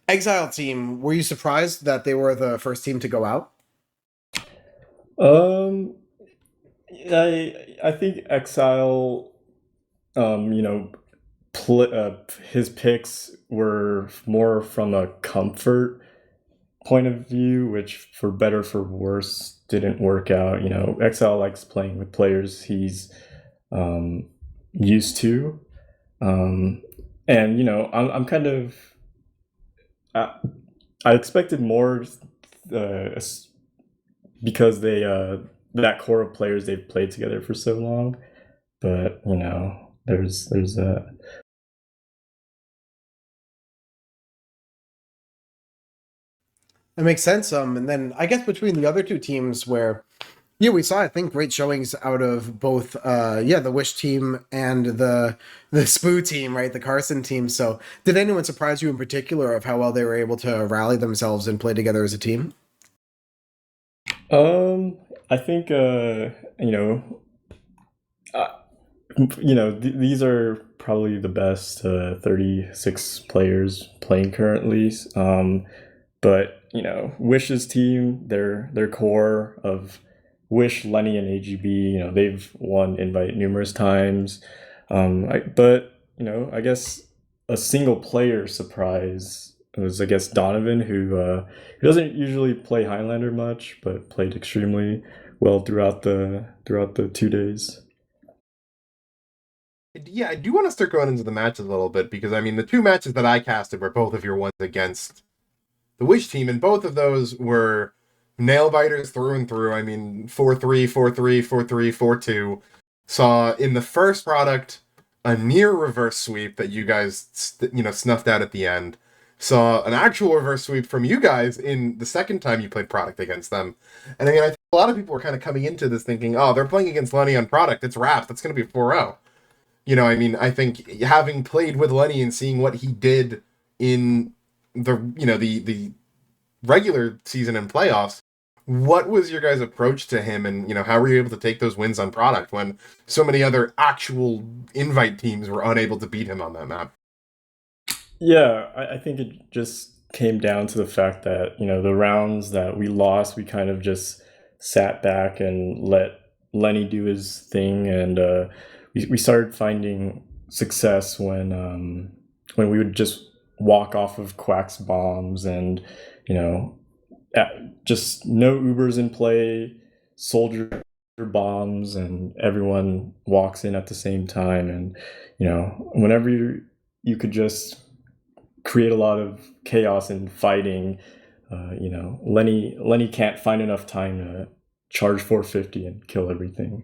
Exile team, were you surprised that they were the first team to go out? I think Exile, his picks were more from a comfort point of view, which for better for worse didn't work out. XL likes playing with players he's used to, and I'm kind of I expected more because they that core of players they've played together for so long, but there's that. It makes sense. And then I guess between the other two teams where, yeah, we saw, I think, great showings out of both, the Wish team and the Spoo team, right? The Carson team. So did anyone surprise you in particular of how well they were able to rally themselves and play together as a team? I think, these are probably the best 36 players playing currently. But Wish's team, their core of Wish, Lenny, and AGB, they've won invite numerous times. But I guess a single player surprise was, I guess, Donovan, who doesn't usually play Highlander much, but played extremely well throughout the 2 days. Yeah, I do want to start going into the matches a little bit because the two matches that I casted were both of your ones against the Wish team, and both of those were nail biters through and through. 4-3, 4-3, 4-3, 4-2. Saw in the first product a near reverse sweep that you guys snuffed out at the end. Saw an actual reverse sweep from you guys in the second time you played product against them. And I think a lot of people were kind of coming into this thinking, oh, they're playing against Lenny on product. It's wrapped. That's going to be 4-0. I think having played with Lenny and seeing what he did in the regular season and playoffs, what was your guys' approach to him, and how were you able to take those wins on product when so many other actual invite teams were unable to beat him on that map? Yeah, I think it just came down to the fact that the rounds that we lost, we kind of just sat back and let Lenny do his thing, and we started finding success when we would just walk off of Quack's bombs, and just no Ubers in play, soldier bombs, and everyone walks in at the same time, and whenever you could just create a lot of chaos and fighting. Lenny can't find enough time to charge 450 and kill everything.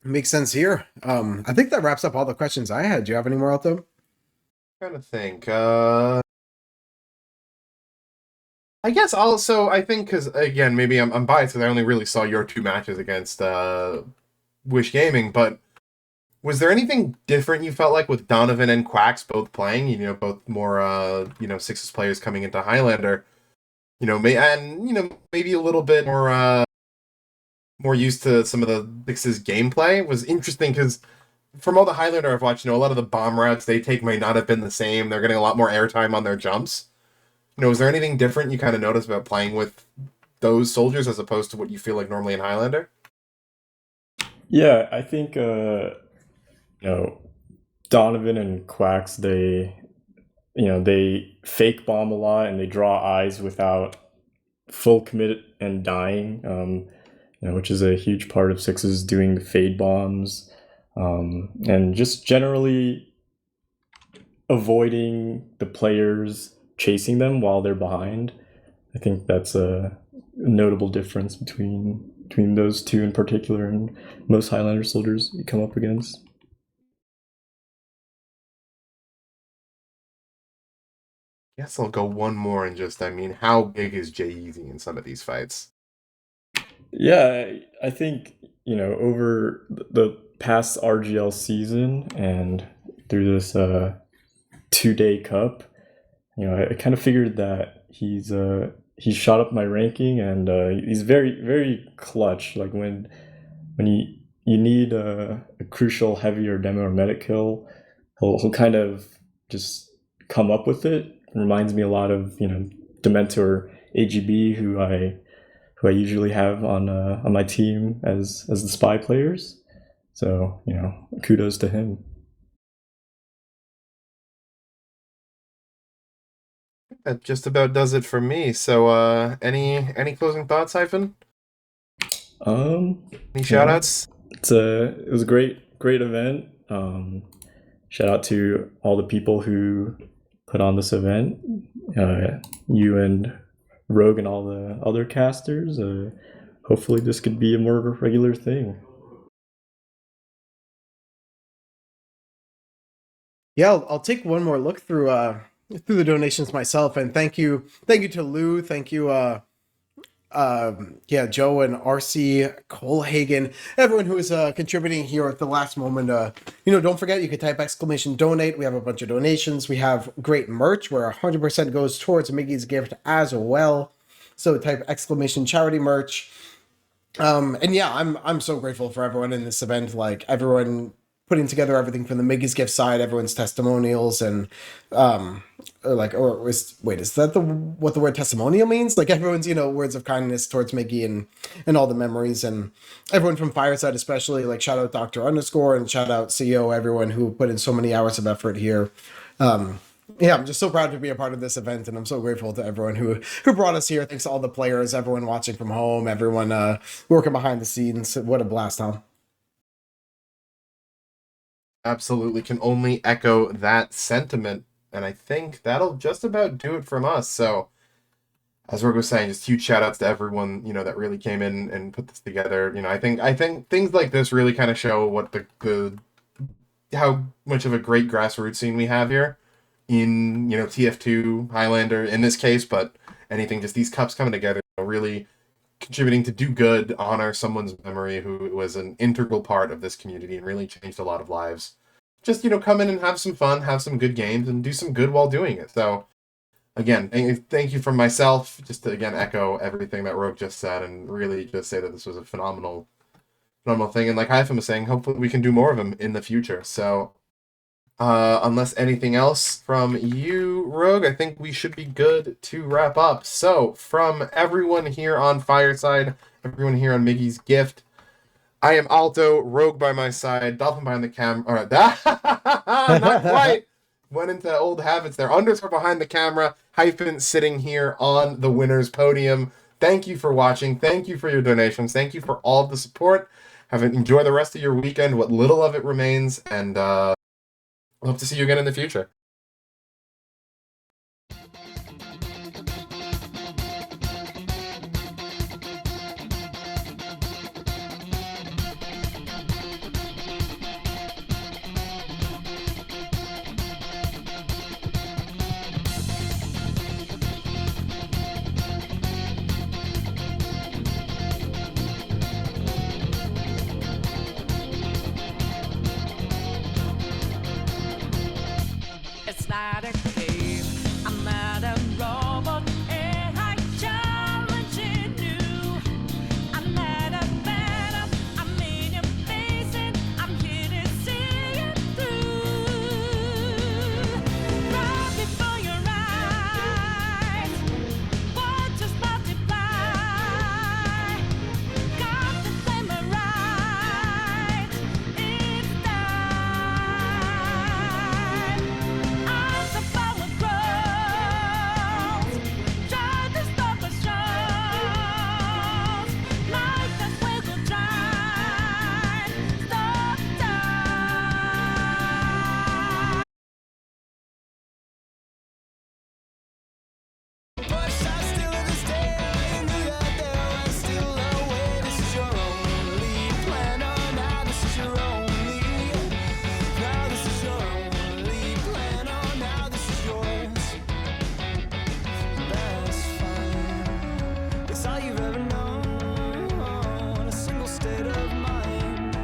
Makes sense here. I think that wraps up all the questions I had. Do you have any more out there? Trying to think. I guess also, I think, because, again, maybe I'm biased because I only really saw your two matches against Wish Gaming, but was there anything different you felt like with Donovan and Quacks both playing? Both more, Sixes players coming into Highlander, maybe a little bit more used to some of the Sixes gameplay. Was interesting because from all the Highlander I've watched, a lot of the bomb routes they take may not have been the same. They're getting a lot more airtime on their jumps. Is there anything different you kind of notice about playing with those soldiers as opposed to what you feel like normally in Highlander? Yeah, I think Donovan and Quacks, they fake bomb a lot and they draw eyes without full commit and dying, which is a huge part of Sixes, doing the fade bombs, and just generally avoiding the players chasing them while they're behind. I think that's a notable difference between those two in particular and most Highlander soldiers you come up against. Guess I'll go one more and just, how big is Jay Easy in some of these fights? Yeah, I think, over the past RGL season and through this 2-day cup, I kind of figured that he's shot up my ranking, and he's very, very clutch. Like when you need a crucial heavy or demo or medic kill, he'll kind of just come up with it. Reminds me a lot of Dementor AGB, who who I usually have on my team as the spy players. So, kudos to him. That just about does it for me. So, any closing thoughts, Hyphen? Any shout outs? It was a great event. Shout out to all the people who put on this event. You and Rogue and all the other casters. Hopefully this could be a more regular thing. Yeah, I'll take one more look through the donations myself, and thank you to Lou, thank you Joe and RC, Colehagen, everyone who is contributing here at the last moment. Don't forget, you can type !donate. We have a bunch of donations. We have great merch where 100% goes towards Miggy's gift as well. So type !charity merch. And yeah, I'm so grateful for everyone in this event, like everyone putting together everything from the Miggy's gift side, everyone's testimonials, and is that what the word testimonial means? Like everyone's words of kindness towards Miggy and all the memories, and everyone from Fireside especially, like shout out Dr. Underscore and shout out CEO, everyone who put in so many hours of effort here. Yeah, I'm just so proud to be a part of this event, and I'm so grateful to everyone who brought us here. Thanks to all the players, everyone watching from home, everyone working behind the scenes. What a blast, Tom. Absolutely, can only echo that sentiment, and I think that'll just about do it from us. So, as Rogue was saying, just huge shout outs to everyone that really came in and put this together. I think things like this really kind of show what the how much of a great grassroots scene we have here in TF2 Highlander in this case, but anything, just these cups coming together, really contributing to do good, honor someone's memory who was an integral part of this community and really changed a lot of lives. Just come in and have some fun, have some good games, and do some good while doing it. So again, thank you from myself, just to again echo everything that Rogue just said, and really just say that this was a phenomenal thing. And like Hyphen was saying, hopefully we can do more of them in the future. So unless anything else from you, Rogue, I think we should be good to wrap up. So, from everyone here on Fireside, everyone here on Miggy's Gift, I am Alto, Rogue by my side, Dolphin behind the camera. Not quite. Went into old habits there. Underscore behind the camera, Hyphen sitting here on the winner's podium. Thank you for watching. Thank you for your donations. Thank you for all of the support. Enjoy the rest of your weekend, what little of it remains, and hope to see you again in the future. It's not a game, I'm not a robot, and I challenging you. I'm not a phantom, I'm in your face and I'm here to see it through. Right before your eyes, what just multiply? Got the flame right, it's time. As the power grows, try to stop us shows. Like us we will try, stop time. Push us still to stay. You knew that there was still a way. This is your only plan. Oh, now this is your only. Now this is your only plan. Oh, now this is yours. That's fine. It's all you've ever known. A single state of mind.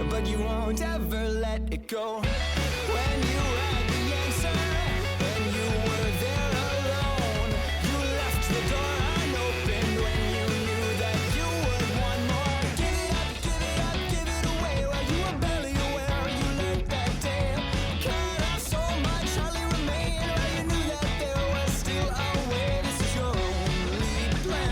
But you won't ever let it go. When you had the answer, when you were there alone, you left the door unopened when you knew that you would want more. Give it up, give it away. While you were barely aware, you let that day cut off so much, hardly remain. While you knew that there was still a way. This is your only plan.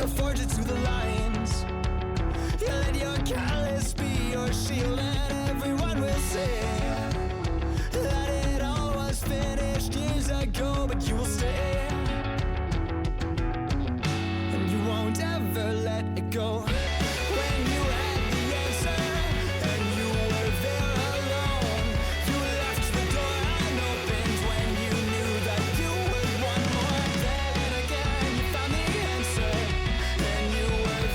You'll forge it to the lines. You let your callous be your shield, and everyone will say that it all was finished years ago, but you will stay, and you won't ever let it go. When you had the answer, and you were there alone, you left the door unopened when you knew that you would want more. Then again, you found the answer, and you were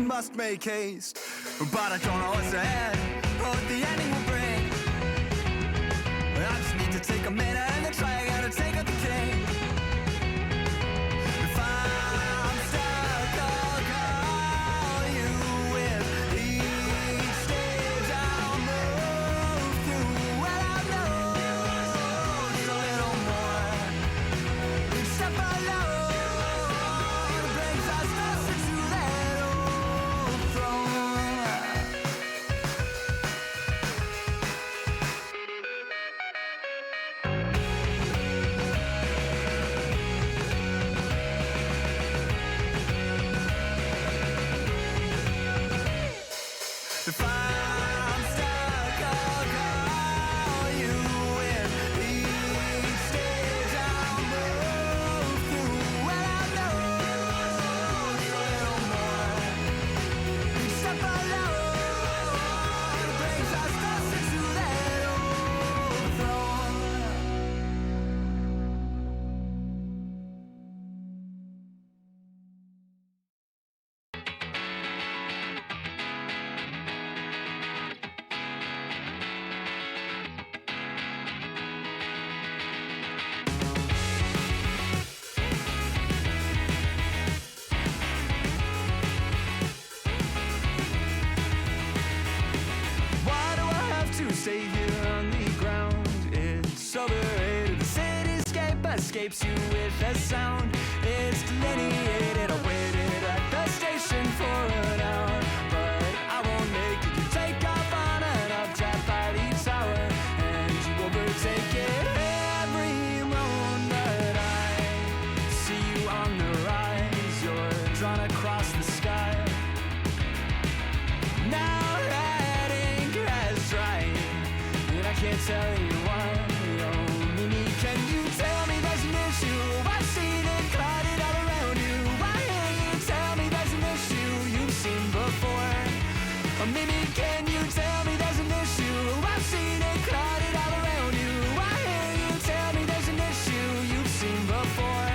must make haste. But I don't know what's ahead, or what the ending will bring. I just need to take a minute and then try again to take out the king. If I'm stuck, I'll call you with each stage I'll move through. Well, I know just a little more. Each step alone brings us closer to that old throne. If I'm stuck, I'll call you in each stage I'll move through. Well, I know just a little more. Each step alone brings us closer to that old throne. Why do I have to stay here on the ground? It's overrated. The cityscape escapes you with a sound. It's delineated. I waited at the station for an hour, but I won't make it. You take off on an updraft by the tower, and you overtake it every moment. I see you on the rise. You're drawn across the sky. Now that ink has dried, and I can't tell you why. Oh, Mimi, can you tell me there's an issue? I've seen it clouded all around you. Why can't you tell me there's an issue you've seen before? Oh, Mimi, can you tell me there's an issue? I've seen it clouded all around you. Why can't you tell me there's an issue you've seen before?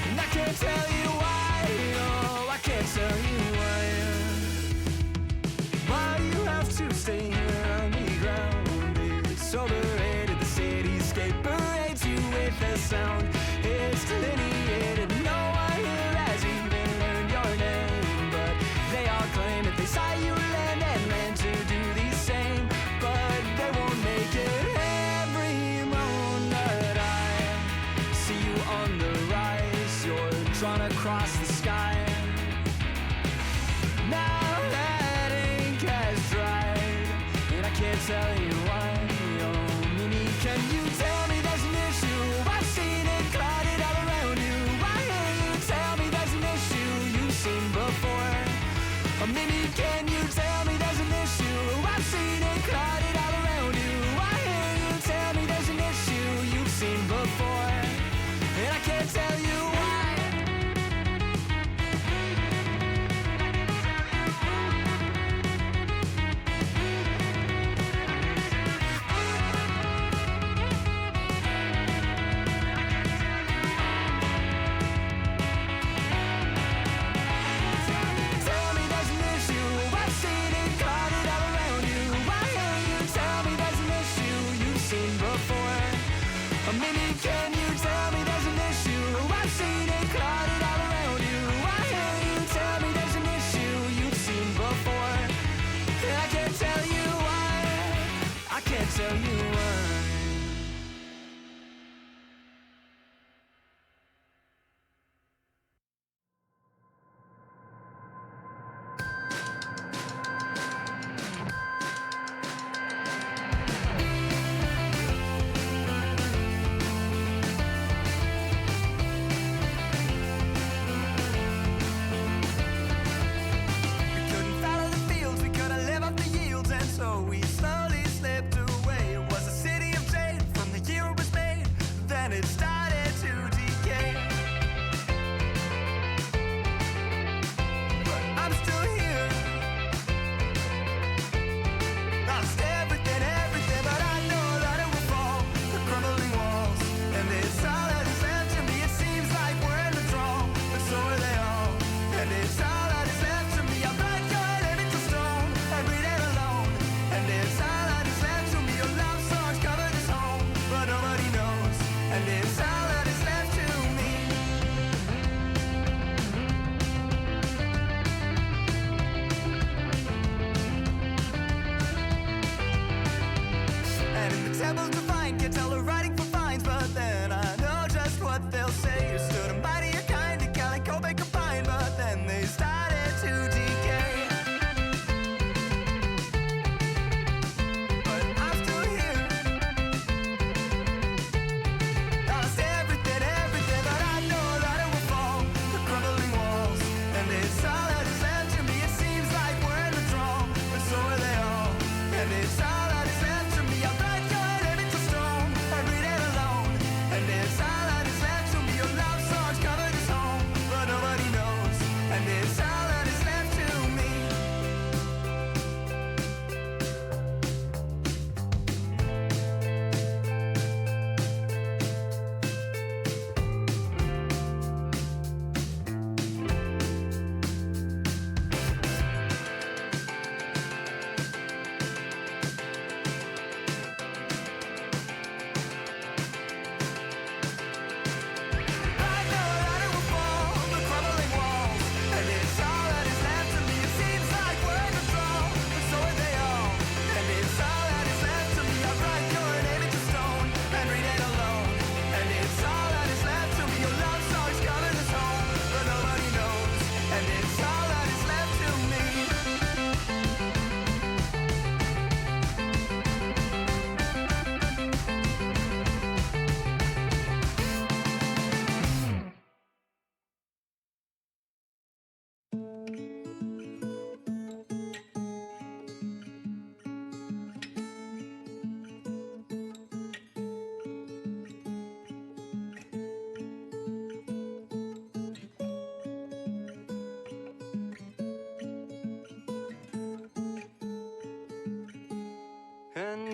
And I can't tell you why. Oh, I can't tell you why. Why you have to stay here on the ground? It's overrated. The cityscape parades you with a sound. It's delineated. No one here has even learned your name, but they all claim that they saw you land and land to do the same. But they won't make it every moment. I see you on the rise. You're drawn across the sky. Now that ink has dried, and I can't tell you why. Oh, Mimi, can you tell me there's an issue? I've seen it clouded all around you. Why can't you tell me there's an issue you've seen before? Oh, Mimi, can you tell me there's an issue? I've seen it clouded all around you. Why can't you tell me there's an issue you've seen before? And I can't tell you why.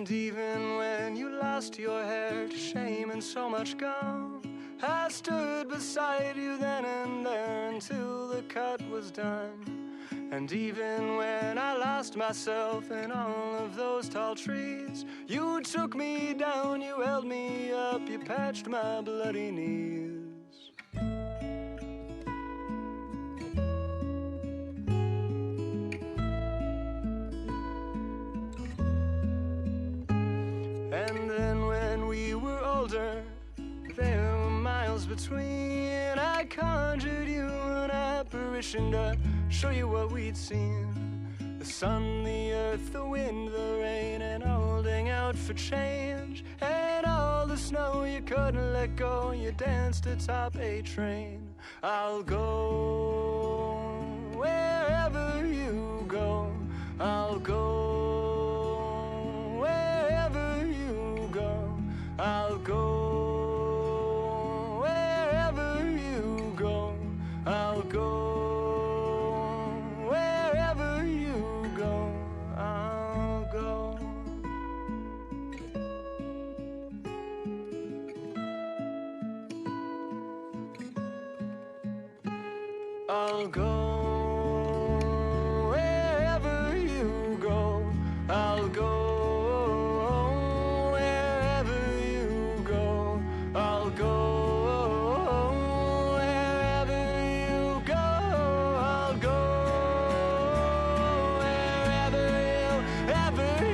And even when you lost your hair to shame and so much gone, I stood beside you then and there until the cut was done. And even when I lost myself in all of those tall trees, you took me down, you held me up, you patched my bloody knees. And then when we were older, there were miles between. I conjured you an apparition to show you what we'd seen. The sun, the earth, the wind, the rain, and holding out for change. And all the snow you couldn't let go, you danced atop a train. I'll go wherever you go. I'll go wherever you go. I'll go wherever you go. I'll go wherever you go. I'll go. I'll go wherever you go. I'll go wherever you go. I'll go wherever you go. I'll go wherever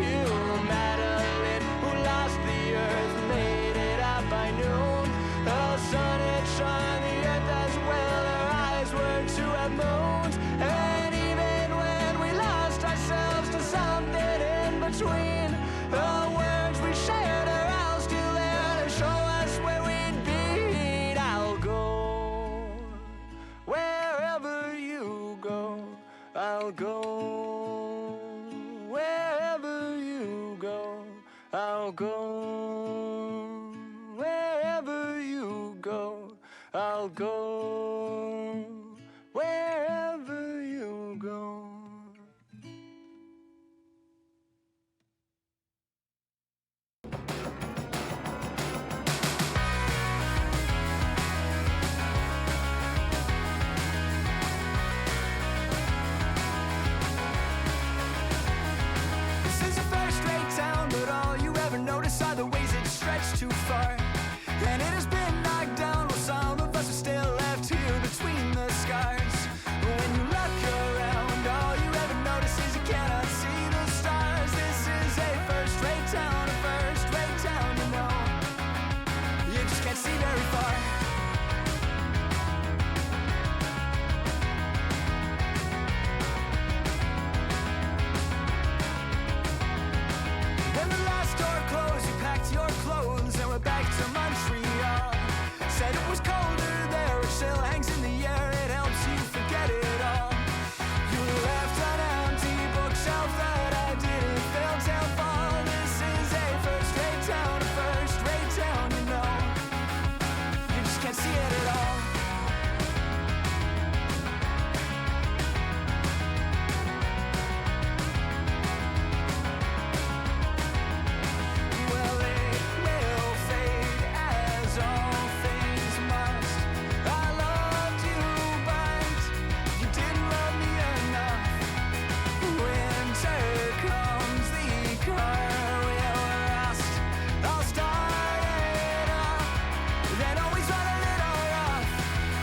you. Madeline, who lost the earth, made it out by noon. The sun had shone the earth as well. Her eyes were to have moons. And even when we lost ourselves to something in between, the words we shared are all still there to show us where we'd be. I'll go wherever you go. I'll go wherever you go. I'll go wherever you go. I'll go wherever you go. This is a first-rate town, but all you ever notice are the ways it stretched too far. And it has been knocked down while some of us are still left here between the scars. When you look around, all you ever notice is you cannot see the stars. This is a first-rate town, you know. You just can't see very far. When the last door closed, you packed your clothes and went back to Montreal. Said it was colder there, it still hangs in the air, it helps you forget it all. You left an empty bookshelf that I didn't feel till fall. This is a first-rate town, you know. You just can't see it at all. Well, it will fade as all things must. I loved you, but you didn't love me enough. Winter comes, the car will rust. I'll start it up, then always run a little rough.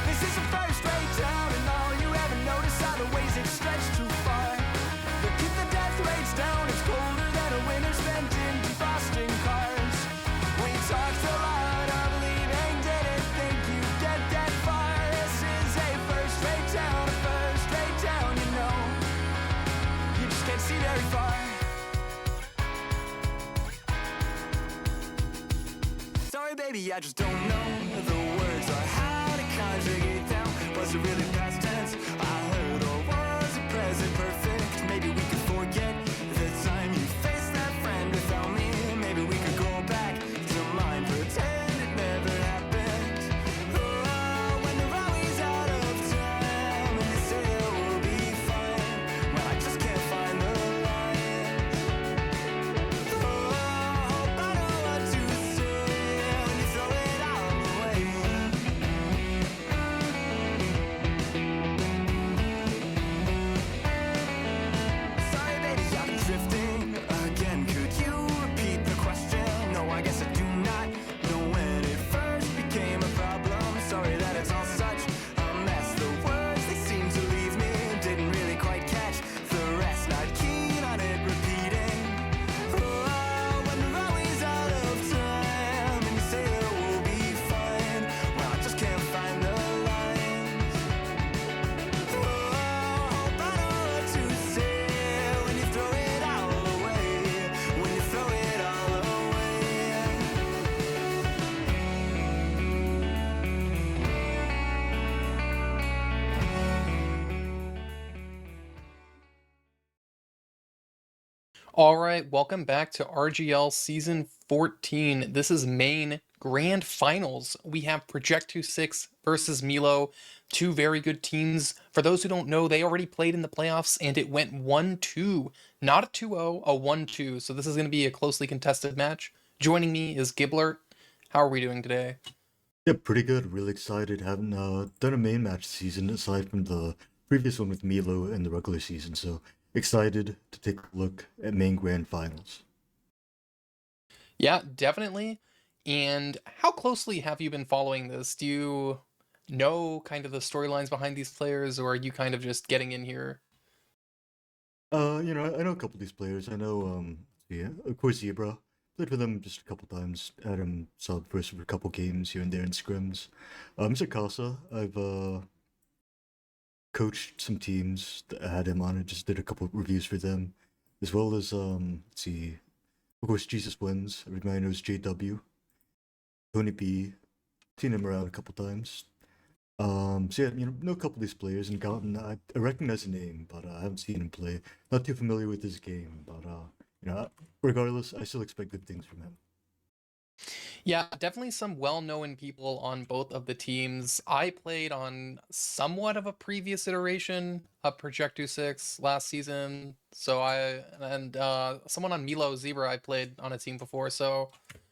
This is a first-rate town, and all you ever notice are the ways it stretched too far. But keep the death rates down, it's colder than a winter spent in defrosting cars. We talked a lot of leaving, didn't think you'd get that far. This is a first-rate town, you know. You just can't see very far. Sorry, baby, I just don't know the words or how to conjugate them. Was it really past tense I heard, or was it present perfect? Maybe we could forget the time you faced that friend without me. Maybe we could go back to mine, pretend it never happened. Oh, when they're always out of time and they say it will be fine, well, I just can't find the lines. Oh, All right, welcome back to RGL Season 14. This is main grand finals. We have Project26 versus Milo, two very good teams. For those who don't know, they already played in the playoffs and it went 1-2. Not a 2-0, a 1-2. So this is going to be a closely contested match. Joining me is Giblert. How are we doing today? Yeah, pretty good. Really excited. Haven't done a main match season aside from the previous one with Milo in the regular season, so excited to take a look at main grand finals. Yeah, definitely. And how closely have you been following this? Do you know kind of the storylines behind these players, or are you kind of just getting in here? I know a couple of these players. I know, yeah, of course, Zebra. Played with him just a couple times. Had him sub first for a couple games here and there in scrims. Mr. Casa, I've coached some teams that had him on it. Just did a couple of reviews for them, as well as let's see, of course, Jesus Wins. Everybody knows JW. Tony B. Seen him around a couple times. So yeah, know a couple of these players and gotten. I recognize the name, but I haven't seen him play. Not too familiar with his game, but regardless, I still expect good things from him. Yeah, definitely some well-known people on both of the teams. I played on somewhat of a previous iteration of Project 6 last season. So someone on Milo Zebra I played on a team before. So,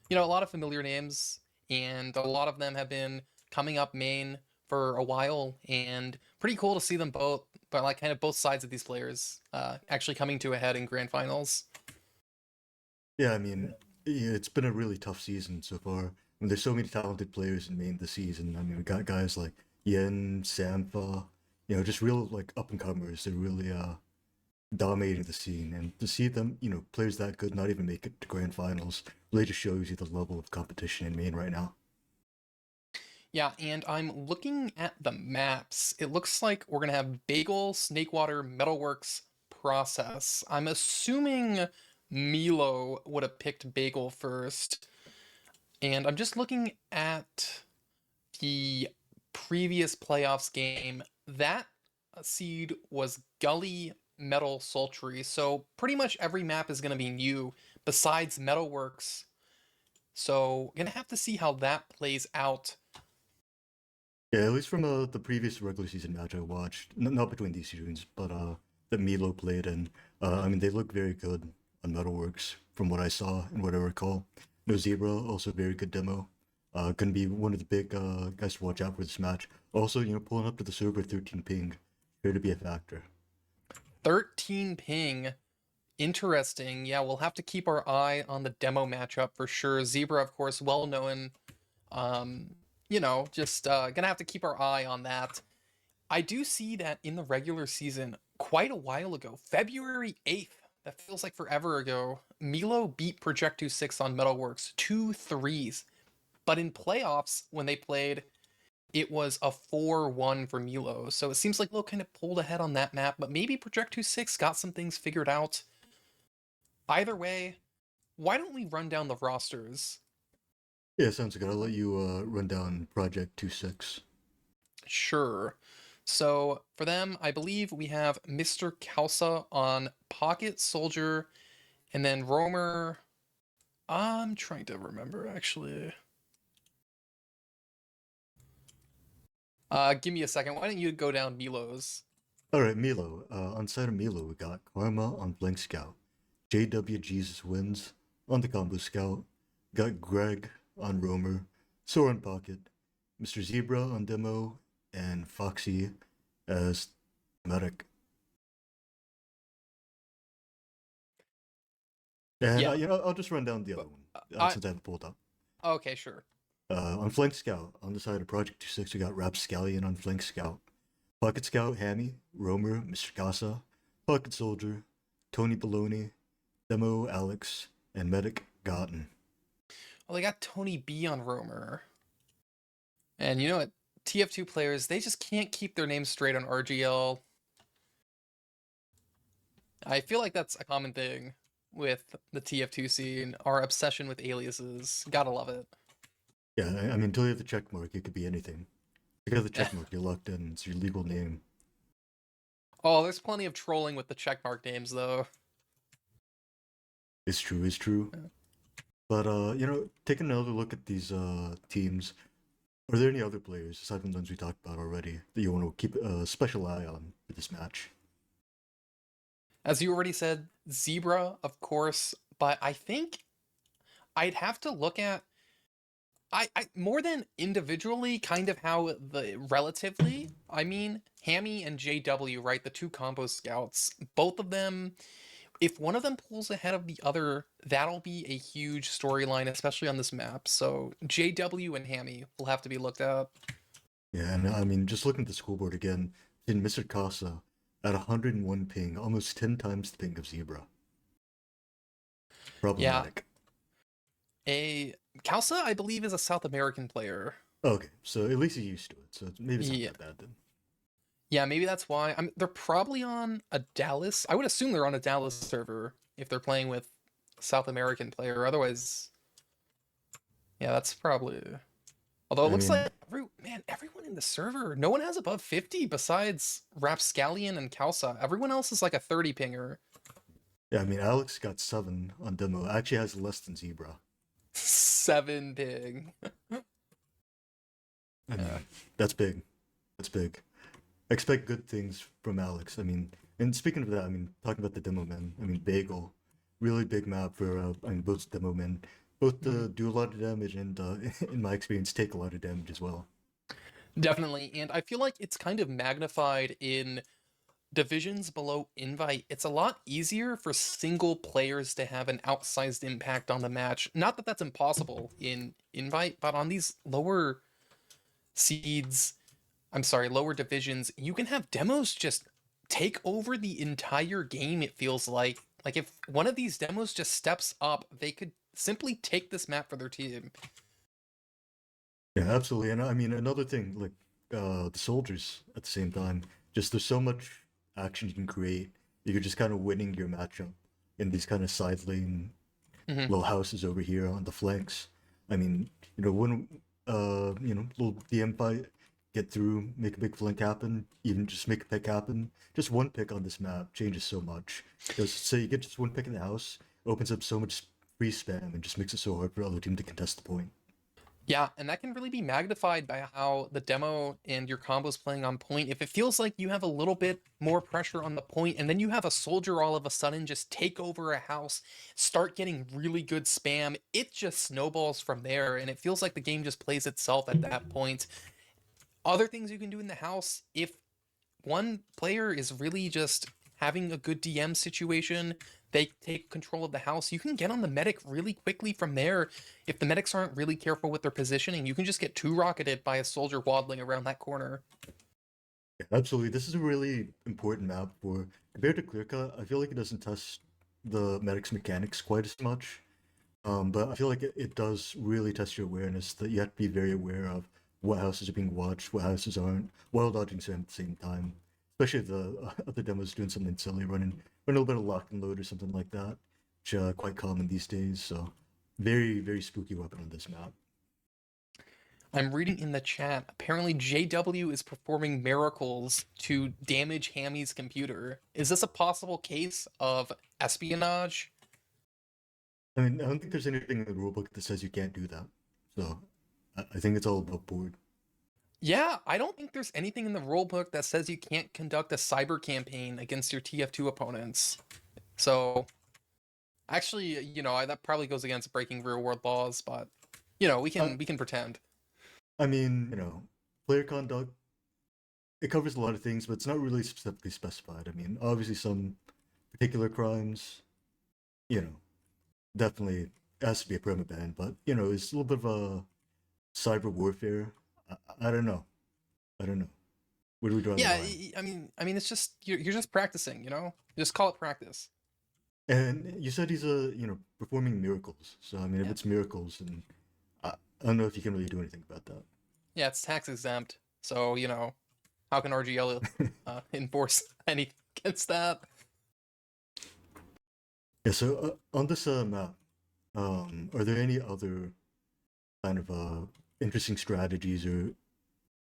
a lot of familiar names, and a lot of them have been coming up main for a while, and pretty cool to see them both, but like kind of both sides of these players actually coming to a head in grand finals. Yeah, yeah, it's been a really tough season so far. There's so many talented players in main this season. We got guys like Yen, Sampha, just real like up and comers. They're really dominating the scene, and to see them, players that good not even make it to grand finals, really just shows you the level of competition in main right now. Yeah, and I'm looking at the maps. It looks like we're gonna have Bagel, Snakewater, Metalworks, Process. I'm assuming Milo would have picked Bagel first. And I'm just looking at the previous playoffs game. That seed was Gully, Metal, Sultry. So pretty much every map is gonna be new besides Metalworks. So gonna have to see how that plays out. Yeah, at least from the previous regular season match I watched, not between these seasons, but that Milo played, and they look very good on Metalworks from what I saw and what I recall. No Zebra, also very good demo. Gonna be one of the big guys to watch out for this match. Also, pulling up to the server 13 ping, sure to be a factor. 13 ping. Interesting. Yeah, we'll have to keep our eye on the demo matchup for sure. Zebra, of course, well known. Just gonna have to keep our eye on that. I do see that in the regular season, quite a while ago, February 8th, that feels like forever ago, Milo beat Project 6 on Metalworks 2-3s. But in playoffs, when they played, it was a 4-1 for Milo. So it seems like Milo kind of pulled ahead on that map, but maybe Project 6 got some things figured out. Either way, why don't we run down the rosters? Yeah, sounds good. I'll let you run down Project 26. Sure. So for them, I believe we have Mr. Kausa on Pocket Soldier, and then Roamer. I'm trying to remember actually. Give me a second. Why don't you go down Milo's? All right, Milo. On side of Milo, we got Karma on Blink Scout, JW Jesus Wins on the Combo Scout, got Greg on Roamer, Soren Pocket, Mr. Zebra on Demo, and Foxy as Medic. And Yeah. I'll just run down the other one since I have it pulled up. Okay, sure. On Flank Scout, on the side of Project 26, we got Rapscallion on Flank Scout, Pocket Scout Hammy, Roamer, Mr. Casa, Pocket Soldier, Tony Baloney, Demo Alex, and Medic Gotten. Well, they got Tony B on Roamer. And you know what? TF2 players, they just can't keep their names straight on RGL. I feel like that's a common thing with the TF2 scene, our obsession with aliases. Gotta love it. Yeah, until you have the check mark, it could be anything. If you have the check mark, you're locked in. It's your legal name. Oh, there's plenty of trolling with the checkmark names, though. It's true, it's true. But taking another look at these teams, are there any other players aside from the ones we talked about already that you want to keep a special eye on for this match? As you already said, Zebra, of course, but I think I'd have to look at I more than individually, kind of how the relatively, I mean, Hammy and JW, right? The two combo scouts, both of them, if one of them pulls ahead of the other, that'll be a huge storyline, especially on this map. So JW and Hammy will have to be looked at. Yeah, and I mean, just looking at the scoreboard again, in Mr. Casa at 101 ping, almost 10 times the ping of Zebra. Yeah, Problematic. a Kalsa, I believe, is a South American player. Okay, so at least he's used to it, so maybe it's not Yeah. that bad then. Yeah, maybe that's why. They're probably on a Dallas. I would assume they're on a Dallas server if they're playing with a South American player. Otherwise, yeah, that's probably. Although it I looks mean, like everyone in the server, no one has above 50 besides Rapscallion and Kalsa. Everyone else is like a 30 pinger. yeah, I mean, Alex got 7 on demo. Actually has less than Zebra. 7 ping. I mean, that's big. That's big. Expect good things from Alex. I mean, and speaking of that, I mean, talking about the demo men, I mean, Bagel, really big map for, both demo men. Both do a lot of damage and, in my experience, take a lot of damage as well. Definitely, and I feel like it's kind of magnified in divisions below Invite. It's a lot easier for single players to have an outsized impact on the match. Not that that's impossible in Invite, but on these lower seeds, lower divisions, you can have demos just take over the entire game, it feels like. Like, if one of these demos just steps up, they could simply take this map for their team. Yeah, absolutely. And I mean, another thing, like, the soldiers at the same time, just there's so much action you can create. You're just kind of winning your matchup in these kind of side lane little houses over here on the flanks. I mean, when little DM fight, get through, make a big flank happen, even just make a pick happen. Just one pick on this map changes so much. Because say you get just one pick in the house, opens up so much free spam and just makes it so hard for other team to contest the point. Yeah, and that can really be magnified by how the demo and your combos playing on point. If it feels like you have a little bit more pressure on the point, and then you have a soldier all of a sudden just take over a house, start getting really good spam, it just snowballs from there, and it feels like the game just plays itself at that point. Other things you can do in the house, if one player is really just having a good DM situation, they take control of the house, you can get on the medic really quickly from there. If the medics aren't really careful with their positioning, you can just get two-rocketed by a soldier waddling around that corner. Yeah, absolutely. This is a really important map for compared to Clearcut. I feel like it doesn't test the medic's mechanics quite as much. But I feel like it does really test your awareness that you have to be very aware of what houses are being watched, what houses aren't, while dodging at the same time. Especially if the other demo's doing something silly, running a little bit of lock and load or something like that, which quite common these days. So very, very spooky weapon on this map. I'm reading in the chat, apparently JW is performing miracles to damage Hammy's computer. Is this a possible case of espionage? I mean, I don't think there's anything in the rulebook that says you can't do that. So I think it's all above board. Yeah, I don't think there's anything in the rulebook that says you can't conduct a cyber campaign against your TF2 opponents. So, actually, that probably goes against breaking real world laws, but we can pretend. I mean, player conduct, it covers a lot of things, but it's not really specifically specified. I mean, obviously some particular crimes, definitely has to be a perma ban, but it's a little bit of a cyber warfare. I don't know. Where do we draw the line? I mean, it's just you're just practicing, just call it practice. And you said he's performing miracles. So I mean, if it's miracles, then I don't know if you can really do anything about that. Yeah, it's tax exempt, so how can RGL enforce anything against that? Yeah. So on this map, are there any other kind of interesting strategies or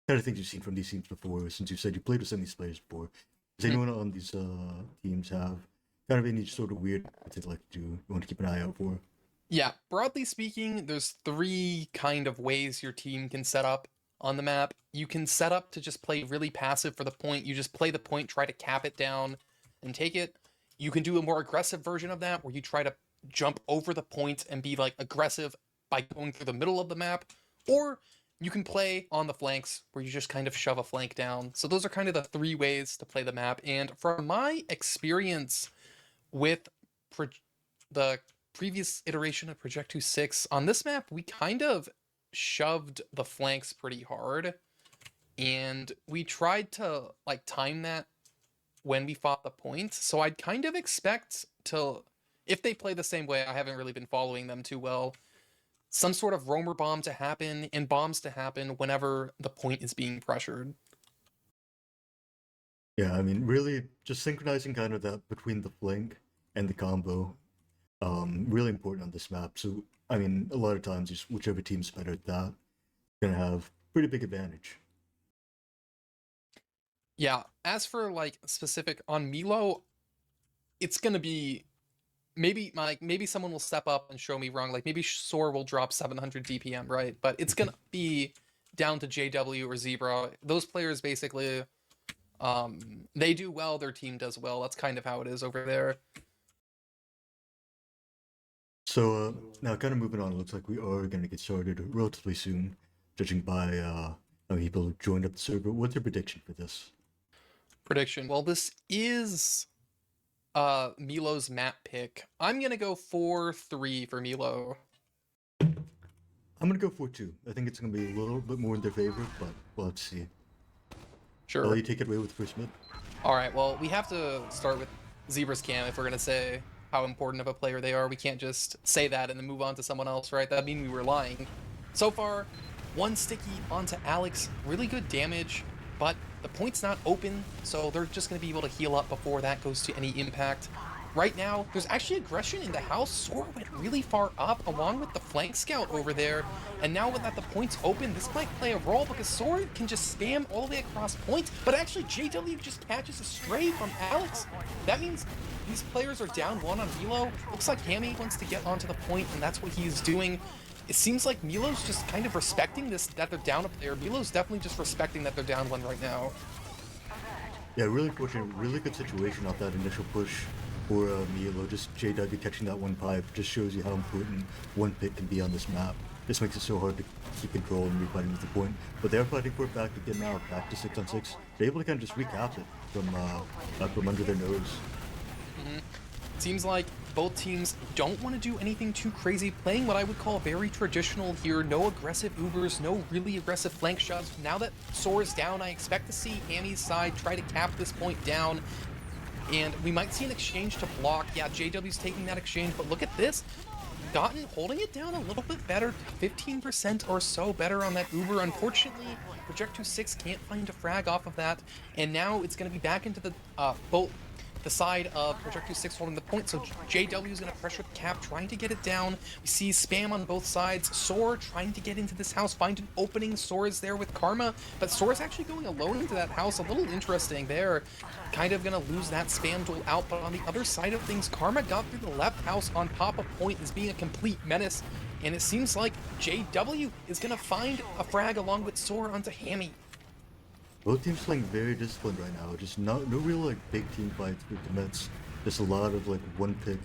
kind of things you've seen from these teams before? Since you said you played with some of these players before, does anyone on these teams have kind of any sort of weird things like you want to keep an eye out for. Yeah, broadly speaking, there's three kind of ways your team can set up on the map. You can set up to just play really passive for the point. You just play the point, try to cap it down, and take it. You can do a more aggressive version of that where you try to jump over the point and be like aggressive by going through the middle of the map. Or you can play on the flanks where you just kind of shove a flank down. So those are kind of the three ways to play the map. And from my experience with the previous iteration of Project 26, on this map, we kind of shoved the flanks pretty hard. And we tried to like time that when we fought the point. So I'd kind of expect to, if they play the same way, I haven't really been following them too well, some sort of roamer bomb to happen and bombs to happen whenever the point is being pressured. Yeah, I mean, really just synchronizing kind of that between the flank and the combo, really important on this map. So, I mean, a lot of times, just whichever team's better at that, gonna have pretty big advantage. Yeah, as for like specific on Milo, it's gonna be maybe someone will step up and show me wrong. Like maybe Soar will drop 700 DPM, right? But it's gonna be down to JW or Zebra. Those players basically, they do well, their team does well. That's kind of how it is over there. So now, kind of moving on, it looks like we are going to get started relatively soon, judging by how many people joined up the server. What's your prediction for this? Prediction. Well, this is Milo's map pick. I'm gonna go 4-3 for Milo. I'm going to go 4-2. I think it's going to be a little bit more in their favor, but we'll have to see. Sure. I'll let you take it away with first mid. All right. Well, we have to start with Zebra's cam if we're gonna say how important of a player they are. We can't just say that and then move on to someone else, right? That'd mean we were lying. So far, one sticky onto Alex, really good damage, but the point's not open, so they're just gonna be able to heal up before that goes to any impact. Right now, there's actually aggression in the house. Sora went really far up along with the flank scout over there. And now that the point's open, this might play a role because Sora can just spam all the way across point. But actually, JW just catches a stray from Alex. That means these players are down one on Milo. Looks like Hammy wants to get onto the point, and that's what he's doing. It seems like Milo's just kind of respecting this, that they're down a player. Milo's definitely just respecting that they're down one right now. Yeah, really fortunate, really good situation off that initial push for Milo. Just JW catching that one pipe just shows you how important one pick can be on this map. This makes it so hard to keep control and refighting with the point. But they're fighting for it back again now, back to 6-on-6. They're able to kind of just recap it from under their nose. Seems like both teams don't want to do anything too crazy, playing what I would call very traditional here. No aggressive Ubers, no really aggressive flank shoves. Now that Sora's down, I expect to see Hammy's side try to cap this point down. And we might see an exchange to block. Yeah, JW's taking that exchange, but look at this. Gotten holding it down a little bit better, 15% or so better on that Uber. Unfortunately, Project 26 can't find a frag off of that, and now it's going to be back into the the side of Project 26 holding the point, so JW is going to pressure the cap, trying to get it down. We see spam on both sides. Soar trying to get into this house, find an opening. Soar is there with Karma, but Soar's actually going alone into that house. A little interesting there. Kind of going to lose that spam duel out, but on the other side of things, Karma got through the left house on Papa Point, is being a complete menace, and it seems like JW is going to find a frag along with Soar onto Hammy. Both teams playing very disciplined right now. Just no real like big team fights with commits. Just a lot of like one pick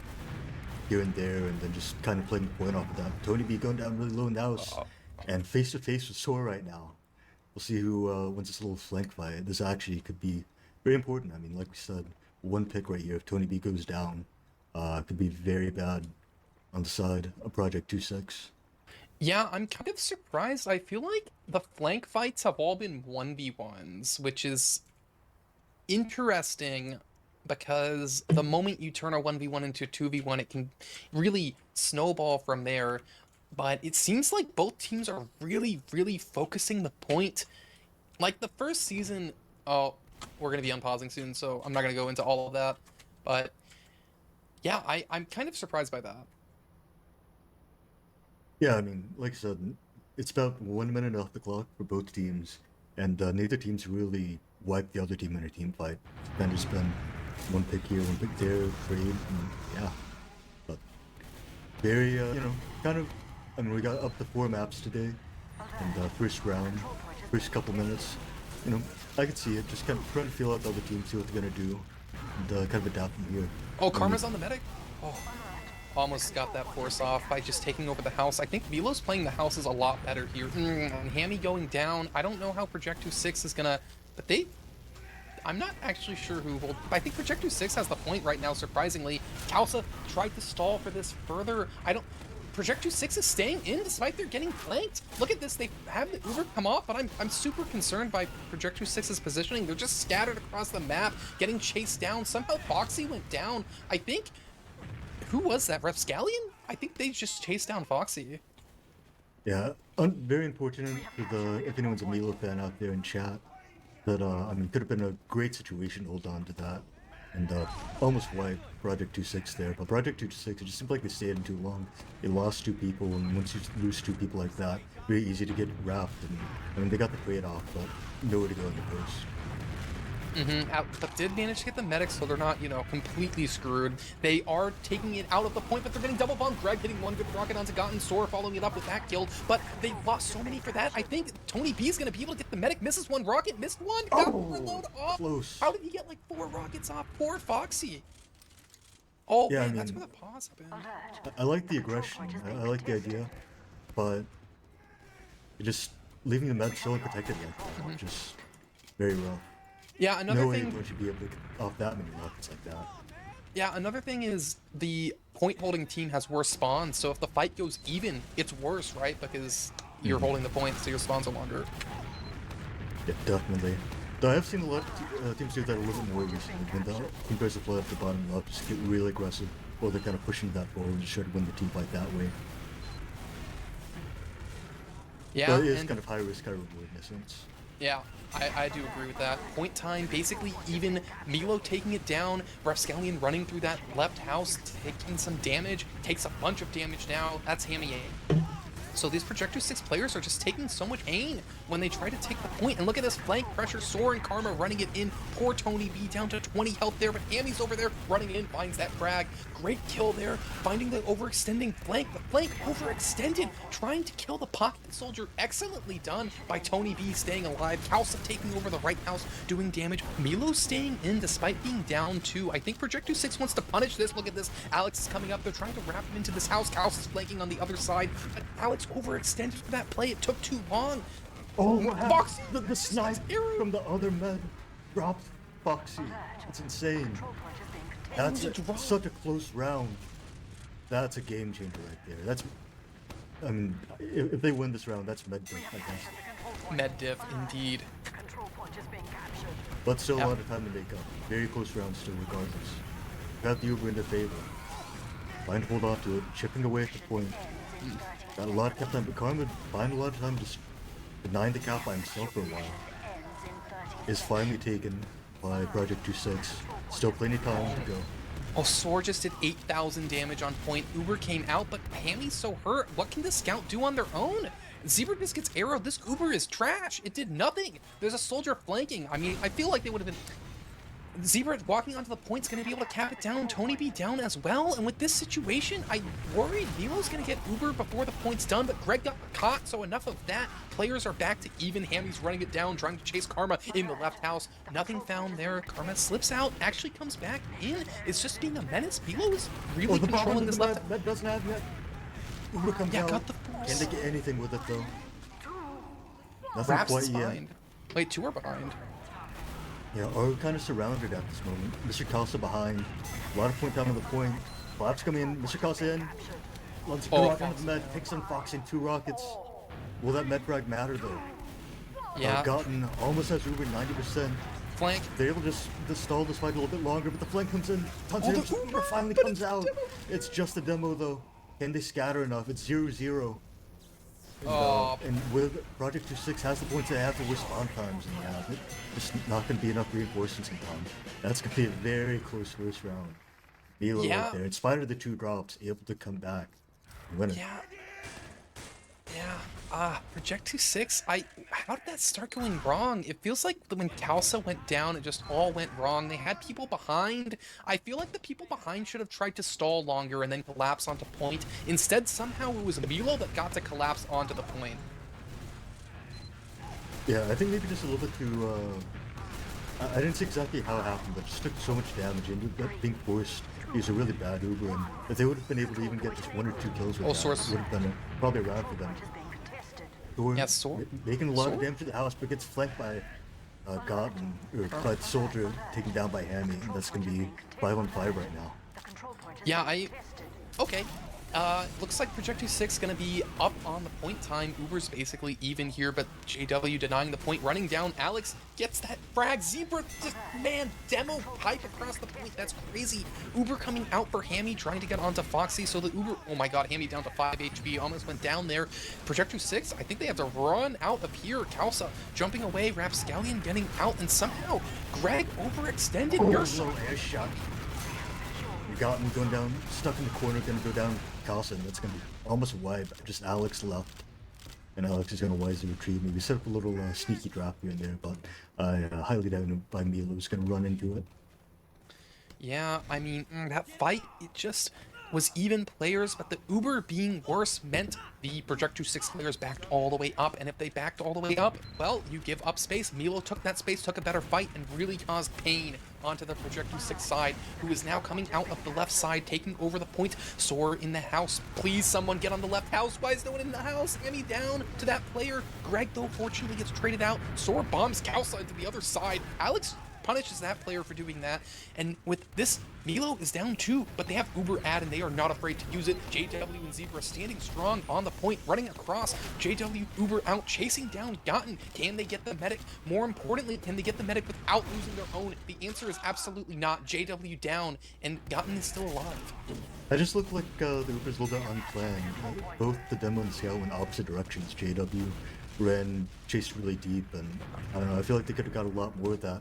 here and there, and then just kind of playing the point off of that. Tony B going down really low in the house, and face to face with Sora right now. We'll see who wins this little flank fight. This actually could be very important. I mean, like we said, one pick right here. If Tony B goes down, could be very bad on the side of Project 26. Yeah, I'm kind of surprised. I feel like the flank fights have all been 1v1s, which is interesting because the moment you turn a 1v1 into a 2v1, it can really snowball from there. But it seems like both teams are really, really focusing the point. Like the first season, oh, we're going to be unpausing soon, so I'm not going to go into all of that. But yeah, I'm kind of surprised by that. Yeah, I mean, like I said, it's about 1 minute off the clock for both teams, and neither team's really wiped the other team in a team fight. Kind of just been one pick here, one pick there, trade, and yeah. But very, kind of. I mean, we got up to 4 maps today, and first round, first couple minutes, I could see it. Just kind of trying to feel out the other team, see what they're gonna do, and kind of adapt from here. Oh, Karma's on the medic? Oh, almost got that force off by just taking over the house. I think Milo's playing the houses a lot better here. And Hammy going down. I don't know how Projectu 6 is gonna... But I'm not actually sure who will... I think Projectu 6 has the point right now, surprisingly. Kalsa tried to stall for this further. Projectu 6 is staying in despite they're getting flanked. Look at this, they have the Uber come off, but I'm super concerned by Projectu 6's positioning. They're just scattered across the map, getting chased down. Somehow Foxy went down. I think... Who was that? Rapscallion? I think they just chased down Foxy. Yeah, very unfortunate if anyone's a Milo fan out there in chat, that, could have been a great situation to hold on to that, and, almost wiped Project 2-6 there, but Project 2-6, it just seemed like they stayed in too long. They lost 2 people, and once you lose 2 people like that, very easy to get wrapped, and, they got the trade off, but nowhere to go in the post. But did manage to get the medics, so they're not, completely screwed. They are taking it out of the point, but they're getting double bumped. Greg hitting one good rocket onto Gotten Sore, following it up with that kill, but they lost so many for that. I think Tony B is going to be able to get the medic. Misses one rocket, missed one, got reload off. Close. How did he get like 4 rockets off? Poor Foxy. Oh, yeah, man, that's where the pause happened. I like the aggression, I like the idea, but just leaving the med so unprotected like that, just very rough. Yeah, another no thing... No way should be able to get off that many rockets like that. Yeah, another thing is the point-holding team has worse spawns, so if the fight goes even, it's worse, right? Because you're holding the point, so your spawns are longer. Yeah, definitely. Though I have seen a lot of teams do that a little bit more recently, when the team tries to play off the bottom up, just get really aggressive, or they're kind of pushing that forward and just try to win the team fight that way. Yeah, but it is kind of high risk, high reward in a sense. Yeah, I do agree with that. Point time, basically even. Milo taking it down. Rapscallion running through that left house, taking some damage. Takes a bunch of damage now. That's Hammy A. So these Projector 6 players are just taking so much pain when they try to take the point. And look at this flank pressure. Soar and Karma running it in. Poor Tony B down to 20 health there, but Hammy's over there running in, finds that frag. Great kill there, finding the overextending flank. The flank overextended, trying to kill the pocket soldier. Excellently done by Tony B staying alive. Kalsa taking over the right house, doing damage. Milo staying in despite being down 2. I think Projector 6 wants to punish this. Look at this. Alex is coming up. They're trying to wrap him into this house. Kalsa's flanking on the other side, but Alex overextended for that play. It took too long. Oh, Fox! The snipe from the other med dropped Foxy. It's insane. That's such a close round. That's a game changer right there. That's, if they win this round, that's med diff, I guess. Med diff, indeed. But still a lot of time to make up. Very close round still, regardless. Got the Uber in their favor. Trying to hold on to it, chipping away at the point. Got a lot of cap time, but Karma buying a lot of time just denying the cap by himself for a while. Is finally taken by Project 2-6. Still plenty of time to go. Oh, Soar just did 8,000 damage on point. Uber came out, but Hammy's so hurt. What can the scout do on their own? Zebra just gets arrowed. This Uber is trash. It did nothing. There's a soldier flanking. I mean, I feel like they would have been... Zebra walking onto the point's going to be able to cap it down. Tony B down as well. And with this situation, I worried Milo's going to get Uber before the point's done, but Greg got caught, so enough of that. Players are back to even. Hammy's running it down, trying to chase Karma in the left house. Nothing found there. Karma slips out, actually comes back in. It's just being a menace. Milo is really controlling this left. That doesn't have yet. Uber comes out. Got the force. Can't they get anything with it though? Nothing Raps quite is yet. behind. Wait, 2 are behind. Yeah, are kind of surrounded at this moment. Mr. Kalsa behind. A lot of point down on the point. Flaps coming in. Mr. Kalsa in. Runs rocket into the med. Picks on Fox in 2 rockets. Will that med frag matter though? Yeah. Gotten almost has Uber 90%. Flank. They're able to stall this fight a little bit longer, but the flank comes in. Tons of Uber finally comes out. It's just a demo though. Can they scatter enough? It's 0-0. And with Project 2-6 has the points they have to respond times, and yeah, just not going to be enough reinforcements in time. That's going to be a very close first round. Milo right there, in spite of the 2 drops, able to come back and win it. Yeah. Project 26, how did that start going wrong? It feels like when Kalsa went down, it just all went wrong. They had people behind. I feel like the people behind should have tried to stall longer and then collapse onto point. Instead, somehow it was Milo that got to collapse onto the point. Yeah, I think maybe just a little bit too. I didn't see exactly how it happened, but just took so much damage and ended up being forced to use a really bad Uber. And if they would have been able to even get just 1 or 2 kills with that, Source. it would have been probably a round for them. Thor Yeah, Sword. making a lot Sword? of damage to the house, but gets flanked by Gotten, or by the soldier taken down by Hammy. And that's going to be 5-on-5 right now. Yeah, okay. Looks like Project 6 gonna be up on the point time. Uber's basically even here, but JW denying the point, running down. Alex gets that frag. Zebra, just, man, demo pipe across the point. That's crazy. Uber coming out for Hammy, trying to get onto Foxy, so the Uber, oh my god, Hammy down to 5 HP, almost went down there. Project 6, I think they have to run out of here. Kalsa jumping away, Rapscallion getting out, and somehow Greg overextended. Air shot. You got him going down, stuck in the corner, gonna go down Carlson. That's gonna be almost a wipe. Just Alex left. And Alex is gonna wisely retreat. Maybe set up a little sneaky drop here and there, but I highly doubt by Milo is gonna run into it. Yeah, I mean, that fight, it just was even players, but the Uber being worse meant the Project 6 players backed all the way up, and if they backed all the way up, well, you give up space. Milo took that space, took a better fight, and really caused pain onto the Project 6 side, who is now coming out of the left side, taking over the point. Soar in the house. Please, someone get on the left house. Why is no one in the house? Hammy down to that player. Greg, though, fortunately gets traded out. Soar bombs Kalsa to the other side. Alex punishes that player for doing that, and with this, Milo is down too, but they have Uber ad and they are not afraid to use it. JW and Zebra standing strong on the point, running across. JW, Uber out, chasing down Gotten. Can they get the medic? More importantly, can they get the medic without losing their own? The answer is absolutely not. JW down, and Gotten is still alive. I just look like the Uber's a little bit unplanned. Both the demo and the scout went opposite directions. JW ran, chased really deep, and I don't know, I feel like they could have got a lot more of that.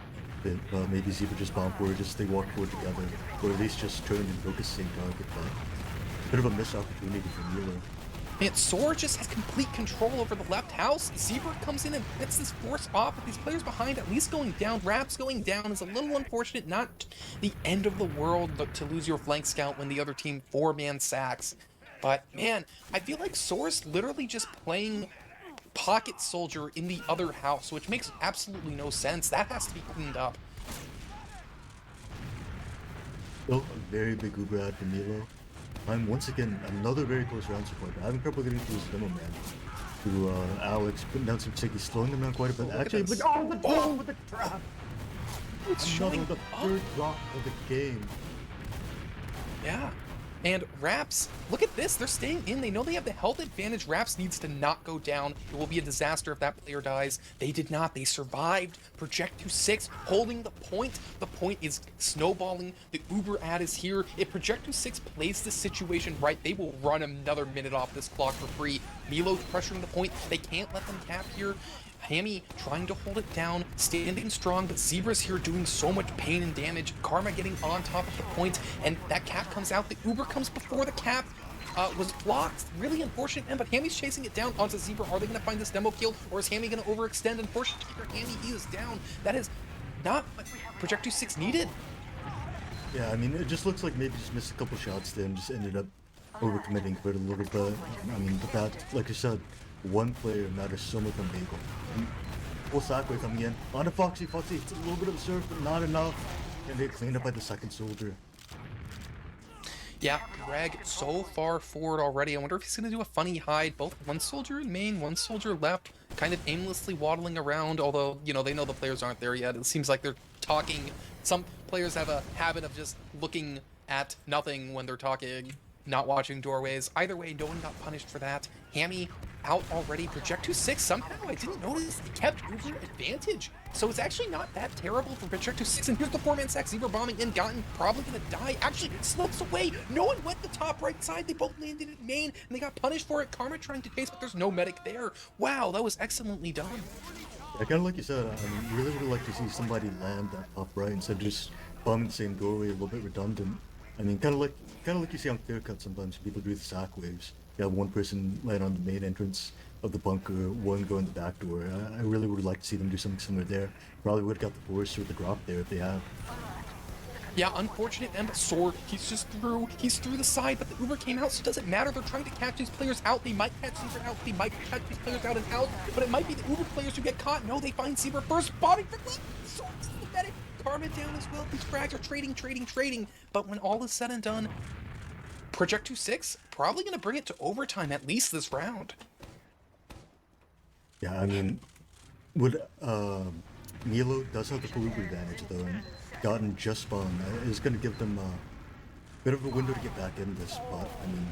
Maybe Zebra just bombed forward, just they walked forward together, or at least just turned and focused the same target, but a bit of a missed opportunity for Milo. Man, Soar just has complete control over the left house. Zebra comes in and gets this force off, with these players behind at least going down. Raps going down is a little unfortunate, not the end of the world to lose your flank scout when the other team 4-man sacks. But man, I feel like Soar's literally just playing pocket soldier in the other house, which makes absolutely no sense. That has to be cleaned up. Still a very big Uber ad for Milo. I'm once again another very close round support. I haven't trouble getting through his demo man. To Alex, putting down some Siggy, slowing them down quite a bit. Actually, with the trap! It's showing the third drop of the game. Yeah. And Raps, look at this, they're staying in, they know they have the health advantage. Raps needs to not go down. It will be a disaster if that player dies. They did not, they survived. Project 6 holding the point. The point is snowballing. The Uber ad is here. If Project 6 plays this situation right, they will run another minute off this clock for free. Milo's pressuring the point, they can't let them cap here. Hammy trying to hold it down, standing strong, but Zebra's here doing so much pain and damage. Karma getting on top of the point, and that cap comes out. The Uber comes before the cap. Was blocked. Really unfortunate, but Hammy's chasing it down onto Zebra. Are they going to find this demo kill, or is Hammy going to overextend? Unfortunately for Hammy, he is down. That is not what Project 6 needed. Yeah, I mean, it just looks like maybe just missed a couple shots there and just ended up overcommitting for it a little bit. I mean, but that, like I said, one player matters so much on Bagel. Full Sackway coming in. On to Foxy. Foxy, it's a little bit of a surf, but not enough. And they cleaned up by the second soldier. Yeah, Greg so far forward already. I wonder if he's going to do a funny hide. Both one soldier in main, one soldier left, kind of aimlessly waddling around, although, you know, they know the players aren't there yet. It seems like they're talking. Some players have a habit of just looking at nothing when they're talking, not watching doorways. Either way, no one got punished for that. Hammy out already. Project 6, somehow I didn't notice they kept Uber advantage. So it's actually not that terrible for Project 6. And here's the 4-man sack. Zebra bombing in. Gotten probably gonna die. Actually, slips away. No one went the top right side. They both landed at main, and they got punished for it. Karma trying to chase, but there's no medic there. Wow, that was excellently done. Yeah, kind of like you said, I mean, really would like to see somebody land that top right instead of just bombing the same doorway, a little bit redundant. I mean, kind of like you see on clear cut sometimes people do the sack waves. You have one person land on the main entrance, of the bunker, one going the back door. I really would like to see them do something similar there. Probably would have got the force or the drop there if they have. Yeah, unfortunate end, but Sword, he's through the side, but the Uber came out, so it doesn't matter. They're trying to catch these players out. They might catch Zebra out, they might catch these players out and out, but it might be the Uber players who get caught. No, they find Zebra first, bombing for left. Sword is pathetic. Karma down as well. These frags are trading. But when all is said and done, Project 2-6 probably going to bring it to overtime at least this round. Yeah, I mean, would Milo does have the full Uber advantage though, and gotten just spawned is going to give them a bit of a window to get back in this spot. I mean,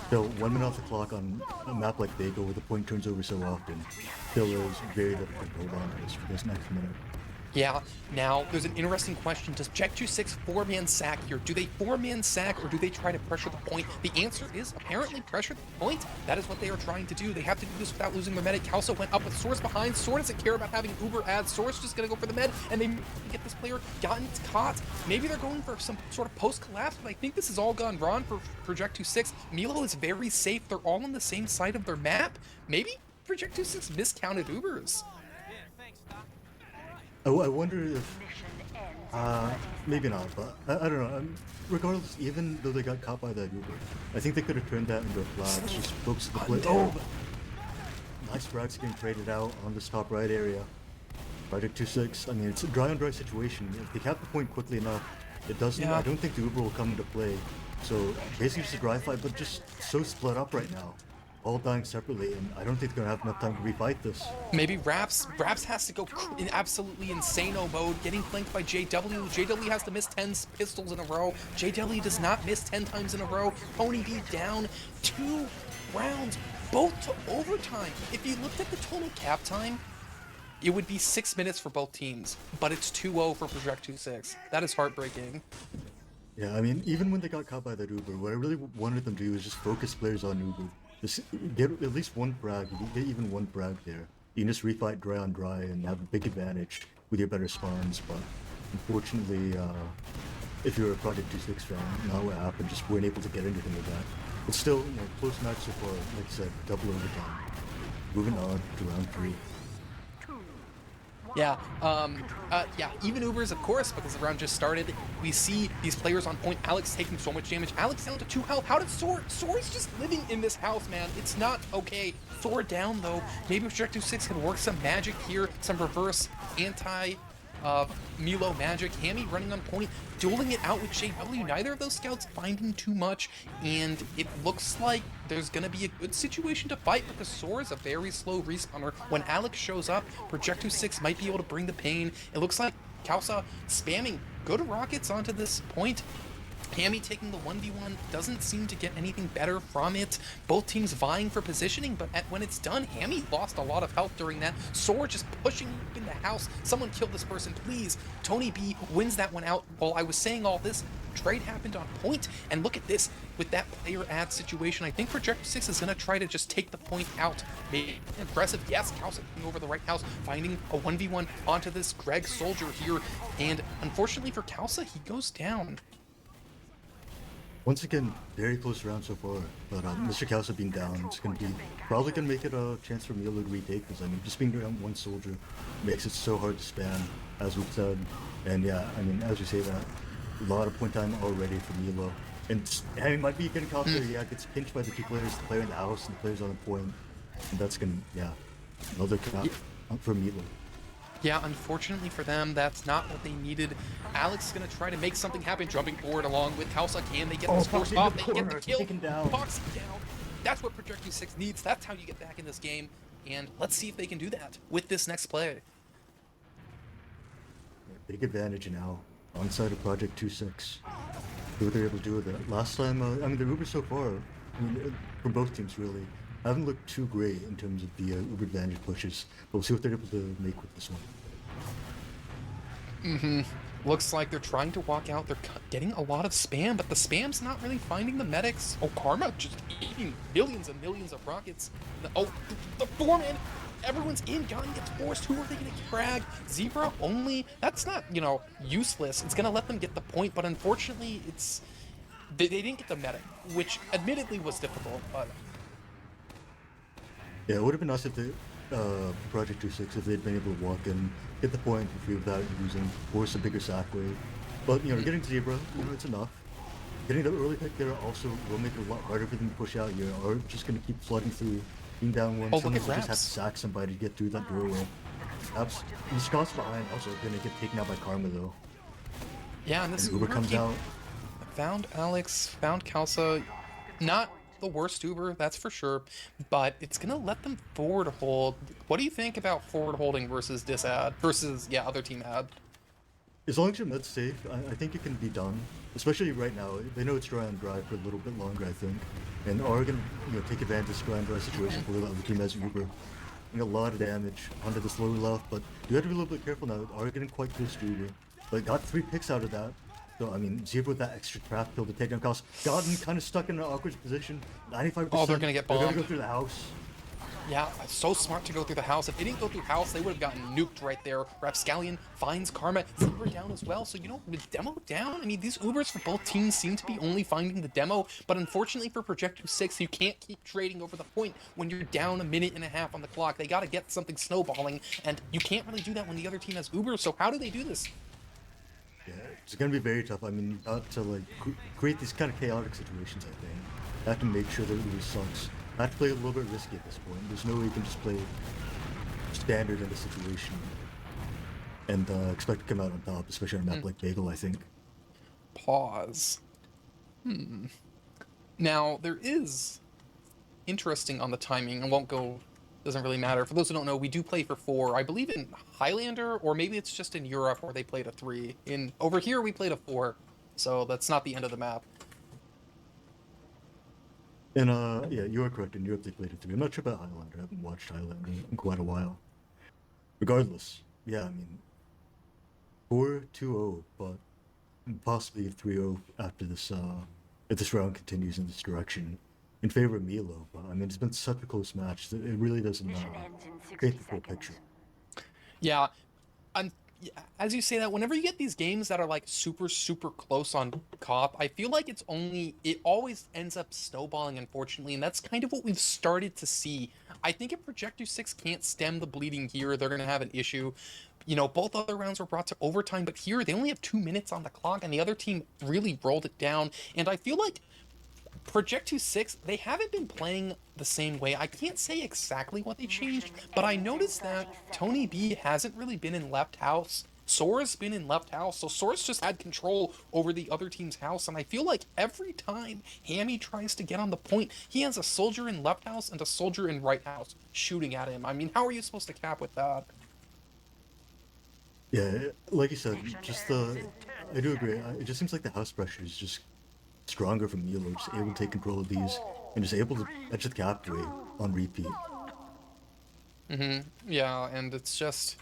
still 1 minute off the clock on a map like Bagel where the point turns over so often, still is very little control on this for this next minute. Yeah, now there's an interesting question. Does Project 2-6 4-man sack here? Do they 4-man sack or do they try to pressure the point? The answer is apparently pressure the point. That is what they are trying to do. They have to do this without losing their medic. Kalsa went up with Source behind. Source doesn't care about having Uber ads. Source just gonna go for the med and they get this player gotten caught. Maybe they're going for some sort of post-collapse, but I think this has all gone wrong for Project 2-6. Milo is very safe. They're all on the same side of their map. Maybe Project 2-6 miscounted Ubers. I wonder if, maybe not, but I don't know. Regardless, even though they got caught by that Uber, I think they could have turned that into a flash, just focus the play. Oh, nice frags getting traded out on this top right area. Project 2-6, I mean, it's a dry on dry situation. If they cap the point quickly enough, it doesn't, I don't think the Uber will come into play. So basically just a dry fight, but just so split up right now. All dying separately, and I don't think they're gonna have enough time to refight this. Maybe Raps has to go in absolutely insano mode, getting flanked by JW. JW has to miss 10 pistols in a row. JW does not miss 10 times in a row. Pony B down 2 rounds, both to overtime. If you looked at the total cap time, it would be 6 minutes for both teams, but it's 2-0 for Project 2-6. That is heartbreaking. Yeah, I mean, even when they got caught by that Uber, what I really wanted them to do is just focus players on Uber. Just get at least one frag, you get even one frag there. You can just refight dry on dry and have a big advantage with your better spawns, but unfortunately, if you're a Project 2-6 fan, not what happened, just weren't able to get anything with that. But still, you know, close match so far, like I said, double overtime. Moving on to round 3. Yeah, even Ubers, of course, because the round just started. We see these players on point. Alex taking so much damage. Alex down to 2 health. How did Sword? Sword's just living in this house, man. It's not okay. Sword down, though. Maybe Project 2-6 can work some magic here. Some reverse Milo magic. Hammy running on point, dueling it out with JW. Neither of those scouts finding too much, and it looks like there's gonna be a good situation to fight because Soar is a very slow respawner. When Alex shows up, Project 2-6 might be able to bring the pain. It looks like Kalsa spamming good rockets onto this point. Hammy taking the 1v1 doesn't seem to get anything better from it. Both teams vying for positioning, but when it's done, Hammy lost a lot of health during that. Soar just pushing in the house. Someone kill this person, please. Tony B wins that one out. While I was saying all this, trade happened on point, and look at this. With that player ad situation, I think Project 6 is going to try to just take the point out. Maybe aggressive, yes, Kalsa taking over the right house, finding a 1v1 onto this Greg soldier here, and unfortunately for Kalsa, he goes down. Once again, very close round so far, but Mr. Kalsa being down, it's going to be probably going to make it a chance for Milo to retake this. I mean, just being around one soldier makes it so hard to spam, as we've said. And yeah, I mean, as we say that, a lot of point time already for Milo. And he might be getting caught there, yeah, gets pinched by the 2 players, the player in the house and the players on the point. And that's going to, yeah, another cap for Milo. Yeah, unfortunately for them, that's not what they needed. Alex is going to try to make something happen, jumping forward along with Kalsa. Can they get this force off? They get the kill. Foxy down. That's what Project 6 needs. That's how you get back in this game. And let's see if they can do that with this next play. Big advantage now, on side of Project 2-6. See what they're able to do with it. Last time, I mean, the Uber so far, I mean, from both teams really, haven't looked too great in terms of the Uber advantage pushes, but we'll see what they're able to make with this one. Looks like they're trying to walk out. They're getting a lot of spam, but the spam's not really finding the medics. Oh, Karma just eating millions and millions of rockets. Oh, the 4-man. Everyone's in. Gun gets forced. Who are they going to frag? Zebra only? That's not, you know, useless. It's going to let them get the point, but unfortunately, it's... They didn't get the medic, which admittedly was difficult, but... Yeah, it would have been nice if the Project 26 if they'd been able to walk in, get the point for free without using force a bigger sack wave. But getting Zebra, it's enough. Getting the early pick there also will make it a lot harder for them to push out. You are just going to keep flooding through, being down one. Oh, look Someone at will just have Raps. to sack somebody to get through that doorway. Raps, the Scots behind also going to get taken out by Karma though. Yeah, and this And Uber comes team out. found Alex, found Kalsa. Not the worst Uber, that's for sure, but it's gonna let them forward hold. What do you think about forward holding versus disad versus other team ad? As long as your med's safe, I think it can be done. Especially right now, they know it's dry and dry for a little bit longer, I think, and are gonna take advantage of this dry and dry situation for the other team as Uber. Doing a lot of damage onto the slower left, but you have to be a little bit careful now. Are getting quite close to Uber, but got 3 picks out of that. So I mean, Zebra with that extra trap kill to take down Cost. Gotten kind of stuck in an awkward position. 95%. Oh, they're gonna get They're gonna bombed. go through the house. Yeah, so smart to go through the house. If they didn't go through house, they would have gotten nuked right there. Rapscallion finds Karma, Zebra down as well. So, with demo down, I mean, these Ubers for both teams seem to be only finding the demo. But unfortunately for Projective 6, you can't keep trading over the point when you're down a minute and a half on the clock. They gotta get something snowballing, and you can't really do that when the other team has Uber. So how do they do this? Yeah, it's gonna be very tough. I mean, you got to create these kind of chaotic situations. I think you have to make sure that it really sucks. I have to play a little bit risky at this point. There's no way you can just play standard in the situation and expect to come out on top, especially on a map like Bagel. I think. Pause. Now, there is interesting on the timing. I won't go, doesn't really matter. For those who don't know, we do play for 4. I believe in Highlander, or maybe it's just in Europe where they played a 3. Over here, we played a 4. So that's not the end of the map. And yeah, you are correct. In Europe, they played it 3. I'm not sure about Highlander. I haven't watched Highlander in quite a while. Regardless, yeah, I mean, 4-2-0, but possibly 3-0 after this. If this round continues in this direction, in favor of Milo. But I mean, it's been such a close match that it really doesn't paint the full picture. Yeah, as you say that, whenever you get these games that are like super, super close on cop, I feel like it always ends up snowballing, unfortunately, and that's kind of what we've started to see. I think if Projector 6 can't stem the bleeding here, they're going to have an issue. Both other rounds were brought to overtime, but here they only have 2 minutes on the clock, and the other team really rolled it down, and I feel like Project 26, they haven't been playing the same way. I can't say exactly what they changed, but I noticed that Tony B hasn't really been in left house. Sora's been in left house, so Sora's just had control over the other team's house, and I feel like every time Hammy tries to get on the point, he has a soldier in left house and a soldier in right house shooting at him. I mean, how are you supposed to cap with that? Yeah, like you said, I do agree. It just seems like the house pressure is just stronger from Milo, just able to take control of these and just able to edge the cap rate on repeat. Yeah, and it's just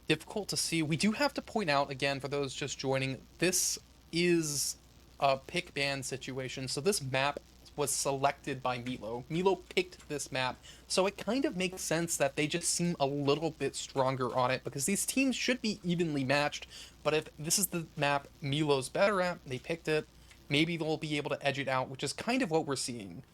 difficult to see. We do have to point out, again, for those just joining, this is a pick ban situation, so this map was selected by Milo. Milo picked this map, so it kind of makes sense that they just seem a little bit stronger on it, because these teams should be evenly matched, but if this is the map Milo's better at, they picked it, maybe they'll be able to edge it out, which is kind of what we're seeing.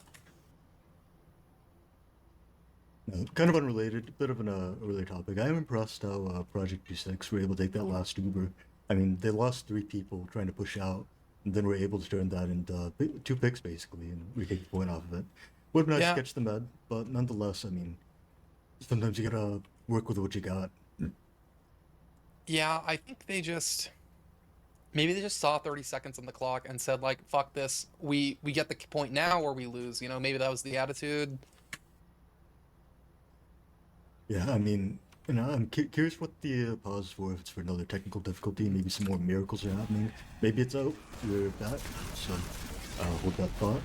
Kind of unrelated, bit of an earlier topic. I am impressed how Project G6 were able to take that last Uber. I mean, they lost 3 people trying to push out, and then were able to turn that into 2 picks, basically, and retake the point off of it. Would have been nice Yeah. to catch the med, but nonetheless, I mean, sometimes you gotta work with what you got. Yeah, I think maybe they just saw 30 seconds on the clock and said, like, fuck this, we get the point now or we lose, maybe that was the attitude. Yeah, I mean, I'm curious what the pause is for. If it's for another technical difficulty, maybe some more miracles are happening. Maybe it's out. We're back, so hold that thought.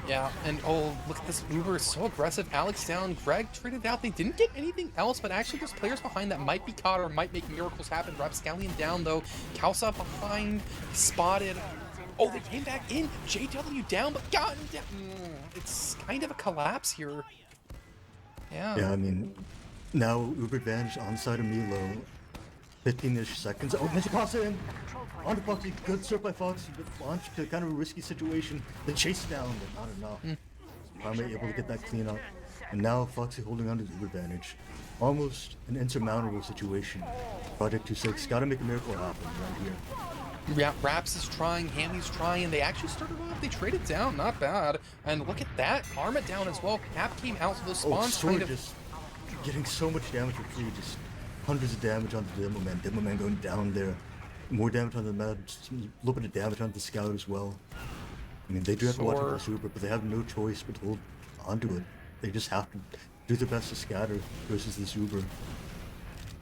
Yeah, and oh, look at this Uber, is so aggressive. Alex down, Greg traded out. They didn't get anything else, but actually there's players behind that might be caught or might make miracles happen. Rapscallion down though, Kalsa behind, spotted. Oh, they came back in. JW down, but gotten down. It's kind of a collapse here. Yeah, I mean, now Uber advantage on the side of Milo. 15-ish seconds. Oh, Magic Pasta in! On to Foxy. Good serve by Foxy, but launched to kind of a risky situation. Then chased down, but not enough. Karma able to get that clean up, and now Foxy holding on to the Uber advantage. Almost an insurmountable situation. Project 26 gotta make a miracle happen right here. Yeah, Raps is trying, Hammy's trying. They actually started off, they traded down, not bad. And look at that, Karma down as well. Cap came out, so those spawns Sword kind of... just getting so much damage for free, just hundreds of damage on the Demo Man. Demo Man going down there. More damage on the Mad, just a little bit of damage on the Scout as well. I mean, they do have to watch out for this Uber, but they have no choice but to hold onto it. They just have to do their best to scatter versus this Uber.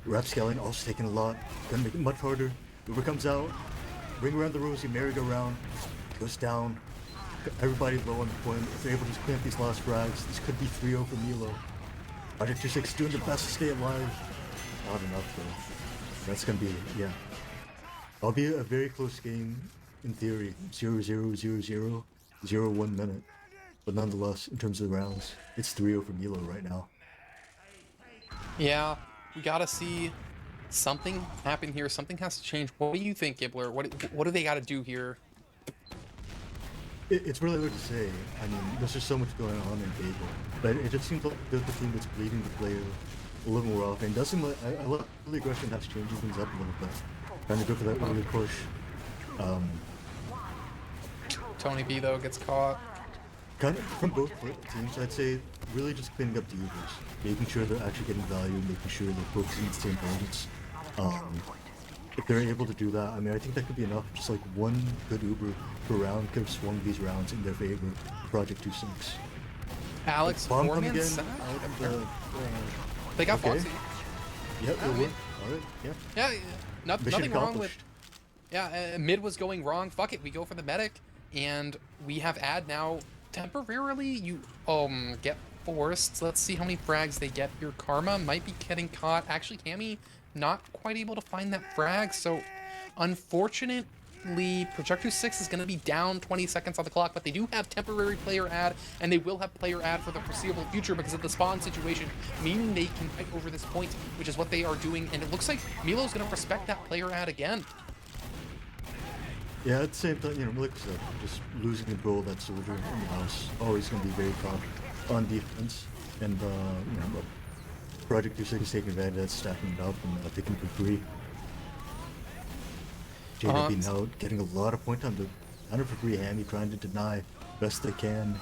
Rapscallion also taking a lot, gonna make it much harder. Uber comes out, ring around the rosy, merry-go-round, goes down. Everybody low on the point. If they're able to clean up these last frags, this could be 3-0 for Milo. Project 26 doing their best to stay alive. Not enough though. That's gonna be, yeah. It'll be a very close game in theory. 0-0, 0-0, 0-1 minute. But nonetheless, in terms of the rounds, it's 3-0 for Milo right now. Yeah, we gotta see something happen here. Something has to change. What do you think, Gibbler? What do they gotta do here? It's really hard to say. I mean, there's just so much going on in Bagel. But it just seems like they're the team that's bleeding the player a little more often. It does seem like I love the aggression has changed things up a little bit. Trying to go for that early push. Tony B, though, gets caught. Kind of from both teams, I'd say really just cleaning up the Ubers. Making sure they're actually getting value, making sure they're focusing the same targets. If they're able to do that, I mean, I think that could be enough. Just like one good Uber per round could have swung these rounds in their favor. Project 26. Alex, Bomb four-man again. sack? Out of the, They got okay. Foxy. Yep, I it mean- worked. Alright, yeah. Yeah, Mission nothing wrong accomplished. with... Yeah, mid was going wrong. Fuck it, we go for the medic. And we have Ad now. Temporarily, you get forced. Let's see how many frags they get here. Karma might be getting caught. Actually, Hammy not quite able to find that frag, so unfortunately, Projector 6 is going to be down 20 seconds on the clock, but they do have temporary player ad, and they will have player ad for the foreseeable future because of the spawn situation, meaning they can fight over this point, which is what they are doing, and it looks like Milo's going to respect that player ad again. Yeah, at the same time, like I said, just losing control of that soldier in the house, always going to be very tough on defense. And, Project 26 is taking advantage of that, stacking it up, and taking it for free. JW now getting a lot of point time to counter for free. Hammy trying to deny best they can.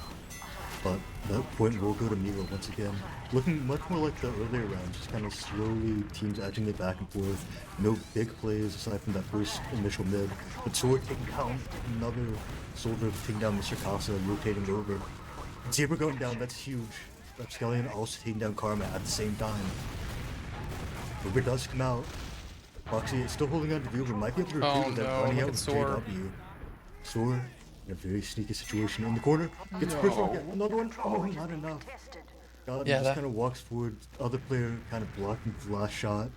But that point will go to Milo once again. Looking much more like the earlier rounds, just kind of slowly teams edging it back and forth. No big plays aside from that first initial mid. But Sword taking down another soldier, taking down Mr. Casa, rotating over. Zebra going down, that's huge. Rapscallion also taking down Karma at the same time. Uber does come out. Foxy is still holding on to the Uber, might be able to retreat without running out with JW. Sword in a very sneaky situation in the corner. Gets the first one, another one. Oh, not enough. God, Yeah, just kind of walks forward. Other player kind of blocking the last shot.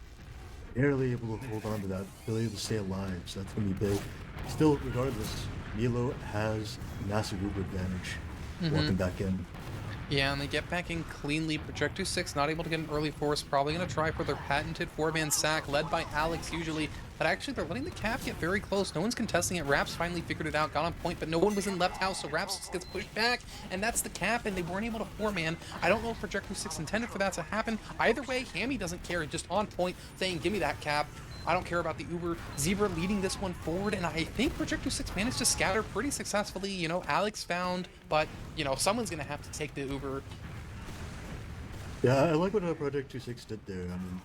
Barely able to hold on to that. Barely able to stay alive, so that's going to be big. Still, regardless, Milo has massive Uber advantage. Walking back in. Yeah, and they get back in cleanly. Projector 6 not able to get an early force. Probably going to try for their patented 4-man sack, led by Alex usually. But actually, they're letting the cap get very close. No one's contesting it. Raps finally figured it out, got on point, but no one was in left house, so Raps just gets pushed back, and that's the cap, and they weren't able to 4-man. I don't know if Projector 6 intended for that to happen. Either way, Hammy doesn't care. Just on point, saying, give me that cap. I don't care about the Uber. Zebra leading this one forward, and I think Projector 6 managed to scatter pretty successfully. Alex found, but, someone's going to have to take the Uber. Yeah, I like what Project 26 did there. I mean,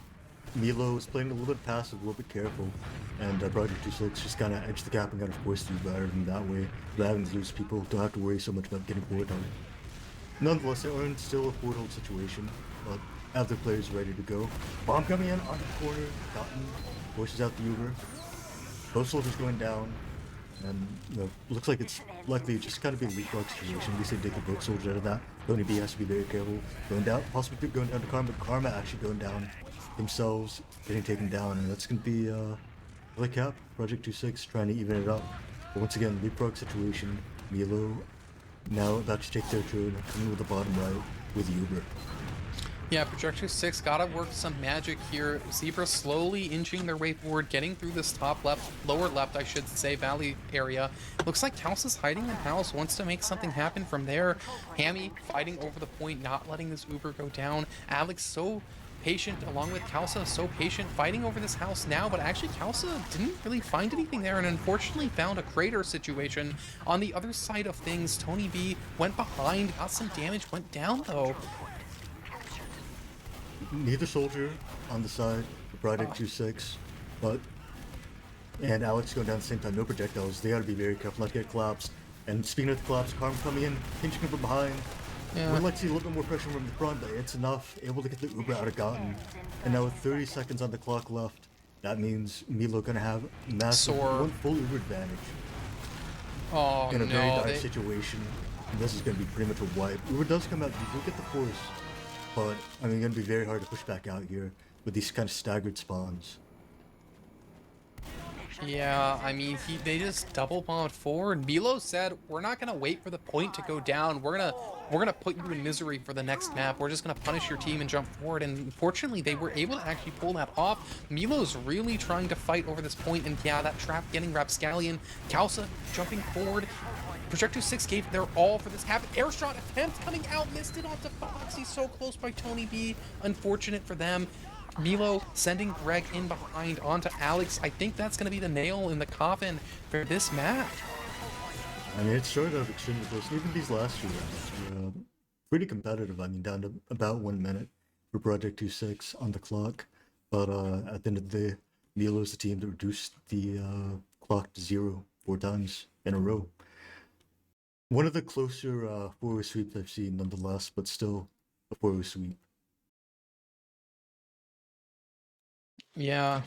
Milo was playing a little bit passive, a little bit careful, and Project 26 just kind of edged the gap and kind of forced you better than that way. Without having to lose people, don't have to worry so much about getting forward on. Nonetheless, they are in still a forward situation, but have their players ready to go. Bomb coming in on the corner, Cotton forces out the Uber. Both soldiers going down, and looks like it's likely just kind of be a leapfrog situation. We say take the both soldiers out of that. Tony B has to be very careful. Going down, possibly going down to Karma, but Karma actually going down themselves, getting taken down, and that's going to be the cap. Project 26 trying to even it up. But once again, leapfrog situation. Milo now about to take their turn, coming with the bottom right with Uber. Yeah, Projector 6 gotta work some magic here. Zebra slowly inching their way forward, getting through this top left, lower left, I should say, valley area. Looks like Kaus is hiding in house, wants to make something happen from there. Hammy fighting over the point, not letting this Uber go down. Alex so patient, along with Kausa, so patient, fighting over this house now, but actually Kausa didn't really find anything there and unfortunately found a crater situation. On the other side of things, Tony B went behind, got some damage, went down though. Neither soldier on the side for Project 2-6, but and Alex going down at the same time, no projectiles. They gotta be very careful not to get collapsed. And speaking of the collapse, Karm coming in, pinching him from behind. Yeah. Would like to see a little bit more pressure from the front, but it's enough. Able to get the Uber out of Gotten. And now with 30 seconds on the clock left, that means Milo gonna have massive one full Uber advantage. Oh, in a very no, dire situation. And this is gonna be pretty much a wipe. Uber does come out, you do get the force. But, I mean, gonna be very hard to push back out here with these kind of staggered spawns. Yeah, I mean, they just double bombed forward. Milo said, "We're not gonna wait for the point to go down. We're gonna put you in misery for the next map. We're just gonna punish your team and jump forward." And unfortunately, they were able to actually pull that off. Milo's really trying to fight over this point, and yeah, that trap getting Rapscallion. Kausa jumping forward. Projector 6 gave their all for this happen. Airshot attempt coming out, missed it onto Fox. He's so close by Tony B. Unfortunate for them. Milo sending Greg in behind onto Alex. I think that's going to be the nail in the coffin for this map. I mean, it started out extremely close. Even these last few rounds were pretty competitive. I mean, down to about 1 minute for Project 2-6 on the clock. But at the end of the day, Milo's the team that reduced the clock to 0 4 times in a row. One of the closer 4-way sweeps I've seen, nonetheless, but still a 4-way sweep. Yeah.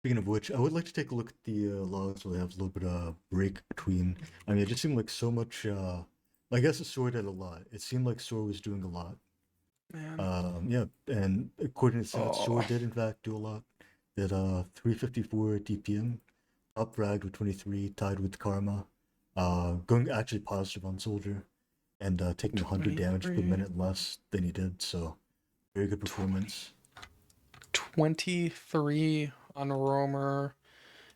Speaking of which, I would like to take a look at the logs where they have a little bit of break between. I mean, it just seemed like so much. I guess Soar did a lot. It seemed like Soar was doing a lot. Man. Yeah, and according to stats, Soar did in fact do a lot. Did 354 DPM, up fragged with 23, tied with Karma, going actually positive on Soldier, and taking 100 damage per minute less than he did. So, very good performance. 23 on Roamer.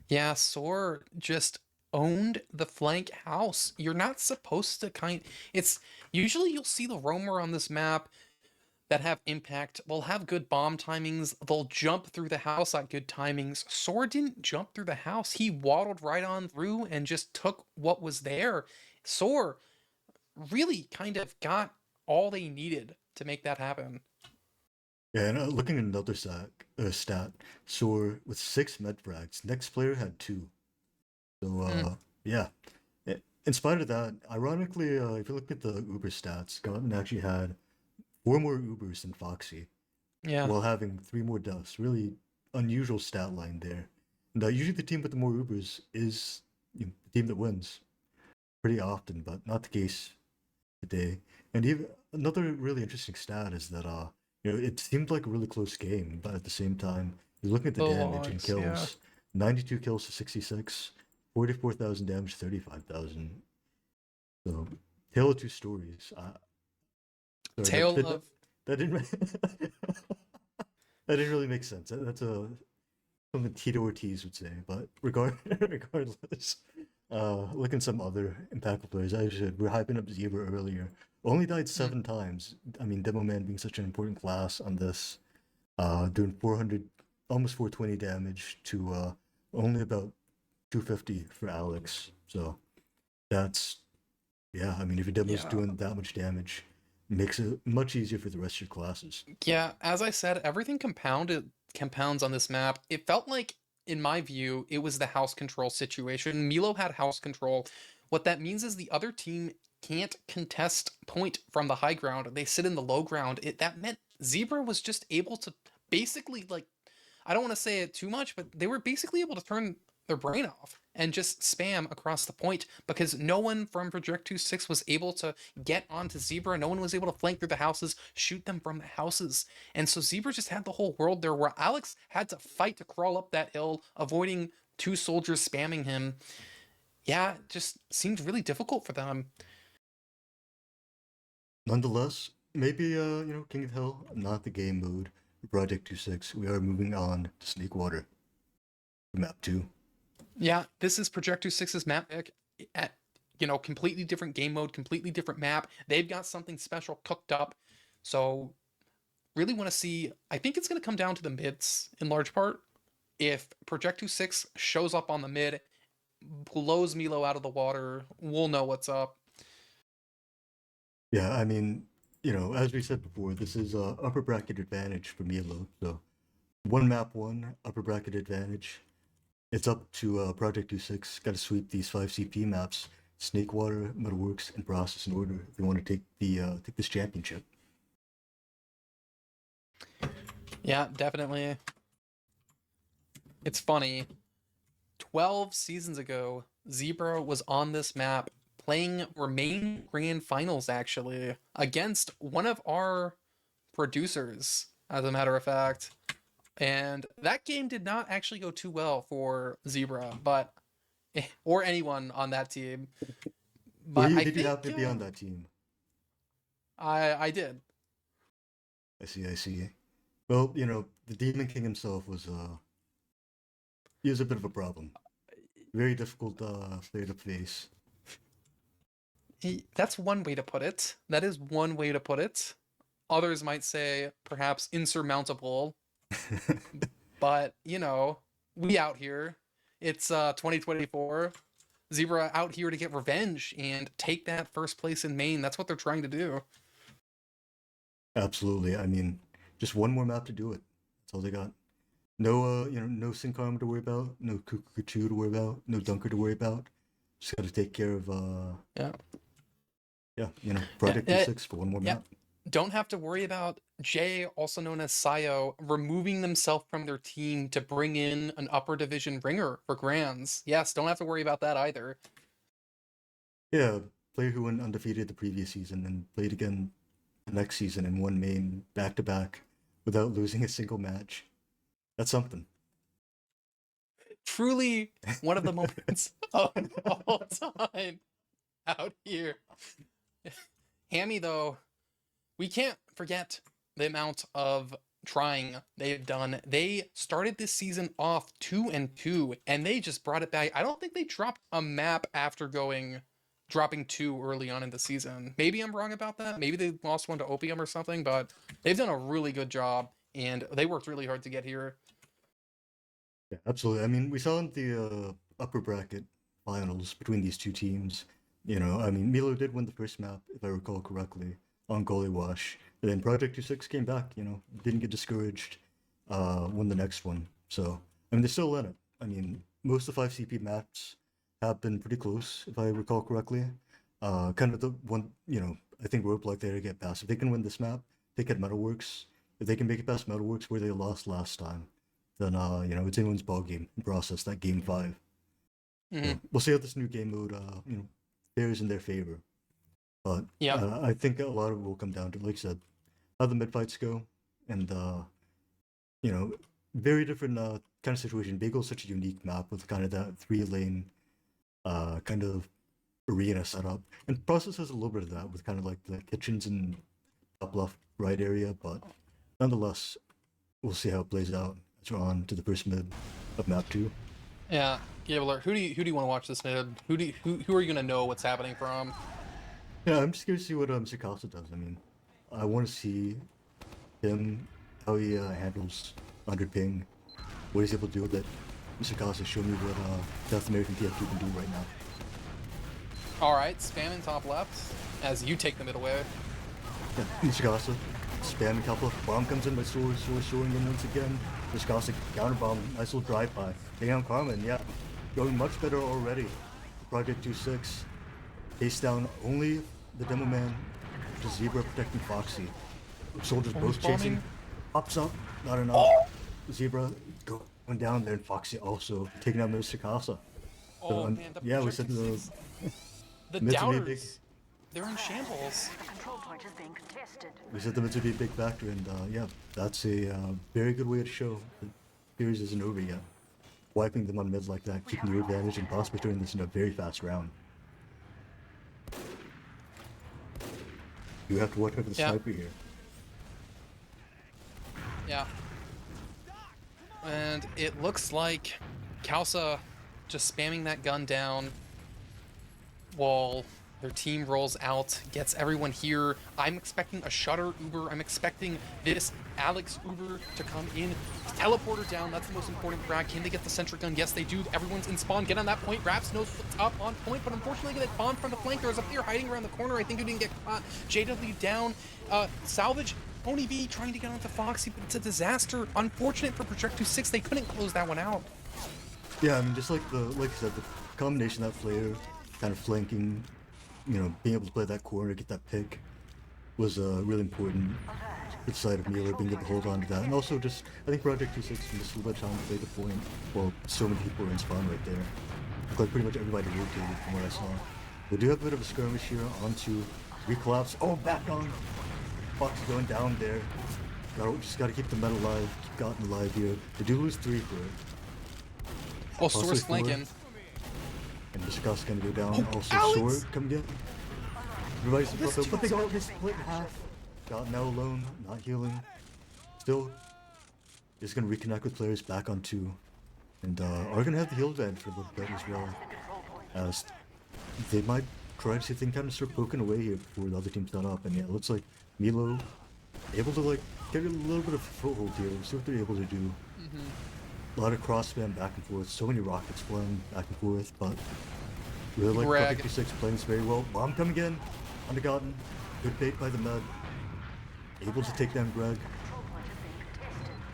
Yeah, Soar just owned the flank house. You're not supposed to it's usually you'll see the Roamer on this map that have impact. They'll have good bomb timings. They'll jump through the house at good timings. Soar didn't jump through the house. He waddled right on through and just took what was there. Soar really kind of got all they needed to make that happen. Yeah, and looking at another stat, Soar with 6 med frags. Next player had 2. So, yeah. In spite of that, ironically, if you look at the Uber stats, Gotten actually had 4 more Ubers than Foxy. Yeah. While having 3 more deaths. Really unusual stat line there. And usually the team with the more Ubers is the team that wins. Pretty often, but not the case today. And even another really interesting stat is that it seemed like a really close game, but at the same time, you're looking at the damage and kills. Yeah. 92 kills to 66, 44,000 damage, 35,000. So, tale of two stories. That didn't that didn't really make sense. That's something Tito Ortiz would say. But regardless, looking at some other impactful players, we're hyping up Zebra earlier. Only died 7 times. I mean, Demo Man being such an important class on this, doing 400, almost 420 damage to only about 250 for Alex. So that's, yeah, I mean, if your Demo's doing that much damage, it makes it much easier for the rest of your classes. Yeah, as I said, everything compounds on this map. It felt like, in my view, it was the house control situation. Milo had house control. What that means is the other team can't contest point from the high ground. They sit in the low ground. That meant Zebra was just able to basically, like, I don't want to say it too much, but they were basically able to turn their brain off and just spam across the point because no one from Project 2-6 was able to get onto Zebra. No one was able to flank through the houses, shoot them from the houses. And so Zebra just had the whole world there where Alex had to fight to crawl up that hill, avoiding 2 soldiers spamming him. Yeah, it just seemed really difficult for them. Nonetheless, maybe King of Hell, not the game mode. Project 26. We are moving on to Snakewater, map 2. Yeah, this is Projector 6's map pick at, completely different game mode, completely different map. They've got something special cooked up. So, really want to see. I think it's going to come down to the mids in large part. If Projector 6 shows up on the mid, blows Milo out of the water, we'll know what's up. Yeah, I mean, as we said before, this is upper bracket advantage for Milo. So, one map, one upper bracket advantage. It's up to Project 26. Got to sweep these 5 CP maps: Snakewater, Metalworks, and Process in order if you want to take this championship. Yeah, definitely. It's funny. 12 seasons ago, Zebra was on this map playing Remain Grand Finals, actually, against one of our producers, as a matter of fact. And that game did not actually go too well for Zebra, but or anyone on that team. But I Did you think happen to be on that team? I did. I see. Well, the Demon King himself he was a bit of a problem. Very difficult player to face. That's one way to put it. That is one way to put it. Others might say perhaps insurmountable. But, we out here. It's 2024. Zebra out here to get revenge and take that first place in Maine. That's what they're trying to do. Absolutely. I mean, just one more map to do it. That's all they got. No, no Sinkarma to worry about. No Kukuchu to worry about. No Dunker to worry about. Just got to take care of, Project 26 for one more map. Don't have to worry about Jay, also known as Sayo, removing themselves from their team to bring in an upper division ringer for Grands. Yes, don't have to worry about that either. Yeah, player who went undefeated the previous season and played again the next season and won main back to back without losing a single match. That's something. Truly one of the moments of all time out here. Hammy, though, we can't forget the amount of trying they've done. They started this season off 2-2, and they just brought it back. I don't think they dropped a map after dropping 2 early on in the season. Maybe I'm wrong about that. Maybe they lost one to Opium or something, but they've done a really good job, and they worked really hard to get here. Yeah, absolutely. I mean, we saw in the upper bracket finals between these two teams. Milo did win the first map, if I recall correctly, on Goalie Wash. And then Project 26 came back, didn't get discouraged, won the next one. So, they're still in it. Most of the 5 CP maps have been pretty close, if I recall correctly. Kind of the one, I think roadblock there to get past. If they can win this map, they get Metalworks. If they can make it past Metalworks where they lost last time, then, it's anyone's ball game and process that game 5. Mm-hmm. So we'll see how this new game mode, fares in their favor. But I think a lot of it will come down to, like I said, how the mid fights go, and very different kind of situation. Bagel's such a unique map with kind of that 3-lane kind of arena setup, and Process has a little bit of that with kind of like the kitchens and top left right area. But nonetheless, we'll see how it plays out as we're on to the first mid of map 2. Yeah, Gabler, who do you want to watch this mid? Who are you gonna know what's happening from? Yeah, I'm just curious to see what Mikasa does. I want to see him, how he handles under ping, what he's able to do with it. Mikasa, show me what South American TF2 can do right now. Alright, spamming top left as you take the mid away. Yeah, Mikasa, spamming top left. Bomb comes in by soaring in once again. Mikasa counter bomb, nice little drive by. Taking on Carmen, yeah. Going much better already. Project 26. Face down only the Demo Man, the Zebra protecting Foxy. Soldiers both chasing. Pops up, not enough. Zebra going down there, and Foxy also taking out Mr. Casa. Oh, man, we said the doubters. They're in shambles. We said the mids would be a big factor, and that's a very good way to show the series isn't over yet. Wiping them on mid like that, keeping your advantage, and possibly turning this into a very fast round. You have to watch out for the Yeah. sniper here. Yeah. And it looks like Kalsa just spamming that gun down while their team rolls out, gets everyone here. I'm expecting a Shutter Uber. I'm expecting this Alex Uber to come in. Teleporter down, that's the most important frag. Can they get the sentry gun? Yes, they do. Everyone's in spawn. Get on that point. Raps knows what's up on point, but unfortunately they get bombed from the flank. There's a player hiding around the corner. I think who didn't get caught. JW down. Salvage. Tony B trying to get onto Foxy, but it's a disaster. Unfortunate for Project 6. They couldn't close that one out. Yeah, I mean, just like you said, the combination of that flare, kind of flanking, you know, being able to play that corner, get that pick, was really important. Good side of Milo being able to hold on to that, and also just I think Project 6 missed a little bit of time to play the point. Well, so many people were in spawn right there. Looked like pretty much everybody rotated from what I saw. We do have a bit of a skirmish here onto recollapse. Oh, back on. Fox going down there. Just got to keep the metal alive, keep Gotten alive here. They do lose 3 for it. Oh, Possibly Source 4. flanking. And Disgust gonna go down. Oh, Also, Alex! Sword coming in. Everybody's supposed to, but they got this split in half. Got now alone, not healing. Still, just gonna reconnect with players back on 2. And are gonna have the heal advantage for a little bit as well. As they might try to see if they can kind of start poking away here before the other team's done up. And yeah, it looks like Milo able to like get a little bit of a foothold here. We'll see what they're able to do. A lot of cross spam back and forth, so many rockets flying back and forth, but really like Greg. Project 6 playing this very well. Bomb coming in, undergotten, good bait by the med. Able to take down Greg.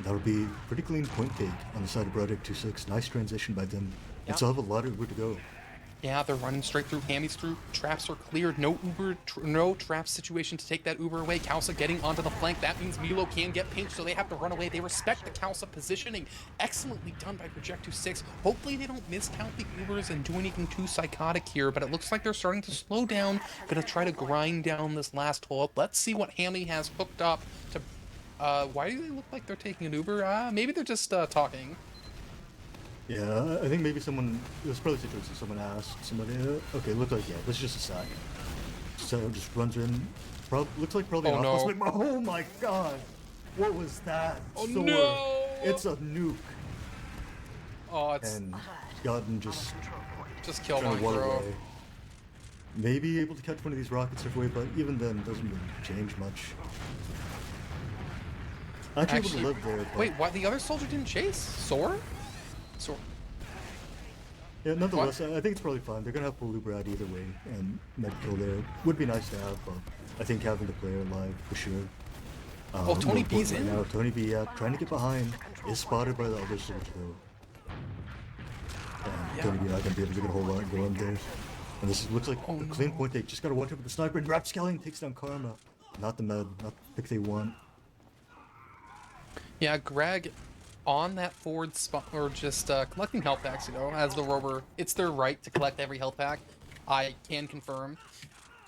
That'll be pretty clean point take on the side of Project 6. Nice transition by them. Yeah. And still have a lot of Uber to go. Yeah, they're running straight through. Hammy's through. Traps are cleared. No Uber, no trap situation to take that Uber away. Kalsa getting onto the flank. That means Milo can get pinched, so they have to run away. They respect the Kalsa positioning. Excellently done by Project 6. Hopefully they don't miscount the Ubers and do anything too psychotic here, but it looks like they're starting to slow down. Gonna try to grind down this last hole. Let's see what Hammy has hooked up to... why do they look like they're taking an Uber? Maybe they're just talking. Yeah, I think maybe someone, it was probably a situation someone asked somebody, okay, looked like, yeah, this is just a sack. So just runs in, looks like probably Oh, an no. offense, but oh my god, what was that? Oh, Sword. no! It's a nuke. Oh, it's... And Godden just kill trying one, to water bro. away. Maybe able to catch one of these rockets halfway, but even then, it doesn't really change much. Actually, able to live there, but... Wait, why the other soldier didn't chase? Sore? Sore. Yeah, nonetheless, I think it's probably fine. They're gonna have full Uber out either way, and medical there would be nice to have, but I think having the player alive for sure. Oh, Tony more B's important in? right now. Tony B, trying to get behind, is spotted by the other soldier though. And Tony B not gonna be able to get a whole lot going there. And this looks like a clean point take. Just gotta watch out for the sniper, and Rapscaling takes down Karma. Not the med, not the pick they want. Yeah, Greg on that forward spot, or just collecting health packs, you know, as the rover. It's their right to collect every health pack. I can confirm.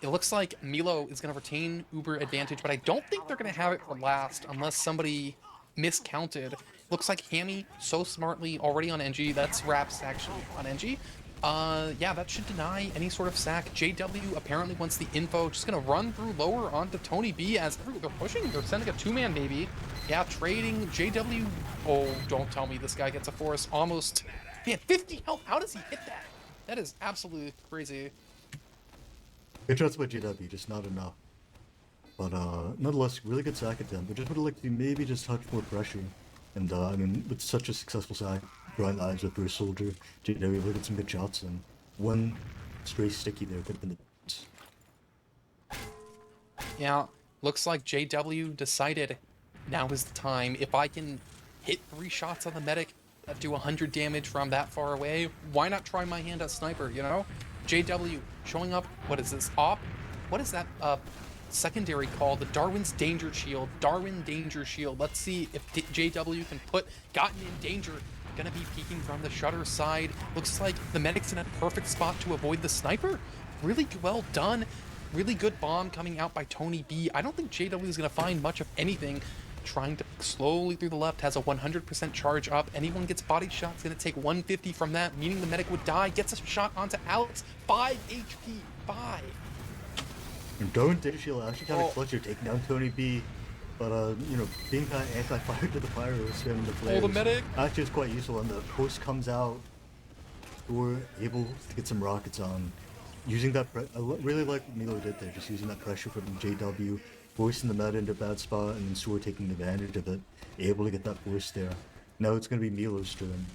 It looks like Milo is going to retain Uber advantage, but I don't think they're going to have it for last unless somebody miscounted. Looks like Hammy so smartly already on NG. That's Raps actually on NG. Yeah, that should deny any sort of sack. JW apparently wants the info. Just gonna run through lower onto Tony B as they're pushing. They're sending a 2-man maybe. Yeah, trading JW. Oh, don't tell me this guy gets a force. Almost. Man, 50 health. How does he hit that? That is absolutely crazy. Good shots by JW, just not enough. But nonetheless, really good sack attempt. But just would like to maybe just touch more pressure. And I mean, with such a successful sack, drawing the eyes with Bruce Soldier, JW would get some good shots, and one stray sticky there could have been the... Yeah, looks like JW decided now is the time. If I can hit 3 shots on the medic that do 100 damage from that far away, why not try my hand at sniper, you know? JW showing up, what is this, op? What is that secondary called? The Darwin's Danger Shield. Darwin Danger Shield. Let's see if JW can put Gotten in danger. Gonna be peeking from the shutter side. Looks like the medic's in a perfect spot to avoid the sniper. Really well done. Really good bomb coming out by Tony B. I don't think JW is gonna find much of anything. Trying to slowly through the left, has a 100% charge up. Anyone gets body shot is gonna take 150 from that, meaning the medic would die. Gets a shot onto Alex. 5 HP. 5. And Darwin Digital actually kind Oh. of clutched taking down Tony B. But, being kind of anti-fire to the pyros and the Oh, flares the medic! actually is quite useful. And the post comes out, we're able to get some rockets on. Using that, really like what Milo did there, just using that pressure from JW, forcing the meta into a bad spot, and then Soar taking advantage of it, able to get that force there. Now it's going to be Milo's turn.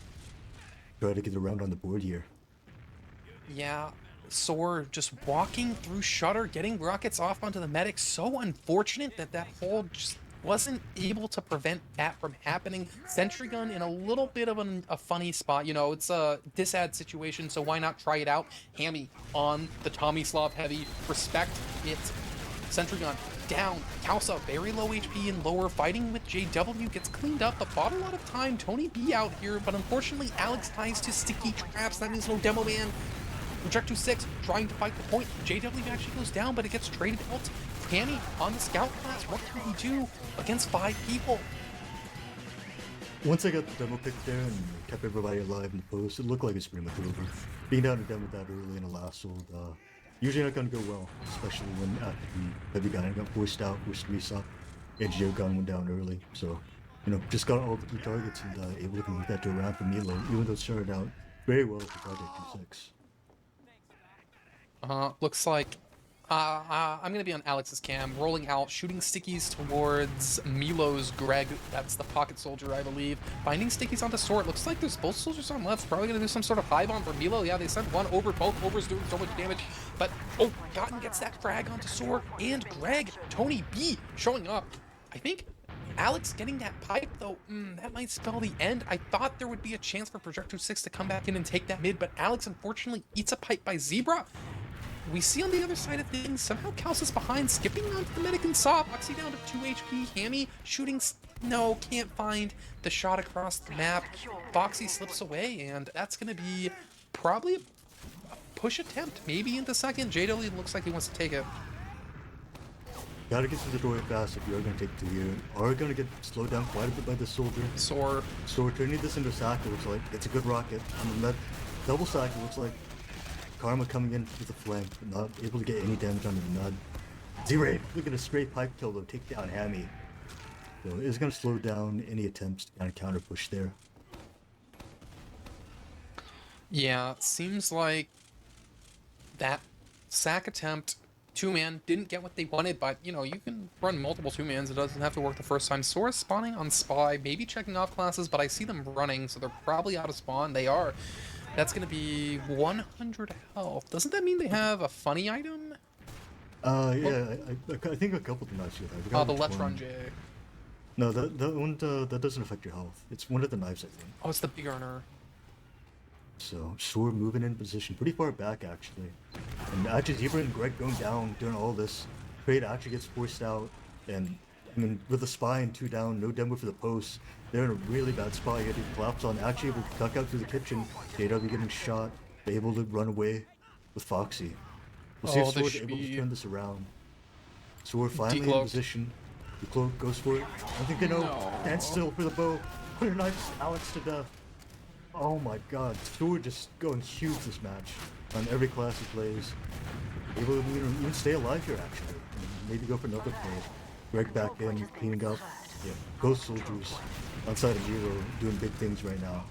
Try to get around on the board here. Yeah, Soar just walking through Shutter, getting rockets off onto the medic. So unfortunate that that hold just wasn't able to prevent that from happening. Sentry gun in a little bit of a funny spot. You know, it's a disad situation, so why not try it out? Hammy on the Tomislav heavy. Respect it. Sentry gun down. Kausa very low HP and lower, fighting with JW, gets cleaned up, but bought a lot of time. Tony B out here, but unfortunately Alex ties to sticky traps. That means no demo man. Project 6 trying to fight the point. JW actually goes down, but it gets traded out. Hammy on the scout class. What can he do against 5 people? Once I got the demo pick there and kept everybody alive in the post, it looked like it's pretty much over. Being down to demo that early in a last hold, usually not going to go well, especially when after the heavy gun got forced out, forced to resup, and Geo gun went down early. So, just got all the key targets and able to convert that to a round for Milo, even though it started out very well with the Project 6. Looks like I'm gonna be on Alex's cam, rolling out, shooting stickies towards Milo's Greg. That's the pocket soldier, I believe. Finding stickies onto Sword. Looks like there's both soldiers on left. Probably gonna do some sort of high bomb for Milo. Yeah, they sent one over. Both overs doing so much damage. But oh, Gotten gets that frag onto Sword and Greg. Tony B showing up. I think Alex getting that pipe, though, that might spell the end. I thought there would be a chance for Projector 6 to come back in and take that mid, but Alex unfortunately eats a pipe by Zebra. We see on the other side of things, somehow Kaus is behind, skipping onto the medic and Saw. Foxy down to 2 HP. Hammy shooting. No, can't find the shot across the map. Foxy slips away, and that's going to be probably a push attempt, maybe into second. JW looks like he wants to take it. Gotta get to the door fast if you're gonna take it to here. Are gonna get slowed down quite a bit by the soldier. Soar turning this into a sack, it looks like. It's a good rocket. On the med double sack, it looks like Karma coming in with a flank, but not able to get any damage onto the nud. Z-Ray, look at a straight pipe kill though, take down Hammy. So it's gonna slow down any attempts to kind of counter push there. Yeah, seems like that sack attempt, 2-man, didn't get what they wanted, but, you can run multiple 2-mans. It doesn't have to work the first time. Sora's spawning on Spy, maybe checking off classes, but I see them running, so they're probably out of spawn. They are. That's going to be 100 health. Doesn't that mean they have a funny item? Yeah, I think a couple of the knives you have. Oh, the Letron J. No, that one, that doesn't affect your health. It's one of the knives, I think. Oh, it's the big earner. So, Sword moving in position pretty far back, actually. And actually, Zebra and Greg going down during all this. Trade actually gets forced out. And, with the Spy and 2 down, no demo for the post, they're in a really bad spot. You had to collapse on, actually able to duck out through the kitchen. JW getting shot, they're able to run away with Foxy. We'll see if Sword's able to turn this around. Sword finally in position. The cloak goes for it. I think they know. Dance still for the bow. Put her knife Alex to death. Oh my god, Sword just going huge this match on every class he plays. Able to even stay alive here actually. Maybe go for another play. Greg back in, cleaning up. Yeah, both soldiers outside of Milo doing big things right now.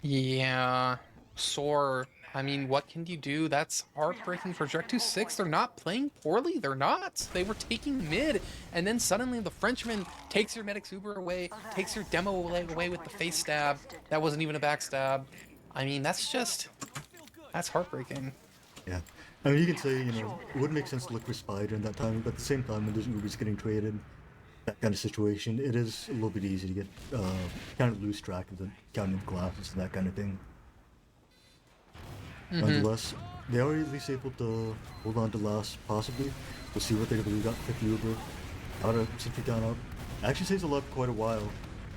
Yeah, Soar. What can you do? That's heartbreaking for Project 6. They're not playing poorly. They're not. They were taking mid, and then suddenly the Frenchman takes your Medic's Uber away, takes your demo away with the face stab. That wasn't even a backstab. That's heartbreaking. Yeah. You can say, it wouldn't make sense to look for Spy during that time, but at the same time, when there's Ubers getting traded, that kind of situation, it is a little bit easy to get, kind of lose track of the counting of classes and that kind of thing. Nonetheless, they are at least able to hold on to last, possibly. We'll see what they're going to do. Got 50 Uber. Out of Sentry down up. Actually stays alive for quite a while.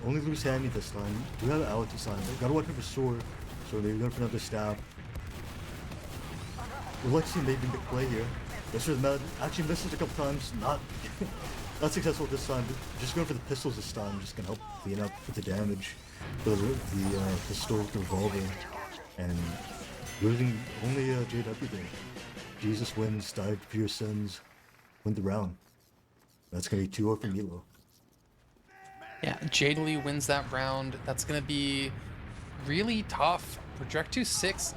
Only lose Hammy this time. Do have Alex this time. Gotta watch out for Sword. So maybe going for another stab. We'd like to see maybe big play here. This was mad. Actually misses a couple times. Not successful this time. But just going for the pistols this time. Just gonna help clean up with the damage. The pistol with the revolver. And losing only JW there. Jesus wins, died for your sins, win the round. That's going to be 2-0 for Milo. Yeah, JW wins that round. That's gonna be really tough. Project 6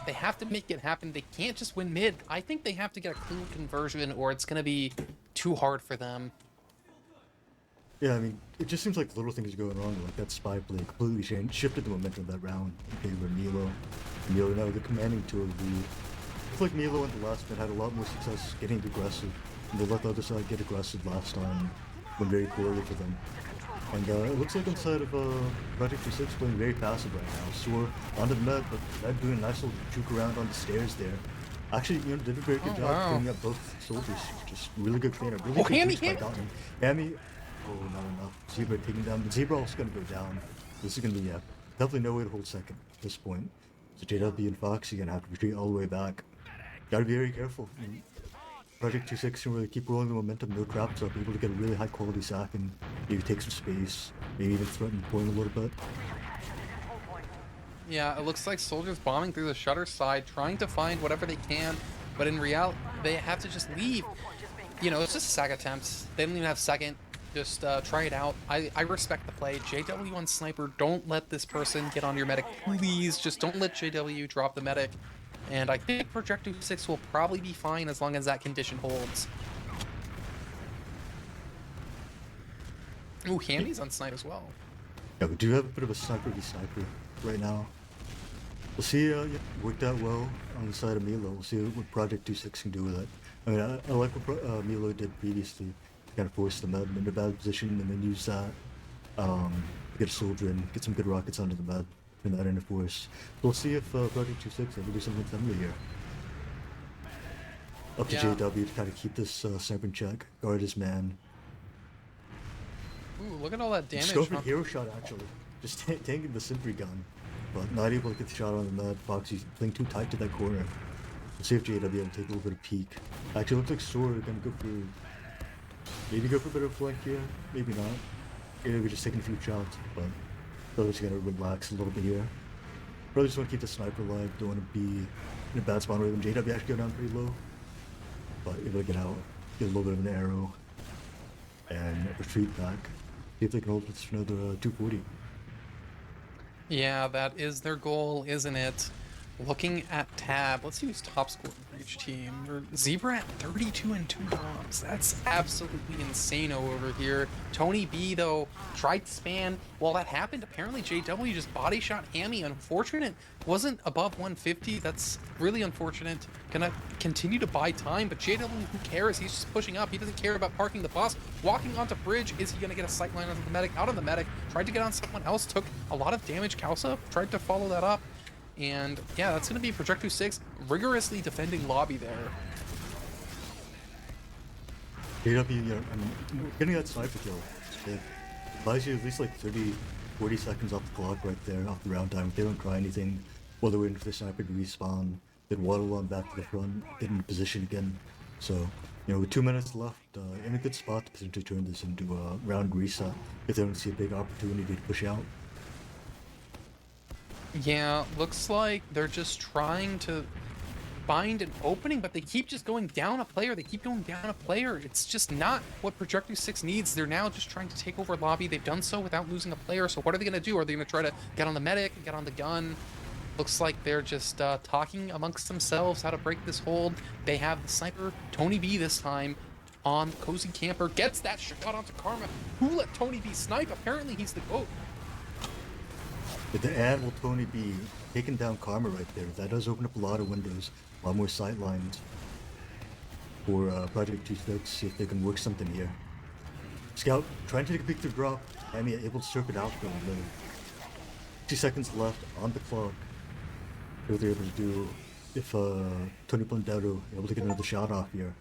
they have to make it happen. They can't just win mid. I think they have to get a clean conversion or it's gonna be too hard for them. Yeah, I mean, it just seems like little things are going wrong. Like that spy play completely shifted the momentum of that round in favor of Milo. Milo now the commanding 2 lead. It's like Milo in the last bit had a lot more success getting aggressive. And they let the other side get aggressive last time. Went very poorly for them. And it looks like inside of Project 6 playing very passive right now. Soar onto the net, but Med doing a nice little juke around on the stairs there. Actually, did a very good job cleaning up both soldiers. Just really good cleanup. Really good Hammy, juke by Dalton. Hammy, oh, not enough. Zebra taking down, but Zebra also gonna go down. This is gonna be, definitely no way to hold second at this point. So JW and Foxy gonna have to retreat all the way back. Gotta be very careful. Project 6 can really keep rolling the momentum, no traps up, able to get a really high quality sack and maybe take some space, maybe even threaten point a little bit. Yeah, it looks like soldiers bombing through the shutter side, trying to find whatever they can, but in reality, they have to just leave. You know, it's just sack attempts. They don't even have second. Just try it out. I respect the play. JW on Sniper, don't let this person get on your medic. Please, just don't let JW drop the medic. And I think Projecto 6 will probably be fine as long as that condition holds. Ooh, Hammy's on Snipe as well. Yeah, we do have a bit of a sniper v sniper right now. We'll see, worked out well on the side of Milo. We'll see what Project 6 can do with it. I mean, I like what Milo did previously. Kind of force them out in a bad position and then use that to get a soldier in, get some good rockets onto the med. Turn that into force. We'll see if Project 6 ever do something similar here. Up to JW to kind of keep this sniper in check, guard his man. Ooh, look at all that damage. Scoping hero shot actually, just tanking the sentry gun, but not able to get the shot on the med. Foxy's playing too tight to that corner. We'll see if JW will take a little bit of peek. Actually, looks like Sword are gonna go for, maybe go for a bit of flank here, maybe not. Maybe just taking a few shots, but Brothers gotta relax a little bit here. Brothers want to keep the sniper alive, don't want to be in a bad spawn rate when JW actually go down pretty low. But able to get out, get a little bit of an arrow, and retreat back. See if they can hold this for another 240. Yeah, that is their goal, isn't it? Looking at tab, let's see who's top scorer for each team. Zebra at 32 and 2 bombs. That's absolutely insane over here. Tony B, though, tried to span. While that happened, apparently JW just body shot Hammy. Unfortunate. Wasn't above 150. That's really unfortunate. Gonna continue to buy time, but JW, who cares? He's just pushing up. He doesn't care about parking the bus. Walking onto bridge. Is he gonna get a sight line onto the medic? Out of the medic. Tried to get on someone else. Took a lot of damage. Kausa tried to follow that up. And yeah, that's going to be Projecto 6 rigorously defending lobby there. JW, getting that sniper kill, it buys you at least like 30, 40 seconds off the clock right there, off the round time. If they don't try anything while they're waiting for the sniper to respawn, then waddle on back to the front, get in position again. So, with 2 minutes left, in a good spot to potentially turn this into a round reset if they don't see a big opportunity to push out. Yeah, looks like they're just trying to find an opening, but they keep just going down a player. They keep going down a player. It's just not what Projecto 6 needs. They're now just trying to take over lobby. They've done so without losing a player. So what are they going to do? Are they going to try to get on the medic, get on the gun? Looks like they're just talking amongst themselves how to break this hold. They have the sniper, Tony B this time, on Cozy Camper. Gets that shot onto Karma. Who let Tony B snipe? Apparently he's the GOAT. With the ad will Tony be taking down Karma right there. That does open up a lot of windows, a lot more sight lines for Project 6, see if they can work something here. Scout trying to take a peek through drop, Hammy able to circuit out for a little. 2 seconds left on the clock. See what they're able to do if Tony Blundero able to get another shot off here.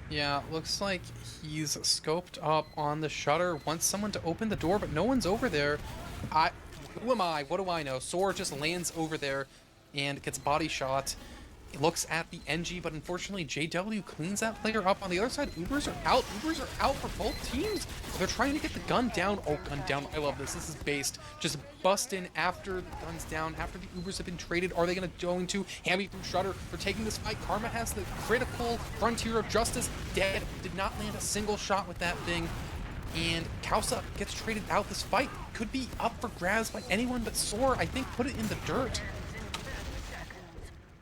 Yeah, looks like he's scoped up on the shutter, wants someone to open the door, but no one's over there. Who am I? What do I know? Sora just lands over there and gets body shot. looks at the NG, but unfortunately JW cleans that player up. On the other side, Ubers are out. Ubers are out for both teams. They're trying to get the gun down. Oh, gun down. I love this. This is based. Just bust in after the gun's down, after the Ubers have been traded. Are they going to Hammy through Shutter? They're taking this fight. Karma has the critical Frontier of Justice. Dead. Did not land a single shot with that thing. And Kausa gets traded out. This fight could be up for grabs by anyone but Soar. I think put it in the dirt.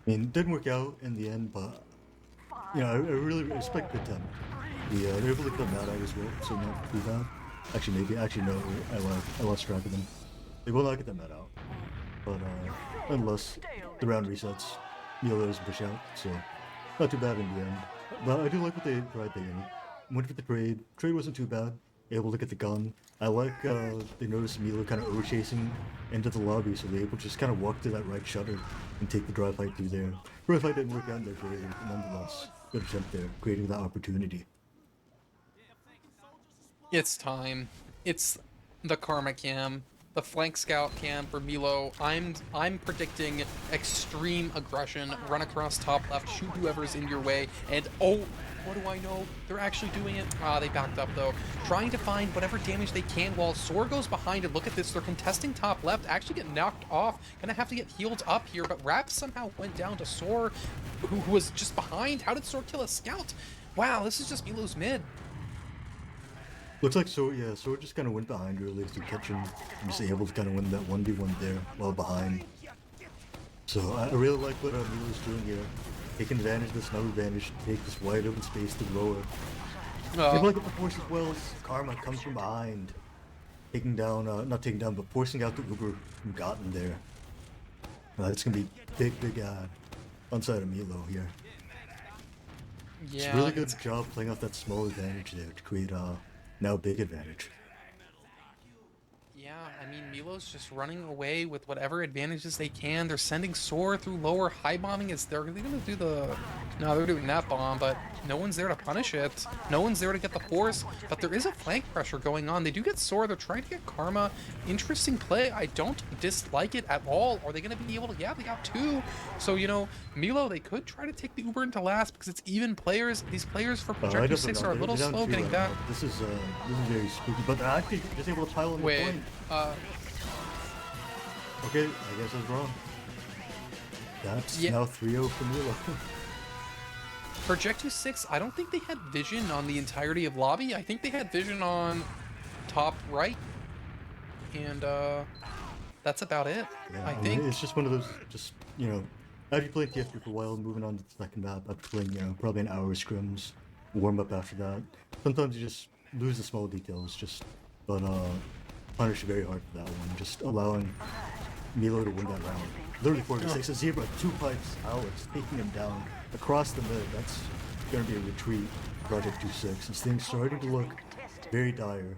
I mean, it didn't work out in the end, but you know, I really respect the attempt. They're able to cut that out as well, so not too bad. Actually no, I lost track of them. They will not get that out, but nonetheless, the round resets. Milo doesn't push out, so not too bad in the end. But I do like what they tried there. Went for the trade. Trade wasn't too bad. Able to get the gun. I like they noticed Milo kind of over-chasing into the lobby, so they're able to just kind of walk to that right shutter and take the drive fight through there. Drive fight didn't work out in their favor, but nonetheless, good attempt there, creating that opportunity. It's time. It's the Karma cam, the flank scout cam for Milo. I'm predicting extreme aggression, run across top left, shoot whoever's in your way, and oh, what do I know? They're actually doing it. Ah, they backed up though. Trying to find whatever damage they can while Soar goes behind and look at this. They're contesting top left, actually get knocked off. Gonna have to get healed up here, but Raps somehow went down to Soar, who was just behind. How did Soar kill a scout? Wow, this is just Milo's mid. Looks like Soar just kind of went behind early to catch him and was able to kind of win that 1v1 there while behind. So I really like what Milo's doing here. Taking advantage of this now advantage to take this wide open space to lower. Able to get the force as well as Karma comes from behind. Taking down, not taking down, but forcing out the Uber from Gotten there. It's going to be big onside of Milo here. Yeah, it's a really good job playing off that small advantage there to create now big advantage. Yeah, I mean, Milo's just running away with whatever advantages they can. They're sending Soar through lower. High bombing is they're going to do the... No, they're doing that bomb, but no one's there to punish it. No one's there to get the force, but there is a flank pressure going on. They do get Soar. They're trying to get Karma. Interesting play. I don't dislike it at all. Are they going to be able to... Yeah, they got two. So, you know, Milo, they could try to take the Uber into last because it's even players. These players for Projector 6 are a little slow getting that. This is very spooky, but they're actually just able to pile on the point. Okay, I guess I was wrong. That's now 3-0 for Milo. Projector 6, I don't think they had vision on the entirety of lobby. I think they had vision on top right. And that's about it, yeah, I think. It's just one of those, just, you know, after you play TF for a while, moving on to the second map, after playing, you know, probably an hour of scrims, warm up after that. Sometimes you just lose the small details, but punish very hard for that one, just allowing Milo to win that round. Literally 46, a Zebra, 2 pipes, Alex taking him down across the mid. That's going to be a retreat for Project 2-6. This thing's starting to look very dire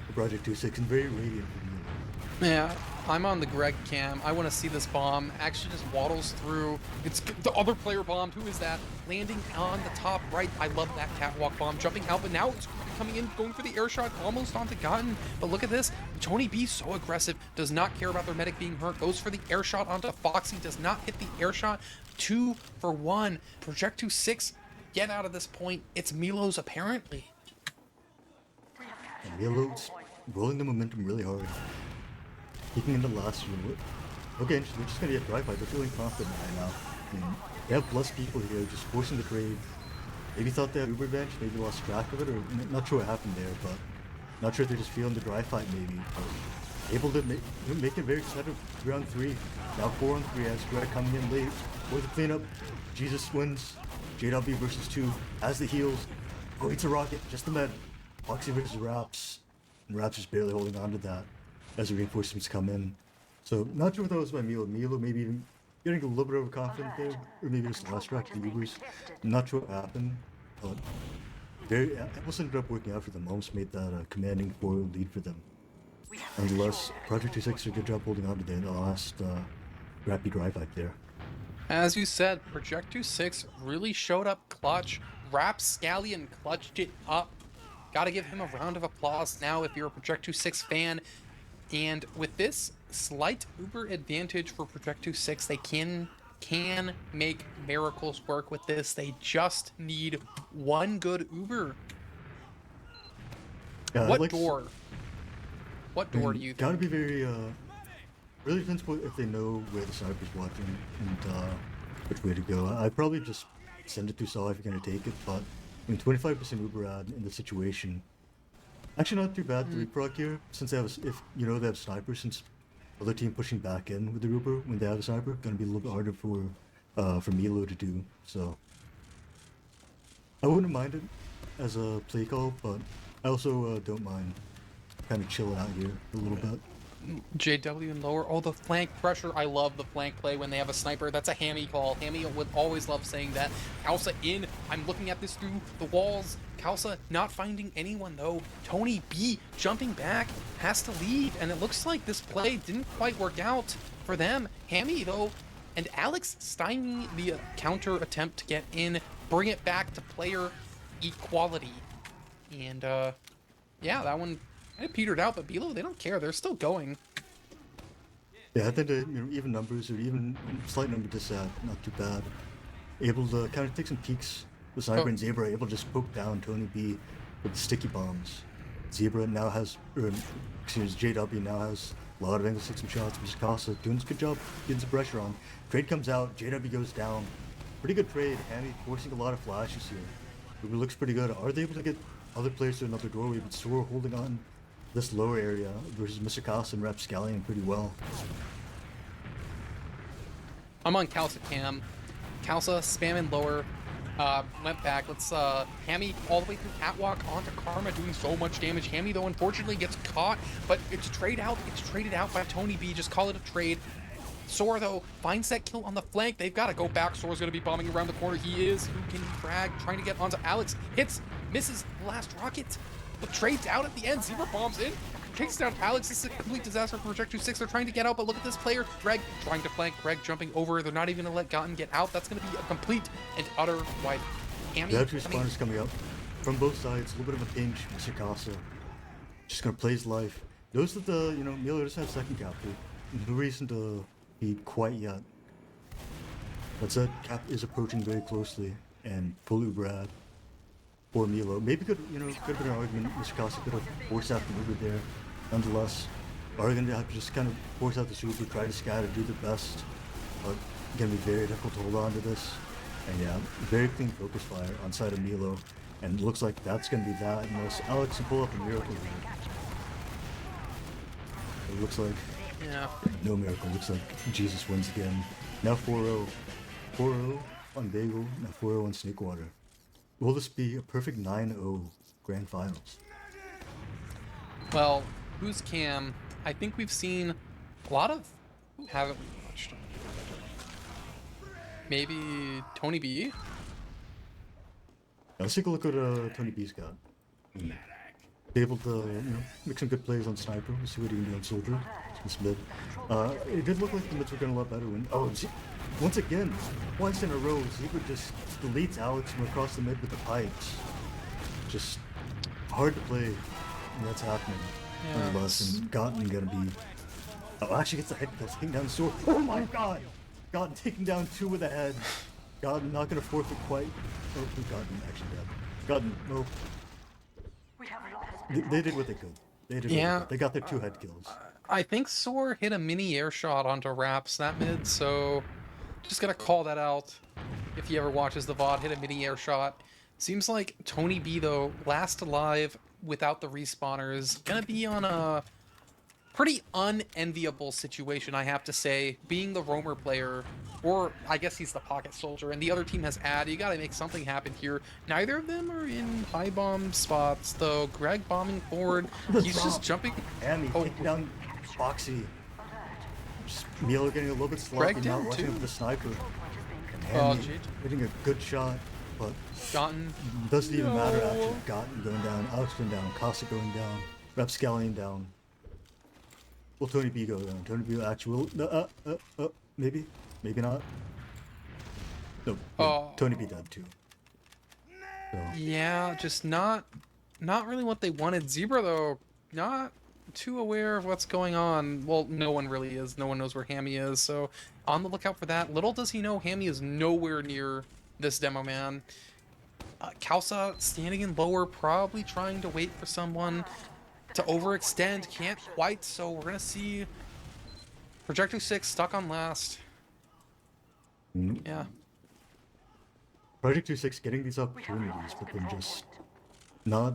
for Project 2-6 and very radiant for Milo. Yeah, I'm on the Greg cam. I want to see this bomb actually just waddles through. It's the other player bombed. Who is that? Landing on the top right. I love that catwalk bomb. Jumping out, but now it's coming in, going for the air shot, almost onto Gotten. But look at this. Tony B, so aggressive. Does not care about their medic being hurt. Goes for the air shot onto Foxy. Does not hit the air shot. 2 for 1. Project 2-6. Get out of this point. It's Milo's apparently. And Milo's rolling the momentum really hard. Peeking into last year. Okay, they're just gonna get drive by. They're feeling confident right now. I mean, they have plus people here just forcing the trade. Maybe thought they had Uber bench, maybe lost track of it, or not sure what happened there, but not sure if they're just feeling the drive fight maybe. But able to make it very exciting round 3. Now 4 on 3 as Greg coming in late for the cleanup. Jesus wins. JW versus 2 has the heals. Going to Rocket, just the med. Foxy versus Raps. And Raps is barely holding on to that as the reinforcements come in. So not sure what that was by Milo. Milo maybe even getting a little bit overconfident there, or maybe just lost track of the Ubers. Not sure what happened, but it almost ended up working out for them. Almost made that commanding 4 lead for them. Nonetheless, Project 2-6 did a good job holding on to the last rapid drive fight there. As you said, Project 2-6 really showed up clutch. Rap Scallion clutched it up. Gotta give him a round of applause now if you're a Project 2-6 fan. And with this slight Uber advantage for Project 2-6, they can can make miracles work with this. They just need one good Uber. Yeah, What like, door? What door do you Gotta think? be very, really depends if they know where the sniper's watching and which way to go. I'd probably just send it through Saw if you're gonna take it, but I mean 25% Uber ad in the situation. Actually, not too bad to proc here since they have if you know they have snipers. Since other team pushing back in with the Uber when they have a sniper, gonna be a little bit harder for Milo to do. So I wouldn't mind it as a play call, but I also don't mind kind of chilling out here a little bit. JW and lower. Oh, the flank pressure. I love the flank play when they have a sniper. That's a Hammy call. Hammy would always love saying that. Kalsa in. I'm looking at this through the walls. Kalsa not finding anyone though. Tony B jumping back. Has to leave. And it looks like this play didn't quite work out for them. Hammy though. And Alex stymie the counter attempt to get in. Bring it back to player equality. And yeah, that one it petered out, but Bilo, they don't care. They're still going. Yeah, I think the even numbers or even slight number not too bad. Able to kind of take some peeks. The sniper and Zebra able to just poke down Tony B with the sticky bombs. Zebra now has, JW now has a lot of angles, take some shots. Mr. Casa doing a good job getting some pressure on. Trade comes out, JW goes down. Pretty good trade. Hammy forcing a lot of flashes here. It looks pretty good. Are they able to get other players to another doorway? But Sora holding on this lower area versus Mr. Casa and Rapscallion pretty well. I'm on Kalsa cam. Kalsa spamming lower. Went back. Let's Hammy all the way through catwalk onto Karma doing so much damage. Hammy though unfortunately gets caught, but it's traded out by Tony B. Just call it a trade. Sora though finds that kill on the flank. They've got to go back. Sora's gonna be bombing around the corner. He is. Who can he frag? Trying to get onto Alex. Hits, misses the last rocket. But trades out at the end. Zebra bombs in. Takes down Alex. This is a complete disaster for Project 2-6. They're trying to get out, but look at this player. Greg trying to flank. Greg jumping over. They're not even going to let Gotten get out. That's going to be a complete and utter wipe. The other two spawners coming up from both sides. A little bit of a pinch. Mr. Casa just going to play his life. Notice that the, Miller doesn't have second capture. No reason to be quite yet. That said, Cap is approaching very closely and full Uber for Milo. Maybe could have been an argument Mr. Casa could have forced out the Uber there. Nonetheless, are going to have to just kind of force out the super, try to scatter, do their best. But going to be very difficult to hold on to this. And yeah, very clean focus fire on side of Milo. And it looks like that's going to be that unless Alex can pull up a miracle here. It looks like no miracle. Looks like Jesus wins again. Now 4-0. 4-0 on Bagel, now 4-0 on Snakewater. Will this be a perfect 9-0 grand finals? Well, who's Cam? I think we've seen a lot of... Who haven't we watched? Maybe Tony B? Let's take a look at Tony B's got. Able to, make some good plays on Sniper. We'll see what he can do on Soldier. This mid. It did look like the mids were getting a lot better when... once again, once in a row, Zebra just deletes Alex from across the mid with the pipes. Just hard to play when that's happening. Nonetheless, and Gotten gonna be... Oh, actually gets the head kill, taking down the sword. Oh my god! Gotten taking down 2 with the head. Gotten not gonna forfeit quite. Oh, Gotten actually dead. Gotten, nope. They did what they could. They got their 2 head kills. I think Soar hit a mini air shot onto Raps that mid, so just gonna call that out. If he ever watches the VOD, hit a mini air shot. Seems like Tony B though, last alive without the respawners, gonna be on a pretty unenviable situation, I have to say. Being the roamer player, or I guess he's the pocket soldier, and the other team has ad. You gotta make something happen here. Neither of them are in high bomb spots, though. Greg bombing forward. He's just jumping. Hammy taking down Foxy. Just Milo getting a little bit sloppy, Greg not down rushing too. with the sniper. And Hammy hitting a good shot, but Gotten. doesn't even matter actually. Gotten going down, Alex going down, Casa going down, Rapscallion down. Will Tony B go down? Tony B actual maybe not. No, Tony B dead too. So. Yeah, just not really what they wanted. Zebra though, not too aware of what's going on. Well, no one really is. No one knows where Hammy is, so on the lookout for that. Little does he know Hammy is nowhere near this demo man. Kalsa standing in lower, probably trying to wait for someone to overextend. Can't quite, so we're gonna see Projector 6 stuck on last. Yeah. Project 26 getting these opportunities, but then just not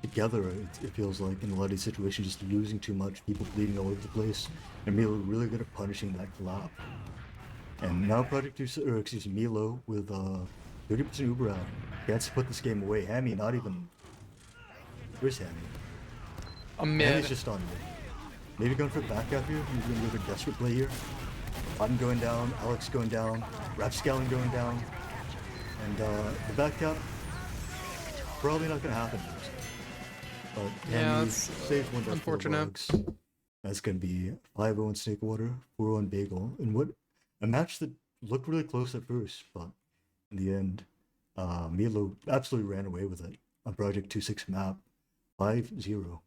together. It feels like in a lot of these situations, just losing too much, people bleeding all over the place, and Milo really good at punishing that collab. And now Project 26, or excuse me, Milo with 30% Uber out. Gets to put this game away. Hammy, not even. Where's Hammy? A mid. Hammy's just on mid. Maybe going for a back out here. He's gonna go for a desperate play here. Cotton going down, Alex going down, Rapscallion going down, and the back cap probably not gonna happen. But Yeah, Hammy that's saves one death for the unfortunate. Bugs. That's gonna be 5-0 in Snakewater, 4-0 in Bagel, and what a match that looked really close at first, but in the end, Milo absolutely ran away with it on Project 26 map, 5-0.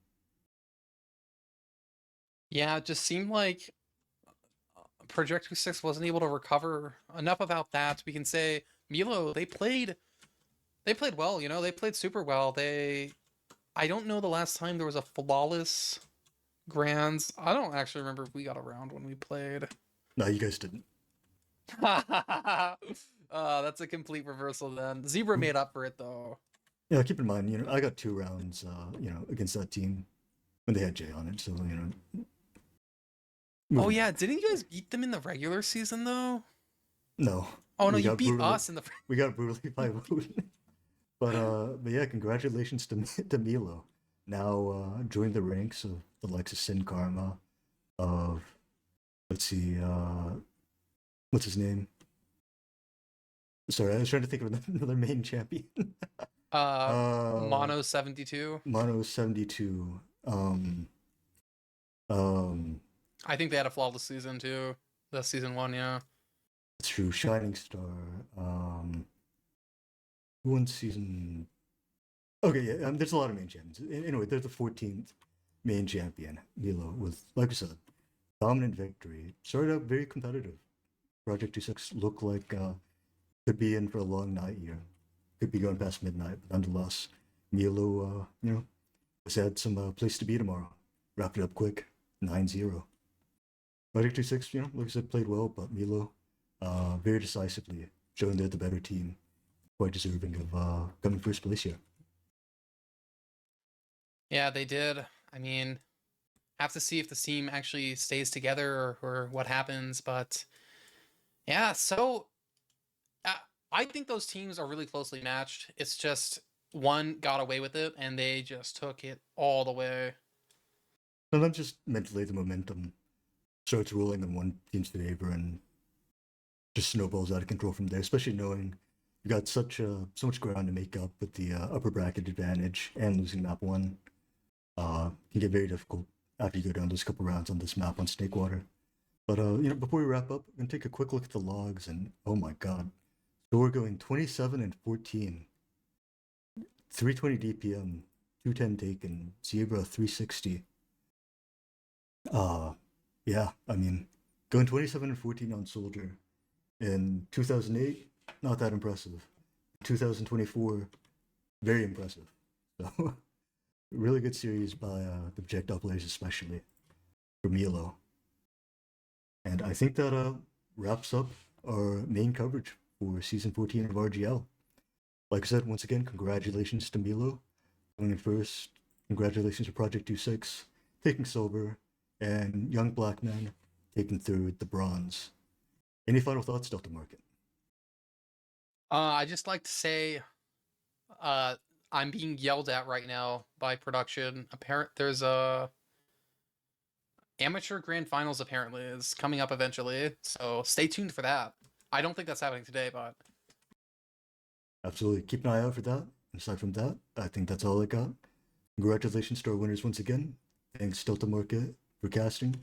Yeah, it just seemed like Projector 6 wasn't able to recover enough about that. We can say Milo, they played well, you know, they played super well. I don't know the last time there was a flawless Grands. I don't actually remember if we got around when we played. No, you guys didn't. That's a complete reversal then. Zebra made up for it though. Yeah, keep in mind, I got 2 rounds, against that team when they had Jay on it, so, Oh yeah, didn't you guys beat them in the regular season though? No. Oh no, we you got beat brutally- us in the. We got brutally 5-0. But yeah, congratulations to Milo. Now join the ranks of the likes of Sin Karma, of let's see, what's his name? Sorry, I was trying to think of another main champion. Mono 72. Mono 72. I think they had a flawless season too. The season 1, yeah. That's true. Shining Star. Who won season? Okay, yeah. There's a lot of main champions. Anyway, they're the 14th main champion. Milo with, like I said, dominant victory. Started out very competitive. Project 26 looked like could be in for a long night here. Could be going past midnight, but nonetheless, Milo, has had some place to be tomorrow. Wrapped it up quick, 9-0. Project 26, like I said, played well, but Milo, very decisively, showing they're the better team, quite deserving of coming first place here. Yeah, they did. I mean, have to see if the team actually stays together or what happens, but yeah, so I think those teams are really closely matched. It's just one got away with it and they just took it all the way. Sometimes just mentally the momentum starts rolling in one team's favor and just snowballs out of control from there, especially knowing you got so much ground to make up with the upper bracket advantage and losing map 1. Can get very difficult after you go down those couple rounds on this map on Snakewater. But before we wrap up, we're gonna take a quick look at the logs, and oh my god, so we're going 27-14, 320 DPM, 210 taken, Zebra 360. Yeah, I mean, going 27-14 on Soldier in 2008, not that impressive. 2024, very impressive. So, really good series by the projectile players, especially for Milo. And I think that wraps up our main coverage for season 14 of RGL. Like I said, once again, congratulations to Milo coming in first. Congratulations to Project 26 taking silver, and Young Black Man taking third, the bronze. Any final thoughts, Delta Market? I just like to say, I'm being yelled at right now by production. There's a amateur grand finals apparently is coming up eventually, so stay tuned for that. I don't think that's happening today, but Absolutely. Keep an eye out for that. And aside from that, I think that's all I got. Congratulations to our winners once again. Thanks, Delta Market, for casting.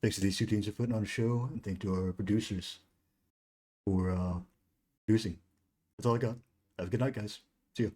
Thanks to these 2 teams for putting on a show. And thank to our producers for producing. That's all I got. Have a good night, guys. See you.